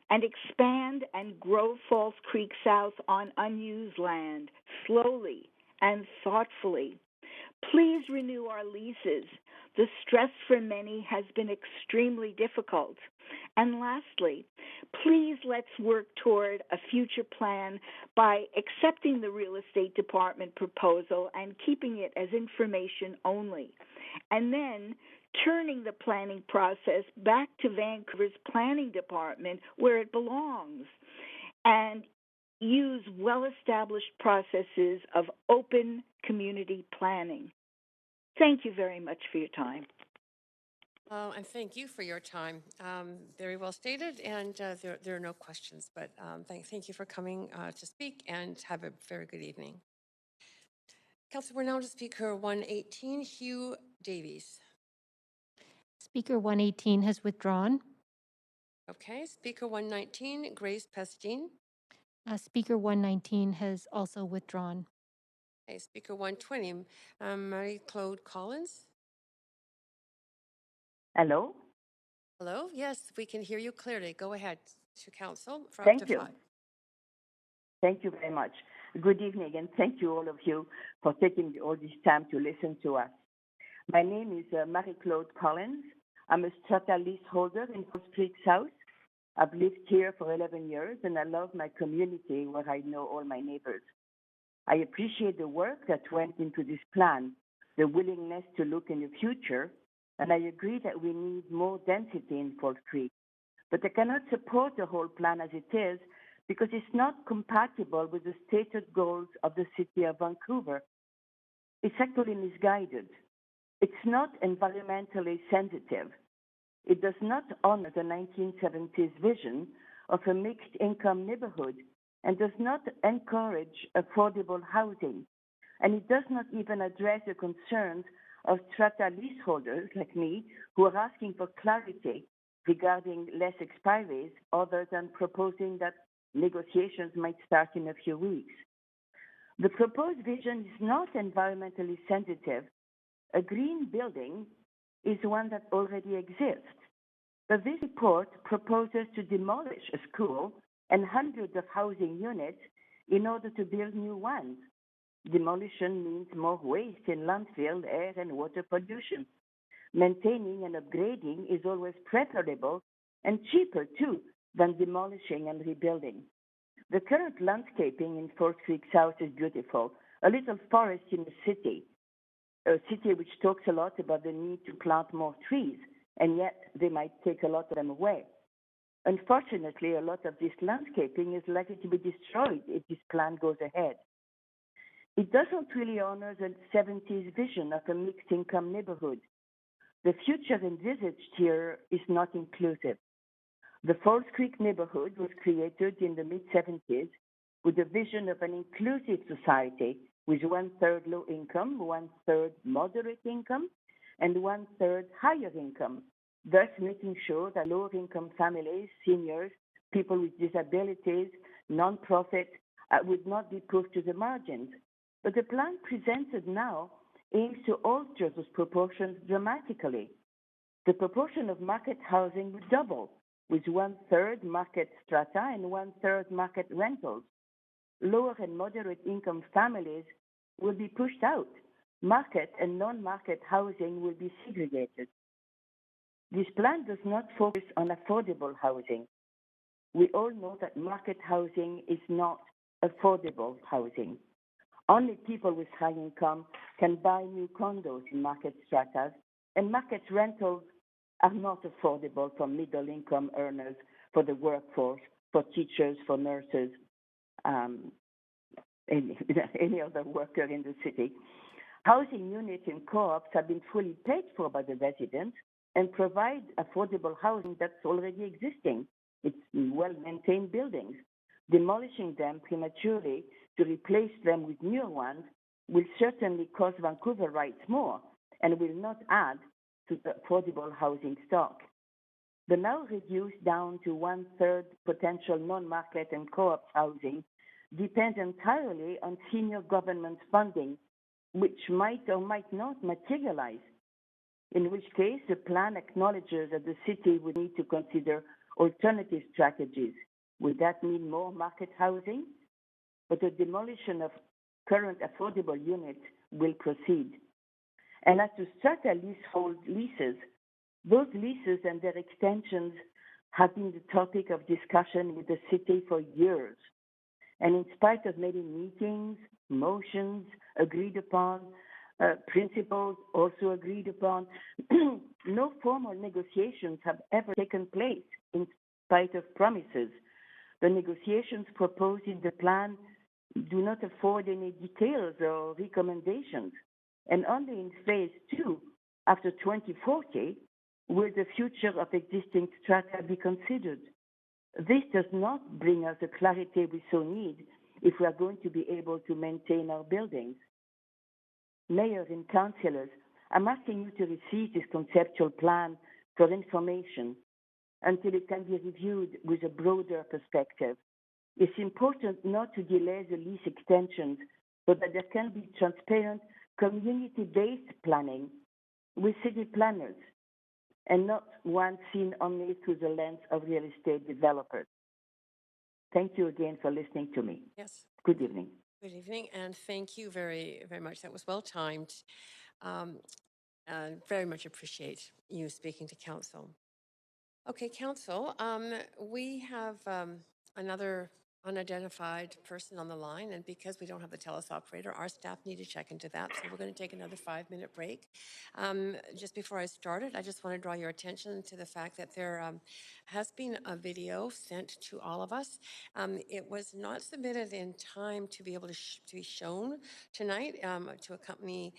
and expand and grow Falls Creek South on unused land slowly and thoughtfully. Please renew our leases. The stress for many has been extremely difficult. And lastly, please let's work toward a future plan by accepting the real estate department proposal and keeping it as information only, and then turning the planning process back to Vancouver's planning department where it belongs, and use well-established processes of open community planning. Thank you very much for your time. And thank you for your time. Very well stated, and there are no questions, but thank you for coming to speak, and have a very good evening. Councillor, we're now to Speaker 118, Hugh Davies. Speaker 118 has withdrawn. Okay, Speaker 119, Grace Pestine. Speaker 119 has also withdrawn. Okay, Speaker 120, Marie-Claude Collins. Hello? Hello, yes, we can hear you clearly. Go ahead to Council for Thank up to you. 5. Thank you very much. Good evening, and thank you all of you for taking all this time to listen to us. My name is Marie-Claude Collins. I'm a strata leaseholder in Falls Creek South. I've lived here for 11 years, and I love my community where I know all my neighbors. I appreciate the work that went into this plan, the willingness to look in the future, and I agree that we need more density in Falls Creek. But I cannot support the whole plan as it is because it's not compatible with the stated goals of the City of Vancouver. It's actually misguided. It's not environmentally sensitive. It does not honor the 1970s vision of a mixed-income neighborhood and does not encourage affordable housing. And it does not even address the concerns of strata leaseholders like me who are asking for clarity regarding less expiries other than proposing that negotiations might start in a few weeks. The proposed vision is not environmentally sensitive. A green building is one that already exists. But this report proposes to demolish a school and hundreds of housing units in order to build new ones. Demolition means more waste in landfill, air, and water pollution. Maintaining and upgrading is always preferable and cheaper, too, than demolishing and rebuilding. The current landscaping in Falls Creek South is beautiful, a little forest in the city, a city which talks a lot about the need to plant more trees, and yet they might take a lot of them away. Unfortunately, a lot of this landscaping is likely to be destroyed if this plan goes ahead. It doesn't really honor the 70s vision of a mixed-income neighborhood. The future envisaged here is not inclusive. The Falls Creek neighborhood was created in the mid-70s with a vision of an inclusive society with 1/3 low income, 1/3 moderate income, and 1/3 higher income, thus making sure that lower income families, seniors, people with disabilities, nonprofit would not be pushed to the margins. But the plan presented now aims to alter those proportions dramatically. The proportion of market housing would double, with 1/3 market strata and 1/3 market rentals. Lower and moderate income families will be pushed out. Market and non-market housing will be segregated. This plan does not focus on affordable housing. We all know that market housing is not affordable housing. Only people with high income can buy new condos in market stratas, and market rentals are not affordable for middle income earners, for the workforce, for teachers, for nurses. any, any other worker in the city. Housing units and co-ops have been fully paid for by the residents and provide affordable housing that's already existing. It's well-maintained buildings. Demolishing them prematurely to replace them with new ones will certainly cost Vancouverites more and will not add to the affordable housing stock. The now reduced down to one-third potential non-market and co-op housing depends entirely on senior government funding, which might or might not materialize, in which case the plan acknowledges that the city would need to consider alternative strategies. Would that mean more market housing? But the demolition of current affordable units will proceed. And as to strata leasehold leases, those leases and their extensions have been the topic of discussion with the city for years. And in spite of many meetings, motions agreed upon, principles also agreed upon, no formal negotiations have ever taken place in spite of promises. The negotiations proposed in the plan do not afford any details or recommendations. And only in phase 2, after 2040, will the future of existing strata be considered. This does not bring us the clarity we so need if we are going to be able to maintain our buildings. Mayors and councillors, I'm asking you to receive this conceptual plan for information until it can be reviewed with a broader perspective. It's important not to delay the lease extensions so that there can be transparent, community-based planning with city planners and not one seen only through the lens of real estate developers. Thank you again for listening to me. Yes. Good evening. Good evening, and thank you very, very much. That was well timed. And very much appreciate you speaking to council. Okay, council, we have another unidentified person on the line, and because we don't have the TELUS operator, our staff need to check into that, so we're going to take another 5-minute break. Just before I started, I just want to draw your attention to the fact that there has been a video sent to all of us. It was not submitted in time to be able to be shown tonight to accompany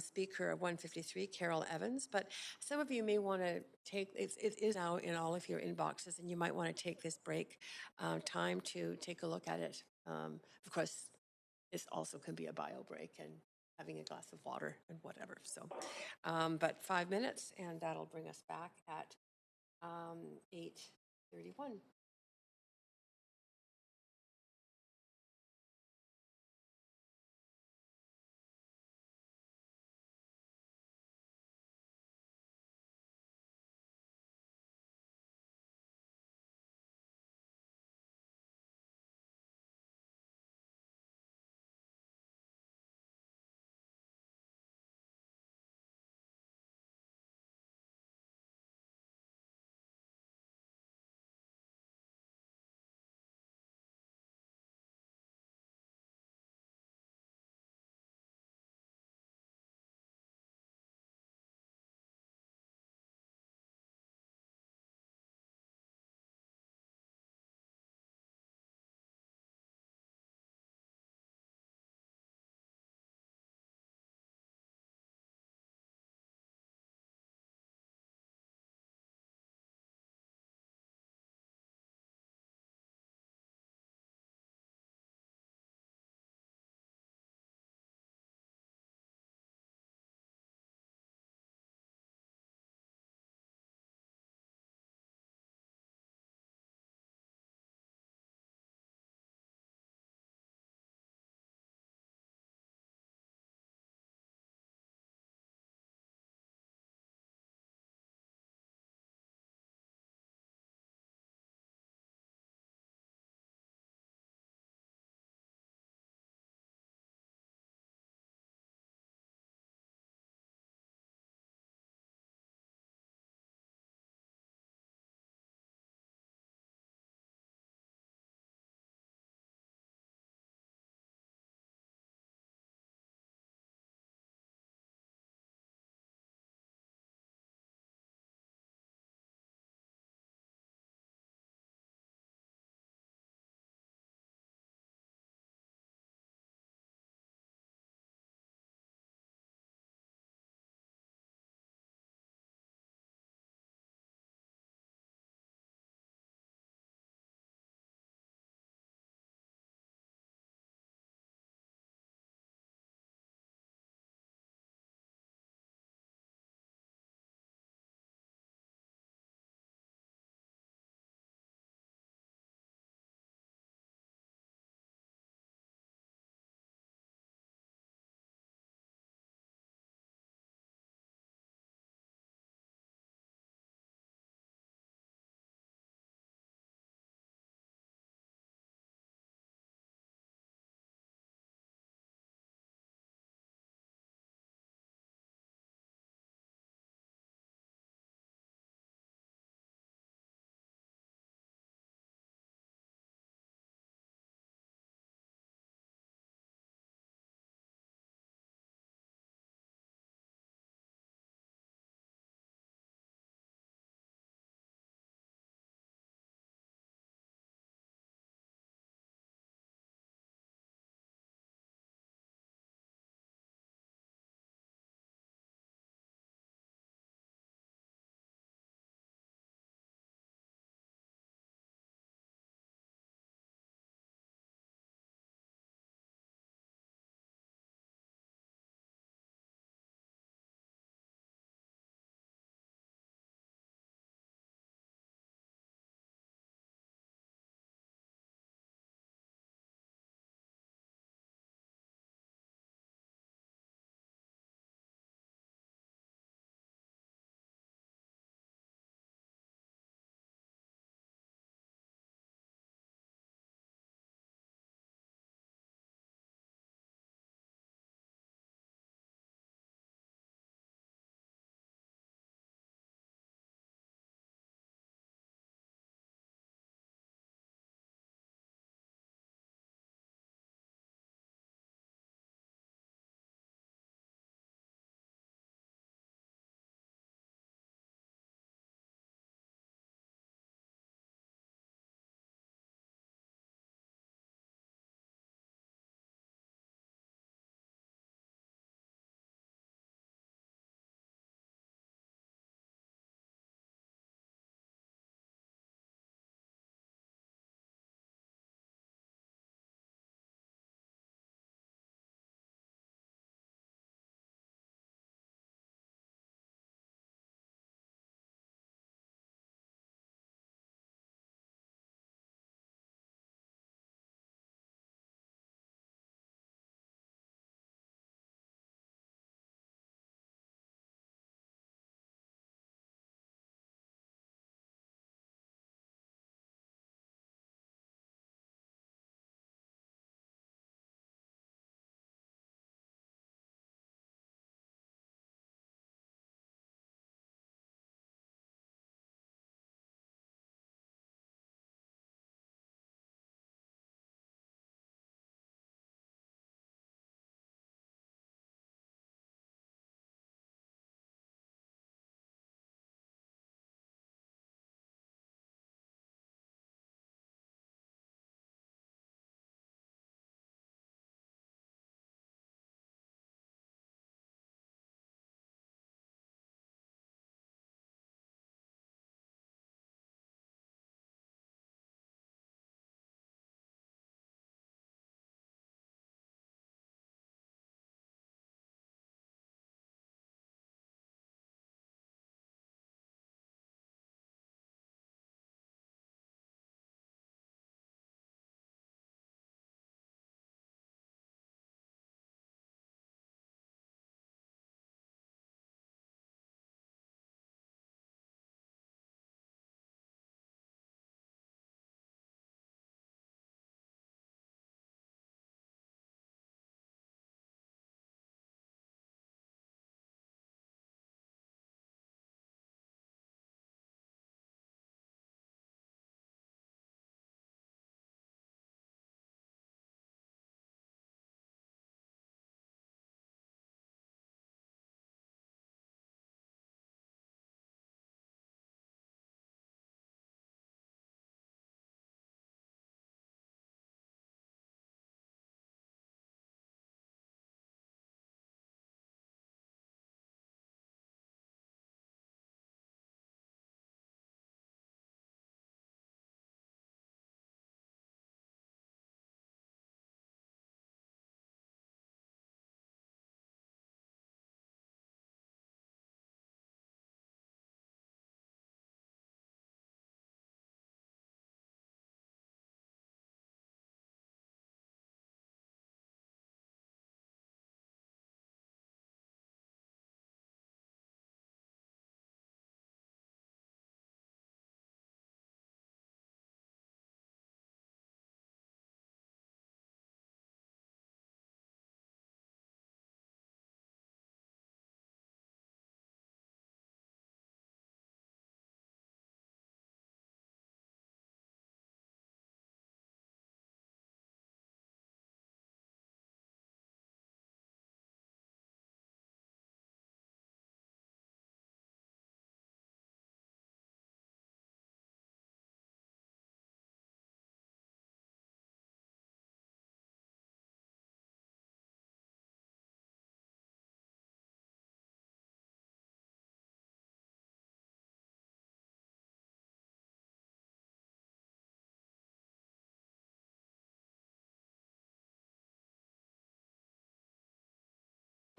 speaker 153, Carol Evans, but some of you may want to take, it is now in all of your inboxes, and you might want to take this break time to take a look at it. Of course, this also can be a bio break and having a glass of water and whatever. So, but 5 minutes, and that'll bring us back at 8:31.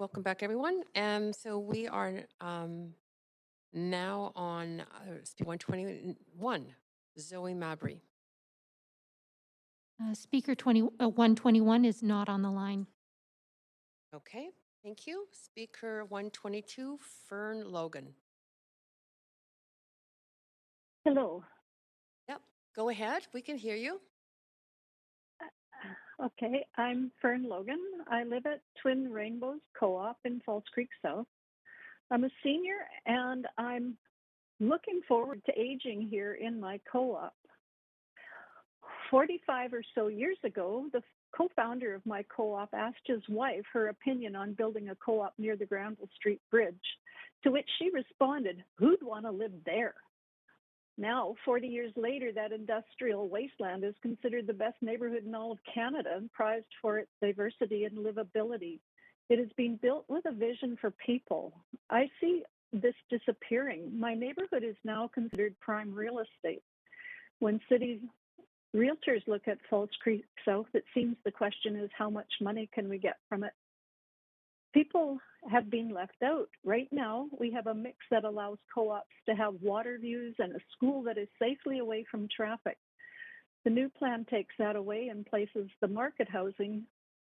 Welcome back, everyone. So we are now on 121, Zoe Mabry. Speaker 121 is not on the line. Okay, thank you. Speaker 122, Fern Logan. Hello. Yep, go ahead. We can hear you. Okay, I'm Fern Logan. I live at Twin Rainbows Co-op in Falls Creek South. I'm a senior and I'm looking forward to aging here in my co-op. 45 or so years ago, the co-founder of my co-op asked his wife her opinion on building a co-op near the Granville Street Bridge, to which she responded, "Who'd want to live there?" Now, 40 years later, that industrial wasteland is considered the best neighborhood in all of Canada and prized for its diversity and livability. It is being built with a vision for people. I see this disappearing. My neighborhood is now considered prime real estate. When city realtors look at Falls Creek South, it seems the question is how much money can we get from it? People have been left out. Right now, we have a mix that allows co-ops to have water views and a school that is safely away from traffic. The new plan takes that away and places the market housing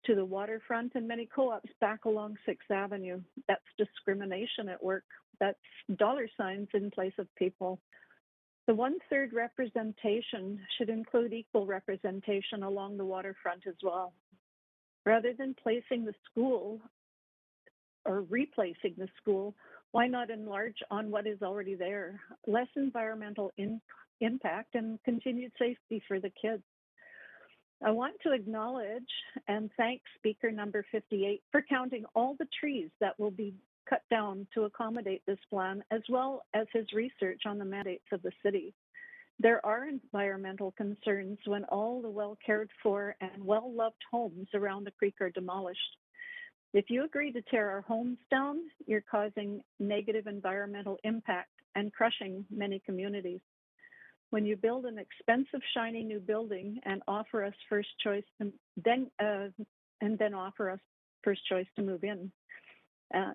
to the waterfront and many co-ops back along 6th Avenue. That's discrimination at work. That's dollar signs in place of people. The 1/3 representation should include equal representation along the waterfront as well. Rather than placing the school or replacing the school, why not enlarge on what is already there? Less environmental impact and continued safety for the kids. I want to acknowledge and thank speaker number 58 for counting all the trees that will be cut down to accommodate this plan, as well as his research on the mandates of the city. There are environmental concerns when all the well cared for and well-loved homes around the creek are demolished. If you agree to tear our homes down, you're causing negative environmental impact and crushing many communities. When you build an expensive, shiny new building and offer us first choice, and then offer us first choice to move in,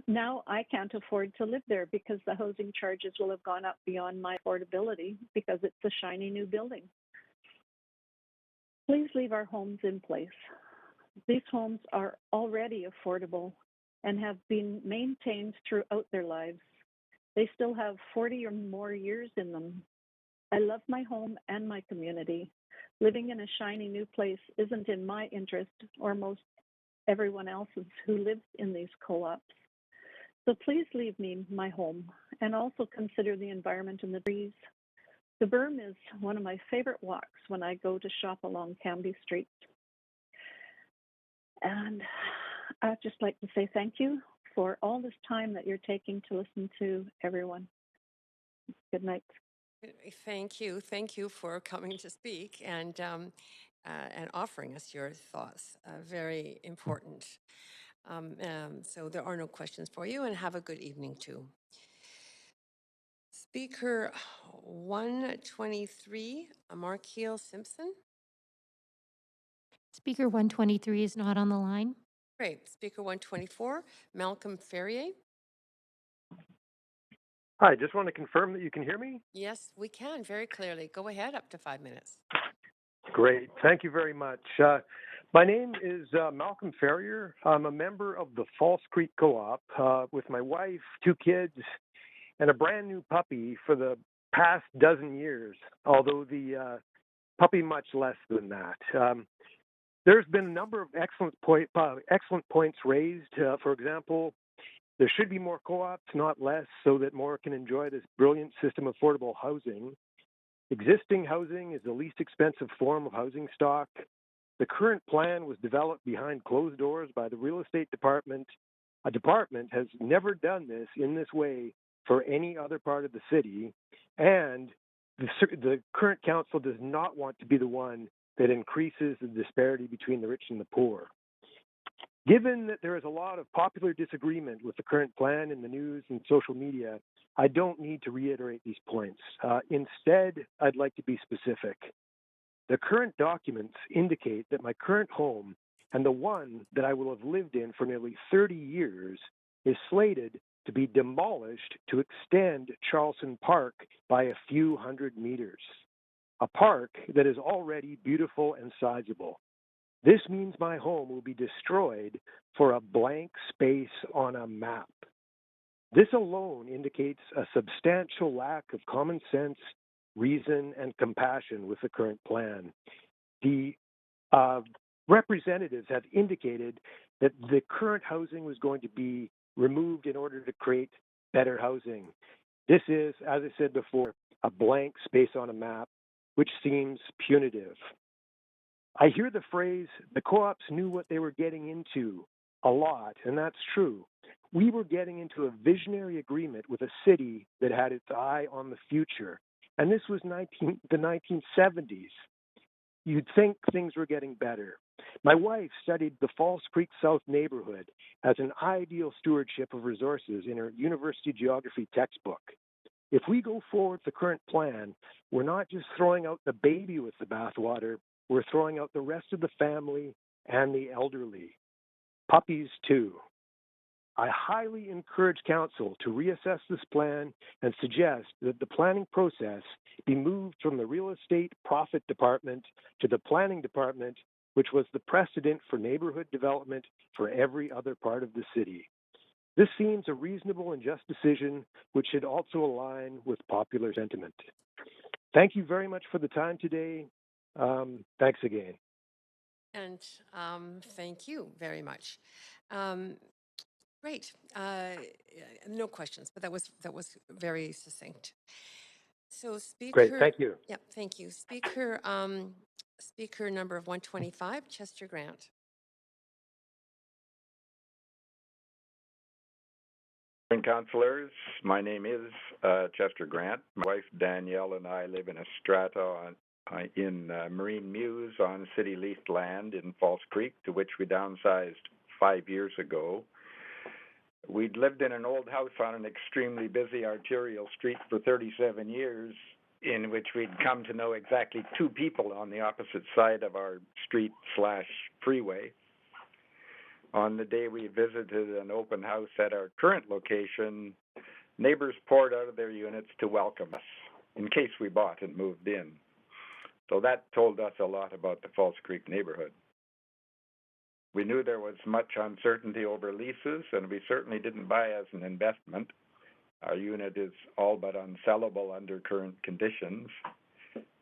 now I can't afford to live there because the housing charges will have gone up beyond my affordability because it's a shiny new building. Please leave our homes in place. These homes are already affordable and have been maintained throughout their lives. They still have 40 or more years in them. I love my home and my community. Living in a shiny new place isn't in my interest or most everyone else's who lives in these co-ops. So please leave me my home and also consider the environment and the trees. The berm is one of my favorite walks when I go to shop along Cambie Street. And I'd just like to say thank you for all this time that you're taking to listen to everyone. Good night. Thank you. Thank you for coming to speak and offering us your thoughts. Very important. So there are no questions for you, and have a good evening too. Speaker 123, Markeel Simpson. Speaker 123 is not on the line. Great. Speaker 124, Malcolm Ferrier. Hi, just want to confirm that you can hear me. Yes, we can very clearly. Go ahead, up to 5 minutes. Great. Thank you very much. My name is Malcolm Ferrier. I'm a member of the Falls Creek Co-op with my wife, 2 kids, and a brand new puppy for the past dozen years, although the puppy much less than that. There's been a number of excellent points raised. For example, there should be more co-ops, not less, so that more can enjoy this brilliant system of affordable housing. Existing housing is the least expensive form of housing stock. The current plan was developed behind closed doors by the real estate department. A department has never done this in this way for any other part of the city, and the current council does not want to be the one that increases the disparity between the rich and the poor. Given that there is a lot of popular disagreement with the current plan in the news and social media, I don't need to reiterate these points. Instead, I'd like to be specific. The current documents indicate that my current home and the one that I will have lived in for nearly 30 years is slated to be demolished to extend Charleston Park by a few hundred meters, a park that is already beautiful and sizable. This means my home will be destroyed for a blank space on a map. This alone indicates a substantial lack of common sense, reason, and compassion with the current plan. The representatives have indicated that the current housing was going to be removed in order to create better housing. This is, as I said before, a blank space on a map, which seems punitive. I hear the phrase, the co-ops knew what they were getting into a lot, and that's true. We were getting into a visionary agreement with a city that had its eye on the future, and this was the 1970s. You'd think things were getting better. My wife studied the Falls Creek South neighborhood as an ideal stewardship of resources in her university geography textbook. If we go forward with the current plan, we're not just throwing out the baby with the bathwater, we're throwing out the rest of the family and the elderly. Puppies, too. I highly encourage Council to reassess this plan and suggest that the planning process be moved from the Real Estate Profit Department to the Planning Department, which was the precedent for neighborhood development for every other part of the city. This seems a reasonable and just decision, which should also align with popular sentiment. Thank you very much for the time today. Thanks again. And thank you very much. Great. No questions, but that was very succinct. So speaker. Great, thank you. Yeah, thank you. Speaker number 125, Chester Grant. Councillors, my name is Chester Grant. My wife Danielle and I live in a strata in Marine Mews on city leased land in Falls Creek, to which we downsized 5 years ago. We'd lived in an old house on an extremely busy arterial street for 37 years, in which we'd come to know exactly 2 people on the opposite side of our street/freeway. On the day we visited an open house at our current location, neighbors poured out of their units to welcome us, in case we bought and moved in. So that told us a lot about the Falls Creek neighborhood. We knew there was much uncertainty over leases, and we certainly didn't buy as an investment. Our unit is all but unsellable under current conditions,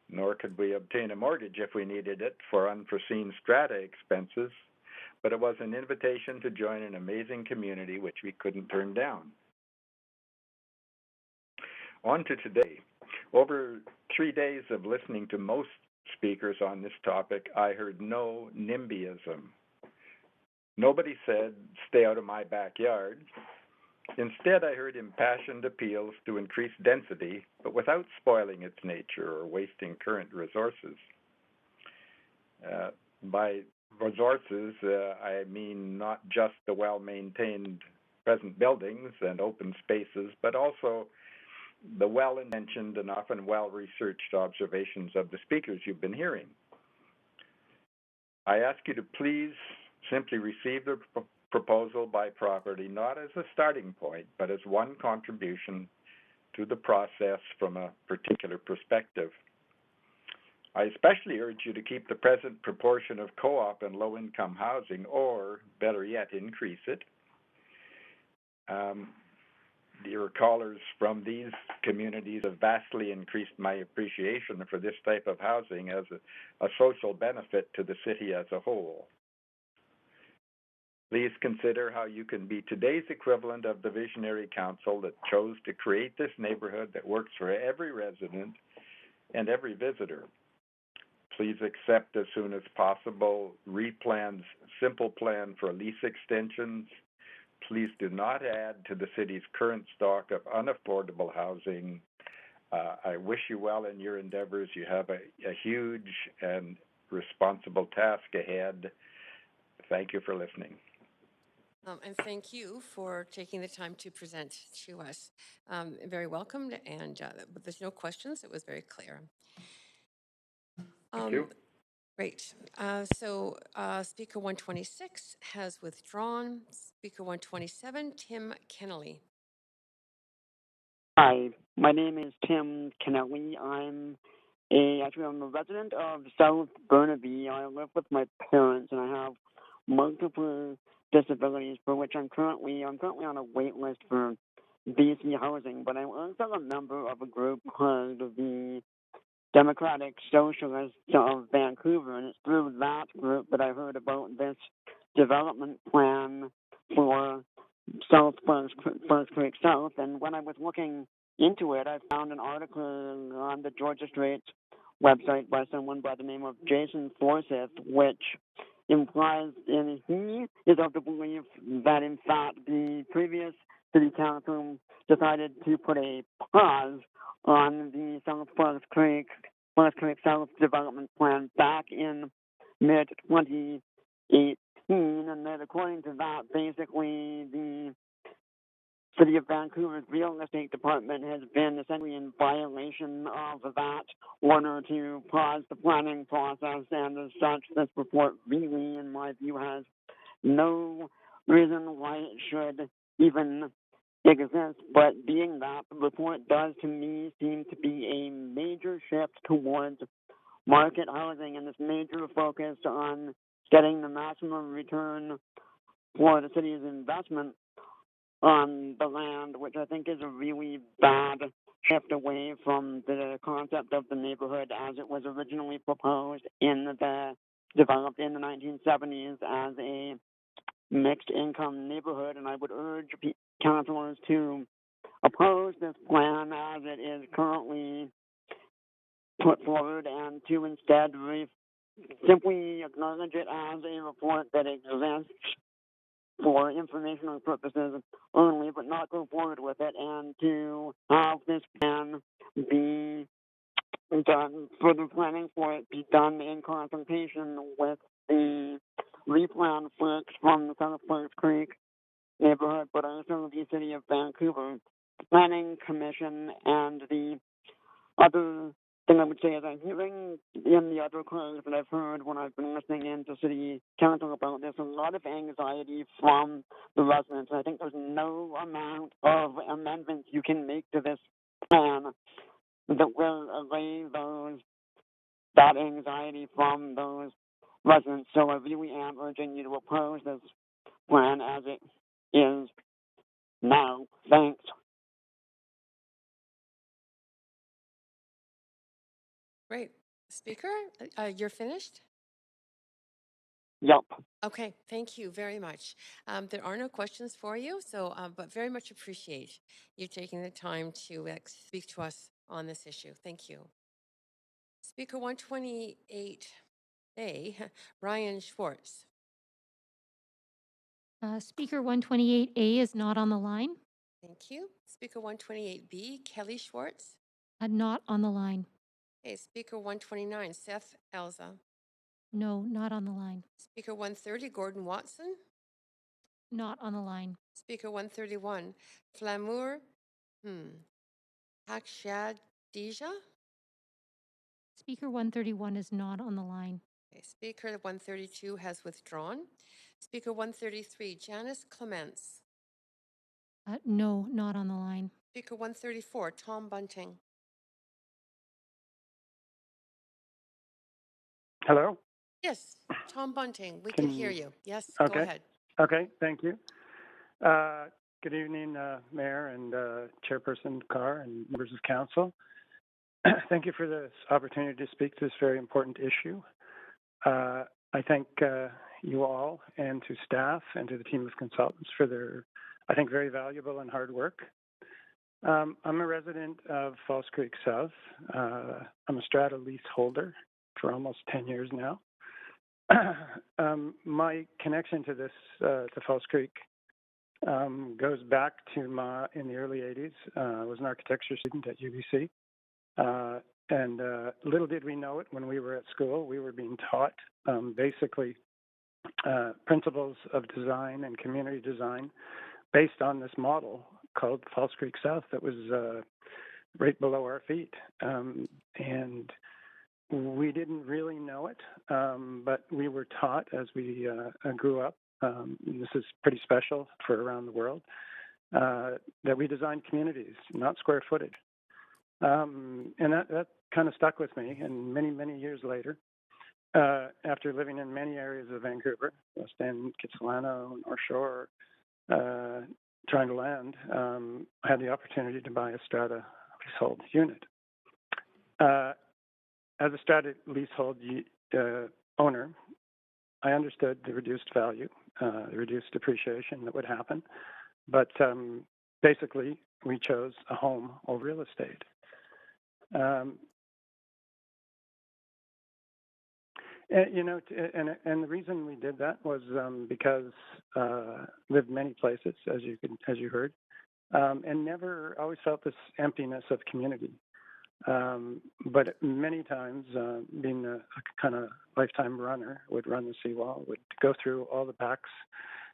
nor could we obtain a mortgage if we needed it for unforeseen strata expenses, but it was an invitation to join an amazing community which we couldn't turn down. On to today. Over 3 days of listening to most speakers on this topic, I heard no NIMBYism. Nobody said, stay out of my backyard. Instead, I heard impassioned appeals to increase density, but without spoiling its nature or wasting current resources. By resources, I mean not just the well-maintained present buildings and open spaces, but also the well-intentioned and often well-researched observations of the speakers you've been hearing. I ask you to please simply receive the proposal by property not as a starting point, but as one contribution to the process from a particular perspective. I especially urge you to keep the present proportion of co-op and low-income housing, or better yet, increase it. Your callers from these communities have vastly increased my appreciation for this type of housing as a social benefit to the city as a whole. Please consider how you can be today's equivalent of the visionary council that chose to create this neighborhood that works for every resident and every visitor. Please accept as soon as possible REPLAN's simple plan for lease extensions. Please do not add to the city's current stock of unaffordable housing. I wish you well in your endeavors. You have a huge and responsible task ahead. Thank you for listening. And thank you for taking the time to present to us. Very welcome, and there's no questions. It was very clear. Thank you. Great. Speaker 126 has withdrawn. Speaker 127, Tim Kennelly. Hi, my name is Tim Kennelly. I'm a resident of South Burnaby. I live with my parents, and I have multiple disabilities for which I'm currently on a wait list for BC housing. But I'm also a member of a group called the Democratic Socialists of Vancouver, and it's through that group that I heard about this development plan for Forest Creek South. And when I was looking into it, I found an article on the Georgia Straits website by someone by the name of Jason Forsyth, which implies, and he is of the belief that in fact the previous city council decided to put a pause on the Forest Creek South development plan back in mid 2018, and that according to that, basically the City of Vancouver's real estate department has been essentially in violation of that order to pause the planning process, and as such, this report really, in my view, has no reason why it should even exist. But being that, the report does to me seem to be a major shift towards market housing and this major focus on getting the maximum return for the city's investment on the land, which I think is a really bad shift away from the concept of the neighborhood as it was originally proposed developed in the 1970s as a mixed income neighborhood. And I would urge councilors to oppose this plan as it is currently put forward, and to instead simply acknowledge it as a report that exists for informational purposes only, but not go forward with it, and to have this plan be done, further planning for it be done in consultation with the replan folks from the South Forest Creek neighborhood, but also the City of Vancouver Planning Commission. And the other thing I would say is I'm hearing in the other calls that I've heard when I've been listening in to City Council about this, a lot of anxiety from the residents. I think there's no amount of amendments you can make to this plan that will allay that anxiety from those residents. So I really am urging you to oppose this plan as it is now. Thanks. Great. Speaker, you're finished? Yep. Okay, thank you very much. There are no questions for you, but very much appreciate you taking the time to speak to us on this issue. Thank you. Speaker 128A, Ryan Schwartz. Speaker 128A is not on the line. Thank you. Speaker 128B, Kelly Schwartz. Not on the line. Okay, Speaker 129, Seth Elza. No, not on the line. Speaker 130, Gordon Watson. Not on the line. Speaker 131, Flamour Hakshadija. Speaker 131 is not on the line. Okay, Speaker 132 has withdrawn. Speaker 133, Janice Clements. No, not on the line. Speaker 134, Tom Bunting. Hello? Yes, Tom Bunting, we can hear you. Yes, okay. Go ahead. Okay, thank you. Good evening, Mayor and Chairperson Carr and members of council. Thank you for this opportunity to speak to this very important issue. I thank you all and to staff and to the team of consultants for their, I think, very valuable and hard work. I'm a resident of False Creek South. I'm a strata leaseholder for almost 10 years now. My connection to this, to False Creek, goes back to in the early 80s. I was an architecture student at UBC. And little did we know it when we were at school, we were being taught basically principles of design and community design based on this model called False Creek South that was right below our feet. And we didn't really know it, but we were taught as we grew up, this is pretty special for around the world, that we design communities, not square footage. And that kind of stuck with me. And many, many years later, after living in many areas of Vancouver, West End, Kitsilano, North Shore, trying to land, I had the opportunity to buy a strata leasehold unit. As a strata leasehold owner, I understood the reduced value, the reduced depreciation that would happen. But basically, we chose a home over real estate. And the reason we did that was because lived many places, as you heard, and never always felt this emptiness of community. But many times, being a kind of lifetime runner, would run the seawall, would go through all the backs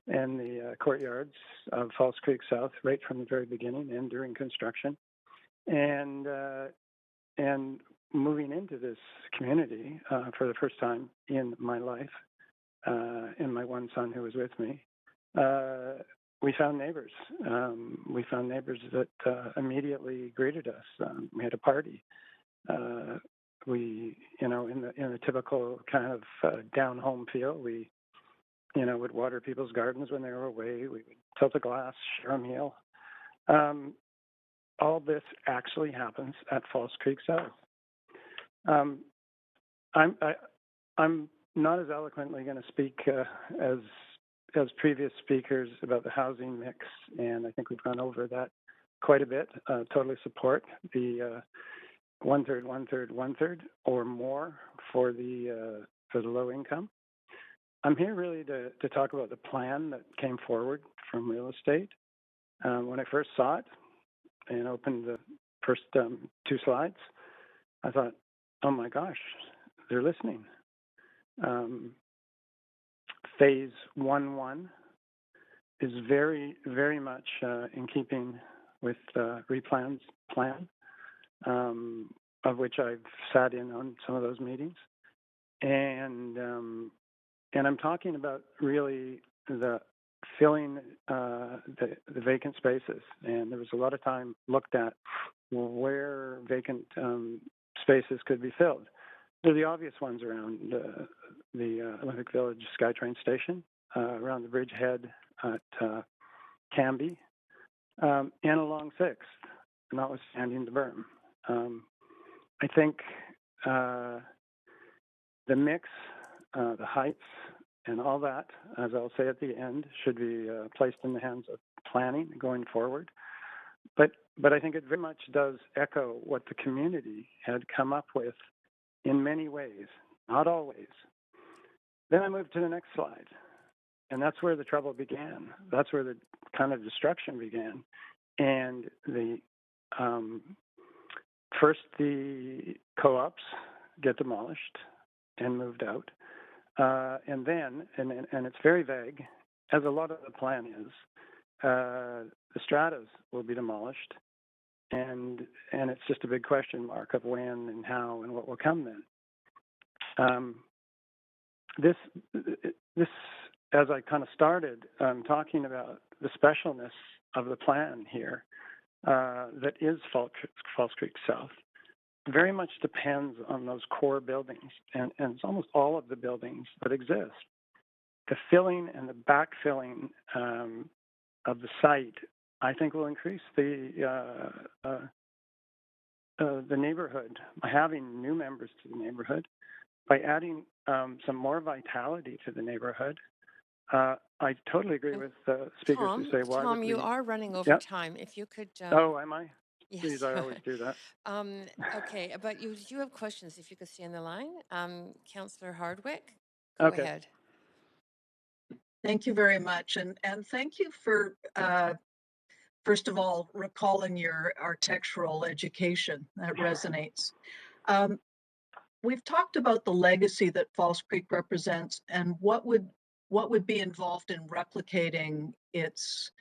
and the courtyards of False Creek South right from the very beginning and during construction, and moving into this community for the first time in my life, and my one son who was with me, we found neighbors. We found neighbors that immediately greeted us. We had a party. We, in the typical kind of down home feel, we, would water people's gardens when they were away. We would tilt a glass, share a meal. All this actually happens at False Creek South. I'm not as eloquently going to speak as previous speakers about the housing mix, and I think we've gone over that quite a bit. Totally support the 1/3, 1/3, 1/3 or more for the low income. I'm here really to talk about the plan that came forward from real estate. When I first saw it and opened the first 2 slides, I thought, oh my gosh, they're listening. Phase 1-1 is very, very much in keeping with Replan's plan, of which I've sat in on some of those meetings. And I'm talking about really the filling the vacant spaces. And there was a lot of time looked at where vacant spaces could be filled. There are the obvious ones around the Olympic Village SkyTrain station, around the bridgehead at Cambie, and along 6th, notwithstanding the berm. I think the mix, the heights, and all that, as I'll say at the end, should be placed in the hands of planning going forward. But I think it very much does echo what the community had come up with in many ways, not always. Then I moved to the next slide, and that's where the trouble began. That's where the kind of destruction began. And the first the co-ops get demolished and moved out, and then, and it's very vague, as a lot of the plan is, the stratas will be demolished, and it's just a big question mark of when and how and what will come then. This, as I kind of started talking about the specialness of the plan here, that is False Creek South, very much depends on those core buildings, and it's almost all of the buildings that exist. The filling and the backfilling of the site, I think, will increase the neighborhood by having new members to the neighborhood, by adding some more vitality to the neighborhood. I totally agree with speakers Tom, who say, "Why Tom, would you we?" are running over time. If you could. Oh, am I? Yes. Please, I always do that. Okay, but you do have questions. If you could stay on the line, Councillor Hardwick, go ahead. Thank you very much, and thank you for first of all recalling your architectural education. That resonates. We've talked about the legacy that False Creek represents, and what would be involved in replicating its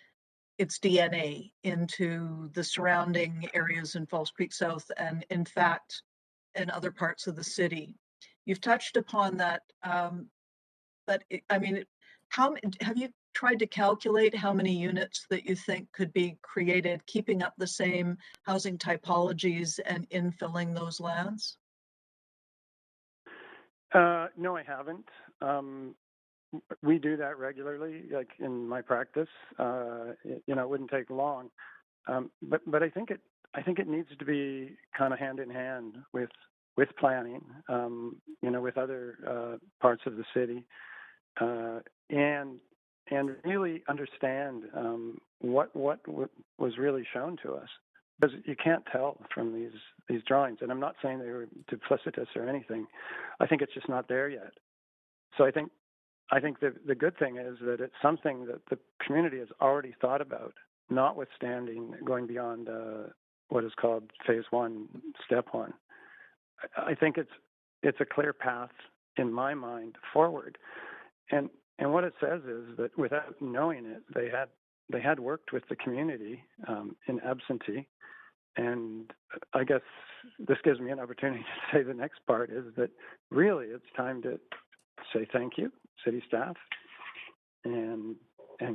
DNA into the surrounding areas in False Creek South, and in fact, in other parts of the city. You've touched upon that, but I mean, have you tried to calculate how many units that you think could be created, keeping up the same housing typologies and infilling those lands? No, I haven't. We do that regularly, like in my practice. It wouldn't take long, but I think it needs to be kind of hand in hand with planning, with other parts of the city, and really understand what was really shown to us, because you can't tell from these drawings. And I'm not saying they were duplicitous or anything. I think it's just not there yet. So I think the good thing is that it's something that the community has already thought about, notwithstanding going beyond what is called phase 1, step 1. I think it's a clear path in my mind forward, and what it says is that without knowing it, they had worked with the community in absentee, and I guess this gives me an opportunity to say the next part is that really it's time to say thank you, city staff and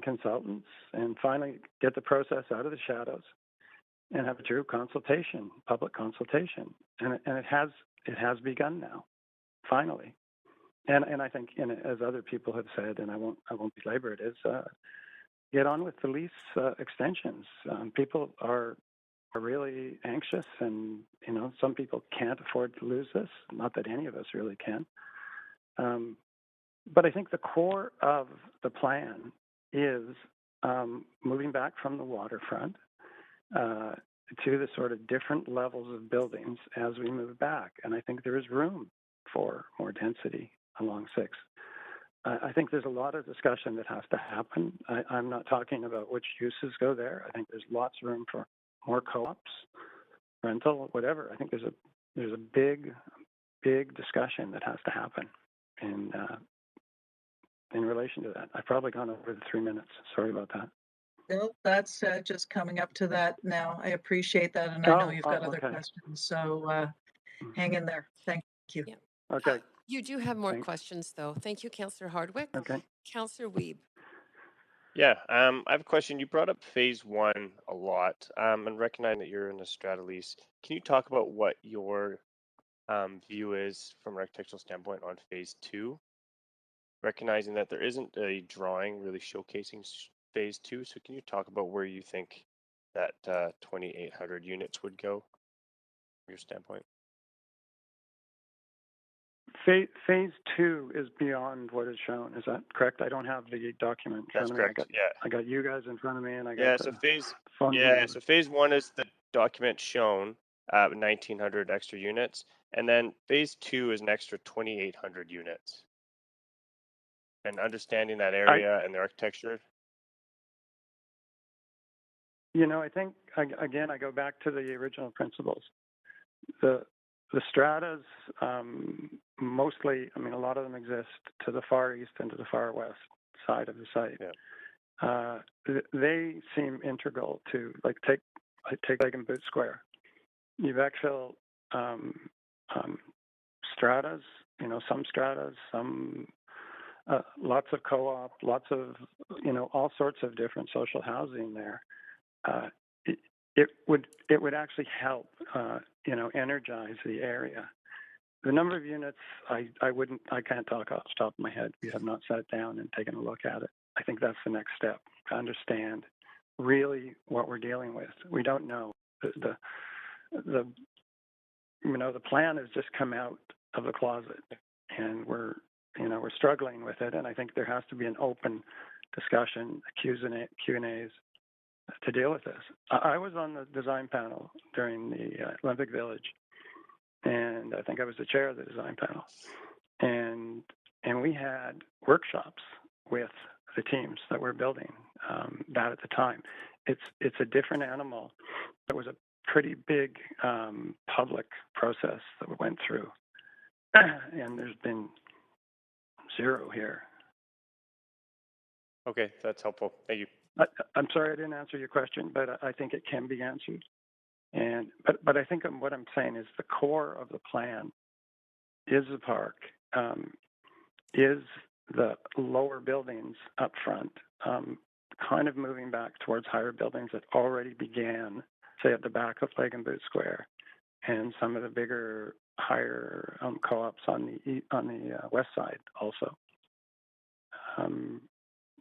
consultants, and finally get the process out of the shadows and have a true consultation, public consultation, and it has begun now, finally. And I think, as other people have said, and I won't belabor it, is get on with the lease extensions. People are really anxious, and some people can't afford to lose this. Not that any of us really can. But I think the core of the plan is moving back from the waterfront to the sort of different levels of buildings as we move back. And I think there is room for more density along 6. I think there's a lot of discussion that has to happen. I'm not talking about which uses go there. I think there's lots of room for more co-ops, rental, whatever. I think there's a big discussion that has to happen in relation to that. I've probably gone over the 3 minutes. Sorry about that. No, that's just coming up to that now. I appreciate that, and I know you've got other questions, so hang in there. Thank you. Yeah. Okay. You do have more questions, though. Thank you, Councillor Hardwick. Okay. Councillor Wiebe. Yeah, I have a question. You brought up phase 1 a lot, and recognizing that you're in a strata lease, can you talk about what your view is from an architectural standpoint on phase 2? Recognizing that there isn't a drawing really showcasing phase 2, so can you talk about where you think that 2,800 units would go from your standpoint? Phase 2 is beyond what is shown. Is that correct? I don't have the document in front of me. That's correct. I got you guys in front of me, and I got so phase phone. So phase 1 is the document shown 1,900 extra units, and then phase 2 is an extra 2,800 units. And understanding that area and the architecture. I think again I go back to the original principles. The stratas mostly, a lot of them exist to the far east and to the far west side of the site. Yeah. They seem integral to, take Lake and Boot Square. You've actual stratas, some stratas, some lots of co-op, lots of all sorts of different social housing there. It would actually help energize the area. The number of units, I can't talk off the top of my head. We have not sat down and taken a look at it. I think that's the next step, to understand really what we're dealing with. We don't know. The plan has just come out of the closet, and we're struggling with it. And I think there has to be an open discussion, Q&As to deal with this. I was on the design panel during the Olympic Village, and I think I was the chair of the design panel. And we had workshops with the teams that were building that at the time. It's a different animal. It was a pretty big public process that we went through, and there's been zero here. Okay, that's helpful. Thank you. I'm sorry I didn't answer your question, but I think it can be answered. And but I think what I'm saying is the core of the plan is the park, is the lower buildings up front, kind of moving back towards higher buildings that already began, say, at the back of Leg and Boot Square, and some of the bigger, higher co-ops on the west side also.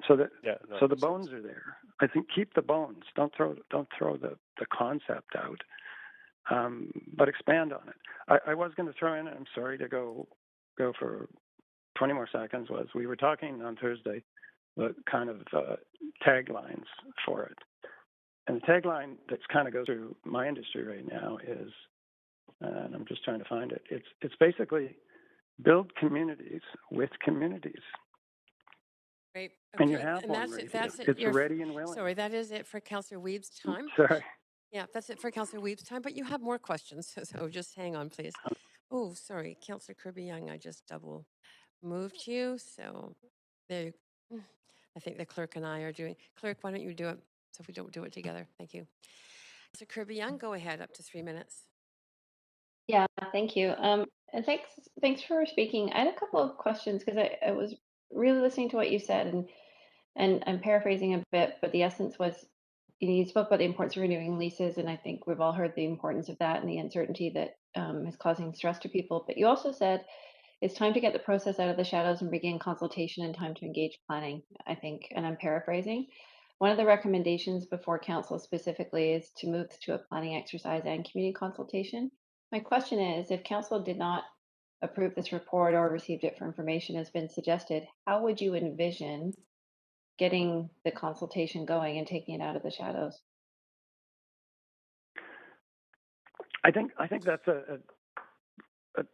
So the bones are there. I think keep the bones. Don't throw the concept out, but expand on it. I was going to throw in. I'm sorry to go for 20 more seconds. We were talking on Thursday, the kind of taglines for it, and the tagline that's kind of goes through my industry right now is, and I'm just trying to find it. It's basically build communities with communities. Great. And you Okay, have and one, that's it. Ruth. That's it. It's ready and willing. Sorry, that is it for Councillor Weeb's time. Sorry. Yeah, that's it for Councillor Weeb's time, but you have more questions, so just hang on, please. Oh, sorry, Councillor Kirby-Young, I just double moved you, so there. I think the clerk and I are doing. Clerk, why don't you do it? So if we don't do it together, thank you. Councillor Kirby-Young, go ahead, up to 3 minutes. Yeah, thank you. And thanks for speaking. I had a couple of questions because I was really listening to what you said, and I'm paraphrasing a bit, but the essence was, you spoke about the importance of renewing leases, and I think we've all heard the importance of that and the uncertainty that is causing stress to people. But you also said it's time to get the process out of the shadows and begin consultation and time to engage planning, I think, and I'm paraphrasing. One of the recommendations before council specifically is to move to a planning exercise and community consultation. My question is, if council did not approve this report or received it for information as been suggested, how would you envision getting the consultation going and taking it out of the shadows? I think that's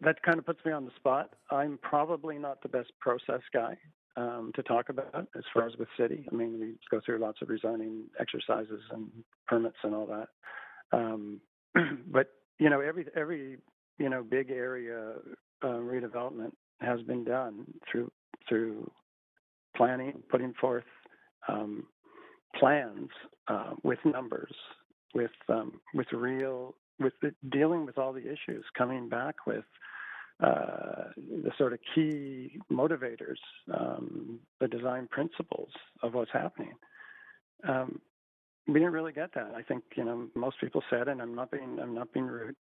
that kind of puts me on the spot. I'm probably not the best process guy to talk about as far as with city. I mean, we go through lots of rezoning exercises and permits and all that. But every big area redevelopment has been done through planning, putting forth plans with numbers, with dealing with all the issues, coming back with the sort of key motivators, the design principles of what's happening. We didn't really get that. I think most people said, and I'm not being rude.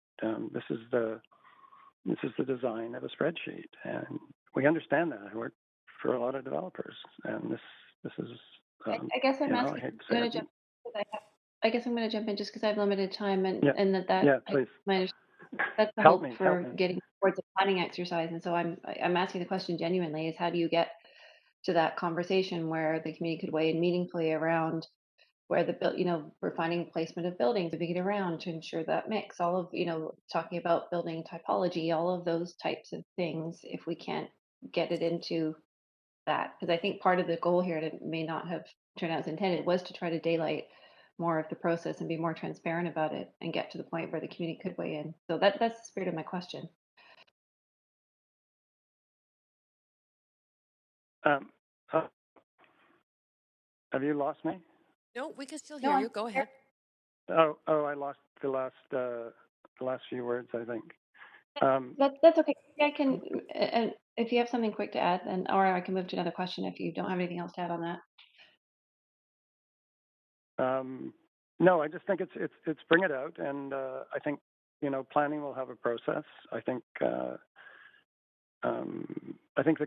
This is the design of a spreadsheet, and we understand that. I work for a lot of developers, and this is. I guess I'm asking. I guess I'm going to jump in just because I have limited time, and please. That's the hope for getting towards a planning exercise. And so I'm asking the question genuinely: is how do you get to that conversation where the community could weigh in meaningfully around where we're finding placement of buildings, moving it around to ensure that mix, all of, talking about building typology, all of those types of things, if we can't get it into that. Because I think part of the goal here, and it may not have turned out as intended, was to try to daylight more of the process and be more transparent about it and get to the point where the community could weigh in. So that's the spirit of my question. Have you lost me? No, we can still hear you. Go ahead. Oh, I lost the last few words, I think. That's okay. I can, and if you have something quick to add, then, or I can move to another question if you don't have anything else to add on that. No, I just think it's bring it out, and I think planning will have a process. I think the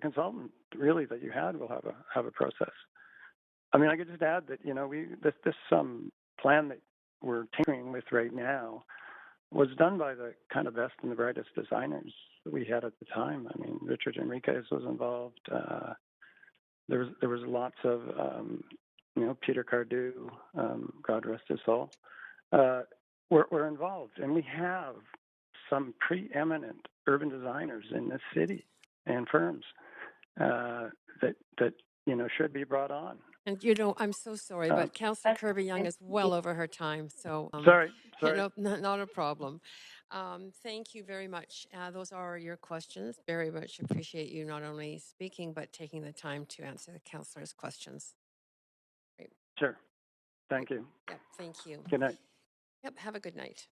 consultant really that you had will have a process. I mean, I could just add that this plan that we're tinkering with right now was done by the kind of best and the brightest designers that we had at the time. I mean, Richard Enriquez was involved. There was lots of Peter Cardew, God rest his soul, were involved, and we have some preeminent urban designers in this city and firms that should be brought on. And I'm so sorry, but Councillor Kirby-Young is well over her time, so sorry. Not a problem. Thank you very much. Those are your questions. Very much appreciate you not only speaking but taking the time to answer the councillor's questions. Great. Sure. Thank you. Yep. Thank you. Good night. Yep. Have a good night.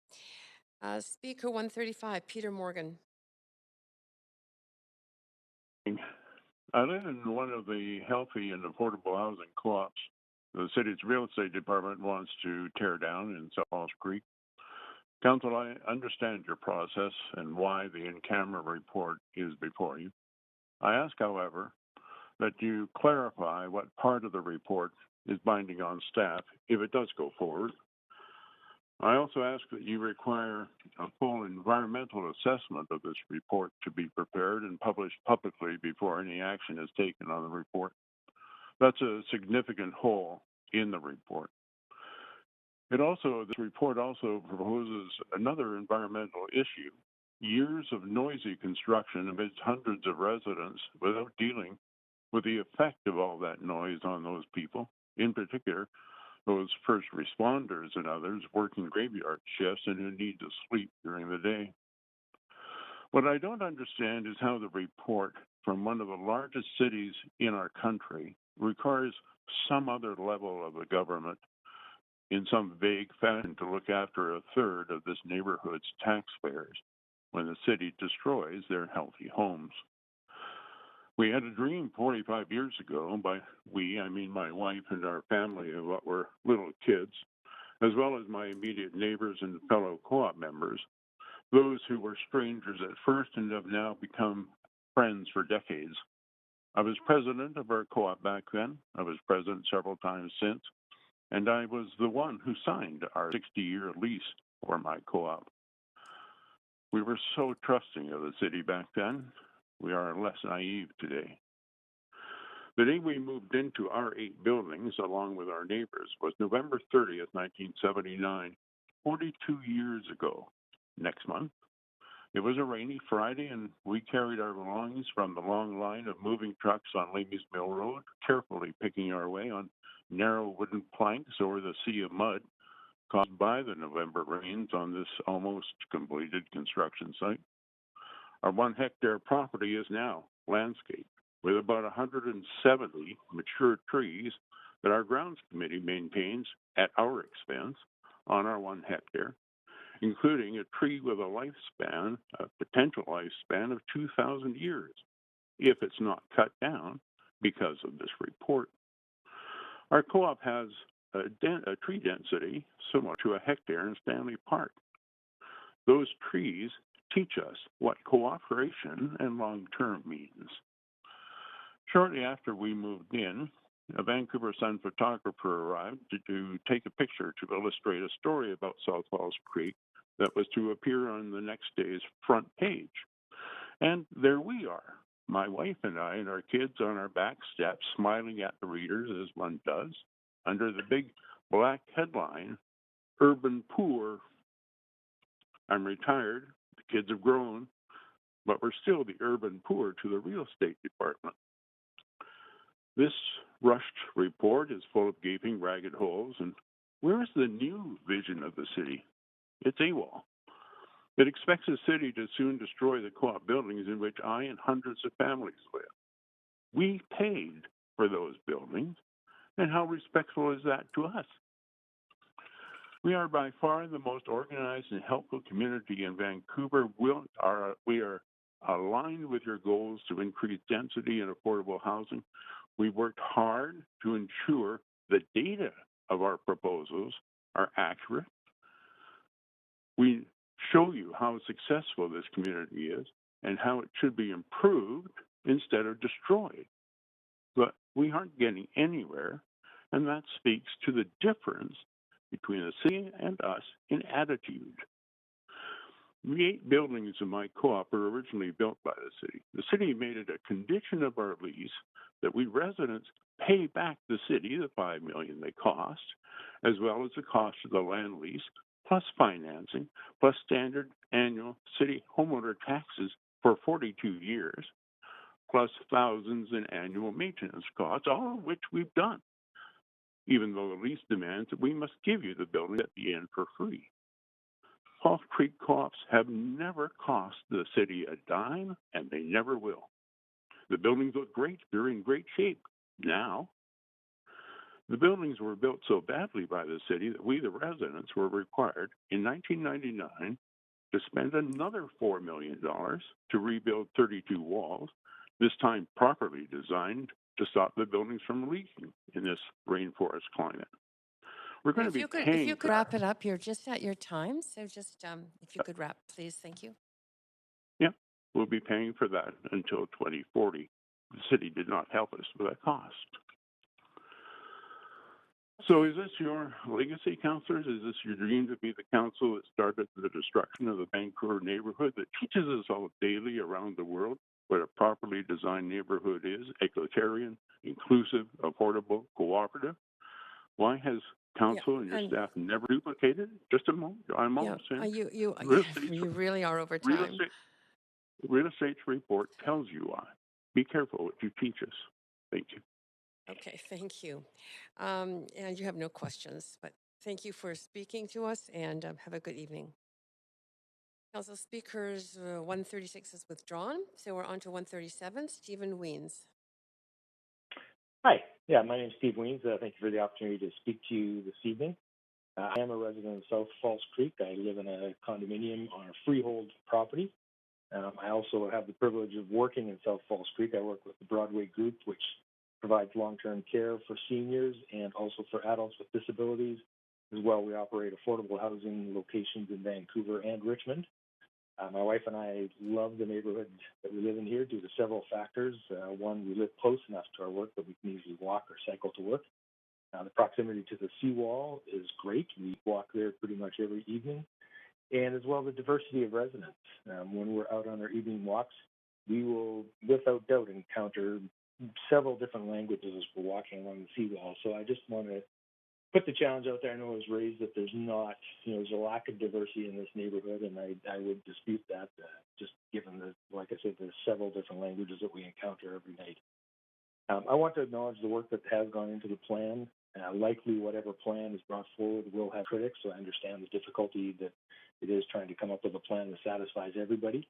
Speaker 135, Peter Morgan. I live in one of the healthy and affordable housing co-ops the city's real estate department wants to tear down in South Falls Creek. Council, I understand your process and why the in-camera report is before you. I ask, however, that you clarify what part of the report is binding on staff if it does go forward. I also ask that you require a full environmental assessment of this report to be prepared and published publicly before any action is taken on the report. That's a significant hole in the report. This report also proposes another environmental issue: years of noisy construction amidst hundreds of residents without dealing with the effect of all that noise on those people, in particular, those first responders and others working graveyard shifts and who need to sleep during the day. What I don't understand is how the report from one of the largest cities in our country requires some other level of the government in some vague fashion to look after a third of this neighborhood's taxpayers when the city destroys their healthy homes. We had a dream 45 years ago. By we, I mean my wife and our family of what were little kids, as well as my immediate neighbors and fellow co-op members, those who were strangers at first and have now become friends for decades. I was president of our co-op back then. I was president several times since, and I was the one who signed our 60-year lease for my co-op. We were so trusting of the city back then. We are less naive today. The day we moved into our 8 buildings, along with our neighbors, was November 30th, 1979, 42 years ago. Next month, it was a rainy Friday, and we carried our belongings from the long line of moving trucks on Leamy's Mill Road, carefully picking our way on narrow wooden planks over the sea of mud caused by the November rains on this almost completed construction site. Our 1-hectare property is now landscaped with about 170 mature trees that our grounds committee maintains at our expense on our 1 hectare, including a tree with a potential lifespan of 2,000 years, if it's not cut down because of this report. Our co-op has a tree density similar to a hectare in Stanley Park. Those trees teach us what cooperation and long-term means. Shortly after we moved in, a Vancouver Sun photographer arrived to take a picture to illustrate a story about South Falls Creek that was to appear on the next day's front page. And there we are, my wife and I and our kids on our back steps, smiling at the readers as one does, under the big black headline, Urban Poor. I'm retired, the kids have grown, but we're still the urban poor to the real estate department. This rushed report is full of gaping, ragged holes, and where is the new vision of the city? It's AWOL. It expects the city to soon destroy the co-op buildings in which I and hundreds of families live. We paid for those buildings, and how respectful is that to us? We are by far the most organized and helpful community in Vancouver. We are aligned with your goals to increase density and affordable housing. We've worked hard to ensure the data of our proposals are accurate. We show you how successful this community is and how it should be improved instead of destroyed. But we aren't getting anywhere, and that speaks to the difference between the city and us in attitude. The 8 buildings in my co-op were originally built by the city. The city made it a condition of our lease that we residents pay back the city the $5 million they cost, as well as the cost of the land lease, plus financing, plus standard annual city homeowner taxes for 42 years, plus thousands in annual maintenance costs, all of which we've done, even though the lease demands that we must give you the building at the end for free. Falls Creek co-ops have never cost the city a dime, and they never will. The buildings look great. They're in great shape now. The buildings were built so badly by the city that we, the residents, were required in 1999 to spend another $4 million to rebuild 32 walls, this time properly designed to stop the buildings from leaking in this rainforest climate. We're going to be paying. If you could wrap it up, you're just at your time. So just if you could wrap, please. Thank you. Yeah, we'll be paying for that until 2040. The city did not help us with that cost. So is this your legacy, councillors? Is this your dream to be the council that started the destruction of the Vancouver neighborhood that teaches us all daily around the world what a properly designed neighborhood is, egalitarian, inclusive, affordable, cooperative? Why has council and your staff never duplicated? Just a moment. I'm almost in. You really are over time. Real estate's report tells you why. Be careful what you teach us. Thank you. Okay, thank you. And you have no questions, but thank you for speaking to us, and have a good evening. Council speakers, 136 is withdrawn, so we're on to 137. Stephen Weens. Hi, yeah, my name is Steve Weens. Thank you for the opportunity to speak to you this evening. I am a resident of South Falls Creek. I live in a condominium on a freehold property. I also have the privilege of working in South Falls Creek. I work with the Broadway Group, which provides long-term care for seniors and also for adults with disabilities. As well, we operate affordable housing locations in Vancouver and Richmond. My wife and I love the neighborhood that we live in here due to several factors. One, we live close enough to our work that we can easily walk or cycle to work. The proximity to the seawall is great. We walk there pretty much every evening. And as well, the diversity of residents. When we're out on our evening walks, we will, without doubt, encounter several different languages as we're walking along the seawall. So I just want to put the challenge out there. I know it was raised that there's not, there's a lack of diversity in this neighborhood, and I would dispute that, just given the, like I said, there's several different languages that we encounter every night. I want to acknowledge the work that has gone into the plan. Likely whatever plan is brought forward will have critics, so I understand the difficulty that it is trying to come up with a plan that satisfies everybody.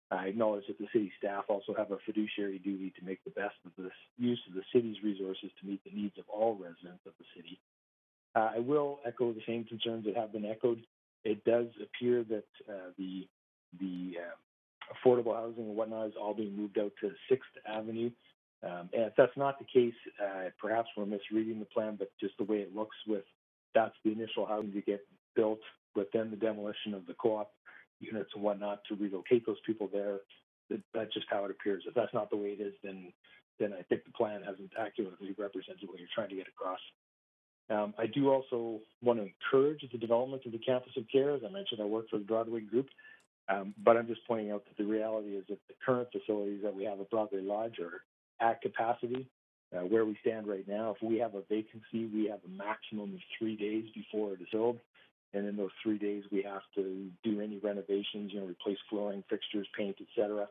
I acknowledge that the city staff also have a fiduciary duty to make the best of the use of the city's resources to meet the needs of all residents of the city. I will echo the same concerns that have been echoed. It does appear that the affordable housing and whatnot is all being moved out to 6th Avenue. And if that's not the case, perhaps we're misreading the plan, but just the way it looks with that's the initial housing to get built, but then the demolition of the co-op units and whatnot to relocate those people there. That's just how it appears. If that's not the way it is, then I think the plan hasn't accurately represented what you're trying to get across. I do also want to encourage the development of the campus of care. As I mentioned, I work for the Broadway Group, but I'm just pointing out that the reality is that the current facilities that we have at Broadway Lodge are at capacity. Where we stand right now, if we have a vacancy, we have a maximum of 3 days before it is filled. And in those 3 days, we have to do any renovations, replace flooring, fixtures, paint, etc.,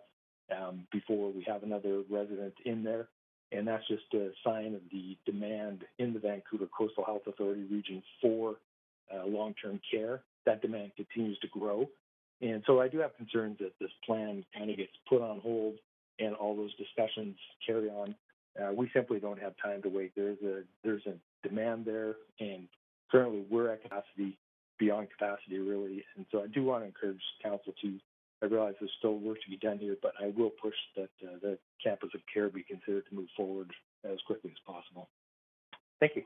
before we have another resident in there. And that's just a sign of the demand in the Vancouver Coastal Health Authority region for long-term care. That demand continues to grow. And so I do have concerns that this plan kind of gets put on hold and all those discussions carry on. We simply don't have time to wait. There's a demand there, and currently we're at capacity, beyond capacity really. And so I do want to encourage council to, I realize there's still work to be done here, but I will push that the campus of care be considered to move forward as quickly as possible. Thank you.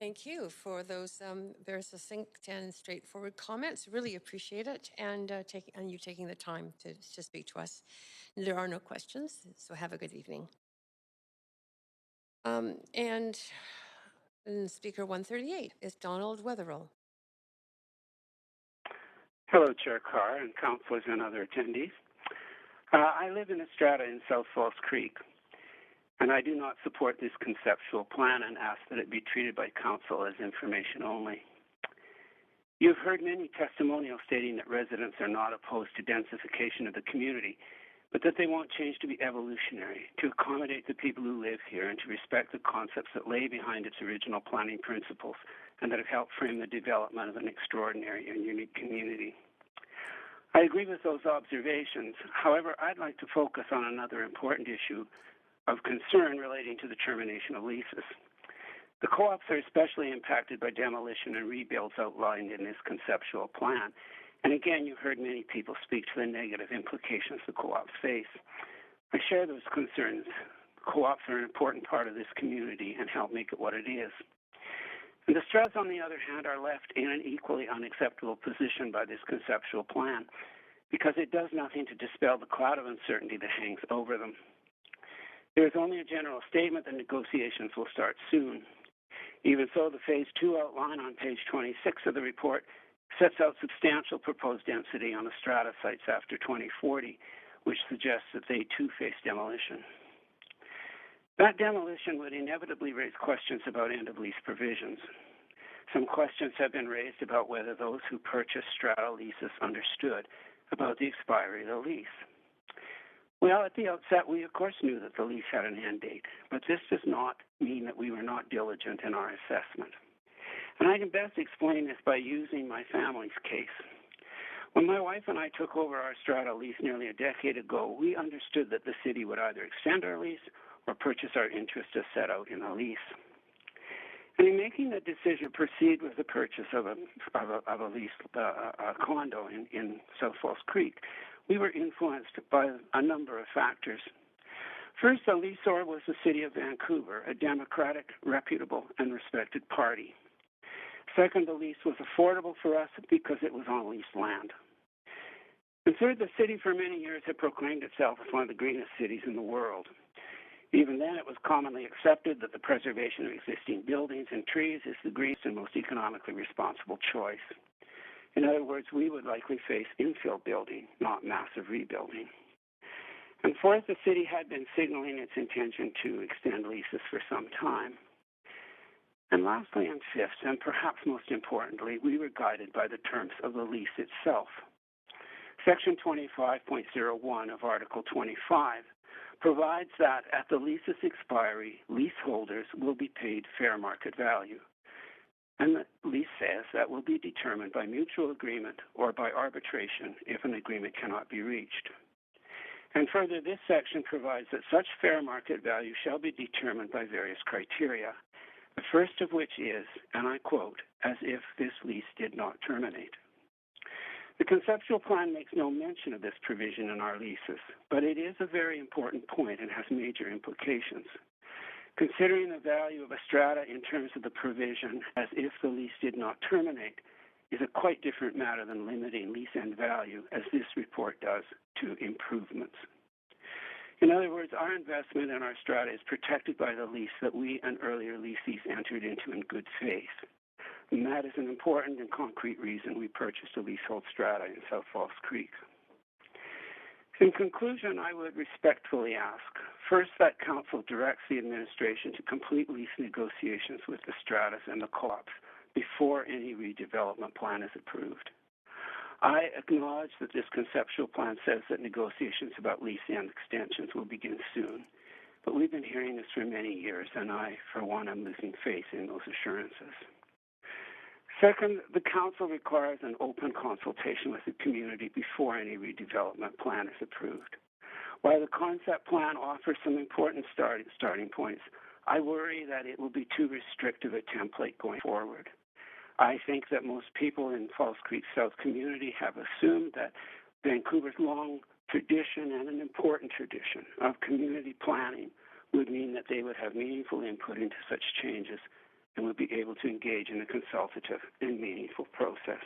Thank you for those very succinct and straightforward comments. Really appreciate it, and you taking the time to speak to us. There are no questions, so have a good evening. And speaker 138 is Donald Wetherill. Hello, Chair Carr and councillors and other attendees. I live in Estrada in South Falls Creek, and I do not support this conceptual plan and ask that it be treated by council as information only. You've heard many testimonials stating that residents are not opposed to densification of the community, but that they want change to be evolutionary, to accommodate the people who live here and to respect the concepts that lay behind its original planning principles and that have helped frame the development of an extraordinary and unique community. I agree with those observations. However, I'd like to focus on another important issue of concern relating to the termination of leases. The co-ops are especially impacted by demolition and rebuilds outlined in this conceptual plan. And again, you heard many people speak to the negative implications the co-ops face. I share those concerns. Co-ops are an important part of this community and help make it what it is. And the Straths, on the other hand, are left in an equally unacceptable position by this conceptual plan because it does nothing to dispel the cloud of uncertainty that hangs over them. There is only a general statement that negotiations will start soon. Even so, the Phase 2 outline on page 26 of the report sets out substantial proposed density on the strata sites after 2040, which suggests that they too face demolition. That demolition would inevitably raise questions about end-of-lease provisions. Some questions have been raised about whether those who purchased strata leases understood about the expiry of the lease. Well, at the outset, we of course knew that the lease had an end date, but this does not mean that we were not diligent in our assessment. And I can best explain this by using my family's case. When my wife and I took over our strata lease nearly a decade ago, we understood that the city would either extend our lease or purchase our interest as set out in the lease. And in making the decision to proceed with the purchase of a condo in South Falls Creek, we were influenced by a number of factors. First, the lessor was the City of Vancouver, a democratic, reputable, and respected party. Second, the lease was affordable for us because it was on leased land. And third, the city for many years had proclaimed itself as one of the greenest cities in the world. Even then, it was commonly accepted that the preservation of existing buildings and trees is the greenest and most economically responsible choice. In other words, we would likely face infill building, not massive rebuilding. And fourth, the city had been signaling its intention to extend leases for some time. And lastly, and fifth, and perhaps most importantly, we were guided by the terms of the lease itself. Section 25.01 of Article 25 provides that at the lease's expiry, leaseholders will be paid fair market value. And the lease says that will be determined by mutual agreement or by arbitration if an agreement cannot be reached. And further, this section provides that such fair market value shall be determined by various criteria, the first of which is, and I quote, as if this lease did not terminate. The conceptual plan makes no mention of this provision in our leases, but it is a very important point and has major implications. Considering the value of a strata in terms of the provision as if the lease did not terminate is a quite different matter than limiting lease end value, as this report does, to improvements. In other words, our investment in our strata is protected by the lease that we and earlier lessees entered into in good faith. And that is an important and concrete reason we purchased a leasehold strata in South Falls Creek. In conclusion, I would respectfully ask, first, that Council directs the administration to complete lease negotiations with the stratas and the co-ops before any redevelopment plan is approved. I acknowledge that this conceptual plan says that negotiations about lease end extensions will begin soon, but we've been hearing this for many years, and I, for one, am losing faith in those assurances. Second, the Council requires an open consultation with the community before any redevelopment plan is approved. While the concept plan offers some important starting points, I worry that it will be too restrictive a template going forward. I think that most people in Falls Creek South community have assumed that Vancouver's long tradition and an important tradition of community planning would mean that they would have meaningful input into such changes and would be able to engage in a consultative and meaningful process.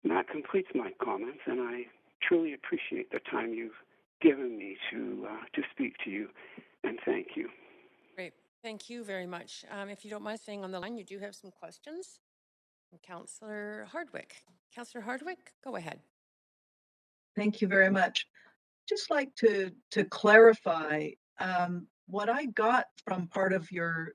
And that completes my comments, and I truly appreciate the time you've given me to speak to you, and thank you. Great. Thank you very much. If you don't mind staying on the line, you do have some questions from Councillor Hardwick. Councillor Hardwick, go ahead. Thank you very much. Just like to clarify, what I got from part of your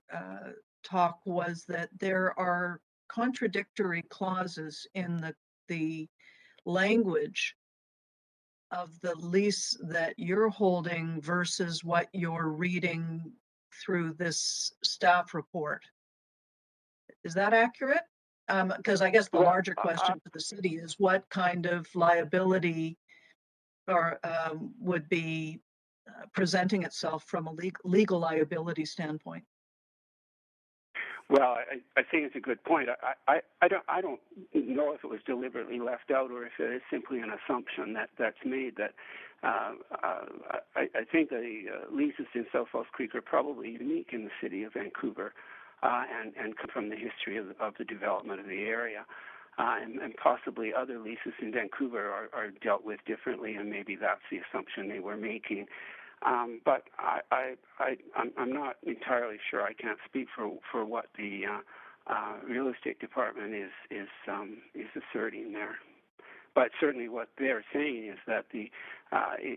talk was that there are contradictory clauses in the language of the lease that you're holding versus what you're reading through this staff report. Is that accurate? Because I guess the larger question for the city is what kind of liability or would be presenting itself from a legal liability standpoint? Well, I think it's a good point. I don't know if it was deliberately left out or if it is simply an assumption that's made. That I think the leases in South Falls Creek are probably unique in the city of Vancouver, and come from the history of the development of the area. And possibly other leases in Vancouver are dealt with differently, and maybe that's the assumption they were making. But I'm not entirely sure. I can't speak for what the real estate department is asserting there. But certainly, what they're saying is that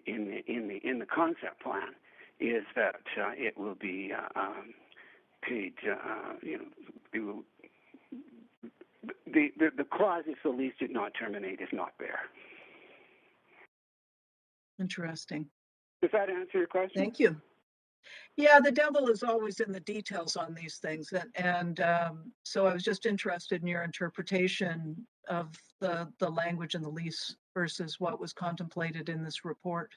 in the concept plan is that it will be paid. It will, the clause, if the lease did not terminate, is not there. Interesting. Does that answer your question? Thank you. Yeah, the devil is always in the details on these things. And so I was just interested in your interpretation of the language in the lease versus what was contemplated in this report.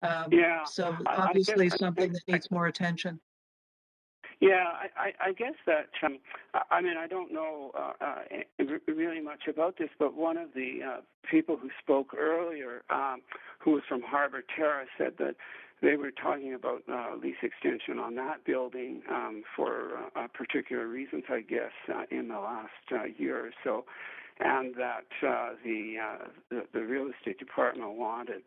Yeah. So obviously something that needs more attention. Yeah, I guess that, I mean, I don't know really much about this, but one of the people who spoke earlier, who was from Harbor Terrace, said that they were talking about lease extension on that building for particular reasons, I guess, in the last year or so, and that the real estate department wanted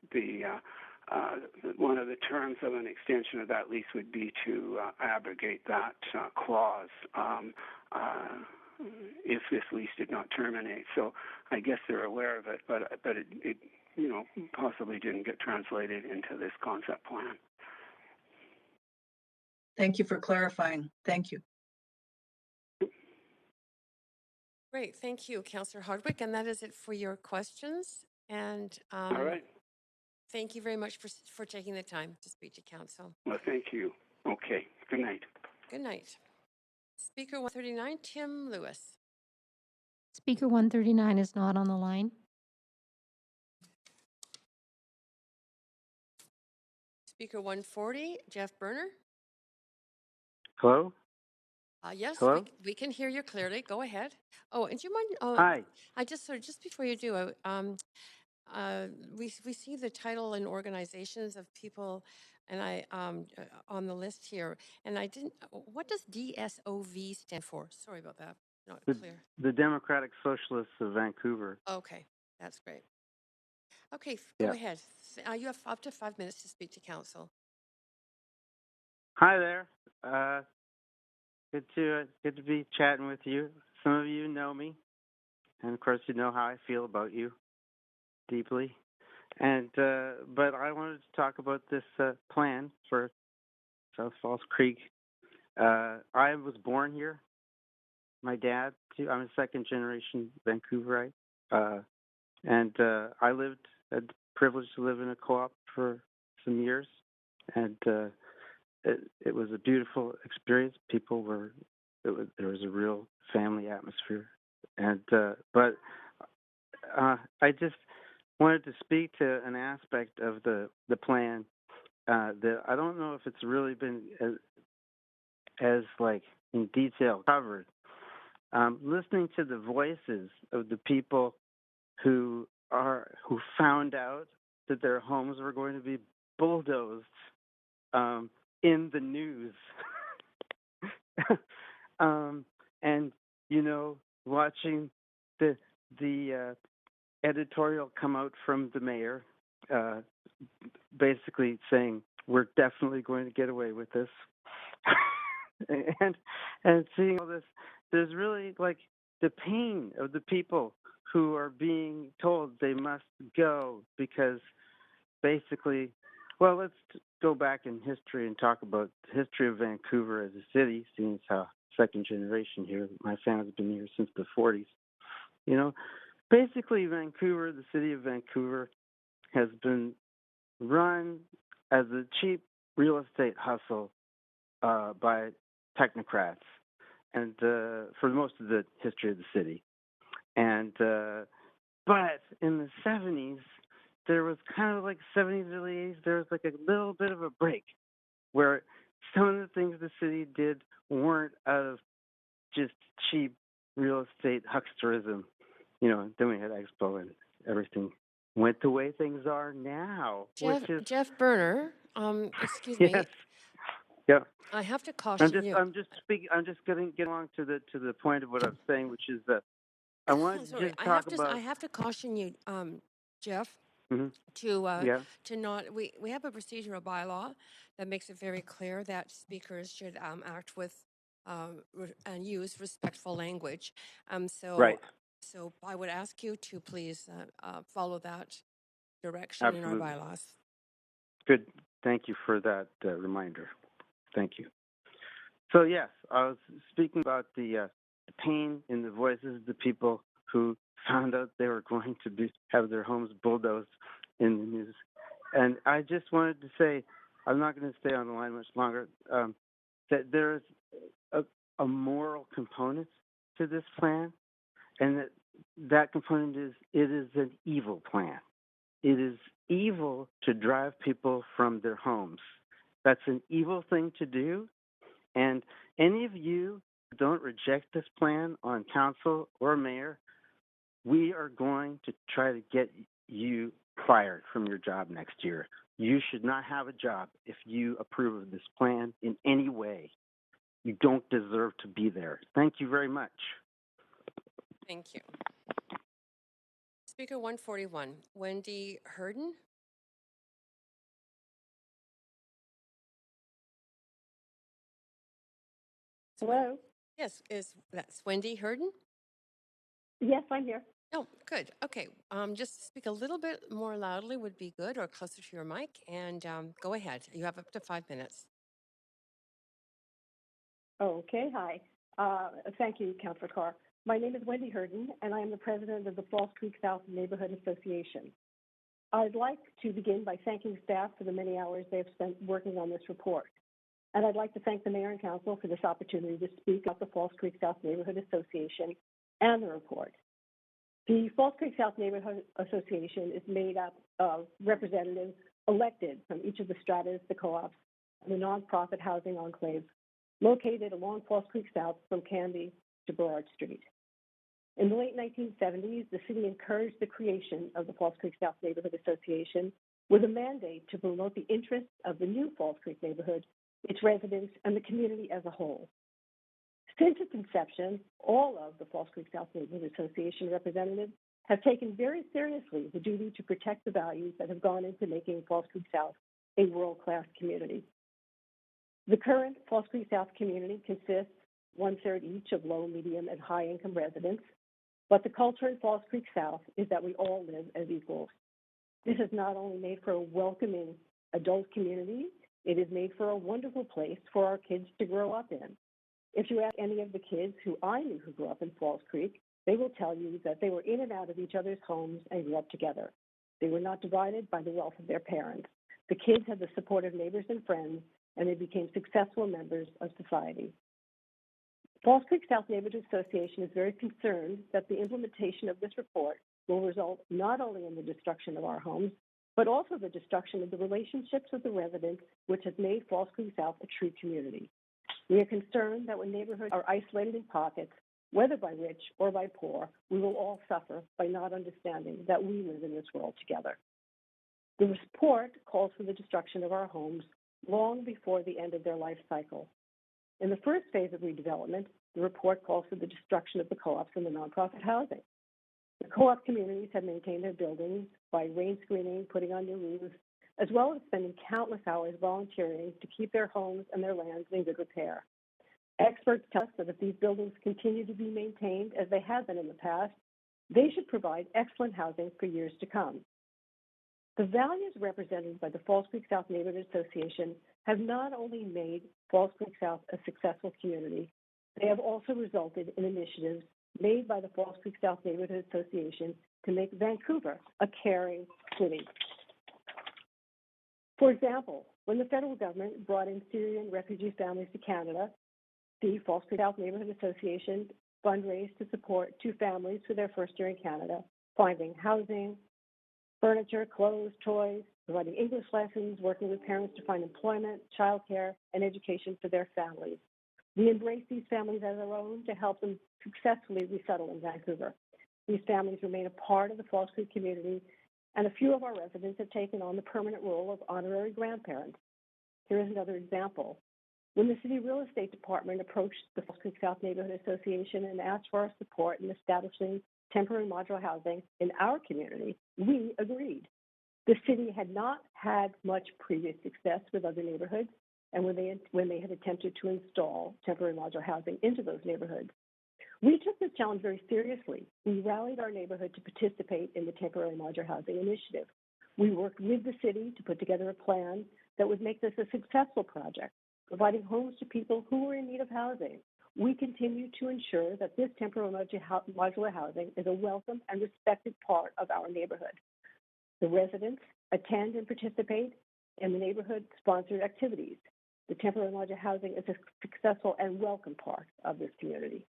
one of the terms of an extension of that lease would be to abrogate that clause if this lease did not terminate. So I guess they're aware of it, but it possibly didn't get translated into this concept plan. Thank you for clarifying. Thank you. Great, thank you, Councillor Hardwick, and that is it for your questions. And all right. Thank you very much for taking the time to speak to Council. Well, thank you. Okay, good night. Good night. Speaker 139, Tim Lewis. Speaker 139 is not on the line. Speaker 140, Jeff Berner. Hello? Yes, Hello? we can hear you clearly. Go ahead. Oh, and do you mind? Hi. I just before you do, we see the title and organizations of people, and I on the list here, and I didn't. What does DSOV stand for? Sorry about that. Not clear. The Democratic Socialists of Vancouver. Okay, that's great. Okay, Yeah. go ahead. You have up to 5 minutes to speak to Council. Hi there. Good to be chatting with you. Some of you know me, and of course you know how I feel about you deeply. And but I wanted to talk about this plan for South Falls Creek. I was born here. My dad, too. I'm a second-generation Vancouverite, and I had the privilege to live in a co-op for some years, and it was a beautiful experience. There was a real family atmosphere, and but I just wanted to speak to an aspect of the plan that I don't know if it's really been as like in detail covered. Listening to the voices of the people who found out that their homes were going to be bulldozed in the news, and watching the editorial come out from the mayor, basically saying we're definitely going to get away with this, and seeing all this. There's really like the pain of the people who are being told they must go because basically, well, let's go back in history and talk about the history of Vancouver as a city, seeing as how second generation here. My family's been here since the 40s. Basically Vancouver, the city of Vancouver, has been run as a cheap real estate hustle by technocrats. And for most of the history of the city, and but in the 70s, there was kind of like 70s, early 80s. There was like a little bit of a break, where some of the things the city did weren't out of just cheap real estate hucksterism. Then we had Expo and everything went the way things are now, which is Jeff Berner, excuse yes, me. yeah. I have to caution you. I'm just speaking. I'm just going to get along to the point of what I'm saying, which is that I wanted to Sorry, just talk about. I have to caution you, Jeff, Mhm. to Yeah. not. We have a procedural bylaw that makes it very clear that speakers should act with and use respectful language. Right. So I would ask you to please follow that direction in our Absolutely. bylaws. Good. Thank you for that reminder. Thank you. So yes, I was speaking about the pain in the voices of the people who found out they were going to have their homes bulldozed in the news. And I just wanted to say, I'm not going to stay on the line much longer, that there is a moral component to this plan, and that component is it is an evil plan. It is evil to drive people from their homes. That's an evil thing to do. And any of you who don't reject this plan on council or mayor, we are going to try to get you fired from your job next year. You should not have a job if you approve of this plan in any way. You don't deserve to be there. Thank you very much. Thank you. Speaker 141, Wendy Herden. Hello? Yes, that's Wendy Herden? Yes, I'm here. Oh, good. Okay. Just speak a little bit more loudly would be good, or closer to your mic, and go ahead. You have up to 5 minutes. Okay, hi. Thank you, Councillor Carr. My name is Wendy Herden, and I am the president of the Falls Creek South Neighborhood Association. I'd like to begin by thanking staff for the many hours they have spent working on this report. And I'd like to thank the mayor and council for this opportunity to speak about the Falls Creek South Neighborhood Association and the report. The Falls Creek South Neighborhood Association is made up of representatives elected from each of the stratas, the co-ops, and the nonprofit housing enclaves located along Falls Creek South from Canby to Burrard Street. In the late 1970s, the city encouraged the creation of the Falls Creek South Neighborhood Association with a mandate to promote the interests of the new Falls Creek neighborhood, its residents, and the community as a whole. Since its inception, all of the Falls Creek South Neighborhood Association representatives have taken very seriously the duty to protect the values that have gone into making Falls Creek South a world-class community. The current Falls Creek South community consists 1/3 each of low, medium, and high-income residents, but the culture in Falls Creek South is that we all live as equals. This has not only made for a welcoming adult community, it is made for a wonderful place for our kids to grow up in. If you ask any of the kids who I knew who grew up in Falls Creek, they will tell you that they were in and out of each other's homes and grew up together. They were not divided by the wealth of their parents. The kids had the support of neighbors and friends, and they became successful members of society. Falls Creek South Neighborhood Association is very concerned that the implementation of this report will result not only in the destruction of our homes, but also the destruction of the relationships of the residents, which has made Falls Creek South a true community. We are concerned that when neighborhoods are isolated in pockets, whether by rich or by poor, we will all suffer by not understanding that we live in this world together. The report calls for the destruction of our homes long before the end of their life cycle. In the first phase of redevelopment, the report calls for the destruction of the co-ops and the nonprofit housing. The co-op communities have maintained their buildings by rain screening, putting on new roofs, as well as spending countless hours volunteering to keep their homes and their lands in good repair. Experts tell us that if these buildings continue to be maintained as they have been in the past, they should provide excellent housing for years to come. The values represented by the Falls Creek South Neighborhood Association have not only made Falls Creek South a successful community, they have also resulted in initiatives made by the Falls Creek South Neighborhood Association to make Vancouver a caring city. For example, when the federal government brought in Syrian refugee families to Canada, the Falls Creek South Neighborhood Association fundraised to support 2 families for their first year in Canada, finding housing, furniture, clothes, toys, providing English lessons, working with parents to find employment, childcare, and education for their families. We embrace these families as our own to help them successfully resettle in Vancouver. These families remain a part of the Falls Creek community, and a few of our residents have taken on the permanent role of honorary grandparents. Here is another example. When the City Real Estate Department approached the Falls Creek South Neighborhood Association and asked for our support in establishing temporary modular housing in our community, we agreed. The city had not had much previous success with other neighborhoods, and when they had attempted to install temporary modular housing into those neighborhoods. We took this challenge very seriously. We rallied our neighborhood to participate in the temporary modular housing initiative. We worked with the city to put together a plan that would make this a successful project, providing homes to people who were in need of housing. We continue to ensure that this temporary modular housing is a welcome and respected part of our neighborhood. The residents attend and participate in the neighborhood-sponsored activities. The temporary modular housing is a successful and welcome part of this community.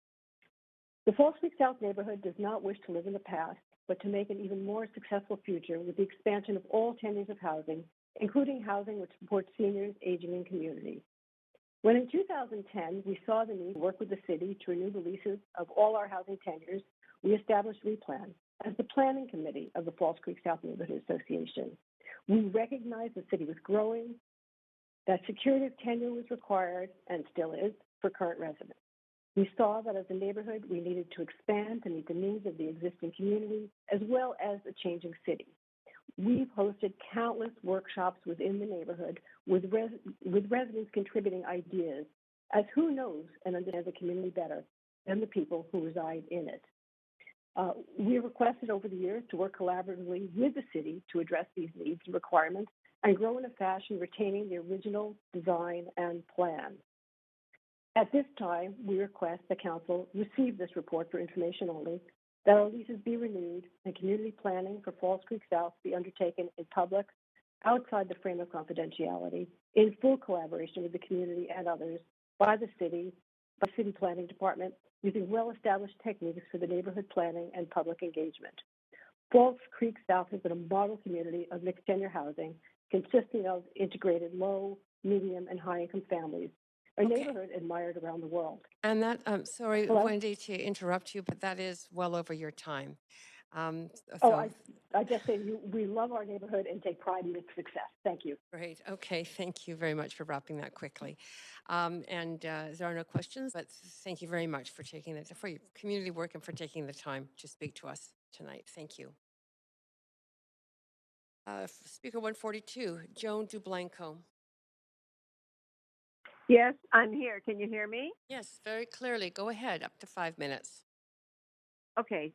The Falls Creek South neighborhood does not wish to live in the past, but to make an even more successful future with the expansion of all tenures of housing, including housing which supports seniors aging in community. When in 2010, we saw the need to work with the city to renew the leases of all our housing tenures, we established Replan as the planning committee of the Falls Creek South Neighborhood Association. We recognized the city was growing, that security of tenure was required, and still is, for current residents. We saw that as a neighborhood, we needed to expand to meet the needs of the existing community, as well as a changing city. We've hosted countless workshops within the neighborhood with residents contributing ideas, as who knows and understands the community better than the people who reside in it. We have requested over the years to work collaboratively with the city to address these needs and requirements and grow in a fashion retaining the original design and plan. At this time, we request the Council receive this report for information only, that our leases be renewed, and community planning for Falls Creek South be undertaken in public, outside the frame of confidentiality, in full collaboration with the community and others, by the city planning department, using well-established techniques for the neighborhood planning and public engagement. Falls Creek South has been a model community of mixed tenure housing, consisting of integrated low, medium, and high-income families, a neighborhood admired around the world. And that, sorry, Hello? Wendy, to interrupt you, but that is well over your time. I just say we love our neighborhood and take pride in its success. Thank you. Great. Okay. Thank you very much for wrapping that quickly. There are no questions, but thank you very much for taking the, for your community work and for taking the time to speak to us tonight. Thank you. Speaker 142, Joan Dublanco. Yes, I'm here. Can you hear me? Yes, very clearly. Go ahead, up to 5 minutes. Okay.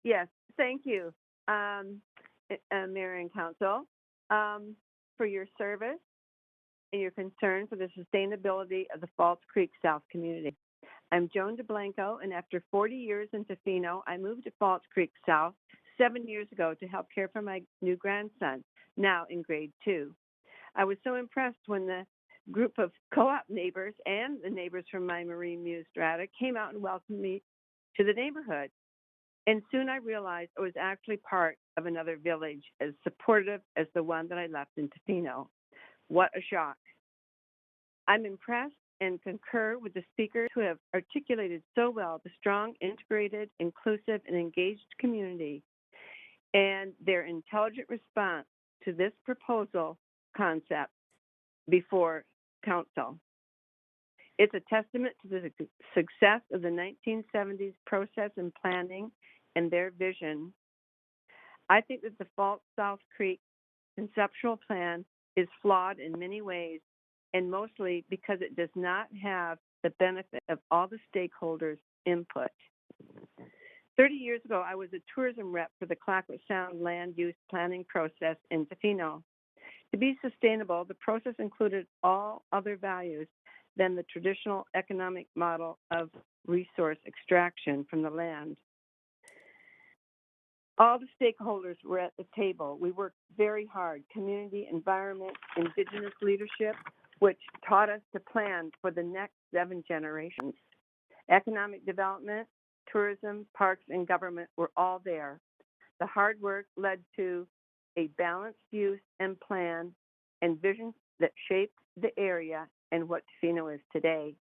Yes, thank you, Mayor and Council, for your service and your concern for the sustainability of the Falls Creek South community. I'm Joan DeBlanco, and after 40 years in Tofino, I moved to Falls Creek South 7 years ago to help care for my new grandson, now in grade 2. I was so impressed when the group of co-op neighbors and the neighbors from my Marine Muse strata came out and welcomed me to the neighborhood. And soon I realized I was actually part of another village as supportive as the one that I left in Tofino. What a shock. I'm impressed and concur with the speakers who have articulated so well the strong, integrated, inclusive, and engaged community and their intelligent response to this proposal concept before Council. It's a testament to the success of the 1970s process and planning and their vision. I think that the Falls South Creek conceptual plan is flawed in many ways, and mostly because it does not have the benefit of all the stakeholders' input. 30 years ago, I was a tourism rep for the Clackamas Sound land use planning process in Tofino. To be sustainable, the process included all other values than the traditional economic model of resource extraction from the land. All the stakeholders were at the table. We worked very hard, community, environment, indigenous leadership, which taught us to plan for the next 7 generations. Economic development, tourism, parks, and government were all there. The hard work led to a balanced use and plan and vision that shaped the area and what Tofino is today.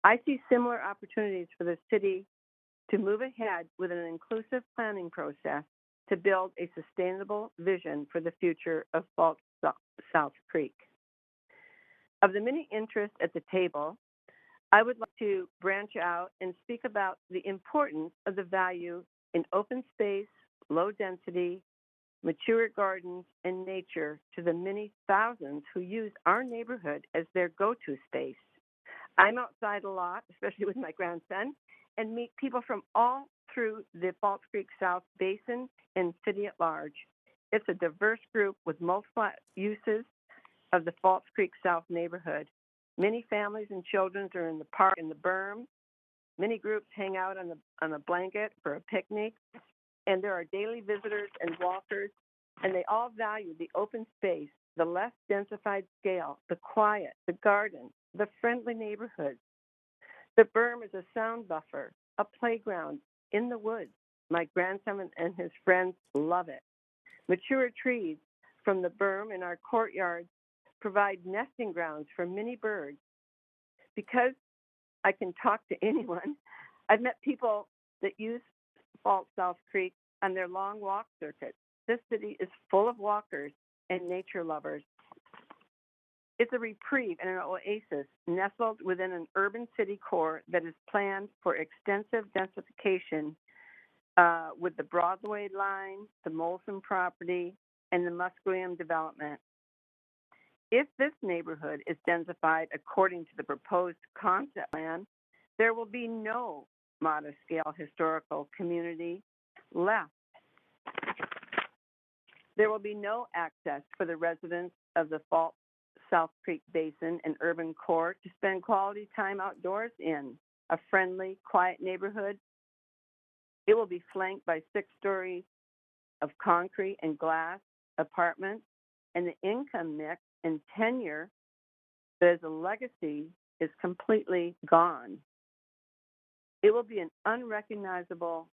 I see similar opportunities for the city to move ahead with an inclusive planning process to build a sustainable vision for the future of South Creek. Of the many interests at the table, I would like to branch out and speak about the importance of the value in open space, low density, mature gardens, and nature to the many thousands who use our neighborhood as their go-to space. I'm outside a lot, especially with my grandson, and meet people from all through the False Creek South Basin and city at large. It's a diverse group with multiple uses of the False Creek South neighborhood. Many families and children are in the park and the berm. Many groups hang out on a blanket for a picnic. And there are daily visitors and walkers, and they all value the open space, the less densified scale, the quiet, the garden, the friendly neighborhoods. The berm is a sound buffer, a playground in the woods. My grandson and his friends love it. Mature trees from the berm in our courtyards provide nesting grounds for many birds. Because I can talk to anyone, I've met people that use False South Creek on their long walk circuits. This city is full of walkers and nature lovers. It's a reprieve and an oasis nestled within an urban city core that is planned for extensive densification with the Broadway line, the Molson property, and the Musqueam development. If this neighborhood is densified according to the proposed concept plan, there will be no modest-scale historical community left. There will be no access for the residents of the South Creek Basin and urban core to spend quality time outdoors in a friendly, quiet neighborhood. It will be flanked by 6 stories of concrete and glass apartments, and the income mix and tenure that as a legacy is completely gone. It will be an unrecognizable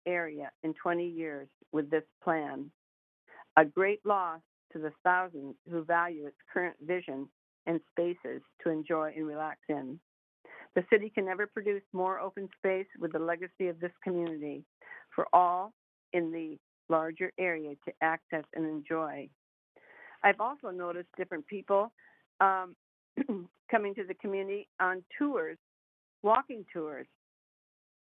area in 20 years with this plan, a great loss to the thousands who value its current vision and spaces to enjoy and relax in. The city can never produce more open space with the legacy of this community for all in the larger area to access and enjoy. I've also noticed different people coming to the community on tours, walking tours.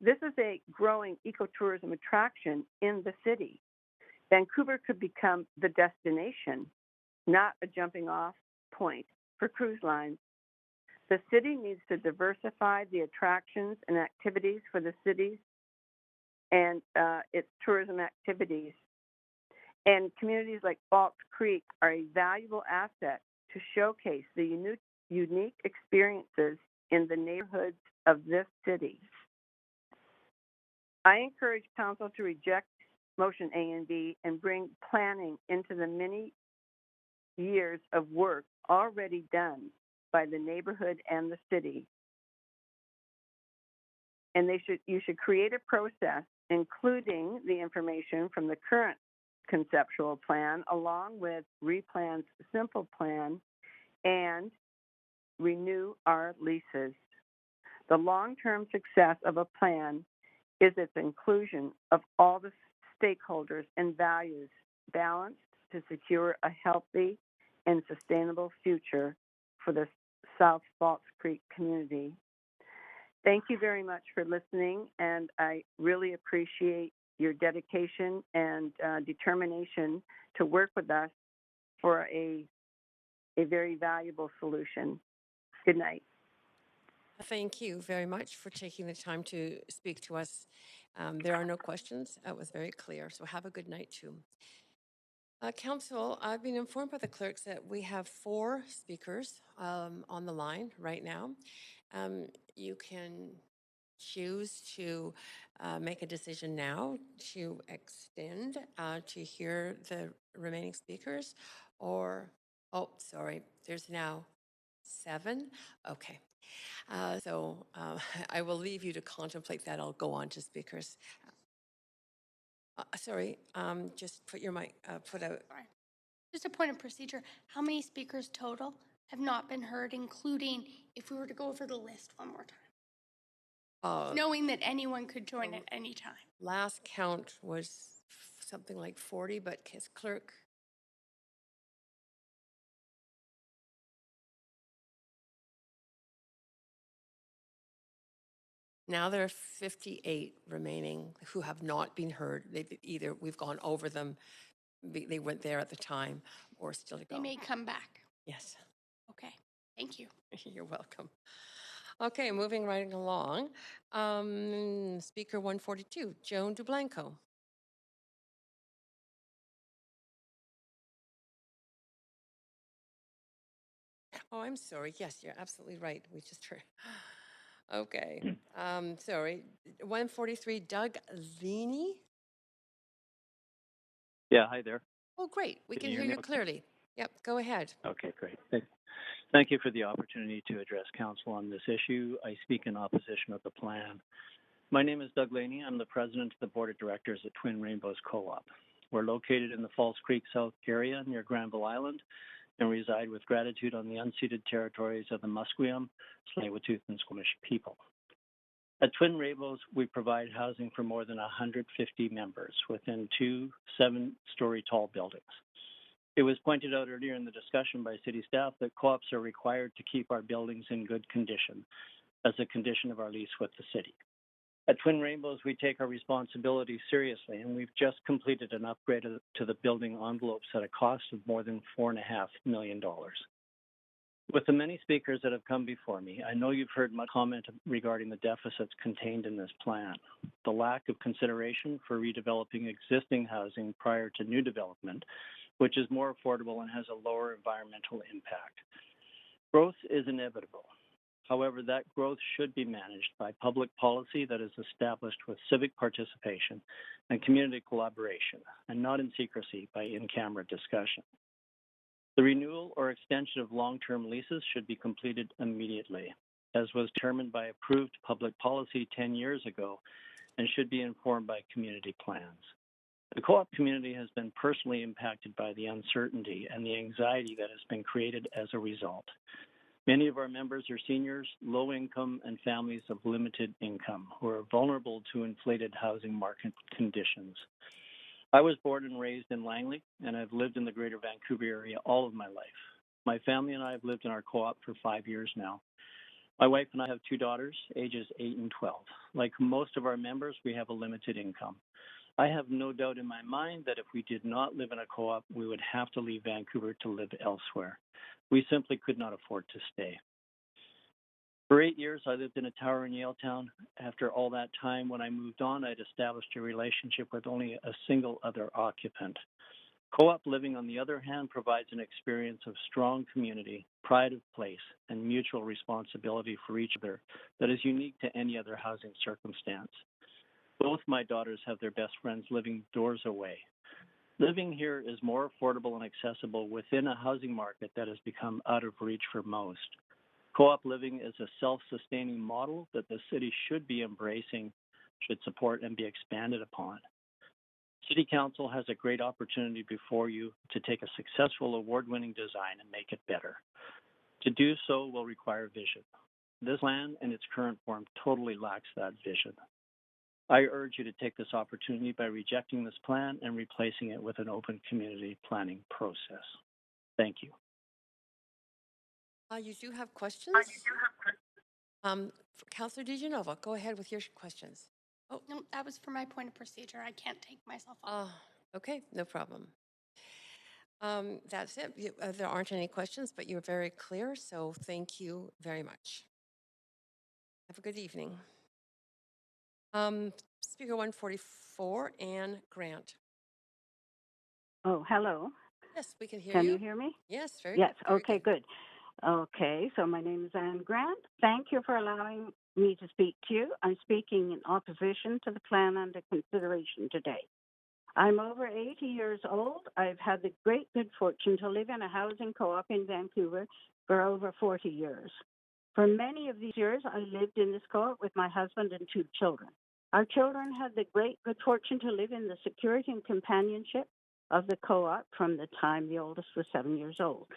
This is a growing ecotourism attraction in the city. Vancouver could become the destination, not a jumping off point for cruise lines. The city needs to diversify the attractions and activities for the cities and its tourism activities. And communities like False Creek are a valuable asset to showcase the unique experiences in the neighborhoods of this city. I encourage Council to reject motion A and B and bring planning into the many years of work already done by the neighborhood and the city. And you should create a process including the information from the current conceptual plan along with Replan's simple plan and renew our leases. The long-term success of a plan is its inclusion of all the stakeholders and values balanced to secure a healthy and sustainable future for the South False Creek community. Thank you very much for listening, and I really appreciate your dedication and determination to work with us for a very valuable solution. Good night. Thank you very much for taking the time to speak to us. There are no questions. That was very clear. So have a good night, too. Council, I've been informed by the clerks that we have 4 speakers on the line right now. You can choose to make a decision now to extend to hear the remaining speakers, or, oh, sorry, there's now 7. Okay. So I will leave you to contemplate that. I'll go on to speakers. Sorry, just put your mic, put out. Sorry. Just a point of procedure. How many speakers total have not been heard, including if we were to go over the list one more time? knowing that anyone could join at any time. Last count was something like 40, but his clerk. Now there are 58 remaining who have not been heard. Either we've gone over them, they weren't there at the time, or still to go. They may come back. Yes. Okay. Thank you. You're welcome. Okay, moving right along. Speaker 142, Joan Dublanco. Oh, I'm sorry. Yes, you're absolutely right. We just heard. Okay. Sorry. 143, Doug Zini. Yeah, hi there. Oh, great. We can you hear hear me you okay? clearly. Yep, go ahead. Okay, great. Thank you for the opportunity to address council on this issue. I speak in opposition of the plan. My name is Doug Laney. I'm the president of the board of directors at Twin Rainbows Co-op. We're located in the Falls Creek South area near Granville Island and reside with gratitude on the unceded territories of the Musqueam, Tsleil-Waututh, and Squamish people. At Twin Rainbows, we provide housing for more than 150 members within two 7-story tall buildings. It was pointed out earlier in the discussion by city staff that co-ops are required to keep our buildings in good condition as a condition of our lease with the city. At Twin Rainbows, we take our responsibility seriously, and we've just completed an upgrade to the building envelopes at a cost of more than $4.5 million. With the many speakers that have come before me, I know you've heard much comment regarding the deficits contained in this plan, the lack of consideration for redeveloping existing housing prior to new development, which is more affordable and has a lower environmental impact. Growth is inevitable. However, that growth should be managed by public policy that is established with civic participation and community collaboration, and not in secrecy by in-camera discussion. The renewal or extension of long-term leases should be completed immediately, as was determined by approved public policy 10 years ago, and should be informed by community plans. The co-op community has been personally impacted by the uncertainty and the anxiety that has been created as a result. Many of our members are seniors, low income, and families of limited income who are vulnerable to inflated housing market conditions. I was born and raised in Langley, and I've lived in the greater Vancouver area all of my life. My family and I have lived in our co-op for 5 years now. My wife and I have 2 daughters, ages 8 and 12. Like most of our members, we have a limited income. I have no doubt in my mind that if we did not live in a co-op, we would have to leave Vancouver to live elsewhere. We simply could not afford to stay. For 8 years, I lived in a tower in Yaletown. After all that time, when I moved on, I'd established a relationship with only a single other occupant. Co-op living, on the other hand, provides an experience of strong community, pride of place, and mutual responsibility for each other that is unique to any other housing circumstance. Both my daughters have their best friends living doors away. Living here is more affordable and accessible within a housing market that has become out of reach for most. Co-op living is a self-sustaining model that the city should be embracing, should support, and be expanded upon. City Council has a great opportunity before you to take a successful award-winning design and make it better. To do so will require vision. This plan in its current form totally lacks that vision. I urge you to take this opportunity by rejecting this plan and replacing it with an open community planning process. Thank you. You do have questions? Councillor DiGenova, go ahead with your questions. Oh, no, that was for my point of procedure. I can't take myself off. Okay, no problem. That's it. There aren't any questions, but you're very clear, so thank you very much. Have a good evening. Speaker 144, Anne Grant. Oh, hello. Yes, we can hear Can you. you hear me? Yes, very Yes, good. okay, good. Okay, so my name is Anne Grant. Thank you for allowing me to speak to you. I'm speaking in opposition to the plan under consideration today. I'm over 80 years old. I've had the great good fortune to live in a housing co-op in Vancouver for over 40 years. For many of these years, I lived in this co-op with my husband and 2 children. Our children had the great good fortune to live in the security and companionship of the co-op from the time the oldest was 7 years old.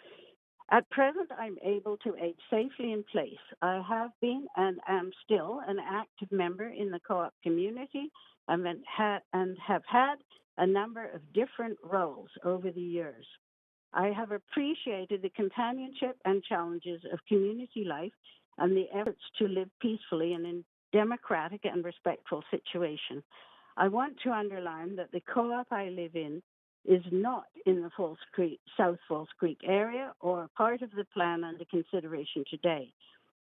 At present, I'm able to age safely in place. I have been and am still an active member in the co-op community and have had a number of different roles over the years. I have appreciated the companionship and challenges of community life and the efforts to live peacefully and in democratic and respectful situation. I want to underline that the co-op I live in is not in the South Falls Creek area or part of the plan under consideration today.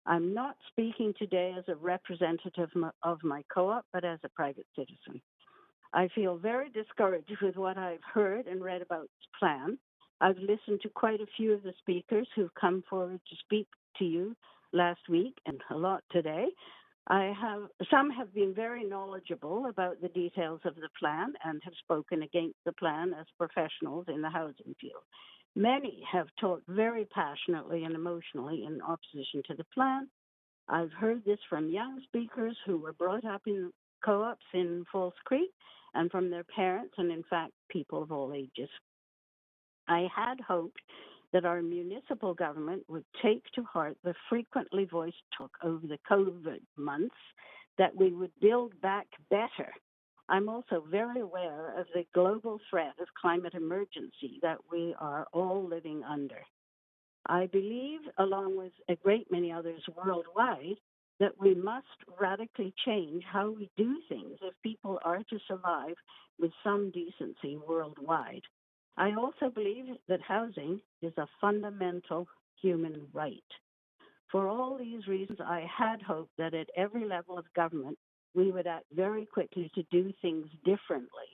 I'm not speaking today as a representative of my co-op, but as a private citizen. I feel very discouraged with what I've heard and read about this plan. I've listened to quite a few of the speakers who've come forward to speak to you last week and a lot today. Some have been very knowledgeable about the details of the plan and have spoken against the plan as professionals in the housing field. Many have talked very passionately and emotionally in opposition to the plan. I've heard this from young speakers who were brought up in co-ops in Falls Creek and from their parents and, in fact, people of all ages. I had hoped that our municipal government would take to heart the frequently voiced talk over the COVID months that we would build back better. I'm also very aware of the global threat of climate emergency that we are all living under. I believe, along with a great many others worldwide, that we must radically change how we do things if people are to survive with some decency worldwide. I also believe that housing is a fundamental human right. For all these reasons, I had hoped that at every level of government, we would act very quickly to do things differently.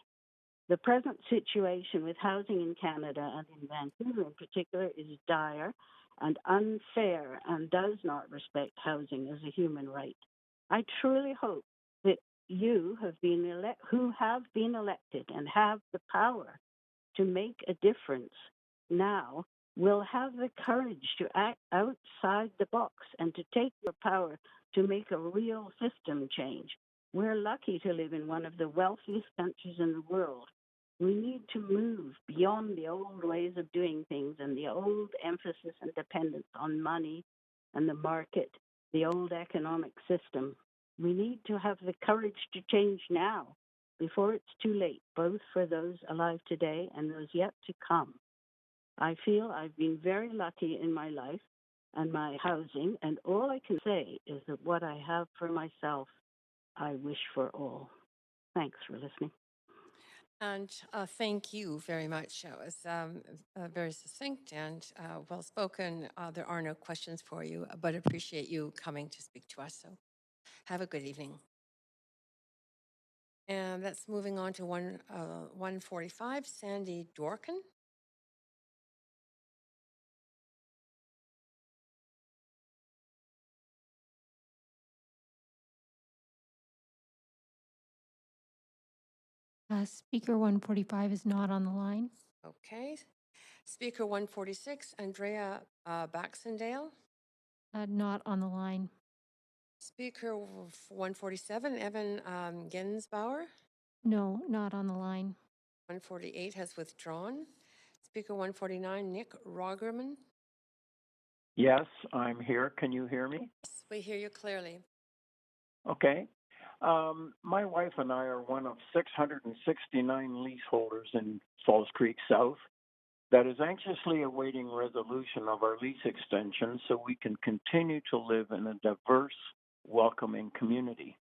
The present situation with housing in Canada and in Vancouver in particular is dire and unfair and does not respect housing as a human right. I truly hope that you who have been elected and have the power to make a difference now will have the courage to act outside the box and to take your power to make a real system change. We're lucky to live in one of the wealthiest countries in the world. We need to move beyond the old ways of doing things and the old emphasis and dependence on money and the market, the old economic system. We need to have the courage to change now before it's too late, both for those alive today and those yet to come. I feel I've been very lucky in my life and my housing, and all I can say is that what I have for myself, I wish for all. Thanks for listening. And thank you very much. It was very succinct and well spoken. There are no questions for you, but appreciate you coming to speak to us. So have a good evening. And that's moving on to 145, Sandy Dorkin. Speaker 145 is not on the line. Okay. Speaker 146, Andrea Baxendale. Not on the line. Speaker 147, Evan Gensbauer. No, not on the line. 148 has withdrawn. Speaker 149, Nick Rogerman. Yes, I'm here. Can you hear me? Yes, we hear you clearly. Okay. My wife and I are one of 669 leaseholders in Falls Creek South that is anxiously awaiting resolution of our lease extension so we can continue to live in a diverse, welcoming community.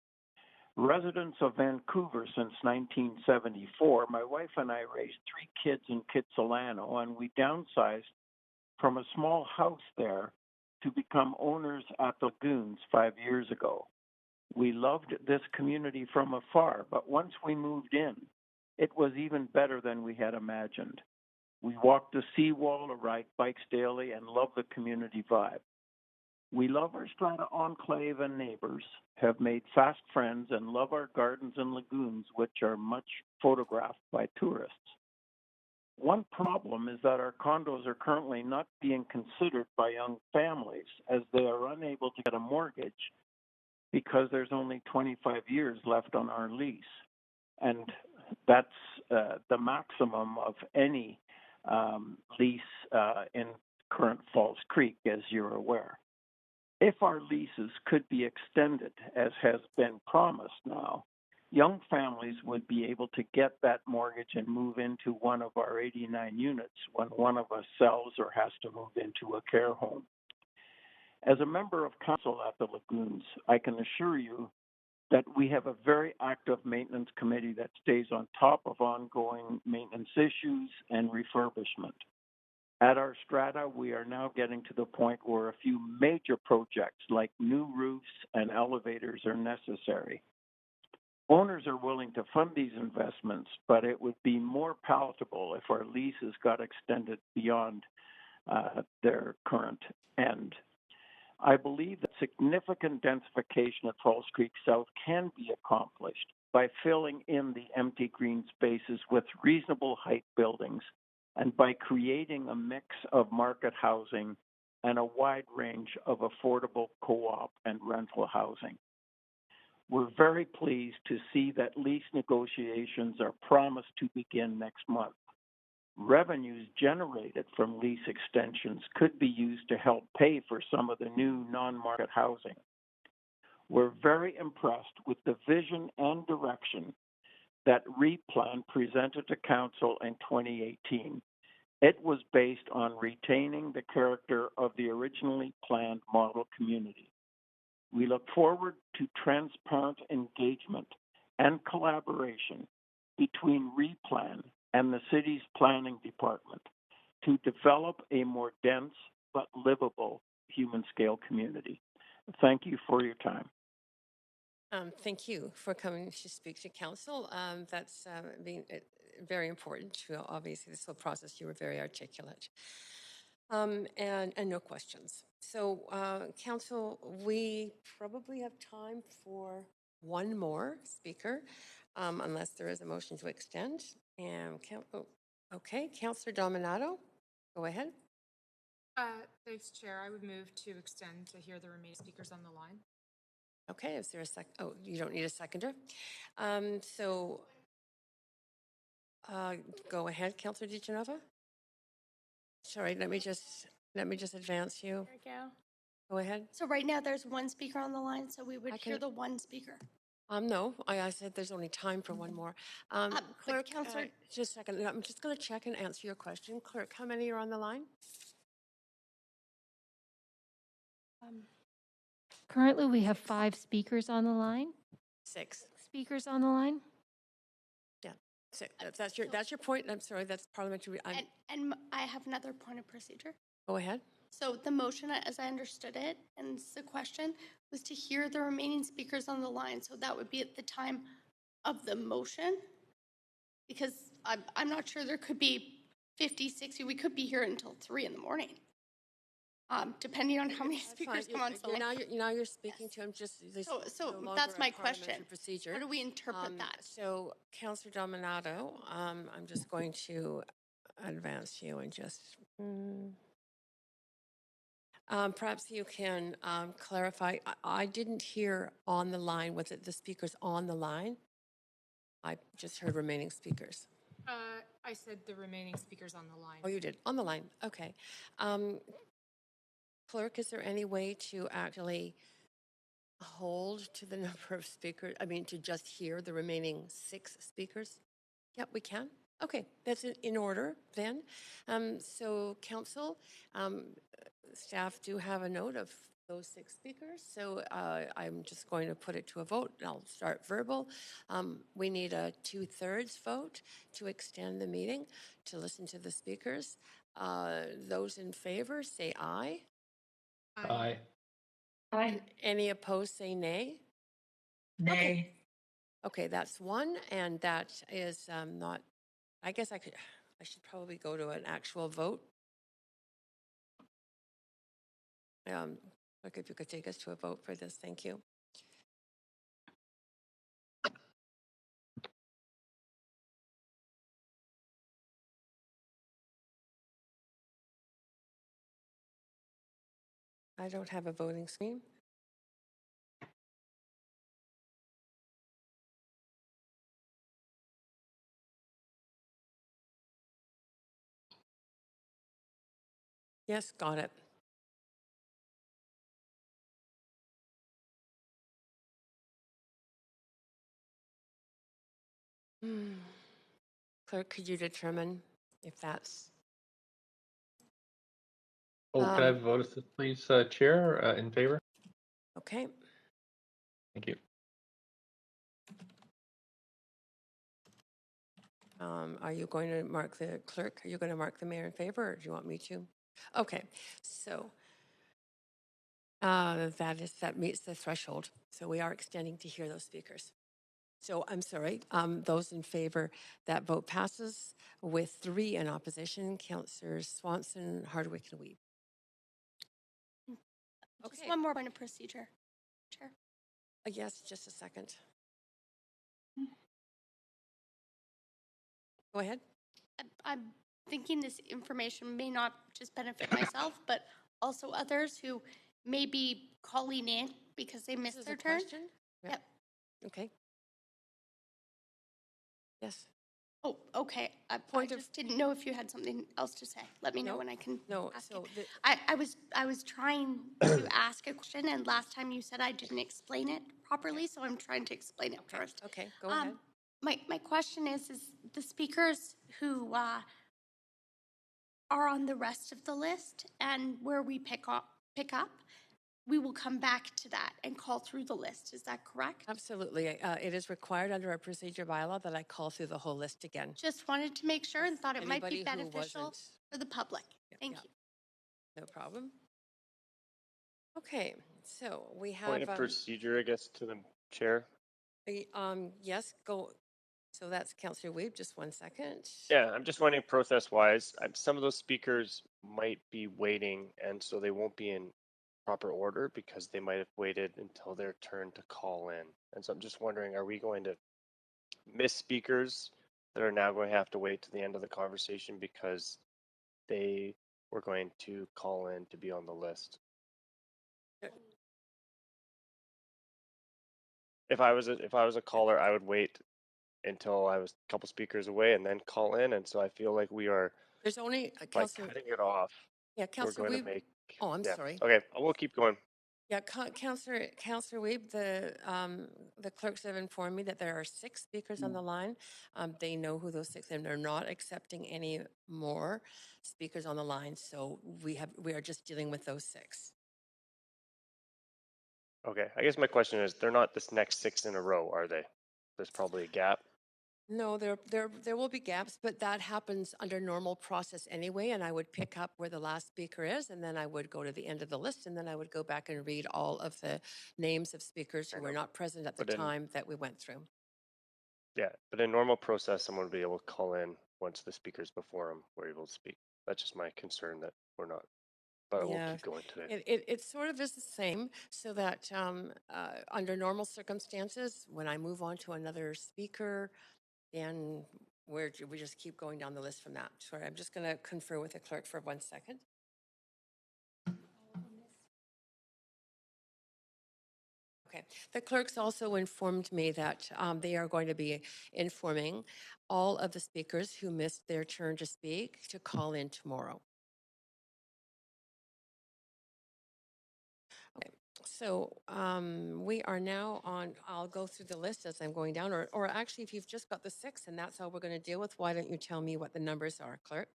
Residents of Vancouver since 1974, my wife and I raised 3 kids in Kitsilano, and we downsized from a small house there to become owners at the Lagoons 5 years ago. We loved this community from afar, but once we moved in, it was even better than we had imagined. We walk the seawall or ride bikes daily and love the community vibe. We love our Strata enclave and neighbors, have made fast friends, and love our gardens and lagoons, which are much photographed by tourists. One problem is that our condos are currently not being considered by young families as they are unable to get a mortgage because there's only 25 years left on our lease. And that's the maximum of any lease in current Falls Creek, as you're aware. If our leases could be extended, as has been promised now, young families would be able to get that mortgage and move into one of our 89 units when one of us sells or has to move into a care home. As a member of council at the Lagoons, I can assure you that we have a very active maintenance committee that stays on top of ongoing maintenance issues and refurbishment. At our strata, we are now getting to the point where a few major projects like new roofs and elevators are necessary. Owners are willing to fund these investments, but it would be more palatable if our leases got extended beyond their current end. I believe that significant densification at Falls Creek South can be accomplished by filling in the empty green spaces with reasonable height buildings and by creating a mix of market housing and a wide range of affordable co-op and rental housing. We're very pleased to see that lease negotiations are promised to begin next month. Revenues generated from lease extensions could be used to help pay for some of the new non-market housing. We're very impressed with the vision and direction that Replan presented to Council in 2018. It was based on retaining the character of the originally planned model community. We look forward to transparent engagement and collaboration between Replan and the city's planning department to develop a more dense but livable human-scale community. Thank you for your time. Thank you for coming to speak to council. That's very important to obviously this whole process. You were very articulate. And no questions. So, council, we probably have time for one more speaker, unless there is a motion to extend. And okay, Councillor Dominato, go ahead. Thanks, Chair. I would move to extend to hear the remaining speakers on the line. Okay, is there a second? Oh, you don't need a seconder. Go ahead, Councillor DiGenova. Sorry, let me just advance you. There we go. Go ahead. So right now there's one speaker on the line, so we would hear the one speaker. No, I said there's only time for one more. Clerk, just a second. I'm just going to check and answer your question. Clerk, how many are on the line? Currently, we have 5 speakers on the line. 6 speakers on the line. Yeah, so that's your point. I'm sorry, that's parliamentary. And I have another point of procedure. Go ahead. So the motion, as I understood it, and the question was to hear the remaining speakers on the line. So that would be at the time of the motion, because I'm not sure there could be 50, 60. We could be here until 3 in the morning, depending on how many speakers come on. Now you're speaking to him. So that's my question. Procedure. How do we interpret that? So, Councillor Dominato, I'm just going to advance you and just. Perhaps you can clarify. I didn't hear on the line. Was it the speakers on the line? I just heard remaining speakers. I said the remaining speakers on the line. Oh, you did? On the line. Okay. Clerk, is there any way to actually hold to the number of speakers? I mean, to just hear the remaining 6 speakers? Yep, we can. Okay, that's in order then. So, council, staff do have a note of those 6 speakers, so I'm just going to put it to a vote. I'll start verbal. We need a 2/3 vote to extend the meeting to listen to the speakers. Those in favor say aye. Aye. Aye. Any opposed say nay. Nay. Okay, that's 1, and that is not. I guess I should probably go to an actual vote. Look, if you could take us to a vote for this, thank you. I don't have a voting screen. Yes, got it. Clerk, could you determine if that's? Oh, can I have a vote, please, Chair, in favor? Okay. Thank you. Are you going to mark the clerk? Are you going to mark the mayor in favor, or do you want me to? Okay, so that meets the threshold. So we are extending to hear those speakers. So I'm sorry, those in favor, that vote passes with 3 in opposition, Councillors Swanson, Hardwick, and Weeb. Just one more point of procedure, Chair. Yes, just a second. Go ahead. I'm thinking this information may not just benefit myself, but also others who may be calling in because they missed their turn. Question? Yep. Okay. Yes. Oh, okay. I just didn't know if you had something else to say. Let me know when I can ask it. I was trying to ask a question, and last time you said I didn't explain it properly, so I'm trying to explain it first. Okay, go ahead. My question is the speakers who are on the rest of the list and where we pick up, we will come back to that and call through the list. Is that correct? Absolutely. It is required under our procedure bylaw that I call through the whole list again. Just wanted to make sure and thought it might be Anybody who beneficial for the public. Thank you. No problem. Okay, so we have Point of procedure, I guess, to the chair. Yes, go. So that's Councillor Weeb. Just 1 second. Yeah, I'm just wondering process-wise, some of those speakers might be waiting, and so they won't be in proper order because they might have waited until their turn to call in. And so I'm just wondering, are we going to miss speakers that are now going to have to wait to the end of the conversation because they were going to call in to be on the list? If I was a caller, I would wait until I was a couple speakers away and then call in. And so I feel like we are There's only by cutting it off. Yeah, Councillor Weeb. Oh, I'm sorry. Okay, we'll keep going. Yeah, Councillor Weeb, the clerks have informed me that there are 6 speakers on the line. They know who those 6 are, and they're not accepting any more speakers on the line. So we are just dealing with those 6. Okay, I guess my question is, they're not this next 6 in a row, are they? There's probably a gap. No, there will be gaps, but that happens under normal process anyway. And I would pick up where the last speaker is, and then I would go to the end of the list, and then I would go back and read all of the names of speakers who were not present at the time that we went through. Yeah, but in normal process, someone would be able to call in once the speakers before them were able to speak. That's just my concern that we're not. But we'll keep going today. It sort of is the same, so that under normal circumstances, when I move on to another speaker, then we just keep going down the list from that. Sorry, I'm just going to confer with the clerk for 1 second. Okay. The clerks also informed me that they are going to be informing all of the speakers who missed their turn to speak to call in tomorrow. Okay. So we are now on, I'll go through the list as I'm going down, or actually if you've just got the 6 and that's how we're going to deal with, why don't you tell me what the numbers are, clerk?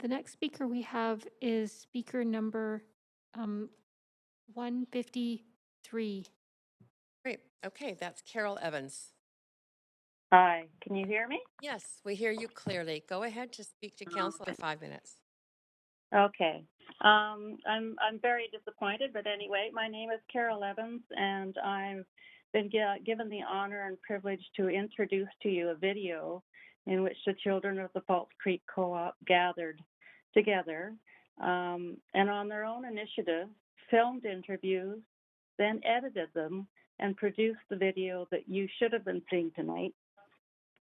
The next speaker we have is speaker number 153. Great. Okay, that's Carol Evans. Hi, can you hear me? Yes, we hear you clearly. Go ahead to speak to council for 5 minutes. Okay. I'm very disappointed, but anyway, my name is Carol Evans, and I've been given the honor and privilege to introduce to you a video in which the children of the False Creek Co-op gathered together and on their own initiative filmed interviews, then edited them and produced the video that you should have been seeing tonight.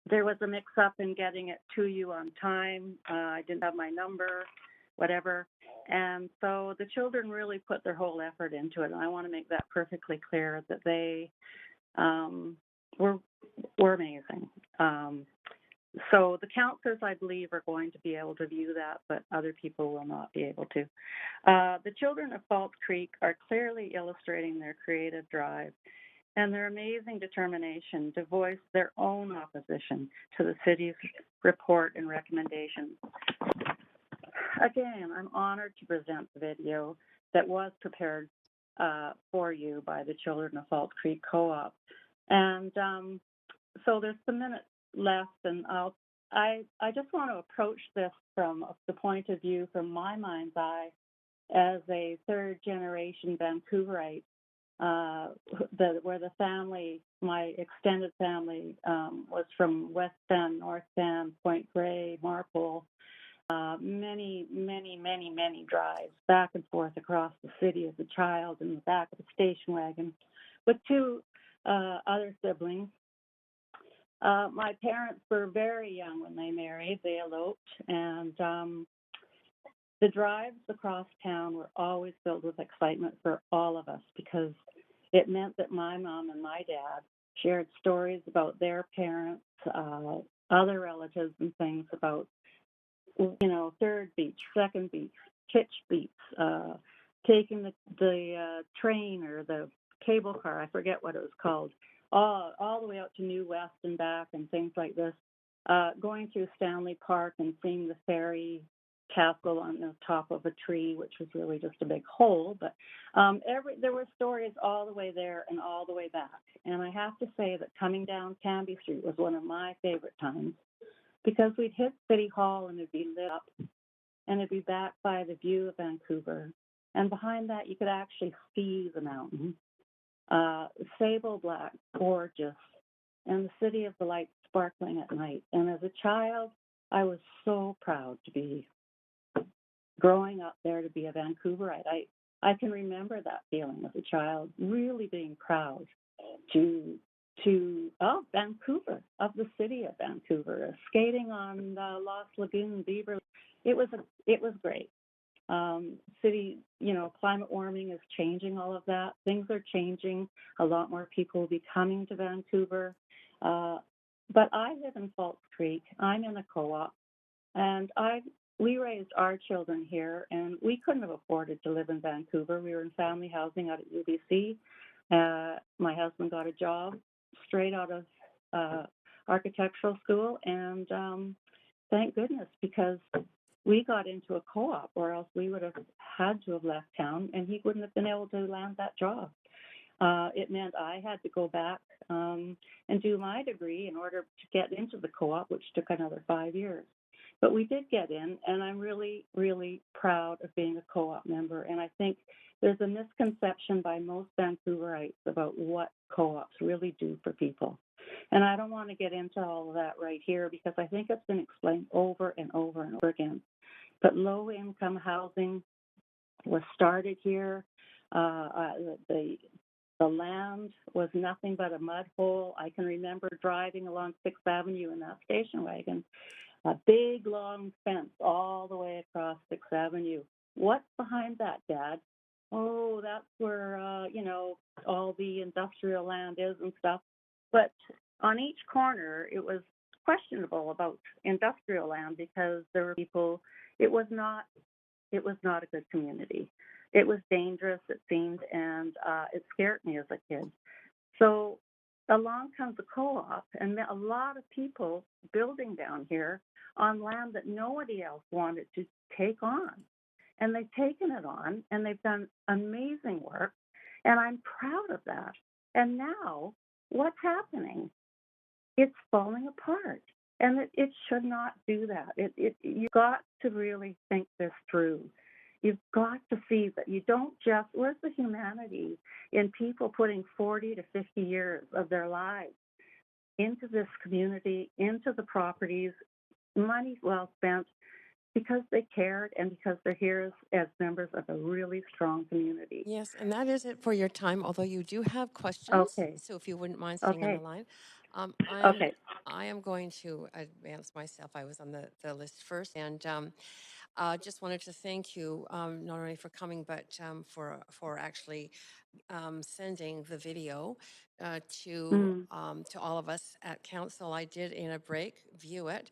There was a mix-up in getting it to you on time. I didn't have my number, whatever. And so the children really put their whole effort into it. And I want to make that perfectly clear that they were amazing. So the counselors, I believe, are going to be able to view that, but other people will not be able to. The children of Falls Creek are clearly illustrating their creative drive and their amazing determination to voice their own opposition to the city's report and recommendations. Again, I'm honored to present the video that was prepared for you by the children of Falls Creek Co-op. And so there's some minutes left, and I just want to approach this from the point of view, from my mind's eye, as a third-generation Vancouverite, where the family, my extended family, was from West Bend, North Bend, Point Grey, Marpole. Many drives back and forth across the city as a child in the back of a station wagon with two other siblings. My parents were very young when they married. They eloped, and the drives across town were always filled with excitement for all of us because it meant that my mom and my dad shared stories about their parents, other relatives, and things about, third beach, second beach, pitch beach, taking the train or the cable car, I forget what it was called, all the way out to New West and back and things like this, going through Stanley Park and seeing the ferry castle on the top of a tree, which was really just a big hole. But there were stories all the way there and all the way back. And I have to say that coming down Canby Street was one of my favorite times because we'd hit City Hall and it'd be lit up and it'd be backed by the view of Vancouver. And behind that, you could actually see the mountain. Sable black, gorgeous, and the City of the Lights sparkling at night. And as a child, I was so proud to be growing up there, to be a Vancouverite. I can remember that feeling as a child, really being proud to Vancouver, of the city of Vancouver, skating on Lost Lagoon, Beaver. It was great. City, climate warming is changing all of that. Things are changing. A lot more people will be coming to Vancouver. But I live in Falls Creek. I'm in a co-op, and we raised our children here, and we couldn't have afforded to live in Vancouver. We were in family housing out at UBC. My husband got a job straight out of architectural school, and thank goodness, because we got into a co-op, or else we would have had to have left town, and he wouldn't have been able to land that job. It meant I had to go back and do my degree in order to get into the co-op, which took another 5 years. But we did get in, and I'm really, really proud of being a co-op member. And I think there's a misconception by most Vancouverites about what co-ops really do for people. And I don't want to get into all of that right here because I think it's been explained over and over and over again. But low-income housing was started here. The land was nothing but a mud hole. I can remember driving along 6th Avenue in that station wagon, a big, long fence all the way across 6th Avenue. What's behind that, Dad? Oh, that's where, all the industrial land is and stuff. But on each corner, it was questionable about industrial land because there were people, it was not a good community. It was dangerous, it seemed, and it scared me as a kid. So along comes a co-op, and a lot of people building down here on land that nobody else wanted to take on. And they've taken it on, and they've done amazing work, and I'm proud of that. And now, what's happening? It's falling apart, and it should not do that. You've got to really think this through. You've got to see that you don't just, where's the humanity in people putting 40 to 50 years of their lives into this community, into the properties, money well spent, because they cared and because they're here as members of a really strong community. Yes, and that is it for your time, although you do have questions. Okay. So if you wouldn't mind staying on the Okay. line. Okay. I am going to advance myself. I was on the list first. And Just wanted to thank you not only for coming, but for actually sending the video to all of us at council. I did in a break view it.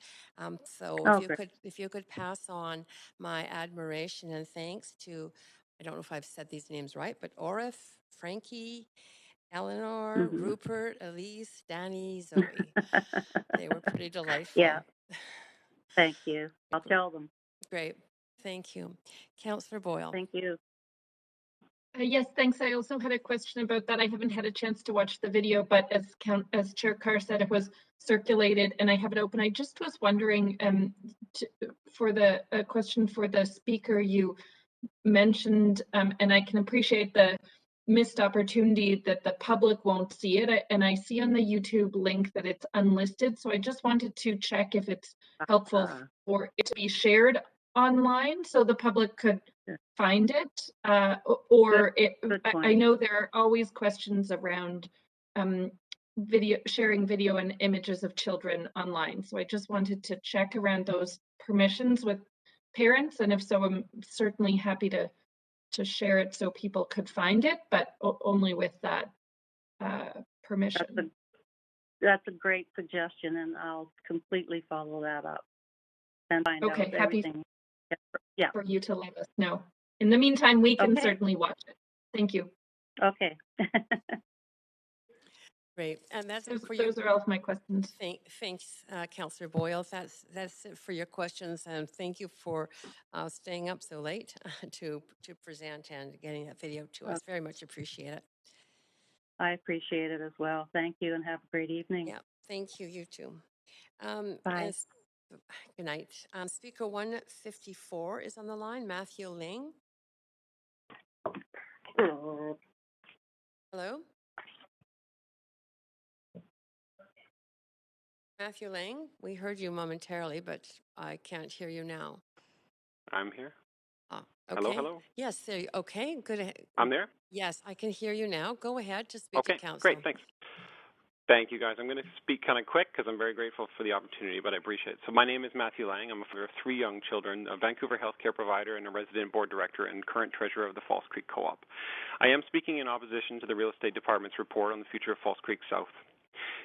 So Oh, great. if you could pass on my admiration and thanks to, I don't know if I've said these names right, but Orif, Frankie, Eleanor, Mhm. Rupert, Elise, Danny, Zoe. They were pretty Yeah, delightful. thank you. I'll tell them. Great. Thank you. Councillor Boyle. Thank you. Yes, thanks. I also had a question about that. I haven't had a chance to watch the video, but as Chair Carr said, it was circulated and I have it open. I just was wondering for the question for the speaker, you mentioned, and I can appreciate the missed opportunity that the public won't see it. And I see on the YouTube link that it's unlisted. So I just wanted to check if it's helpful for it to be shared online so the public could find it, or I know there are always questions around sharing video and images of children online. So I just wanted to check around those permissions with parents, and if so, I'm certainly happy to share it so people could find it, but only with that permission. That's a great suggestion, and I'll completely follow that up and find out everything. Yeah. For you to let us know. In the meantime, we can certainly watch it. Thank you. Okay. Great, and that's those, for you. Those are all of my questions. Thanks, Councillor Boyle. That's it for your questions, and thank you for staying up so late to present and getting that video to us. Very much appreciate it. I appreciate it as well. Thank you, and have a great evening. Yeah, thank you. You too. Bye. Good night. Speaker 154 is on the line. Matthew Ling. Hello. Matthew Lang, we heard you momentarily, but I can't hear you now. I'm here. Okay. Hello, hello. Yes, okay, good. I'm there? Yes, I can hear you now. Go ahead to speak to council. Great, thanks. Thank you, guys. I'm going to speak kind of quick because I'm very grateful for the opportunity, but I appreciate it. So my name is Matthew Lang. I'm a father of 3 young children, a Vancouver healthcare provider, and a resident board director and current treasurer of the False Creek Co-op. I am speaking in opposition to the real estate department's report on the future of False Creek South.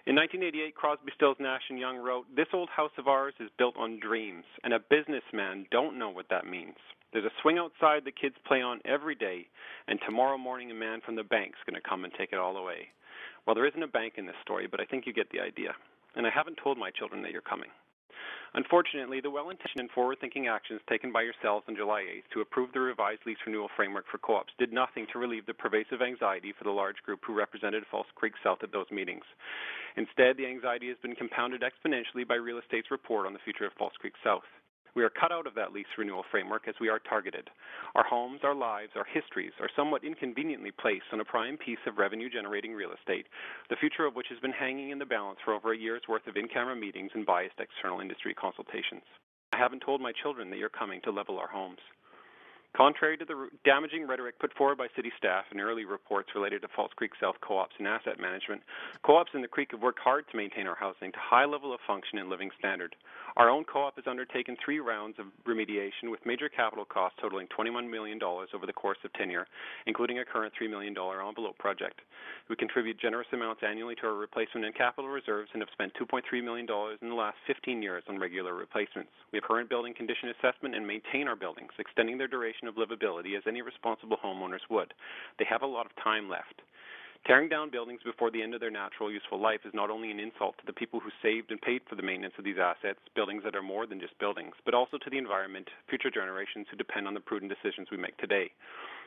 In 1988, Crosby, Stills, Nash & Young wrote, "This old house of ours is built on dreams, and a businessman don't know what that means. There's a swing outside the kids play on every day, and tomorrow morning a man from the bank's going to come and take it all away." Well, there isn't a bank in this story, but I think you get the idea. And I haven't told my children that you're coming. Unfortunately, the well-intentioned and forward-thinking actions taken by yourselves on July 8th to approve the revised lease renewal framework for co-ops did nothing to relieve the pervasive anxiety for the large group who represented False Creek South at those meetings. Instead, the anxiety has been compounded exponentially by real estate's report on the future of False Creek South. We are cut out of that lease renewal framework as we are targeted. Our homes, our lives, our histories are somewhat inconveniently placed on a prime piece of revenue-generating real estate, the future of which has been hanging in the balance for over a year's worth of in-camera meetings and biased external industry consultations. I haven't told my children that you're coming to level our homes. Contrary to the damaging rhetoric put forward by city staff in early reports related to False Creek South co-ops and asset management, co-ops in the Creek have worked hard to maintain our housing to high level of function and living standard. Our own co-op has undertaken 3 rounds of remediation with major capital costs totaling $21 million over the course of tenure, including a current $3 million envelope project. We contribute generous amounts annually to our replacement and capital reserves and have spent $2.3 million in the last 15 years on regular replacements. We have current building condition assessment and maintain our buildings, extending their duration of livability as any responsible homeowners would. They have a lot of time left. Tearing down buildings before the end of their natural useful life is not only an insult to the people who saved and paid for the maintenance of these assets, buildings that are more than just buildings, but also to the environment, future generations who depend on the prudent decisions we make today.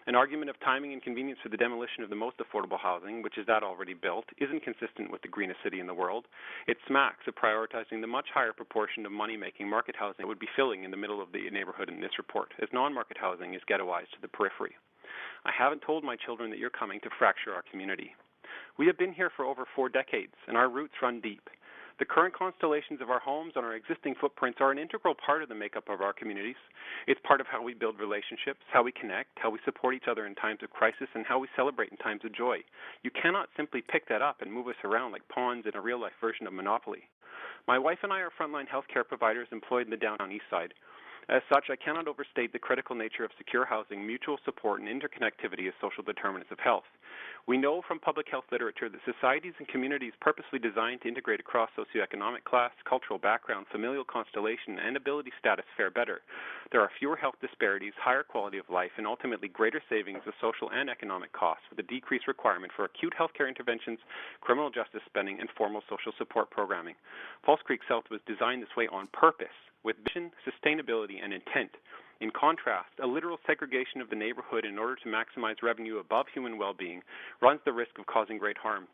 An argument of timing and convenience for the demolition of the most affordable housing, which is that already built, isn't consistent with the greenest city in the world. It smacks of prioritizing the much higher proportion of money-making market housing that would be filling in the middle of the neighborhood in this report, as non-market housing is ghettoized to the periphery. I haven't told my children that you're coming to fracture our community. We have been here for over 4 decades, and our roots run deep. The current constellations of our homes and our existing footprints are an integral part of the makeup of our communities. It's part of how we build relationships, how we connect, how we support each other in times of crisis, and how we celebrate in times of joy. You cannot simply pick that up and move us around like pawns in a real-life version of Monopoly. My wife and I are frontline healthcare providers employed in the downtown east side. As such, I cannot overstate the critical nature of secure housing, mutual support, and interconnectivity as social determinants of health. We know from public health literature that societies and communities purposely designed to integrate across socioeconomic class, cultural background, familial constellation, and ability status fare better. There are fewer health disparities, higher quality of life, and ultimately greater savings of social and economic costs with a decreased requirement for acute healthcare interventions, criminal justice spending, and formal social support programming. False Creek South was designed this way on purpose, with vision, sustainability, and intent. In contrast, a literal segregation of the neighborhood in order to maximize revenue above human well-being runs the risk of causing great harm.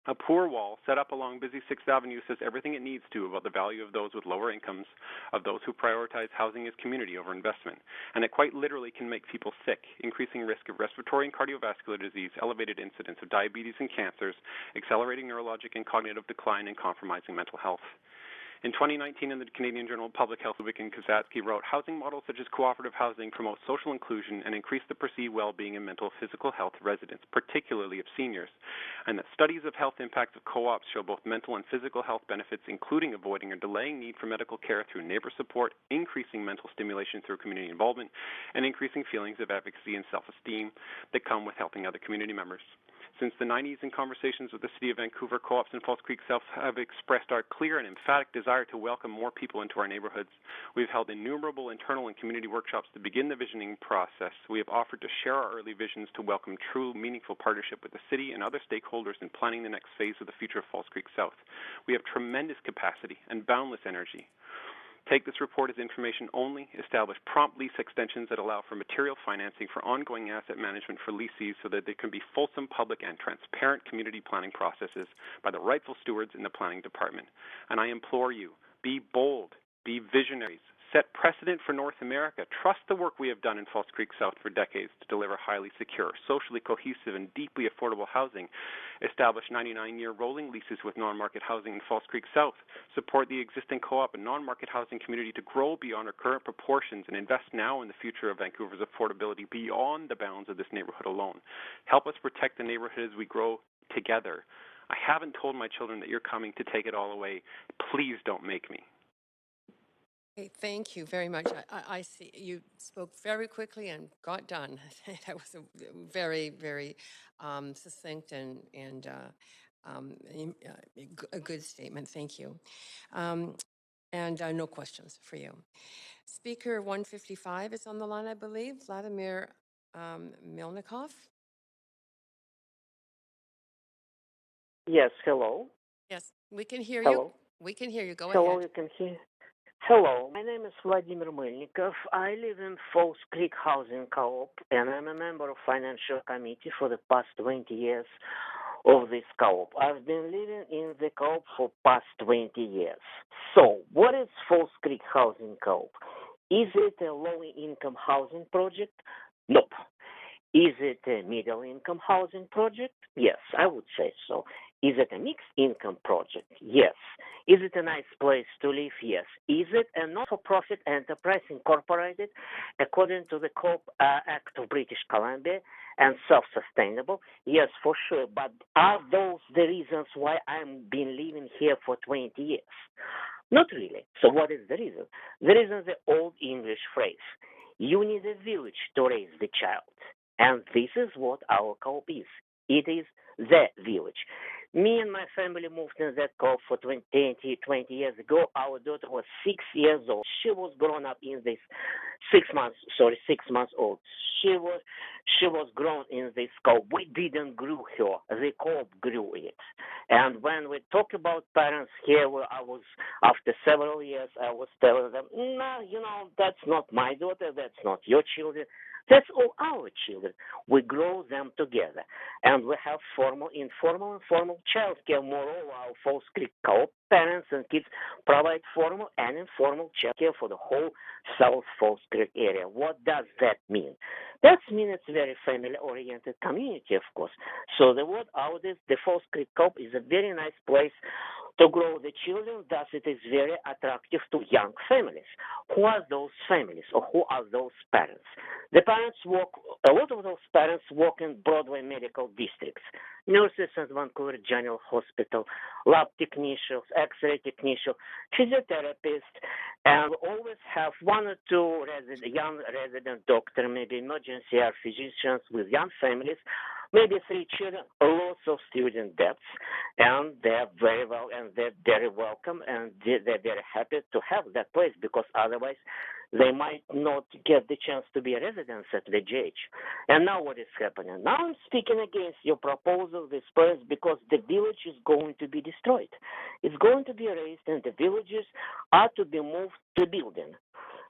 A poor wall set up along busy 6th Avenue says everything it needs to about the value of those with lower incomes, of those who prioritize housing as community over investment, and it quite literally can make people sick, increasing risk of respiratory and cardiovascular disease, elevated incidence of diabetes and cancers, accelerating neurologic and cognitive decline, and compromising mental health. In 2019, in the Canadian Journal of Public Health, Lubick and Kazatsky wrote, housing models such as cooperative housing promote social inclusion and increase the perceived well-being and mental physical health of residents, particularly of seniors, and that studies of health impacts of co-ops show both mental and physical health benefits, including avoiding or delaying need for medical care through neighbor support, increasing mental stimulation through community involvement, and increasing feelings of advocacy and self-esteem that come with helping other community members. Since the 90s, in conversations with the City of Vancouver, co-ops in False Creek South have expressed our clear and emphatic desire to welcome more people into our neighborhoods. We've held innumerable internal and community workshops to begin the visioning process. We have offered to share our early visions to welcome true, meaningful partnership with the city and other stakeholders in planning the next phase of the future of False Creek South. We have tremendous capacity and boundless energy. Take this report as information only, establish prompt lease extensions that allow for material financing for ongoing asset management for leasees so that there can be fulsome public and transparent community planning processes by the rightful stewards in the planning department. And I implore you, be bold, be visionaries, set precedent for North America. Trust the work we have done in False Creek South for decades to deliver highly secure, socially cohesive, and deeply affordable housing. Establish 99-year rolling leases with non-market housing in False Creek South. Support the existing co-op and non-market housing community to grow beyond our current proportions and invest now in the future of Vancouver's affordability beyond the bounds of this neighborhood alone. Help us protect the neighborhood as we grow together. I haven't told my children that you're coming to take it all away. Please don't make me. Okay, thank you very much. I see you spoke very quickly and got done. That was a very, very succinct and a good statement. Thank you. And no questions for you. Speaker 155 is on the line, I believe. Vladimir Milnikov. Yes, hello. Yes, we can hear Hello. you. We can hear you. Go Hello, ahead. you can hear. Hello, my name is Vladimir Melnikov. I live in False Creek Housing Co-op, and I'm a member of Financial Committee for the past 20 years of this co-op. I've been living in the co-op for past 20 years. So, what is False Creek Housing Co-op? Is it a low-income housing project? Nope. Is it a middle-income housing project? Yes, I would say so. Is it a mixed-income project? Yes. Is it a nice place to live? Yes. Is it a not-for-profit enterprise incorporated according to the Co-op Act of British Columbia and self-sustainable? Yes, for sure. But are those the reasons why I've been living here for 20 years? Not really. So what is the reason? The reason is the old English phrase, you need a village to raise the child. And this is what our co-op is. It is the village. Me and my family moved in that co-op for 20 years ago. Our daughter was 6 years old. She was grown up in this 6 months old. She was grown in this co-op. We didn't grow her. The co-op grew it. And when we talk about parents here, after several years, I was telling them, no, that's not my daughter. That's not your children. That's all our children. We grow them together. And we have formal, informal, and formal child care. Moreover, our False Creek Co-op parents and kids provide formal and informal child care for the whole South False Creek area. What does that mean? That means it's a very family-oriented community, of course. So the word out is the False Creek Co-op is a very nice place to grow the children, thus it is very attractive to young families. Who are those families or who are those parents? The parents work a lot of those parents work in Broadway medical districts, nurses at Vancouver General Hospital, lab technicians, X-ray technicians, physiotherapists, and we always have one or two young resident doctor, maybe emergency or physicians with young families, maybe 3 children, lots of student debts, and they're very well and they're very welcome and they're very happy to have that place because otherwise they might not get the chance to be residents at the GH. And now what is happening? Now I'm speaking against your proposal, this place, because the village is going to be destroyed. It's going to be erased and the villages are to be moved to building.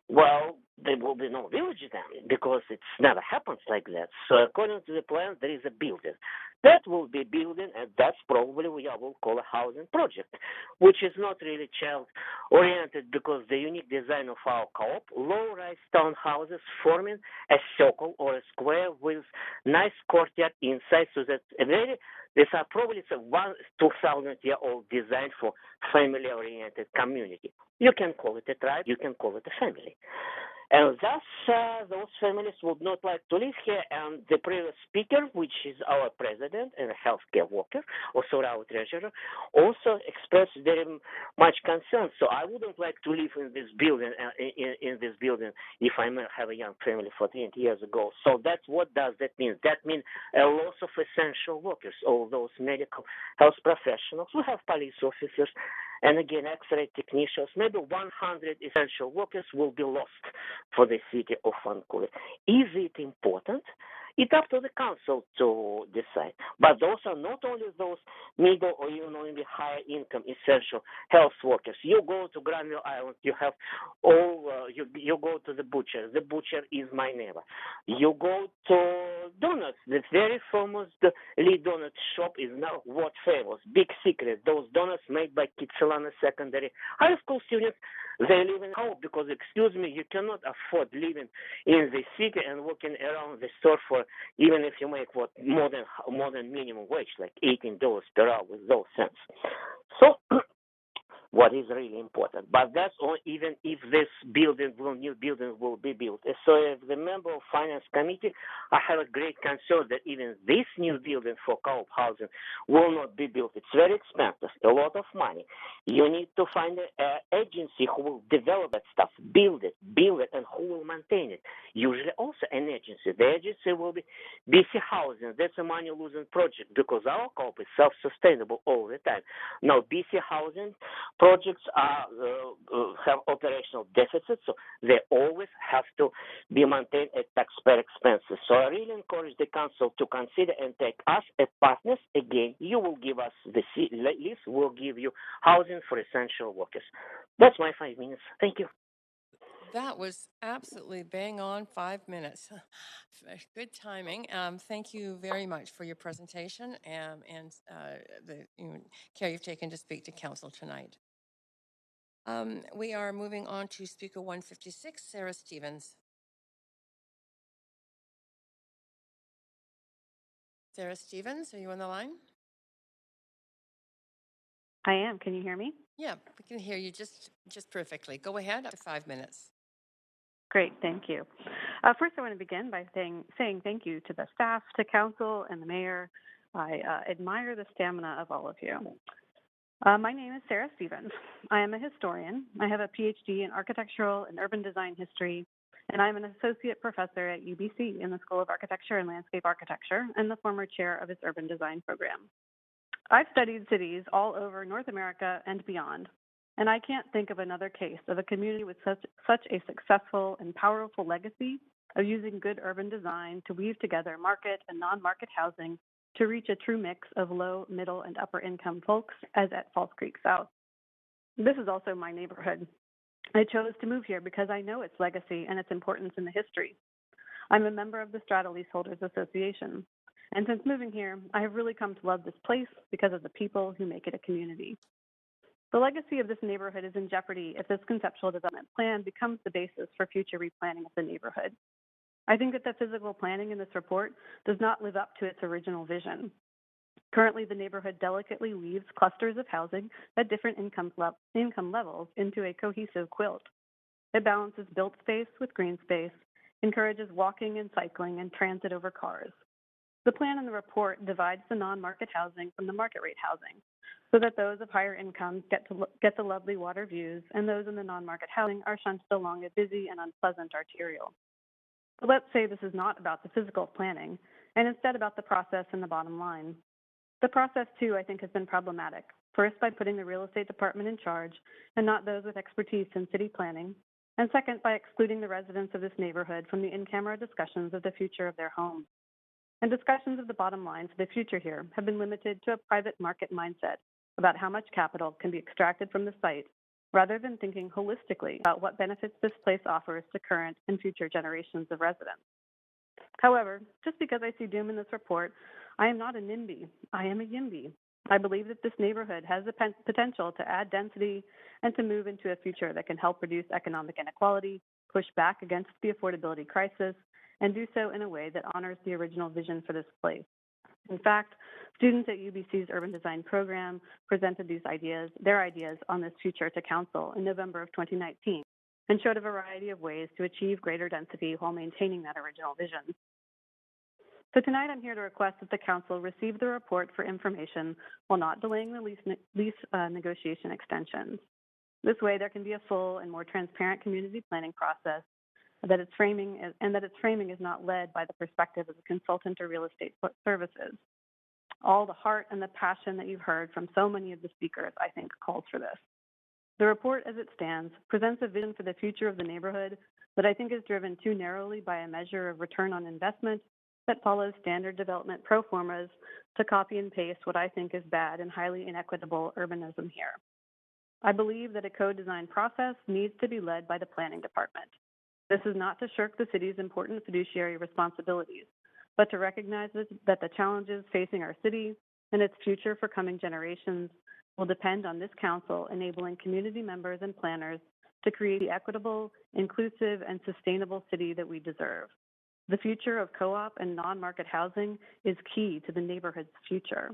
Well, there will be no village then because it's never happens like that. So according to the plan, there is a building. That will be building, and that's probably what I will call a housing project, which is not really child-oriented because the unique design of our co-op, low-rise townhouses forming a circle or a square with nice courtyard inside, so that these are probably a 2,000-year-old design for family-oriented community. You can call it a tribe, you can call it a family. And thus, those families would not like to live here. And the previous speaker, which is our president and a healthcare worker, also our treasurer, also expressed very much concern. So I wouldn't like to live in this building, if I may have a young family for 20 years ago. So that's what does that mean? That means a loss of essential workers, all those medical health professionals. We have police officers. And again, X-ray technicians, maybe 100 essential workers will be lost for the city of Vancouver. Is it important? It's up to the council to decide. But those are not only those middle or even only higher income essential health workers. You go to Granville Island, you have you go to the butcher. The butcher is my neighbor. You go to donuts. The very famous Lee Donut shop is now world famous. Big secret. Those donuts made by Kitsilano Secondary High School students, they live in house because, excuse me, you cannot afford living in the city and working around the store for even if you make more than minimum wage, like $18 per hour with those cents. So what is really important. But that's all, even if this new building will be built. So as the member of Finance Committee, I have a great concern that even this new building for co-op housing will not be built. It's very expensive, a lot of money. You need to find an agency who will develop that stuff, build it, and who will maintain it. Usually also an agency. The agency will be BC Housing. That's a money-losing project because our co-op is self-sustainable all the time. Now, BC Housing projects have operational deficits, so they always have to be maintained at taxpayer expenses. So I really encourage the council to consider and take us as partners. Again, you will give us the lease, we'll give you housing for essential workers. That's my 5 minutes. Thank you. That was absolutely bang on 5 minutes. Good timing. Thank you very much for your presentation and the care you've taken to speak to council tonight. We are moving on to speaker 156, Sarah Stevens. Sarah Stevens, are you on the line? I am. Can you hear me? Yeah, we can hear you just perfectly. Go ahead, up to 5 minutes. Great, thank you. First, I want to begin by saying thank you to the staff, to council, and the mayor. I admire the stamina of all of you. My name is Sarah Stevens. I am a historian. I have a PhD in architectural and urban design history, and I'm an associate professor at UBC in the School of Architecture and Landscape Architecture and the former chair of its urban design program. I've studied cities all over North America and beyond, and I can't think of another case of a community with such a successful and powerful legacy of using good urban design to weave together market and non-market housing to reach a true mix of low, middle, and upper income folks as at False Creek South. This is also my neighborhood. I chose to move here because I know its legacy and its importance in the history. I'm a member of the Strata Leaseholders Association, and since moving here, I have really come to love this place because of the people who make it a community. The legacy of this neighborhood is in jeopardy if this conceptual development plan becomes the basis for future replanning of the neighborhood. I think that the physical planning in this report does not live up to its original vision. Currently, the neighborhood delicately weaves clusters of housing at different income levels into a cohesive quilt. It balances built space with green space encourages walking and cycling and transit over cars. The plan in the report divides the non-market housing from the market rate housing so that those of higher incomes get the lovely water views and those in the non-market housing are shunted along a busy and unpleasant arterial. But let's say this is not about the physical planning and instead about the process and the bottom line. The process, too, I think has been problematic. First, by putting the real estate department in charge and not those with expertise in city planning. And second, by excluding the residents of this neighborhood from the in-camera discussions of the future of their home. And discussions of the bottom line for the future here have been limited to a private market mindset about how much capital can be extracted from the site, rather than thinking holistically about what benefits this place offers to current and future generations of residents. However, just because I see doom in this report, I am not a NIMBY, I am a YIMBY. I believe that this neighborhood has the potential to add density and to move into a future that can help reduce economic inequality, push back against the affordability crisis, and do so in a way that honors the original vision for this place. In fact, students at UBC's Urban Design program presented their ideas on this future to Council in November of 2019 and showed a variety of ways to achieve greater density while maintaining that original vision. So tonight I'm here to request that the Council receive the report for information while not delaying the lease negotiation extensions. This way there can be a full and more transparent community planning process that its framing is not led by the perspective of a consultant or real estate services. All the heart and the passion that you've heard from so many of the speakers, I think, calls for this. The report as it stands presents a vision for the future of the neighborhood that I think is driven too narrowly by a measure of return on investment that follows standard development pro formas to copy and paste what I think is bad and highly inequitable urbanism here. I believe that a co-design process needs to be led by the planning department. This is not to shirk the city's important fiduciary responsibilities, but to recognize that the challenges facing our city and its future for coming generations will depend on this council enabling community members and planners to create the equitable, inclusive, and sustainable city that we deserve. The future of co-op and non-market housing is key to the neighborhood's future.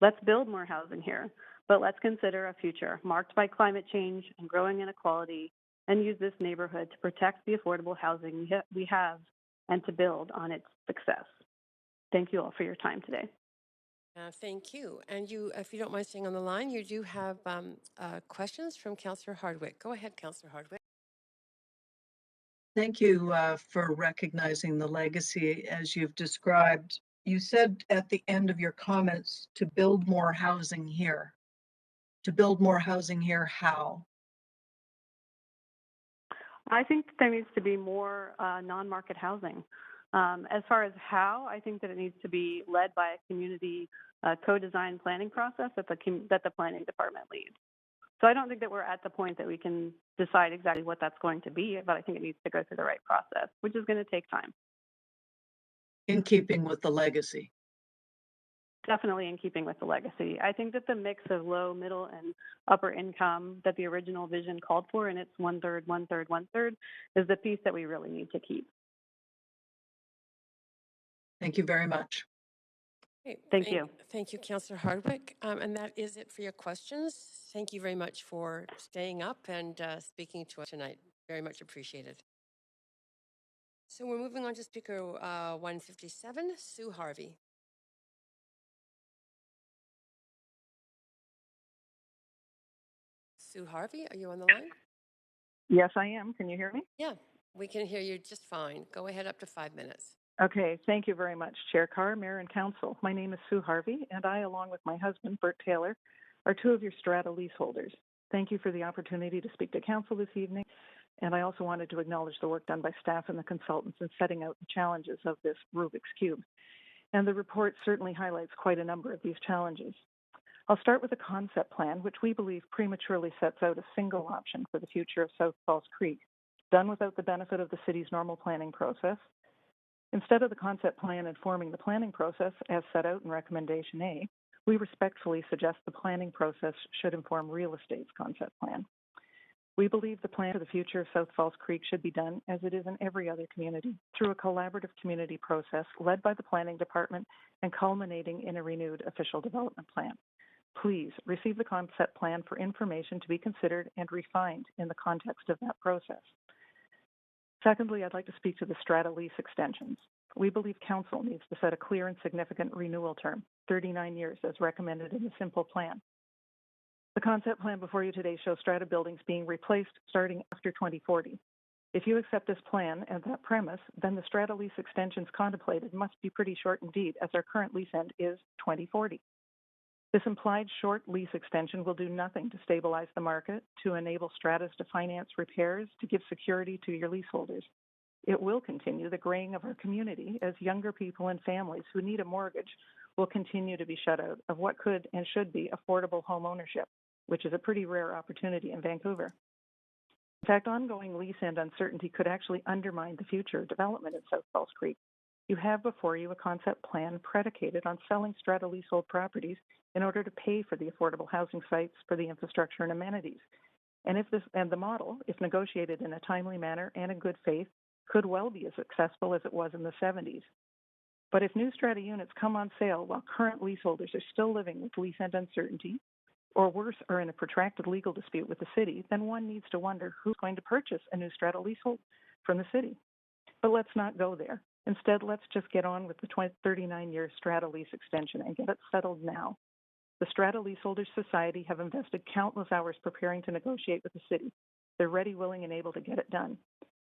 Let's build more housing here, but let's consider a future marked by climate change and growing inequality and use this neighborhood to protect the affordable housing we have and to build on its success. Thank you all for your time today. Thank you. And you, if you don't mind staying on the line, you do have questions from Councillor Hardwick. Go ahead, Councillor Hardwick. Thank you for recognizing the legacy as you've described. You said at the end of your comments to build more housing here. To build more housing here, how? I think there needs to be more non-market housing. As far as how, I think that it needs to be led by a community co-design planning process that the planning department leads. So I don't think that we're at the point that we can decide exactly what that's going to be, but I think it needs to go through the right process, which is going to take time. In keeping with the legacy. Definitely in keeping with the legacy. I think that the mix of low, middle, and upper income that the original vision called for, and it's 1/3, 1/3, 1/3, is the piece that we really need to keep. Thank you very much. Okay, Thank you. Thank you, Councillor Hardwick. And that is it for your questions. Thank you very much for staying up and speaking to us tonight. Very much appreciated. So we're moving on to speaker 157, Sue Harvey. Sue Harvey, are you on the line? Yes, I am. Can you hear me? Yeah, we can hear you just fine. Go ahead, up to 5 minutes. Okay, thank you very much, Chair Carr, Mayor, and Council. My name is Sue Harvey, and I, along with my husband, Bert Taylor, are two of your strata leaseholders. Thank you for the opportunity to speak to Council this evening, and I also wanted to acknowledge the work done by staff and the consultants in setting out the challenges of this Rubik's Cube. And the report certainly highlights quite a number of these challenges. I'll start with a concept plan, which we believe prematurely sets out a single option for the future of South Falls Creek, done without the benefit of the city's normal planning process. Instead of the concept plan informing the planning process as set out in Recommendation A, we respectfully suggest the planning process should inform real estate's concept plan. We believe the plan for the future of South Falls Creek should be done, as it is in every other community, through a collaborative community process led by the planning department and culminating in a renewed official development plan. Please receive the concept plan for information to be considered and refined in the context of that process. Secondly, I'd like to speak to the strata lease extensions. We believe council needs to set a clear and significant renewal term, 39 years, as recommended in the simple plan. The concept plan before you today shows strata buildings being replaced starting after 2040. If you accept this plan and that premise, then the strata lease extensions contemplated must be pretty short indeed, as our current lease end is 2040. This implied short lease extension will do nothing to stabilize the market, to enable stratas to finance repairs, to give security to your leaseholders. It will continue the graying of our community, as younger people and families who need a mortgage will continue to be shut out of what could and should be affordable home ownership, which is a pretty rare opportunity in Vancouver. In fact, ongoing lease end uncertainty could actually undermine the future development in South Falls Creek. You have before you a concept plan predicated on selling strata leasehold properties in order to pay for the affordable housing sites, for the infrastructure and amenities. And the model, if negotiated in a timely manner and in good faith, could well be as successful as it was in the 70s. But if new strata units come on sale while current leaseholders are still living with lease end uncertainty, or worse, are in a protracted legal dispute with the city, then one needs to wonder who's going to purchase a new strata leasehold from the city. But let's not go there. Instead, let's just get on with the 39-year strata lease extension and get it settled now. The Strata Leaseholders Society have invested countless hours preparing to negotiate with the city. They're ready, willing, and able to get it done.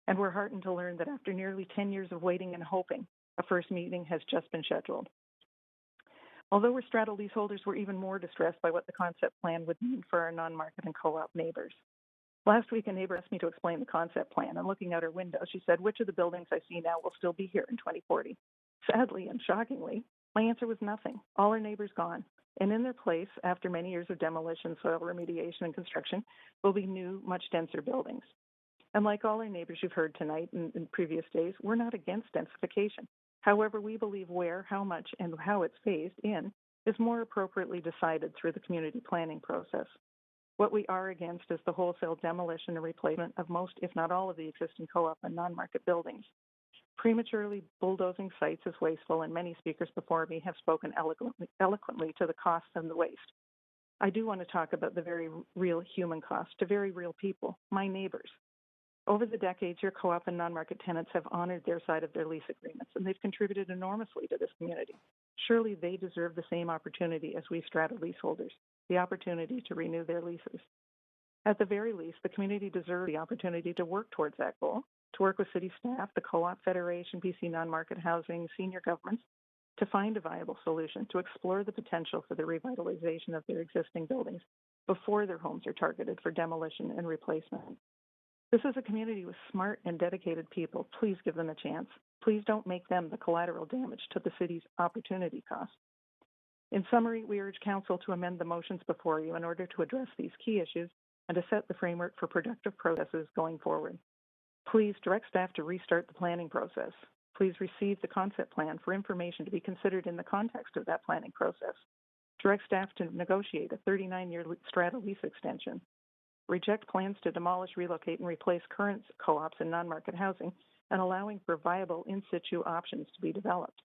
And we're heartened to learn that after nearly 10 years of waiting and hoping, a first meeting has just been scheduled. Although we're strata leaseholders, we're even more distressed by what the concept plan would mean for our non-market and co-op neighbors. Last week, a neighbor asked me to explain the concept plan, and looking out her window, she said, "Which of the buildings I see now will still be here in 2040? Sadly and shockingly, my answer was nothing. All our neighbors gone. And in their place, after many years of demolition, soil remediation, and construction, will be new, much denser buildings. And like all our neighbors you've heard tonight and in previous days, we're not against densification. However, we believe where, how much, and how it's phased in is more appropriately decided through the community planning process. What we are against is the wholesale demolition and replacement of most, if not all, of the existing co-op and non-market buildings. Prematurely bulldozing sites is wasteful, and many speakers before me have spoken eloquently to the costs and the waste. I do want to talk about the very real human cost to very real people, my neighbors. Over the decades, your co-op and non-market tenants have honored their side of their lease agreements, and they've contributed enormously to this community. Surely they deserve the same opportunity as we strata leaseholders, the opportunity to renew their leases. At the very least, the community deserves the opportunity to work towards that goal, to work with city staff, the Co-op Federation, BC Non-Market Housing, senior governments, to find a viable solution, to explore the potential for the revitalization of their existing buildings before their homes are targeted for demolition and replacement. This is a community with smart and dedicated people. Please give them a chance. Please don't make them the collateral damage to the city's opportunity cost. In summary, we urge Council to amend the motions before you in order to address these key issues and to set the framework for productive processes going forward. Please direct staff to restart the planning process. Please receive the concept plan for information to be considered in the context of that planning process. Direct staff to negotiate a 39-year strata lease extension. Reject plans to demolish, relocate, and replace current co-ops and non-market housing, and allowing for viable in situ options to be developed.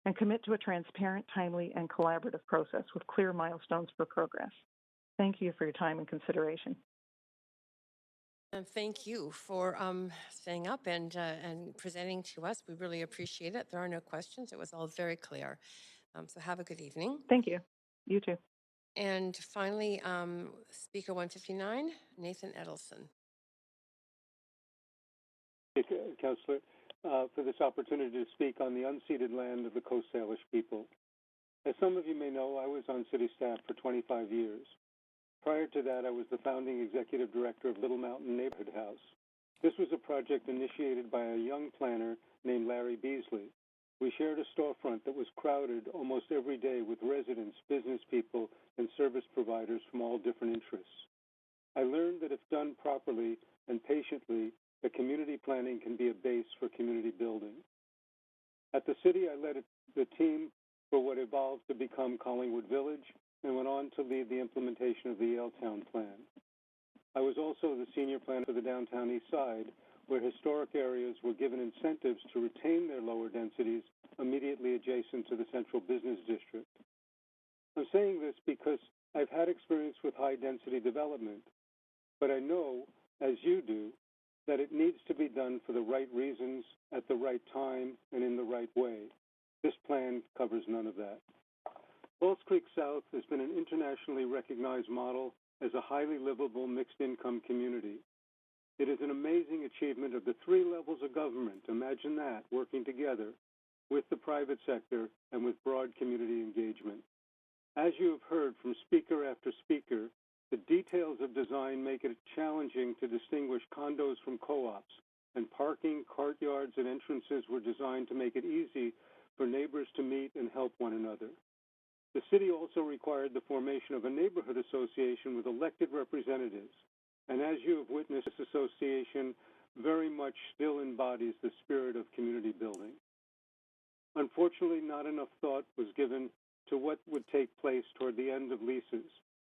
And commit to a transparent, timely, and collaborative process with clear milestones for progress. Thank you for your time and consideration. And thank you for staying up and presenting to us. We really appreciate it. There are no questions. It was all very clear. So have a good evening. Thank you. You too. And finally, Speaker 159, Nathan Edelson. Thank you, Councillor, for this opportunity to speak on the unceded land of the Coast Salish people. As some of you may know, I was on city staff for 25 years. Prior to that, I was the founding executive director of Little Mountain Neighborhood House. This was a project initiated by a young planner named Larry Beasley. We shared a storefront that was crowded almost every day with residents, business people, and service providers from all different interests. I learned that if done properly and patiently, that community planning can be a base for community building. At the city, I led the team for what evolved to become Collingwood Village and went on to lead the implementation of the Yaletown Plan. I was also the senior planner for the downtown east side, where historic areas were given incentives to retain their lower densities immediately adjacent to the central business district. I'm saying this because I've had experience with high-density development, but I know, as you do, that it needs to be done for the right reasons, at the right time, and in the right way. This plan covers none of that. Falls Creek South has been an internationally recognized model as a highly livable mixed-income community. It is an amazing achievement of the three levels of government, imagine that, working together with the private sector and with broad community engagement. As you have heard from speaker after speaker, the details of design make it challenging to distinguish condos from co-ops, and parking, courtyards, and entrances were designed to make it easy for neighbors to meet and help one another. The city also required the formation of a neighborhood association with elected representatives, and as you have witnessed, this association very much still embodies the spirit of community building. Unfortunately, not enough thought was given to what would take place toward the end of leases.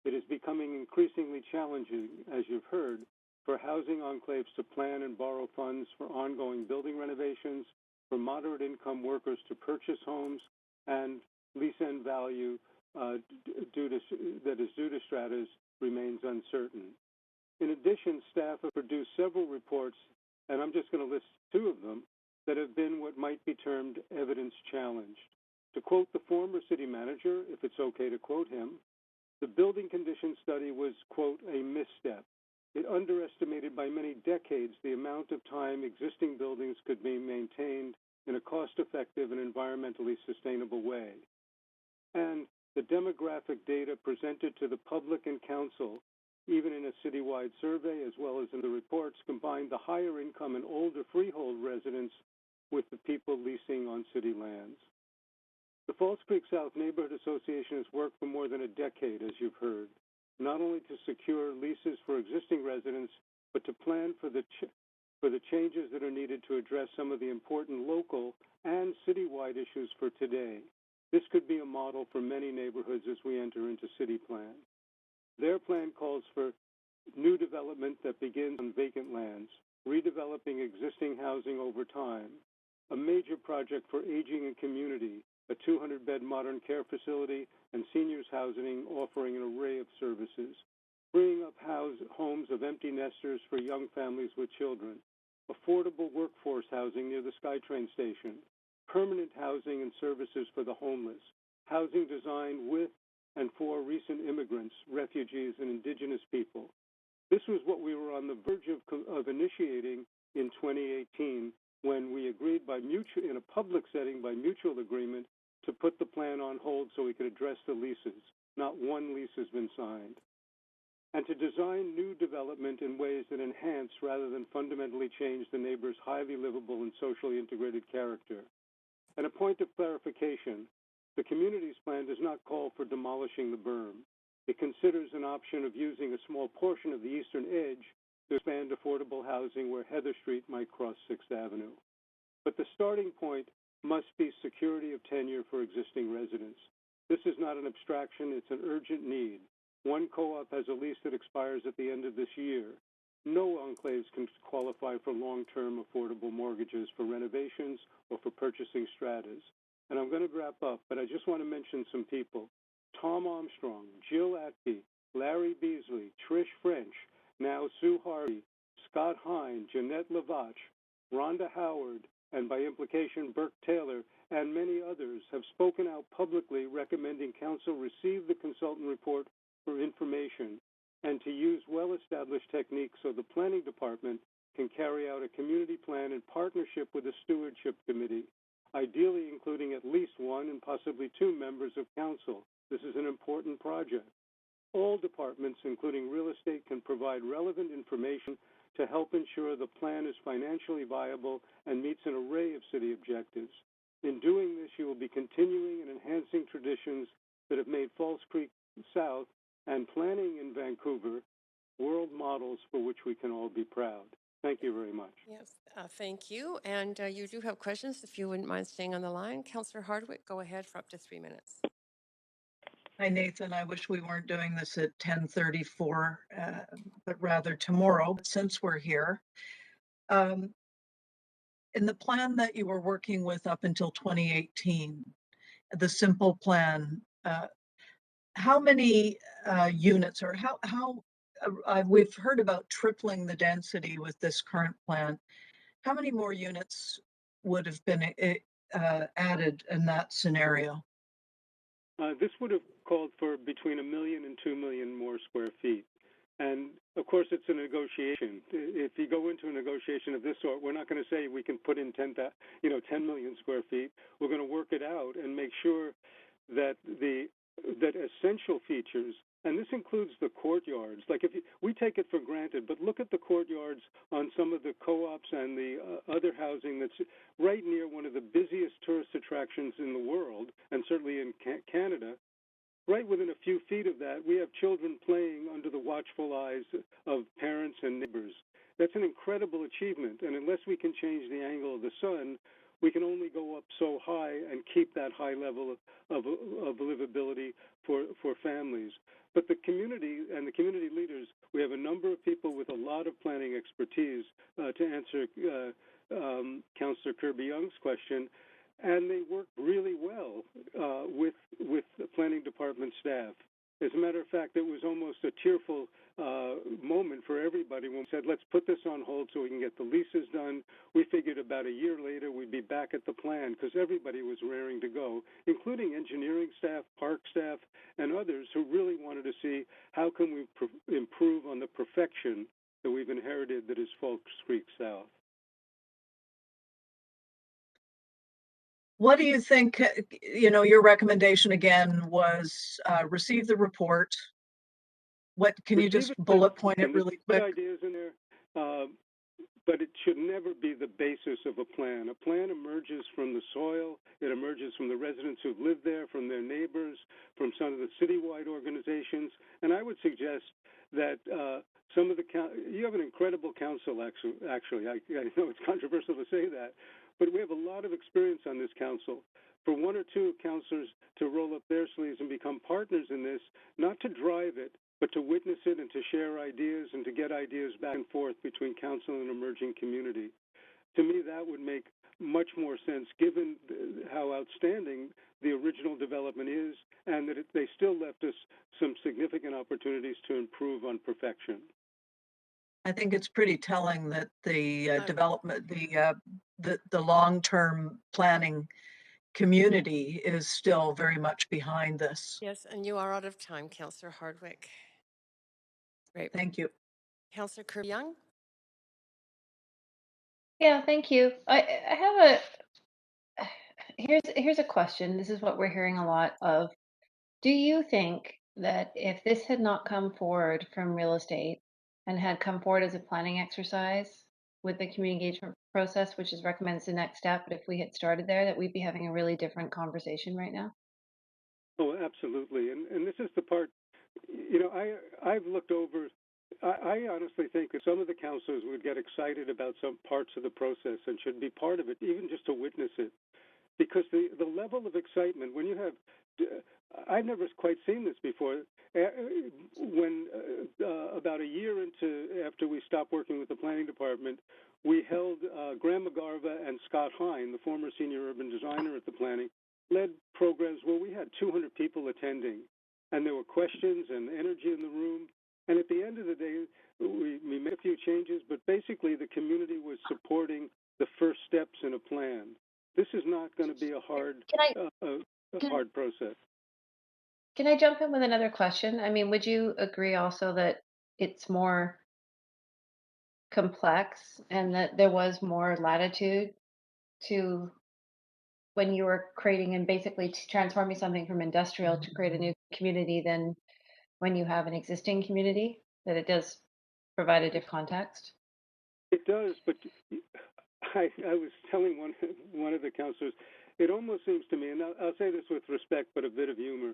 It is becoming increasingly challenging, as you've heard, for housing enclaves to plan and borrow funds for ongoing building renovations, for moderate income workers to purchase homes, and lease end value that is due to stratas remains uncertain. In addition, staff have produced several reports, and I'm just going to list two of them, that have been what might be termed evidence challenged. To quote the former city manager, if it's okay to quote him, the building condition study was, quote, a misstep. It underestimated by many decades the amount of time existing buildings could be maintained in a cost-effective and environmentally sustainable way. And the demographic data presented to the public and council, even in a citywide survey as well as in the reports, combined the higher income and older freehold residents with the people leasing on city lands. The Falls Creek South Neighborhood Association has worked for more than a decade, as you've heard, not only to secure leases for existing residents, but to plan for the changes that are needed to address some of the important local and citywide issues for today. This could be a model for many neighborhoods as we enter into city plan. Their plan calls for new development that begins on vacant lands, redeveloping existing housing over time, a major project for aging and community, a 200-bed modern care facility, and seniors housing offering an array of services, freeing up homes of empty nesters for young families with children, affordable workforce housing near the SkyTrain station, permanent housing and services for the homeless, housing designed with and for recent immigrants, refugees, and indigenous people. This was what we were on the verge of initiating in 2018 when we agreed in a public setting by mutual agreement to put the plan on hold so we could address the leases. Not one lease has been signed. And to design new development in ways that enhance rather than fundamentally change the neighbor's highly livable and socially integrated character. And a point of clarification, the community's plan does not call for demolishing the berm. It considers an option of using a small portion of the eastern edge to expand affordable housing where Heather Street might cross 6th Avenue. But the starting point must be security of tenure for existing residents. This is not an abstraction, it's an urgent need. One co-op has a lease that expires at the end of this year. No enclaves can qualify for long-term affordable mortgages for renovations or for purchasing stratas. And I'm going to wrap up, but I just want to mention some people. Tom Armstrong, Jill Atke, Larry Beasley, Trish French, now Sue Harvey, Scott Hine, Jeanette Lavache, Rhonda Howard, and by implication Burke Taylor, and many others have spoken out publicly recommending council receive the consultant report for information and to use well-established techniques so the planning department can carry out a community plan in partnership with a stewardship committee, ideally including at least one and possibly two members of council. This is an important project. All departments, including real estate, can provide relevant information to help ensure the plan is financially viable and meets an array of city objectives. In doing this, you will be continuing and enhancing traditions that have made Falls Creek South and planning in Vancouver world models for which we can all be proud. Thank you very much. Yes, thank you. And you do have questions, if you wouldn't mind staying on the line. Councillor Hardwick, go ahead for up to 3 minutes. Hi, Nathan. I wish we weren't doing this at 10:34, but rather tomorrow. But since we're here, in the plan that you were working with up until 2018, the simple plan, how many units or how we've heard about tripling the density with this current plan. How many more units would have been added in that scenario? This would have called for between 1 million and 2 million more square feet. And of course, it's a negotiation. If you go into a negotiation of this sort, we're not going to say we can put in 10 million square feet. We're going to work it out and make sure that that essential features, and this includes the courtyards. Like we take it for granted, but look at the courtyards on some of the co-ops and the other housing that's right near one of the busiest tourist attractions in the world, and certainly in Canada. Right within a few feet of that, we have children playing under the watchful eyes of parents and neighbors. That's an incredible achievement, and unless we can change the angle of the sun, we can only go up so high and keep that high level of livability for families. But the community and the community leaders, we have a number of people with a lot of planning expertise to answer Councillor Kirby-Young's question. And they work really well with the planning department staff. As a matter of fact, it was almost a tearful moment for everybody when we said, let's put this on hold so we can get the leases done. We figured about a year later we'd be back at the plan because everybody was raring to go, including engineering staff, park staff, and others who really wanted to see how can we improve on the perfection that we've inherited that is Falls Creek South. What do you think, your recommendation again was receive the report. What can you just bullet point it really quick? There's good ideas in there, but it should never be the basis of a plan. A plan emerges from the soil. It emerges from the residents who've lived there, from their neighbors, from some of the citywide organizations. And I would suggest that some of you have an incredible council, actually. I know it's controversial to say that, but we have a lot of experience on this council. For one or two councillors to roll up their sleeves and become partners in this, not to drive it, but to witness it and to share ideas and to get ideas back and forth between council and emerging community. To me, that would make much more sense given how outstanding the original development is and that they still left us some significant opportunities to improve on perfection. I think it's pretty telling that the development, the long-term planning community is still very much behind this. Yes, and you are out of time, Councillor Hardwick. Great. Thank you. Councillor Kirby-Young? Yeah, thank you. I have here's a question. This is what we're hearing a lot of. Do you think that if this had not come forward from real estate and had come forward as a planning exercise with the community engagement process, which is recommended as the next step, but if we had started there, that we'd be having a really different conversation right now? Oh, absolutely. And this is the part, I've looked over, I honestly think that some of the councillors would get excited about some parts of the process and should be part of it, even just to witness it. Because the level of excitement, when you have, I've never quite seen this before. When about a year after we stopped working with the planning department, we held Graham McGarva and Scott Hine, the former senior urban designer at the planning, led programs where we had 200 people attending, and there were questions and energy in the room. And at the end of the day, we made a few changes, but basically the community was supporting the first steps in a plan. This is not going to be a hard process. Can I jump in with another question? I mean, would you agree also that it's more complex and that there was more latitude to when you were creating and basically transforming something from industrial to create a new community than when you have an existing community, that it does provide a different context? It does, but I was telling one of the councillors, it almost seems to me, and I'll say this with respect but a bit of humor,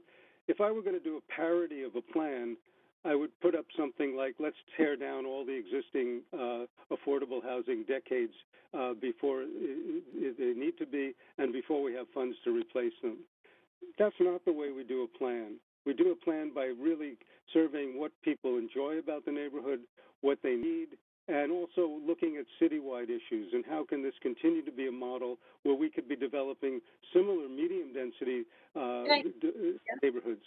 if I were going to do a parody of a plan, I would put up something like, let's tear down all the existing affordable housing decades before they need to be and before we have funds to replace them. That's not the way we do a plan. We do a plan by really surveying what people enjoy about the neighborhood, what they need, and also looking at citywide issues and how can this continue to be a model where we could be developing similar medium density neighborhoods.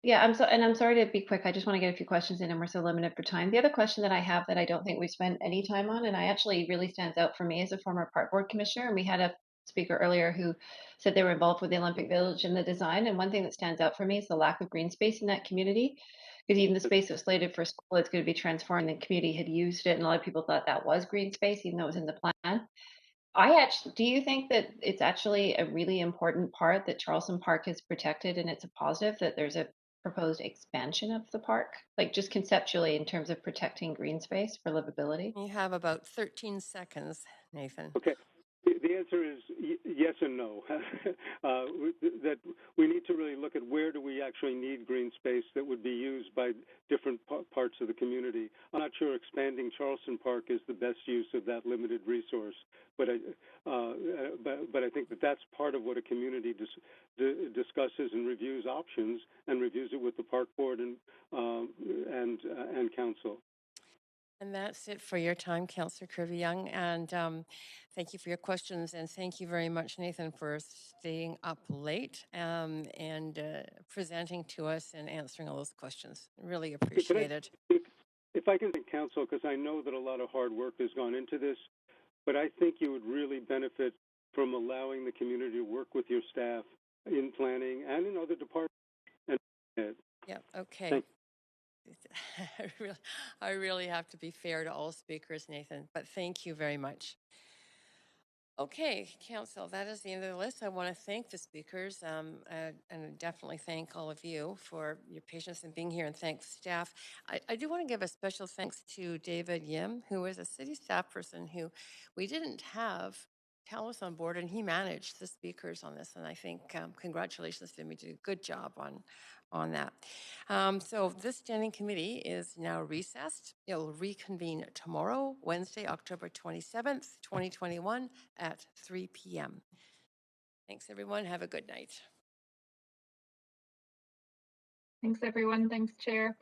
Yeah, I'm sorry to be quick. I just want to get a few questions in, and we're so limited for time. The other question that I have that I don't think we've spent any time on, and I actually really stands out for me as a former park board commissioner, and we had a speaker earlier who said they were involved with the Olympic Village and the design, and one thing that stands out for me is the lack of green space in that community, because even the space that was slated for school, it's going to be transformed. The community had used it, and a lot of people thought that was green space, even though it was in the plan. Do you think that it's actually a really important part that Charleston Park is protected and it's a positive that there's a proposed expansion of the park? Like just conceptually in terms of protecting green space for livability? You have about 13 seconds, Nathan. Okay. The answer is yes and no. That we need to really look at where do we actually need green space that would be used by different parts of the community. I'm not sure expanding Charleston Park is the best use of that limited resource, but I think that that's part of what a community discusses and reviews options and reviews it with the park board and council. And that's it for your time, Councillor Kirby-Young. And thank you for your questions. And thank you very much, Nathan, for staying up late and presenting to us and answering all those questions. Really appreciate it. If I can thank council, because I know that a lot of hard work has gone into this, but I think you would really benefit from allowing the community to work with your staff in planning and in other departments. Yeah, okay. I really have to be fair to all speakers, Nathan, but thank you very much. Okay, Council, that is the end of the list. I want to thank the speakers and definitely thank all of you for your patience in being here, and thank staff. I do want to give a special thanks to David Yim, who is a city staff person who we didn't have tell us on board, and he managed the speakers on this, and I think congratulations to him. He did a good job on that. So this standing committee is now recessed. It will reconvene tomorrow, Wednesday, October 27th, 2021 at 3 p.m. Thanks, everyone. Have a good night. Thanks, everyone. Thanks, Chair.